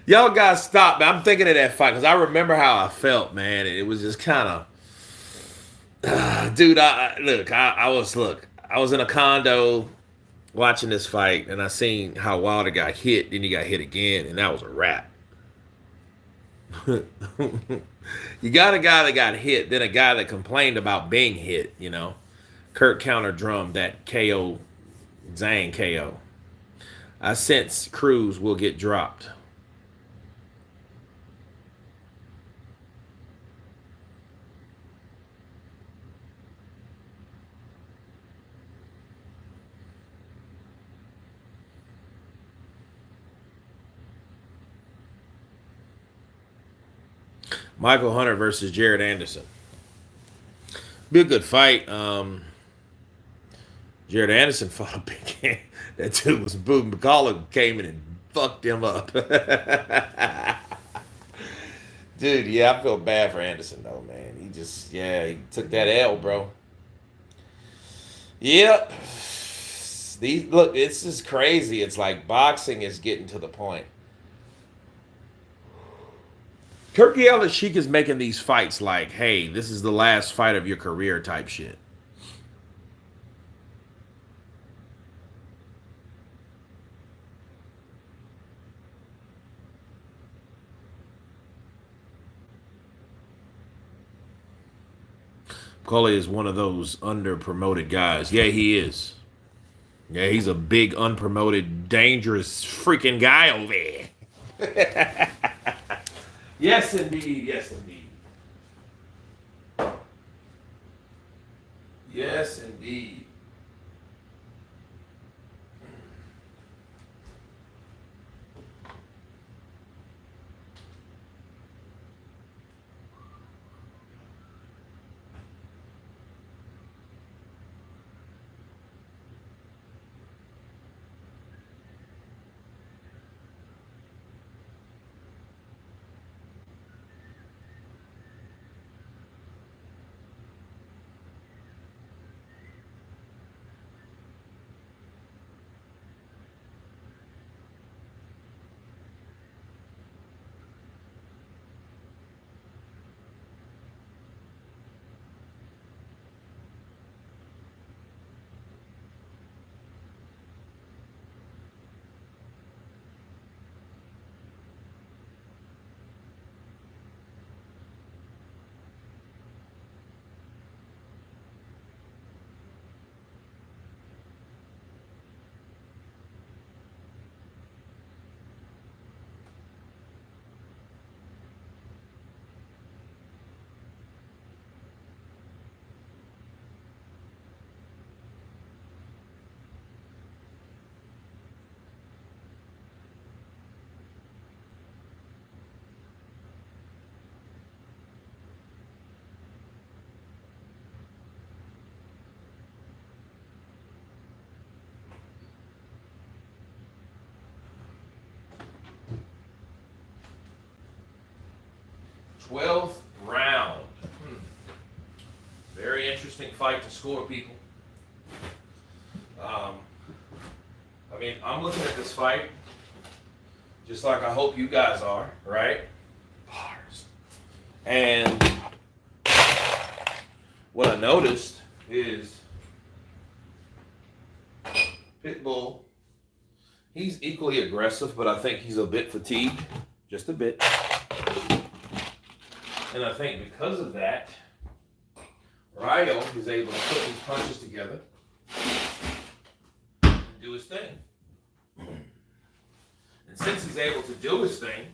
Y'all guys stop, man. I'm thinking of that fight because I remember how I felt, man. It was just kind of, dude. I was in a condo watching this fight, and I seen how Wilder got hit. Then he got hit again, and that was a wrap. You got a guy that got hit, then a guy that complained about being hit, you know. Kurt counter drummed that KO, Zhang KO. I sense Cruz will get dropped. Michael Hunter versus Jared Anderson. Be a good fight. Jared Anderson fought a big game. That dude was boom. McCullough came in and fucked him up. Dude, yeah, I feel bad for Anderson though, man. He took that L, bro. Yep. Look, it's just crazy. It's like boxing is getting to the point. Turkey Al-Sheikh is making these fights like, hey, this is the last fight of your career type shit. Coley is one of those under-promoted guys. Yeah, he is. Yeah, he's a big, unpromoted, dangerous freaking guy over there. Yes, indeed. Yes, indeed. Yes, indeed. 12th round. Very interesting fight to score, people. I mean, I'm looking at this fight just like I hope you guys are, right? Bars. And what I noticed is Pitbull, he's equally aggressive, but I think he's a bit fatigued, just a bit. And I think because of that, Ryo is able to put these punches together and do his thing. And since he's able to do his thing,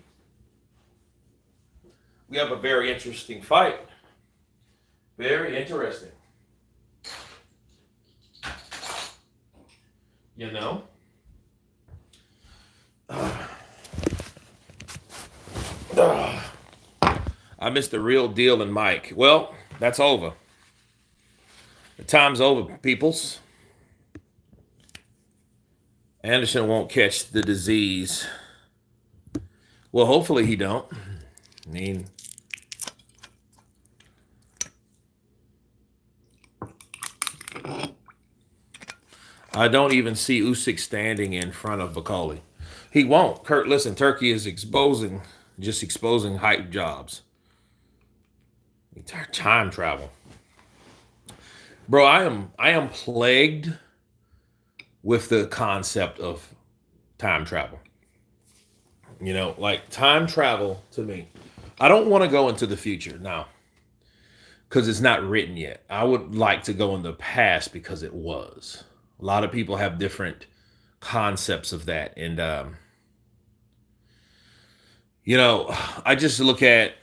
we have a very interesting fight. Very interesting. You know? I missed the real deal in Mike. Well, that's over. The time's over, peoples. Anderson won't catch the disease. Well, hopefully he don't. I mean, I don't even see Usyk standing in front of Bakoli. He won't. Kurt, listen, Turkey is exposing hype jobs. Time travel. Bro, I am plagued with the concept of time travel. You know, like time travel to me. I don't want to go into the future now because it's not written yet. I would like to go in the past because it was. A lot of people have different concepts of that. And, you know, I just look at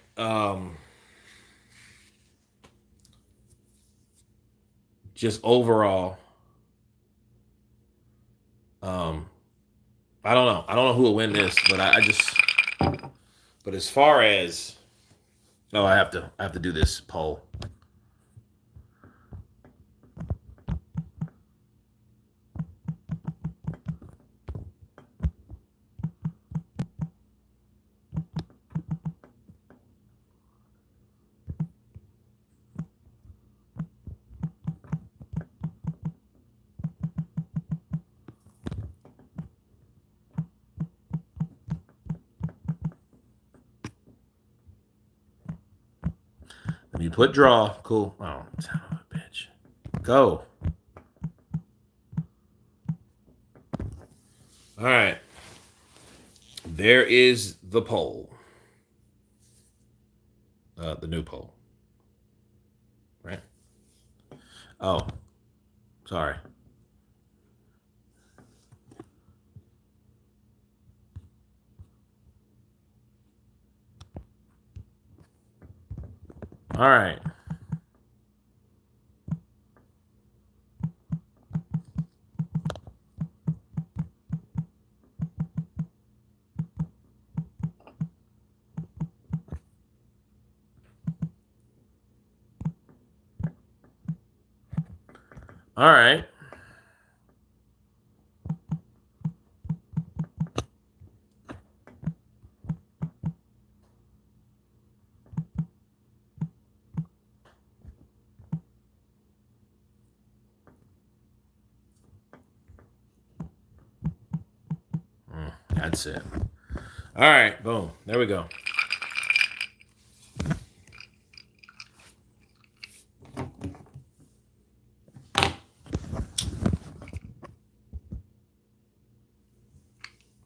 just overall, I don't know. I don't know who will win this, but but as far as, oh, I have to do this poll. You put draw. Cool. Oh, son of a bitch. Go. All right. There is the poll. The new poll. Right? Oh, sorry. All right. All right. That's it. All right, boom. There we go.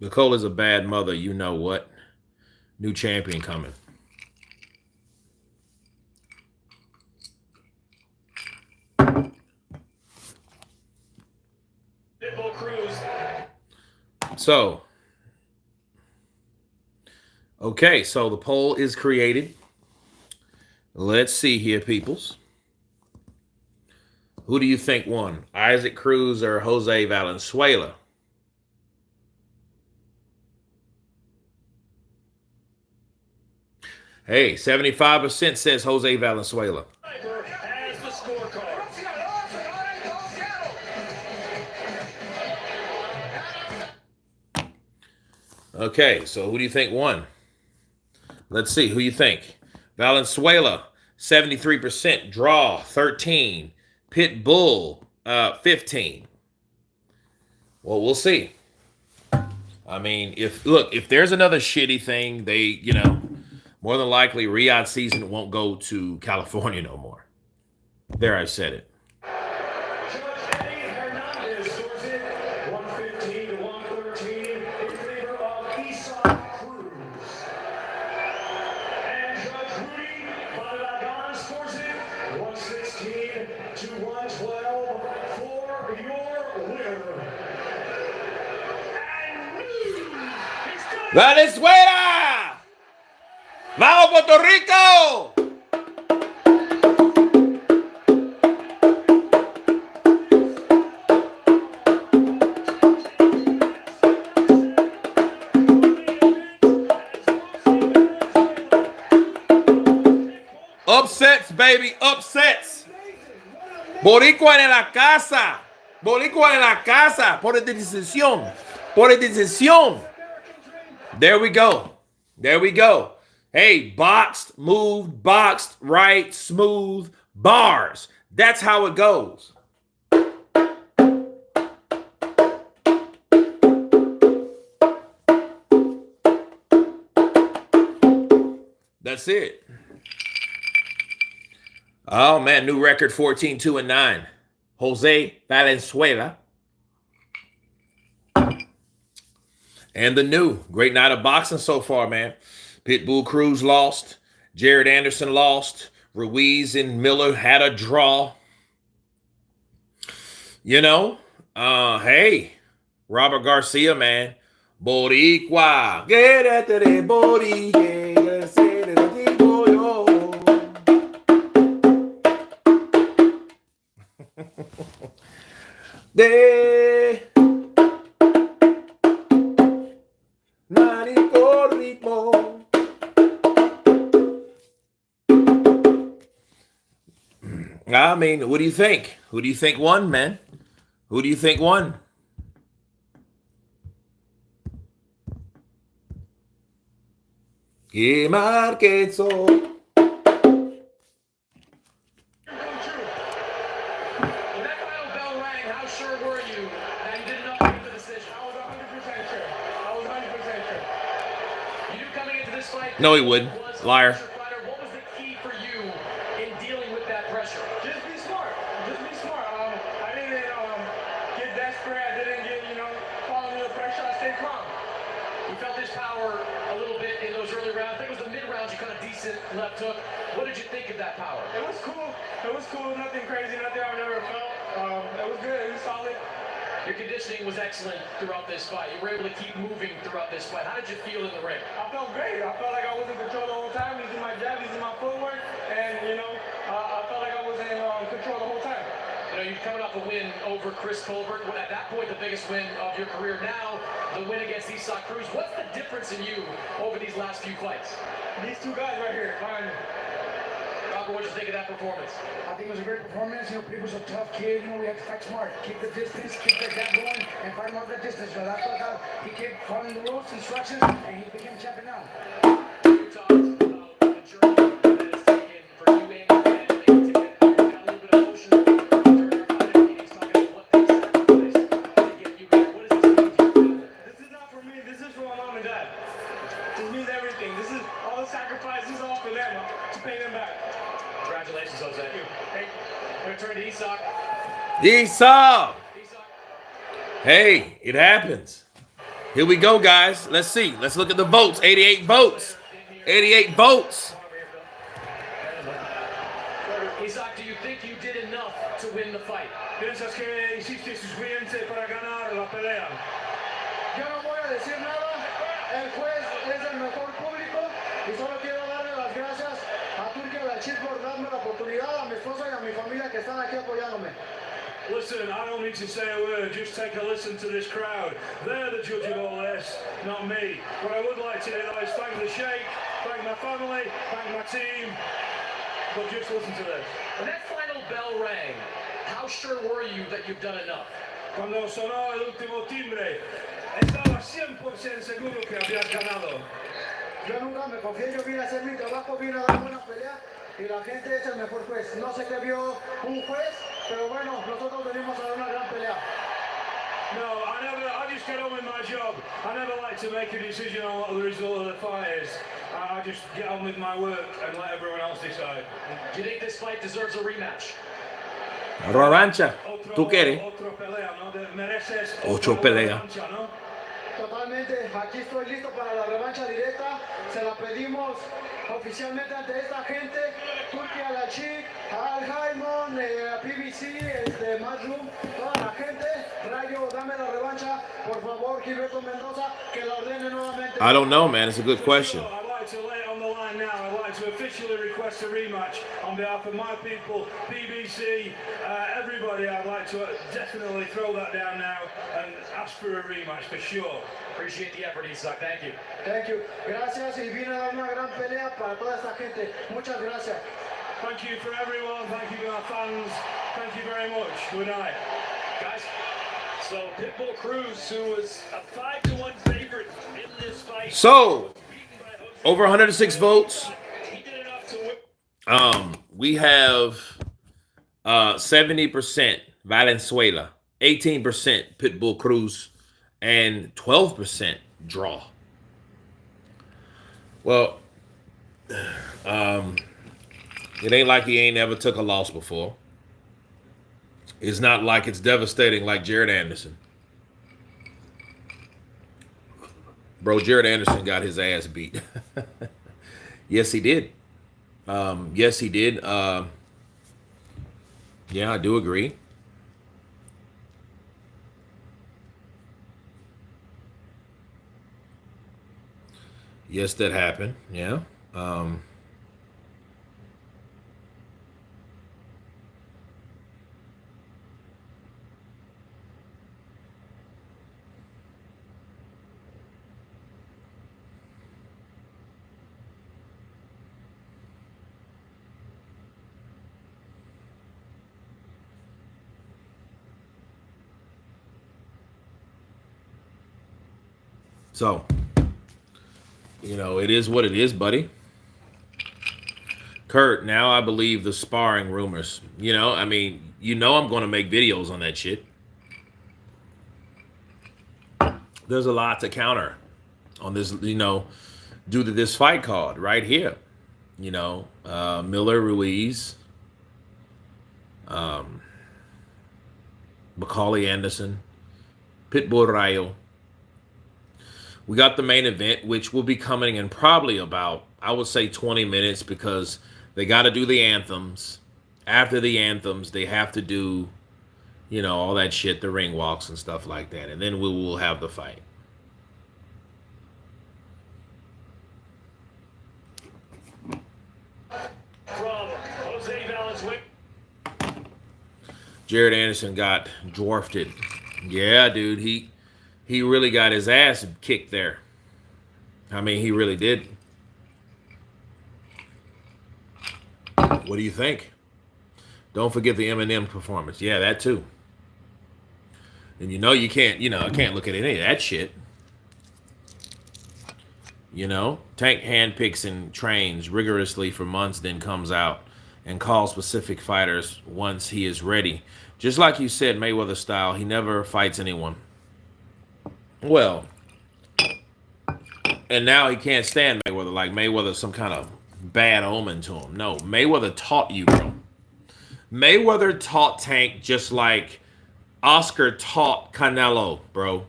Nicole is a bad mother. You know what? New champion coming. So, okay, so the poll is created. Let's see here, peoples. Who do you think won? Isaac Cruz or Jose Valenzuela? Hey, 75% says Jose Valenzuela. Has the scorecard. Okay, so who do you think won? Let's see. Who you think? Valenzuela, 73%. Draw, 13. Pit Bull, 15. Well, we'll see. I mean, if there's another shitty thing, they, more than likely Riyadh season won't go to California no more. There, I said it. Judge Eddie Hernandez scores it 115 to 113 in favor of Esau Cruz. And Judge Rudy Balagan scores it 116 to 112 for your winner. And he's got ¡Venezuela! ¡Vamos, Puerto Rico! Upsets, baby, upsets. Boricua en la casa. Boricua en la casa. Por decisión. Por decisión. There we go. There we go. Hey, boxed, moved, boxed, right, smooth, bars. That's how it goes. That's it. Oh, man, new record 14-2-9. Jose Valenzuela. And the new great night of boxing so far, man. Pitbull Cruz lost. Jared Anderson lost. Ruiz and Miller had a draw. Hey, Robert Garcia, man. Boricua. Quédate Boricua. De Narico ritmo. I mean, what do you think? Who do you think won, man? Who do you think won? Que Marquezo. No, he wouldn't. Liar. What was the key for you in dealing with that pressure? Just be smart. Just be smart. I didn't get desperate. I didn't get, fall under the pressure. I stayed calm. You felt his power a little bit in those early rounds. I think it was the mid rounds you kind of decent left hook. What did you think of that power? It was cool. It was cool. Nothing crazy. Nothing I've never felt. It was good. It was solid. Your conditioning was excellent throughout this fight. You were able to keep moving throughout this fight. How did you feel in the ring? I felt great. I felt like I was in control the whole time, using my jab, using my footwork, and I felt like I was in control the whole time. You're coming off a win over Chris Colbert. At that point, the biggest win of your career. Now, the win against Esau Cruz. What's the difference in you over these last few fights? These two guys right here. Crawford, what did you think of that performance? I think it was a great performance. People's a tough kid. We had to fight smart. Keep the distance, keep the gap going, and fight him up the distance. But I thought that he kept following the rules, instructions, and he became champion now. You talked about the journey that it's taken for you and your family to get there. You got a little bit emotional during our fight meetings talking about what they sacrificed to get you here. What does this mean to you? This is not for me. This is for my mom and dad. This means everything. This is all the sacrifices, all for them, to pay them back. Congratulations, Jose. Hey, we're going to turn to Esau. Esau. Hey, it happens. Here we go, guys. Let's see. Let's look at the votes. 88 votes. 88 votes. Isaac, do you think you did enough to win the fight? ¿Piensas que hiciste suficiente para ganar la pelea? Yo no voy a decir nada. El juez es el mejor público y solo quiero darle las gracias a Turquía Belchit por darme la oportunidad, a mi esposa y a mi familia que están aquí apoyándome. Listen, I don't need to say a word, just take a listen to this crowd. They're the judge of all this, not me. What I would like to do though is thank the Sheikh, thank my family, thank my team, but just listen to this. When that final bell rang, how sure were you that you've done enough? Cuando sonó el último timbre, estaba 100% seguro que habías ganado. Yo nunca me confié, yo vine a hacer mi trabajo, vine a dar buena pelea y la gente es el mejor juez. No sé qué vio un juez, pero bueno, nosotros venimos a dar una gran pelea. No, I just get on with my job. I never like to make a decision on what the result of the fight is. I just get on with my work and let everyone else decide. Do you think this fight deserves a rematch? Revancha. ¿Tú quieres? Otro pelea, ¿no? Mereces Ocho pelea. revancha, ¿no? Totalmente, aquí estoy listo para la revancha directa. Se la pedimos oficialmente ante esta gente. Turquía, la Chic, Al Jaimon, PBC, Madrimov, toda la gente. Rayo, dame la revancha. Por favor, Gilberto Mendoza, que la ordene nuevamente. I don't know, man. It's a good question. I'd like to lay it on the line now. I'd like to officially request a rematch on behalf of my people, BBC, everybody. I'd like to definitely throw that down now and ask for a rematch for sure. Appreciate the effort, Isak. Thank you. Thank you. Gracias y vine a dar una gran pelea para toda esta gente. Muchas gracias. Thank you for everyone. Thank you to our fans. Thank you very much. Good night. Guys, so Pitbull Cruz, who was a 5-1 favorite in this fight. So, over 106 votes. He did enough to win. We have 70% Valenzuela, 18% Pitbull Cruz, and 12% draw. Well, it ain't like he ain't ever took a loss before. It's not like it's devastating like Jared Anderson. Bro, Jared Anderson got his ass beat. Yes, he did. Yes, he did. Yeah, I do agree. Yes, that happened. Yeah. So, you know, it is what it is, buddy. Kurt, now I believe the sparring rumors. You know, I mean, you know I'm going to make videos on that shit. There's a lot to counter on this, you know, due to this fight card right here. You know, Miller Ruiz, Macaulay Anderson, Pitbull Rayo. We got the main event, which will be coming in probably about, I would say, 20 minutes because they got to do the anthems. After the anthems, they have to do, you know, all that shit, the ring walks and stuff like that. And then we will have the fight. From Jose Valenzuela. Jared Anderson got dwarfed. Yeah, dude, he really got his ass kicked there. I mean, he really did. What do you think? Don't forget the Eminem performance. Yeah, that too. And you know you can't, you know, I can't look at any of that shit. You know, Tank handpicks and trains rigorously for months, then comes out and calls specific fighters once he is ready. Just like you said, Mayweather style, he never fights anyone. Well, and now he can't stand Mayweather, like Mayweather's some kind of bad omen to him. No, Mayweather taught you, bro. Mayweather taught Tank just like Oscar taught Canelo, bro.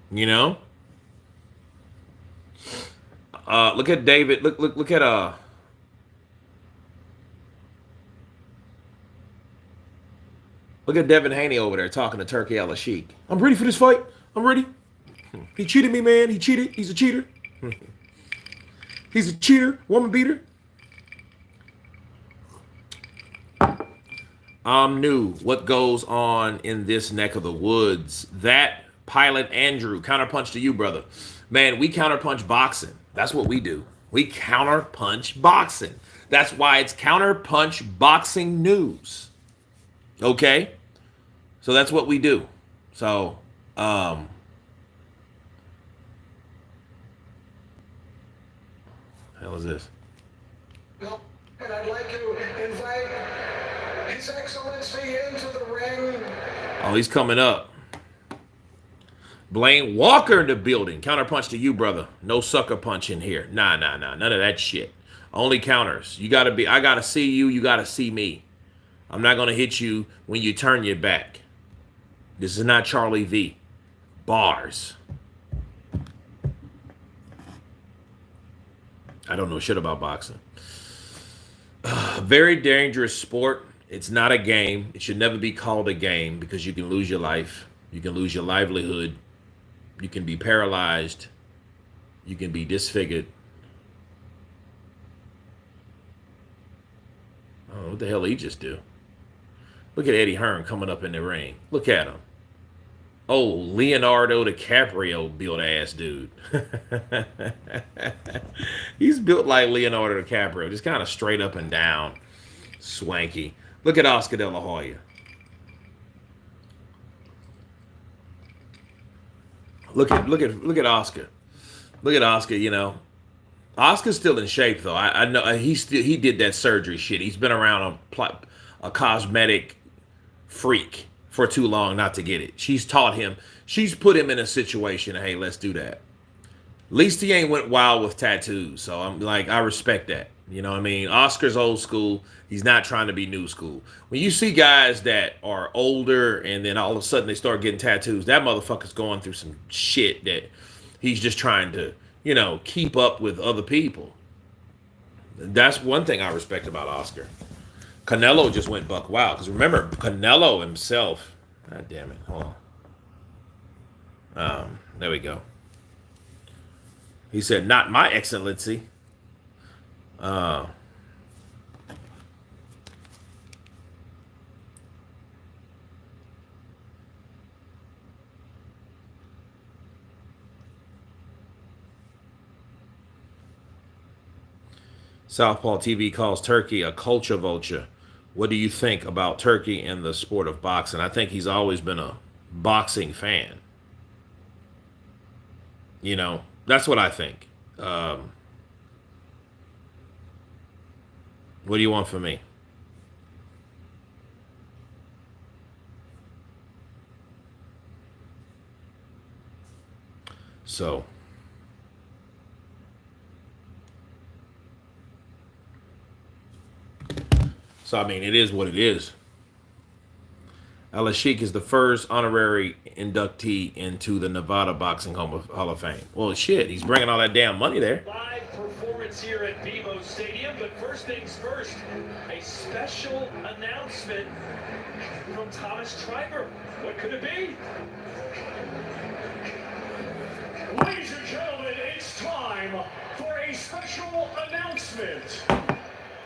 You know? Look at David. Look at Look at Devin Haney over there talking to Turkey Al Sheik. I'm ready for this fight. I'm ready. He cheated me, man. He cheated. He's a cheater. He's a cheater. Woman beater. I'm new. What goes on in this neck of the woods? That Pilot Andrew, counterpunch to you, brother. Man, we counterpunch boxing. That's what we do. We counterpunch boxing. That's why it's counterpunch boxing news. Okay? So that's what we do. So, hell is this? No, and I'd like to invite His Excellency into the ring. Oh, he's coming up. Blaine Walker in the building. Counterpunch to you, brother. No sucker punch in here. Nah. None of that shit. Only counters. You gotta be, I gotta see you, you gotta see me. I'm not gonna hit you when you turn your back. This is not Charlie V. Bars. I don't know shit about boxing. Very dangerous sport. It's not a game. It should never be called a game because you can lose your life. You can lose your livelihood. You can be paralyzed. You can be disfigured. Oh, what the hell did he just do? Look at Eddie Hearn coming up in the ring. Look at him. Oh, Leonardo DiCaprio built ass dude. He's built like Leonardo DiCaprio, just kind of straight up and down, swanky. Look at Oscar De La Hoya. Look at Oscar. Look at Oscar. You know, Oscar's still in shape though. I know he did that surgery shit. He's been around a cosmetic freak for too long not to get it. She's taught him. She's put him in a situation. Hey, let's do that. At least he ain't went wild with tattoos. So I'm like, I respect that. You know what I mean? Oscar's old school. He's not trying to be new school. When you see guys that are older and then all of a sudden they start getting tattoos, that motherfucker's going through some shit that he's just trying to, you know, keep up with other people. That's one thing I respect about Oscar. Canelo just went buck wild. Because remember, Canelo himself. God damn it. Hold on. There we go. He said, "Not my excellency." Southpaw TV calls Turkey a culture vulture. What do you think about Turkey and the sport of boxing? I think he's always been a boxing fan. You know, that's what I think. What do you want from me? So I mean, it is what it is. Al-Sheikh is the first honorary inductee into the Nevada Boxing Hall of Fame. Well, shit, he's bringing all that damn money there. Live performance here at BMO Stadium, but first things first, a special announcement from Thomas Triber. What could it be? Ladies and gentlemen, it's time for a special announcement.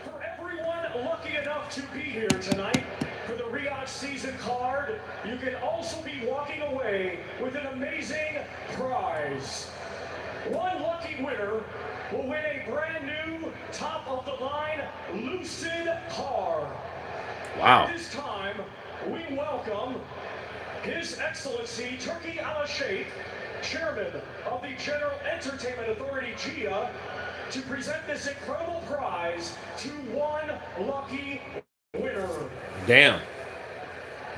For everyone lucky enough to be here tonight for the Riyadh season card, you can also be walking away with an amazing prize. One lucky winner will win a brand new top-of-the-line Lucid car. Wow. At this time, we welcome His Excellency Turki Al-Sheikh, Chairman of the General Entertainment Authority, GIA, to present this incredible prize to one lucky winner. Damn.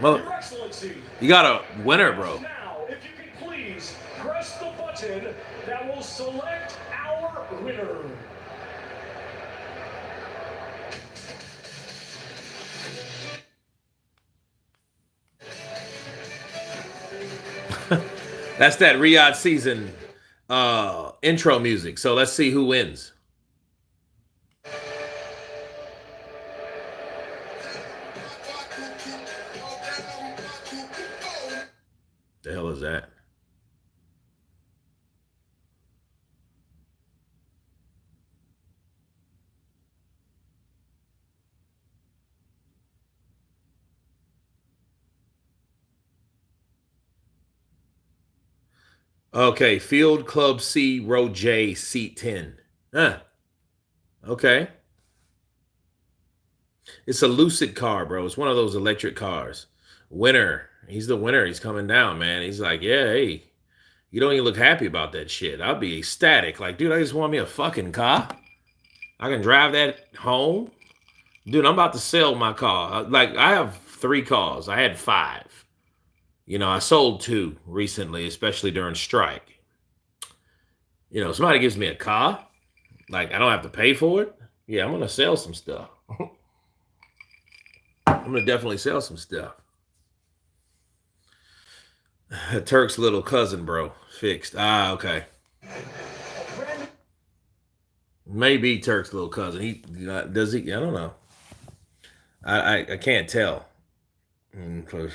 Well, Your Excellency, you got a winner, bro. now, if you can please press the button that will select our winner. That's that Riyadh season intro music. So let's see who wins. The hell is that? Okay, Field Club C, Row J, Seat 10. Huh. Okay. It's a Lucid car, bro. It's one of those electric cars. Winner. He's the winner. He's coming down, man. He's like, yeah, hey, you don't even look happy about that shit. I'll be ecstatic. Like, dude, I just want me a fucking car. I can drive that home. Dude, I'm about to sell my car. Like, I have 3 cars. I had 5. You know, I sold 2 recently, especially during strike. You know, somebody gives me a car, like I don't have to pay for it. Yeah, I'm gonna sell some stuff. I'm gonna definitely sell some stuff. Turk's little cousin, bro. Fixed. Ah, okay. Maybe Turk's little cousin. He does he? I don't know. I can't tell. 'Cause,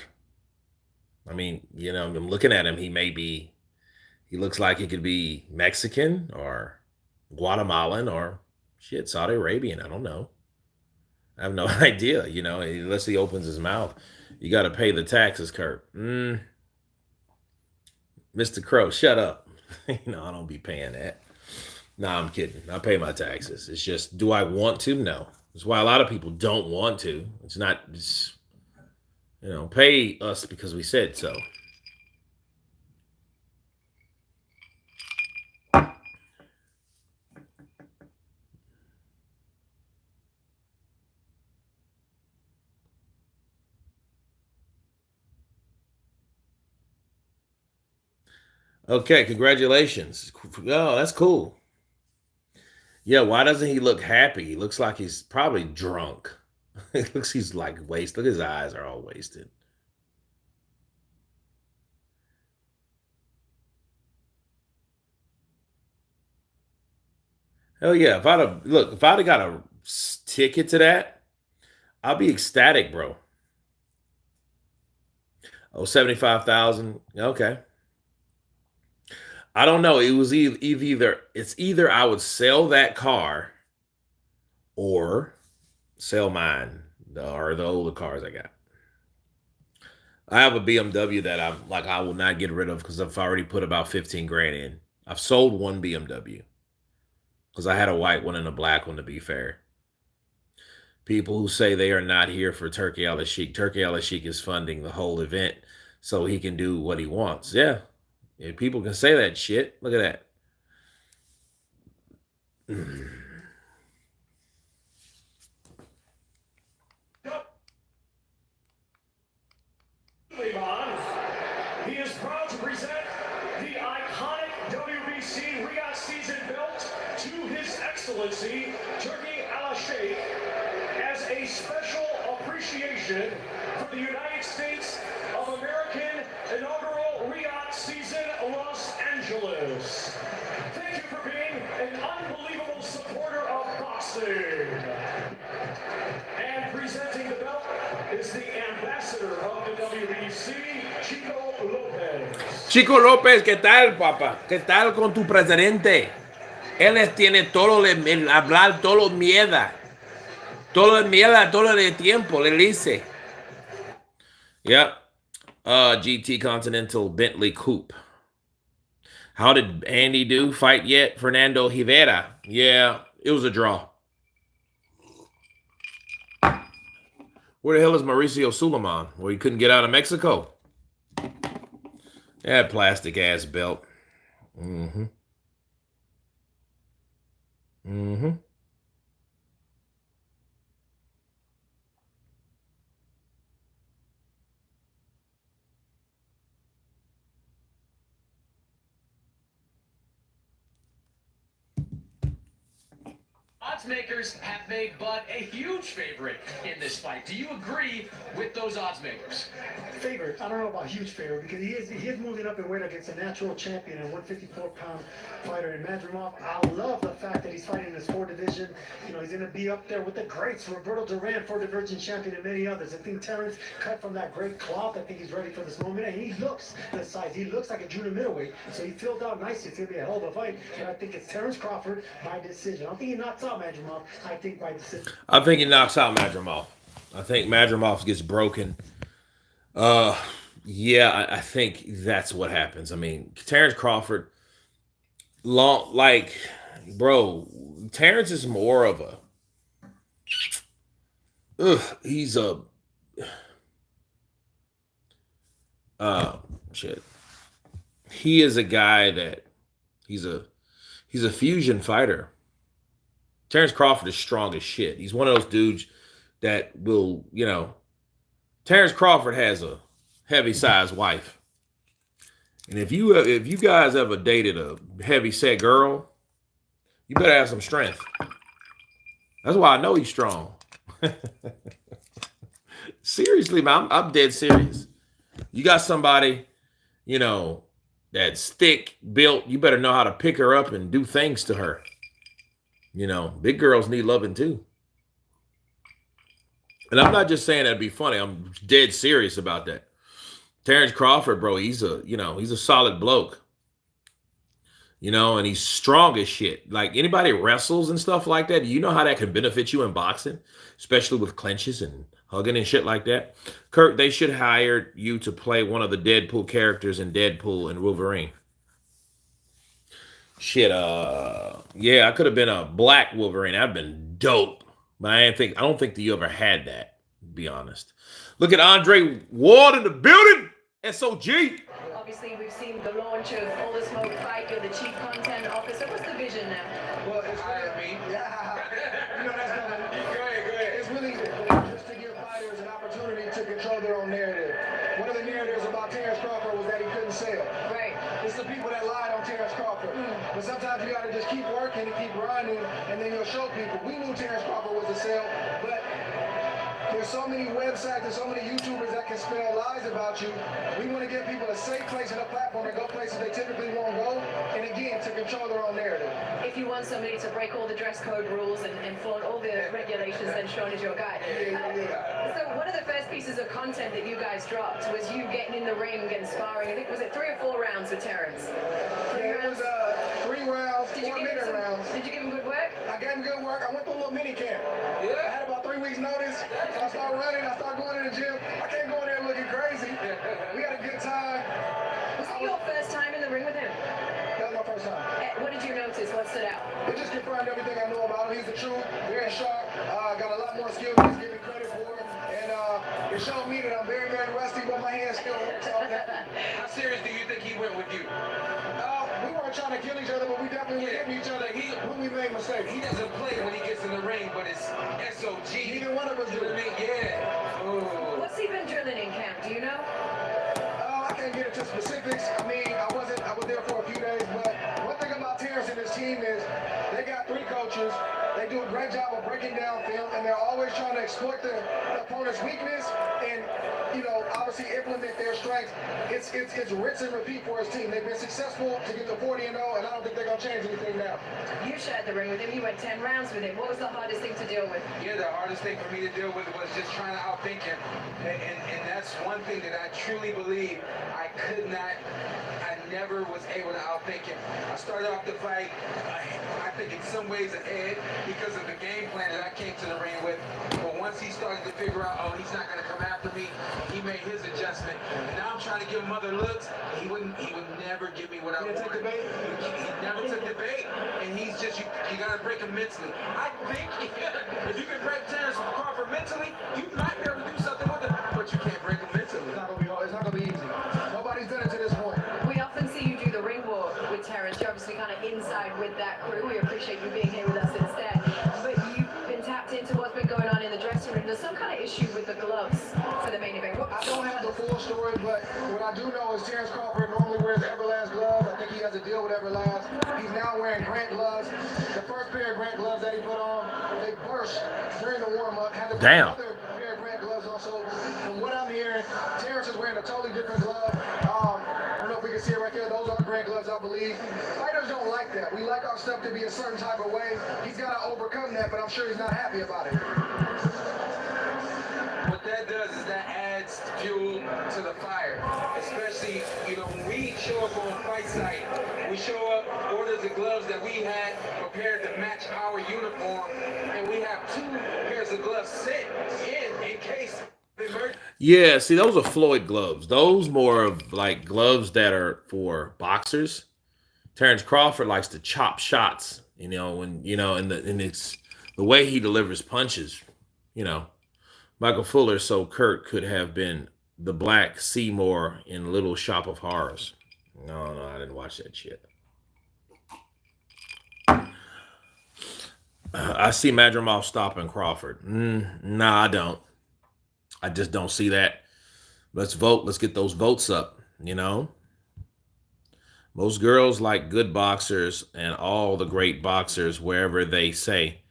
I mean, you know, I'm looking at him. He looks like he could be Mexican or Guatemalan or shit, Saudi Arabian. I don't know. I have no idea, you know, unless he opens his mouth. You got to pay the taxes, Kurt. Mr. Crow, shut up. I don't be paying that. No, I'm kidding. I pay my taxes. It's just, do I want to? No. That's why a lot of people don't want to. It's not, pay us because we said so. Okay, congratulations. Oh, that's cool. Yeah, why doesn't he look happy? He looks like he's probably drunk. He's like wasted. Look, his eyes are all wasted. Hell yeah. If I'd have got a ticket to that, I'll be ecstatic, bro. Oh, 75,000. Okay. I don't know. It was either I would sell that car or sell mine, or the older cars I got. I have a BMW that I will not get rid of because I've already put about 15 grand in. I've sold one BMW because I had a white one and a black one, to be fair. People who say they are not here for Turkey Al-Sheikh. Turkey Al-Sheikh is funding the whole event so he can do what he wants. Yeah. If people can say that shit, look at that. He is proud to present the iconic WBC Riyadh season belt to His Excellency Turkey Al-Sheikh as a special appreciation for the United States of American inaugural Riyadh season, Los Angeles. Thank you for being an unbelievable supporter of boxing. And presenting the belt is the ambassador of the WBC, Chico Lopez. Chico López, ¿qué tal, papá? ¿Qué tal con tu presidente? Él tiene todo el hablar, todo mierda. Todo el mierda, todo el tiempo, le dice. Yep. GT Continental Bentley Coupe. How did Andy do? Fight yet? Fernando Rivera. Yeah, it was a draw. Where the hell is Mauricio Suleiman? Well, he couldn't get out of Mexico. That plastic ass belt. Mm-hmm. Mm-hmm. Odds makers have made Bud a huge favorite in this fight. Do you agree with those odds makers? Favorite, I don't know about huge favorite because he is moving up in weight against a natural champion and 154-pound fighter in Madrimov. I love the fact that he's fighting in his 4 division. You know, he's going to be up there with the greats, Roberto Duran, 4 division champion, and many others. I think Terence cut from that great cloth. I think he's ready for this moment, and he looks the size. He looks like a junior middleweight, so he filled out nicely. It's going to be a hell of a fight, and I think it's Terence Crawford by decision. I don't think he knocks out Madrimov. I think by decision. I think he knocks out Madrimov. I think Madrimov gets broken. Yeah, I think that's what happens. I mean, Terence Crawford, Terence is more of he's a, shit. He is a guy that he's a fusion fighter. Terence Crawford is strong as shit. He's one of those dudes that will, Terence Crawford has a heavy-sized wife. And if you guys ever dated a heavy-set girl, you better have some strength. That's why I know he's strong. Seriously, man, I'm dead serious. You got somebody, that's thick, built, you better know how to pick her up and do things to her. Big girls need loving too. And I'm not just saying that'd be funny. I'm dead serious about that. Terence Crawford, bro, he's a solid bloke. And he's strong as shit. Like, anybody wrestles and stuff like that, you know how that can benefit you in boxing, especially with clinches and hugging and shit like that. Kurt, they should hire you to play one of the Deadpool characters in Deadpool and Wolverine. Shit, yeah, I could have been a black Wolverine. That'd been dope. But I don't think that you ever had that, to be honest. Look at Andre Ward in the building. SOG. Obviously, we've seen the launch of All the Smoke Fight. You're the chief content officer. What's the vision now? Well, it's really, It's really just to give fighters an opportunity to control their own narrative. One of the narratives about Terence Crawford was that he couldn't sell. Right. It's the people that lied on Terence Crawford. But sometimes you got to just keep working and keep grinding, and then you'll show people. We knew Terence Crawford was a sell, but there's so many websites and so many YouTubers that can spell lies about you. We want to give people a safe place and a platform to go places they typically won't go, and again, to control their own narrative. If you want somebody to break all the dress code rules and flaunt all the regulations, then Sean is your guy. So one of the first pieces of content that you guys dropped was you getting in the ring and sparring. I think, was it 3 or 4 rounds with Terence? It was 3 rounds, 4-minute rounds. Did you give him good work? I gave him good work. I went to a little mini camp. I had about 3 weeks notice. I started running. I started going to the gym. I can't go in there looking crazy. We had a good time. Was it your first time in the ring with him? That was my first time. What did you notice? What stood out? It just confirmed everything I know about him. He's the truth. Very sharp. Got a lot more skills than he's giving credit for. And it showed me that I'm very, very rusty, but my hands still work. So How serious do you think he went with you? we weren't trying to kill each other, but we definitely were hitting each other when we made mistakes. He doesn't play when he gets in the ring, but it's SOG. Neither one of us do. You know what I mean? Yeah. Oh. What's he been drilling in camp? Do you know? I can't get into specifics. I mean, I was there for a few days, but one thing about Terence and his team is they got 3 coaches. They do a great job of breaking down film, and they're always trying to exploit the opponent's weakness and, obviously implement their strengths. It's rinse and repeat for his team. They've been successful to get to 40-0, and I don't think they're gonna change anything now. You shared the ring with him. You went 10 rounds with him. What was the hardest thing to deal with? Yeah, the hardest thing for me to deal with was just trying to outthink him. And that's one thing that I truly believe I never was able to outthink him. I started off the fight, I think in some ways ahead because of the game plan that I came to the ring with. But once he started to figure out, oh, he's not going to come after me, he made his adjustment. And now I'm trying to give him other looks. He would never give me what I wanted. He never took the bait. And he's just, you got to break him mentally. I think if you can break Terence Crawford mentally, you might be able to do something with him, but you can't break him mentally. It's not gonna be easy. Nobody's done it to this point. We often see you do the ring walk with Terence. You're obviously kind of inside with that crew. We appreciate you being here with us instead. But you've been tapped into what's been going on in the dressing room. There's some kind of issue with the gloves for the main event. I don't have the full story, but what I do know is Terence Crawford normally wears Everlast gloves. I think he has a deal with Everlast. He's now wearing Grant gloves. The first pair of Grant gloves that he put on, they burst during the warm-up. Had to put another pair of Grant gloves on. So from what I'm hearing, Terence is wearing a totally different glove. I don't know if we can see it right there. Those are Grant gloves, I believe. Fighters don't like that. We like our stuff to be a certain type of way. He's got to overcome that, but I'm sure he's not happy about it. What that does is that adds fuel to the fire. Especially, when we show up on a fight site, we show up, order the gloves that we had prepared to match our uniform, and we have 2 pairs of gloves sent in case. Yeah, see, those are Floyd gloves. Those more of like gloves that are for boxers. Terence Crawford likes to chop shots, and it's the way he delivers punches. Michael Fuller, so Kurt could have been the Black Seymour in Little Shop of Horrors. No, I didn't watch that shit. I see Madrimov stopping Crawford. Nah, I don't. I just don't see that. Let's vote. Let's get those votes up, you know? Most girls like good boxers, and all the great boxers, wherever they say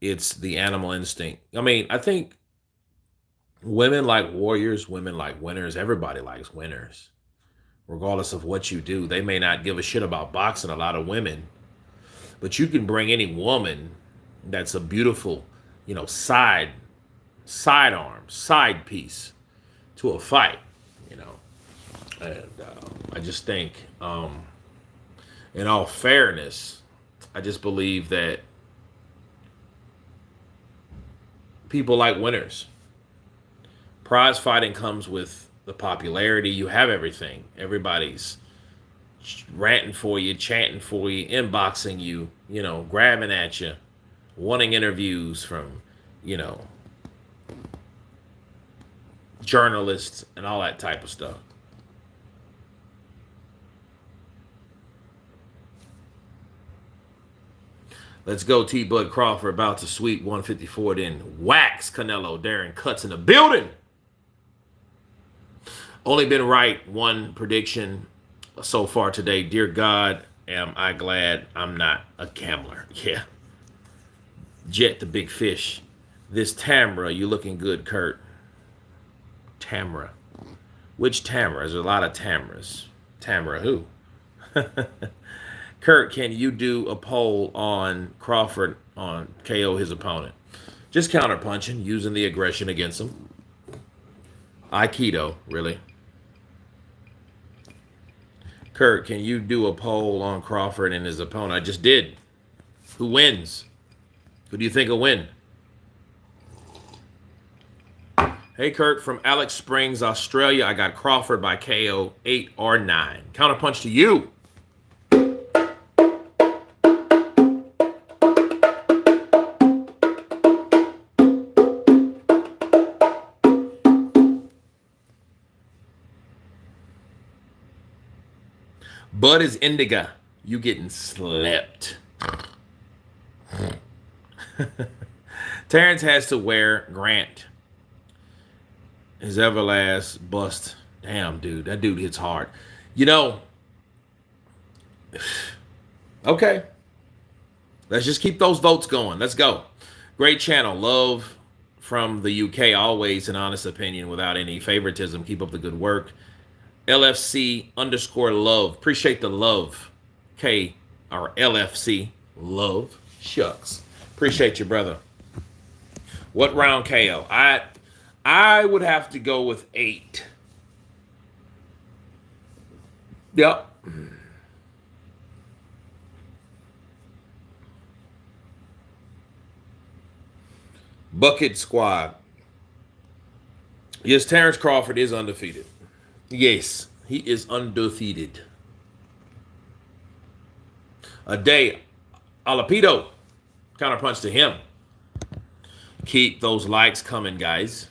it's the animal instinct. I mean, I think women like warriors, women like winners. Everybody likes winners, regardless of what you do. They may not give a shit about boxing, a lot of women, but you can bring any woman that's a beautiful, sidearm, side piece to a fight, you know. And I just think, in all fairness, I just believe that people like winners. Prize fighting comes with the popularity. You have everything. Everybody's ranting for you, chanting for you, inboxing you, grabbing at you, wanting interviews from, you know, journalists and all that type of stuff. Let's go, T. Bud Crawford about to sweep 154, then wax Canelo. Darren Cuts in the building. Only been right one prediction so far today. Dear God, am I glad I'm not a gambler. Yeah. Jet the big fish. This Tamra, you looking good, Kurt. Tamra. Which Tamra? There's a lot of Tamras. Tamra who? Kurt, can you do a poll on Crawford on KO his opponent? Just counterpunching, using the aggression against him. Aikido, really. Kurt, can you do a poll on Crawford and his opponent? I just did. Who wins? Who do you think will win? Hey, Kurt, from Alex Springs, Australia. I got Crawford by KO 8 or 9. Counterpunch to you. Bud is indica. You getting slept. Terence has to wear Grant. His Everlast bust. Damn, dude. That dude hits hard. Okay. Let's just keep those votes going. Let's go. Great channel. Love from the UK. Always an honest opinion without any favoritism. Keep up the good work. LFC_love. Appreciate the love. K or LFC. Love. Shucks. Appreciate you, brother. What round KO? I would have to go with 8. Yep. Bucket Squad. Yes, Terence Crawford is undefeated. Yes, he is undefeated. A day. Alapido. Counterpunch to him. Keep those likes coming, guys.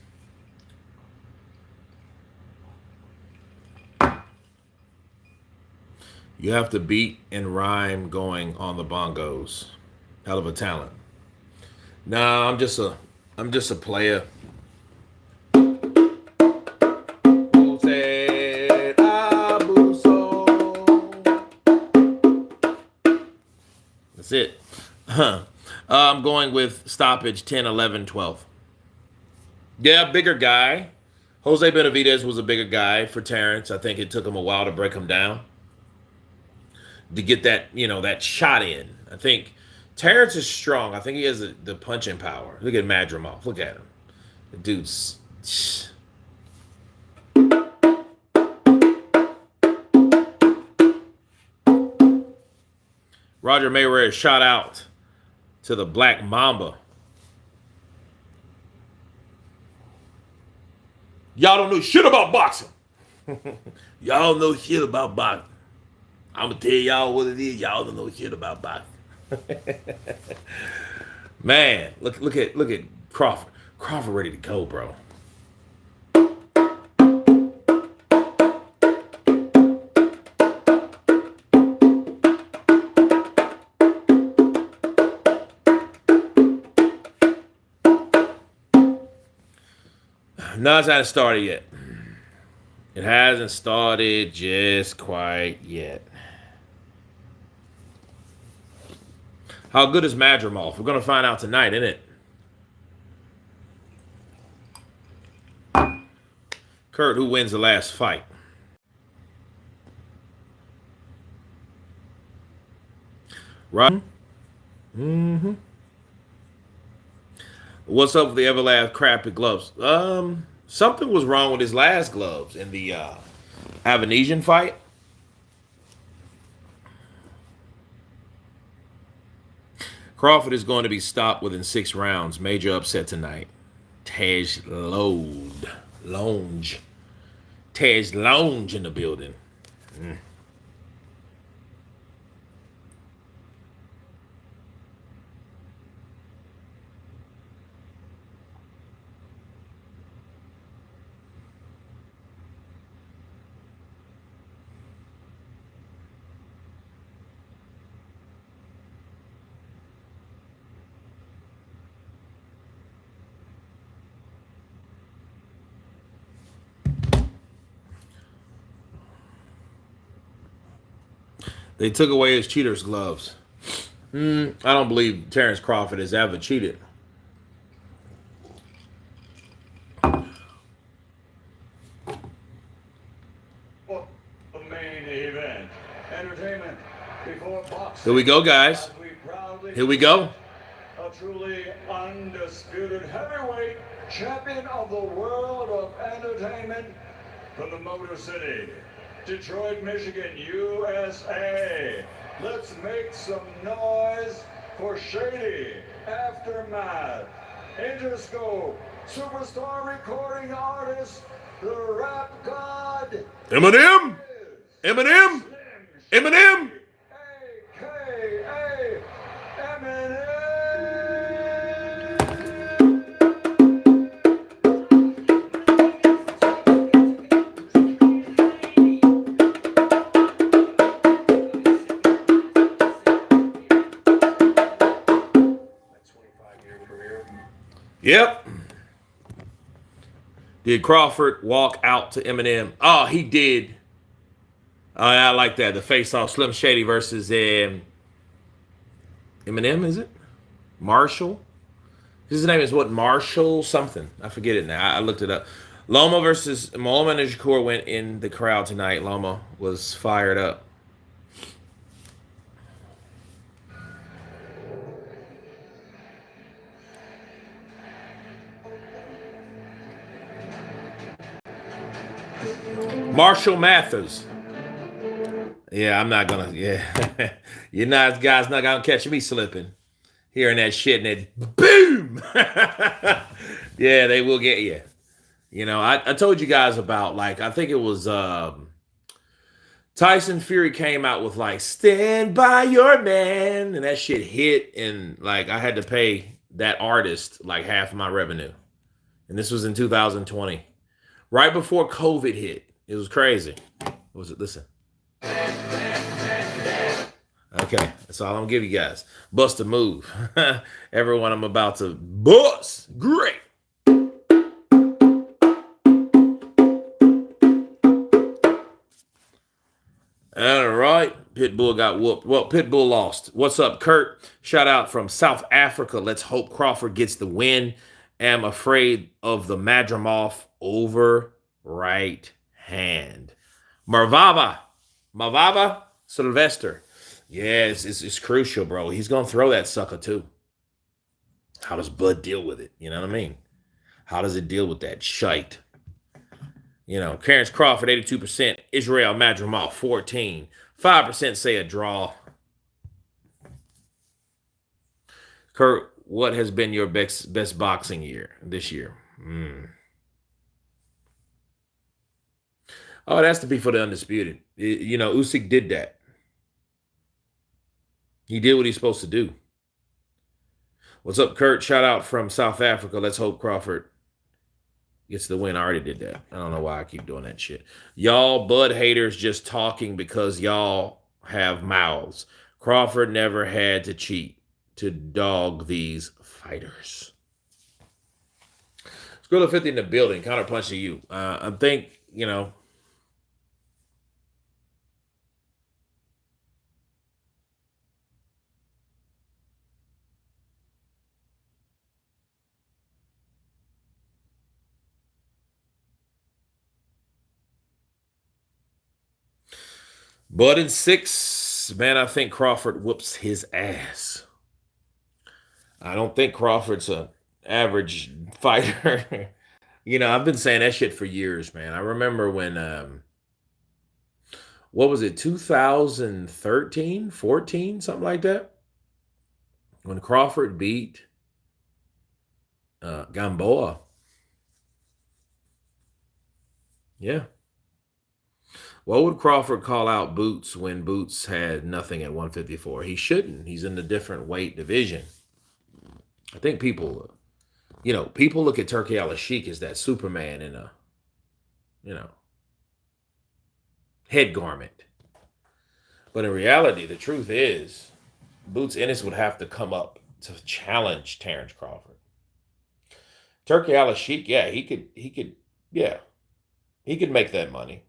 You have to beat and rhyme going on the bongos. Hell of a talent. Nah, I'm just a player. That's it. I'm going with stoppage 10, 11, 12. Yeah, bigger guy. Jose Benavidez was a bigger guy for Terence. I think it took him a while to break him down, to get that, that shot in. I think Terence is strong. I think he has the punching power. Look at Madrimov. Look at him. The dude's... Roger Mayweather shot out to the Black Mamba. Y'all don't know shit about boxing. Y'all don't know shit about boxing. I'm going to tell y'all what it is. Y'all don't know shit about boxing. Man, look at Crawford. Crawford ready to go, bro. No, it hasn't started yet. It hasn't started just quite yet. How good is Madrimov? We're going to find out tonight, isn't it? Kurt, who wins the last fight? Right? Mm-hmm. What's up with the Everlast crappy gloves? Something was wrong with his last gloves in the Avanesian fight. Crawford is going to be stopped within 6 rounds. Major upset tonight. Tej Longe. Tej Longe in the building. They took away his cheater's gloves. I don't believe Terence Crawford has ever cheated. The main event. Entertainment before boxing. Here we go, guys. Here we go. A truly undisputed heavyweight champion of the world of entertainment from the Motor City, Detroit, Michigan, USA. Let's make some noise for Shady Aftermath. Interscope, superstar recording artist, the rap god. Eminem. Eminem. Eminem. AKA Eminem. Yep. Did Crawford walk out to Eminem? Oh, he did. I like that. The face-off, Slim Shady versus Eminem, is it? Marshall? His name is what? Marshall something. I forget it now. I looked it up. Loma versus Loma and Shakur went in the crowd tonight. Loma was fired up. Marshall Mathers. Yeah, I'm not gonna. Yeah, you're not, guys. Not gonna catch me slipping, hearing that shit and that boom. Yeah, they will get you. You know, I told you guys about, like, I think it was Tyson Fury came out with like "Stand by Your Man" and that shit hit, and like I had to pay that artist like half of my revenue, and this was in 2020, right before COVID hit. It was crazy. What was it? Listen. Okay, that's all I'm gonna give you guys. Bust a move. Everyone I'm about to bust. Great. All right. Pitbull got whooped. Well, Pitbull lost. What's up, Kurt? Shout out from South Africa. Let's hope Crawford gets the win. Am afraid of the Madrimov over right hand. Mavava Sylvester. Yeah, it's crucial, bro. He's going to throw that sucker, too. How does Bud deal with it? You know what I mean? How does it deal with that shite? You know, Terence Crawford, 82%. Israil Madrimov, 14. 5% say a draw. Kurt, what has been your best boxing year this year? Oh, it has to be for the undisputed. You know, Usyk did that. He did what he's supposed to do. What's up, Kurt? Shout out from South Africa. Let's hope Crawford gets the win. I already did that. I don't know why I keep doing that shit. Y'all Bud haters just talking because y'all have mouths. Crawford never had to cheat to dog these fighters. Skrilla 50 in the building, counter punching you. I think, you know, Bud in 6. Man, I think Crawford whoops his ass. I don't think Crawford's a average fighter. You know, I've been saying that shit for years, man. I remember when what was it, 2013, 14, something like that? When Crawford beat Gamboa. Yeah. What would Crawford call out Boots when Boots had nothing at 154? He shouldn't. He's in a different weight division. I think people, you know, people look at Turkey Al-Sheikh as that Superman in a, you know, head garment. But in reality, the truth is, Boots Ennis would have to come up to challenge Terence Crawford. Turkey Al-Sheikh, yeah, he could, yeah, he could make that money.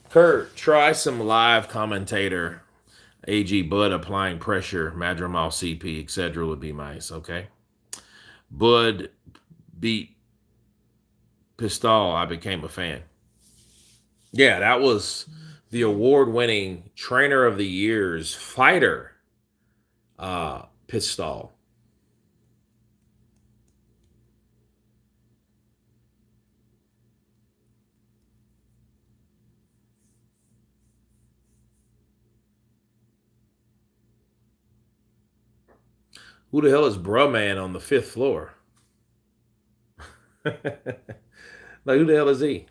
Kurt, try some live commentator. AG Bud applying pressure, Madrimov CP, etc. would be nice, okay? Bud beat Pistol. I became a fan. Yeah, that was the award-winning Trainer of the Year's fighter, Pistol. Who the hell is Bruh Man on the 5th floor? Like, who the hell is he?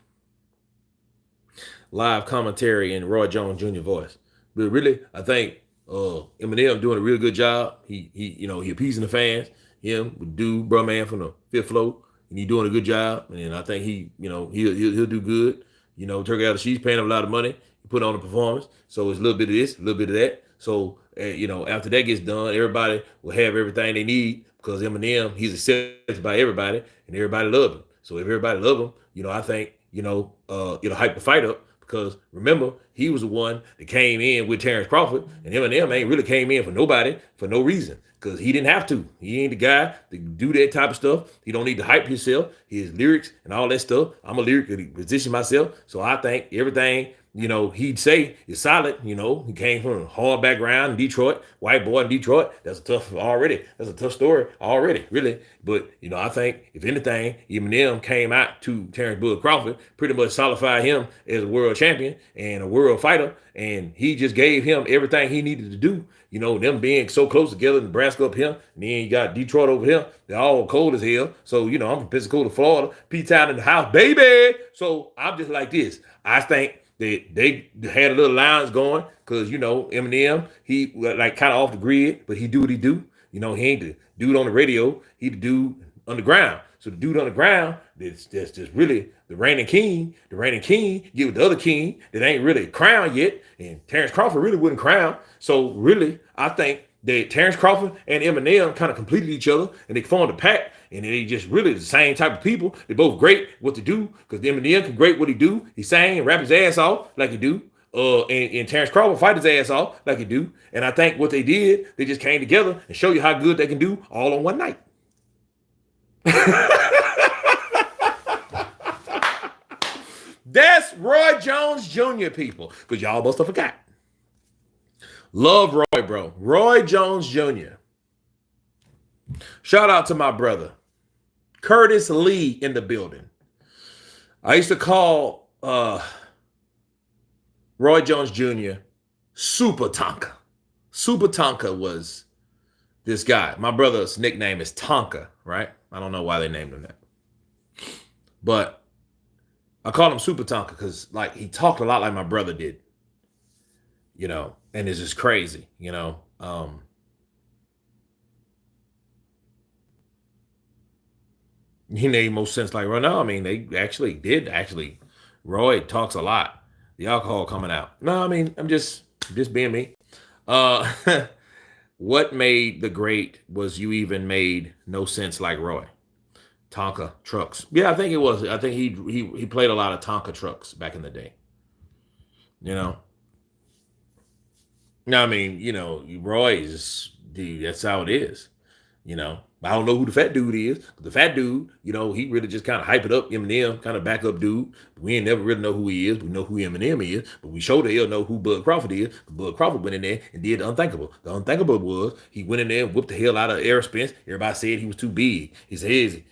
Live commentary in Roy Jones Jr. voice. But really, I think Eminem doing a real good job. He appeasing the fans. Him, with dude, Bruh Man from the 5th floor, and he doing a good job. And I think he'll do good. You know, Turkey Al-She's paying him a lot of money. He put on a performance. So it's a little bit of this, a little bit of that. So after that gets done, everybody will have everything they need because Eminem, he's accepted by everybody, and everybody love him. So if everybody love him, I think it'll hype the fight up. Because remember, he was the one that came in with Terence Crawford, and Eminem ain't really came in for nobody for no reason. Because he didn't have to. He ain't the guy to do that type of stuff. He don't need to hype himself, his lyrics and all that stuff. I'm a lyric position myself. So I think everything, he'd say is solid. He came from a hard background in Detroit, white boy in Detroit. That's a tough story already, really. But, I think if anything, Eminem came out to Terence Bud Crawford, pretty much solidified him as a world champion and a world fighter. And he just gave him everything he needed to do. Them being so close together, Nebraska up here, and then you got Detroit over here. They're all cold as hell. So, I'm from Pensacola, Florida, P-Town in the house, baby. So I'm just like this. I think they had a little lines going because, Eminem, he like kind of off the grid, but he do what he do. He ain't the dude on the radio. He the dude underground. So the dude on the ground, that's just really the reigning king. The reigning king get with the other king that ain't really crowned yet. And Terence Crawford really wouldn't crown. So really, I think that Terence Crawford and Eminem kind of completed each other and they formed a pack. And they just really the same type of people. They both great what to do because Eminem can great what he do. He sang and rap his ass off like he do. And Terence Crawford fight his ass off like he do. And I think what they did, they just came together and show you how good they can do all on one night. That's Roy Jones Jr. people, because y'all must have forgot. Love Roy, bro. Roy Jones Jr. Shout out to my brother Curtis Lee in the building. I used to call Roy Jones Jr. Super Tonka. Super Tonka was this guy. My brother's nickname is Tonka, right? I don't know why they named him that. But I called him Super Tonka because he talked a lot like my brother did. you know, and it's just crazy, he made most sense. Like, well, no, I mean, they actually did. Actually, Roy talks a lot. The alcohol coming out. No, I mean, I'm just being me. Uh, what made the great was you even made no sense like Roy. Tonka trucks. Yeah, I think it was. I think he played a lot of Tonka trucks back in the day. You know. No, I mean, Roy is dude. That's how it is. I don't know who the fat dude is. The fat dude, he really just kind of hype it up, Eminem, kind of back up dude. But we ain't never really know who he is. We know who Eminem is, but we sure the hell know who Bud Crawford is. Bud Crawford went in there and did the unthinkable. The unthinkable was he went in there and whooped the hell out of Errol Spence. Everybody said he was too big. His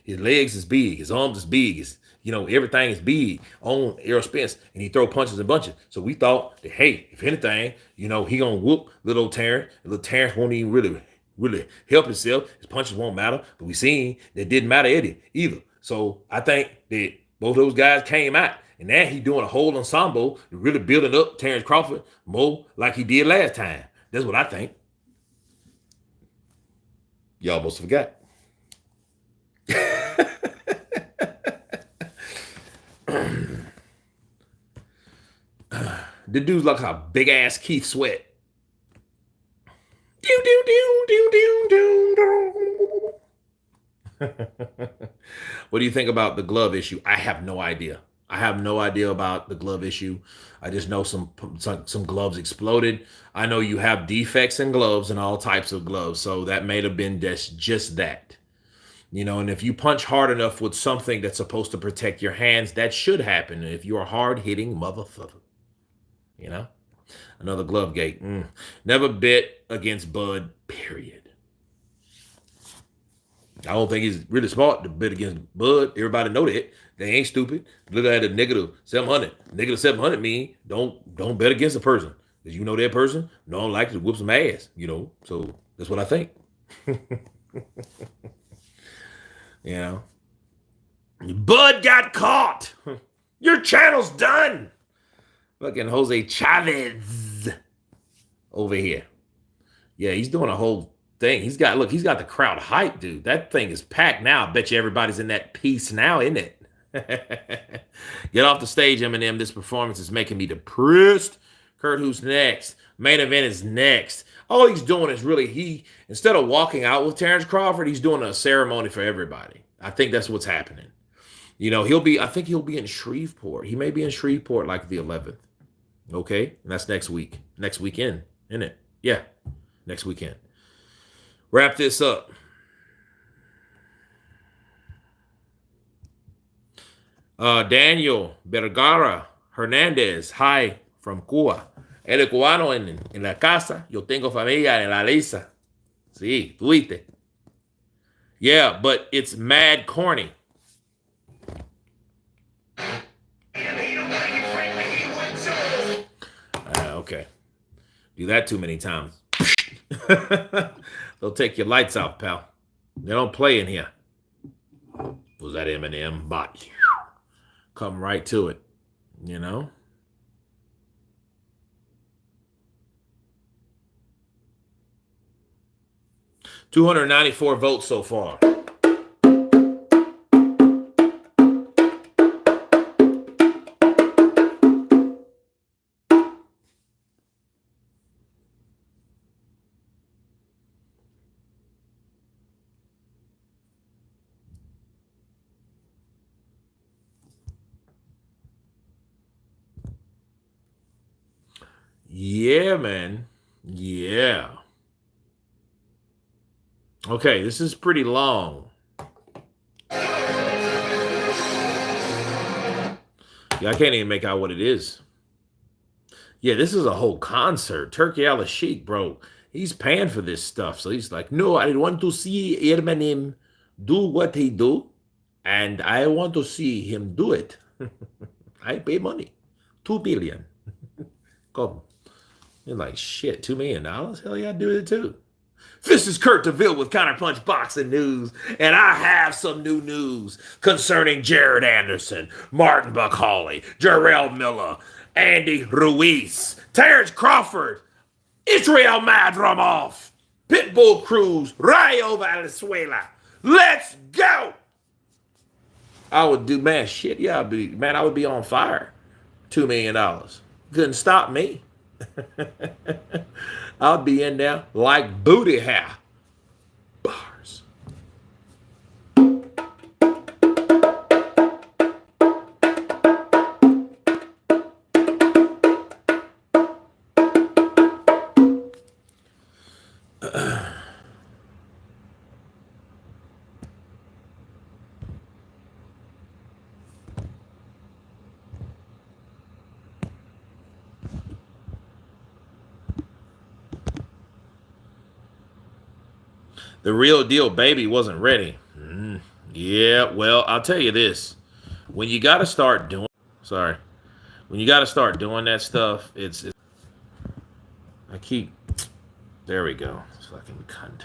legs is big. His arms is big. Everything is big on Errol Spence, and he throw punches and bunches. So we thought that, hey, if anything, he gonna whoop little old Terrence. And little Terrence won't even really help himself. His punches won't matter. But we seen that didn't matter either. So I think that both those guys came out, and now he doing a whole ensemble, really building up Terence Crawford more like he did last time. That's what I think. Y'all almost forgot. The dude's like a big ass Keith Sweat. What do you think about the glove issue? I have no idea. I have no idea about the glove issue. I just know some gloves exploded. I know you have defects in gloves and all types of gloves, so that may have been just that. And if you punch hard enough with something that's supposed to protect your hands, that should happen if you're a hard-hitting motherfucker. Another glove gate. Never bet against Bud, period. I don't think he's really smart to bet against Bud. Everybody know that. They ain't stupid. Look at the -700. -700 mean don't bet against a person. Because that person don't like to whoop some ass, So that's what I think. Bud got caught. Your channel's done. Fucking Jose Chavez over here. Yeah, he's doing a whole thing. He's got the crowd hype, dude. That thing is packed now. I bet you everybody's in that piece now, isn't it? Get off the stage, Eminem. This performance is making me depressed. Kurt, who's next? Main event is next. All he's doing is really, instead of walking out with Terence Crawford, he's doing a ceremony for everybody. I think that's what's happening. I think he'll be in Shreveport. He may be in Shreveport like the 11th. Okay? And that's next week. Next weekend, isn't it? Yeah. Next weekend. Wrap this up. Daniel Vergara Hernandez. Hi from Cuba. Eres cubano en la casa. Yo tengo familia en la lisa. Sí, tuviste. Yeah, but it's mad corny. Okay. Do that too many times. They'll take your lights out, pal. They don't play in here. Was that Eminem? But come right to it. 294 votes so far. Yeah, man. Yeah. Okay, this is pretty long. Yeah, I can't even make out what it is. Yeah, this is a whole concert. Turkey Al Sheik, bro. He's paying for this stuff. So he's like, no, I want to see Eminem do what he do. And I want to see him do it. I pay money. $2 billion. Come. You're like, shit, $2 million? Hell yeah, I do it too. This is Kurt DeVille with Counterpunch Boxing News, and I have some new news concerning Jared Anderson, Martin Buckhawley, Jarrell Miller, Andy Ruiz, Terence Crawford, Israil Madrimov, Pitbull Cruz, Rayo Valenzuela. Let's go. I would do, man, shit, yeah, I would be on fire. $2 million. Couldn't stop me. I'll be in there like booty hair. Bars. The real deal baby wasn't ready. Yeah, well, I'll tell you this. When you got to start doing, when you got to start doing that stuff, there we go. Fucking cunt.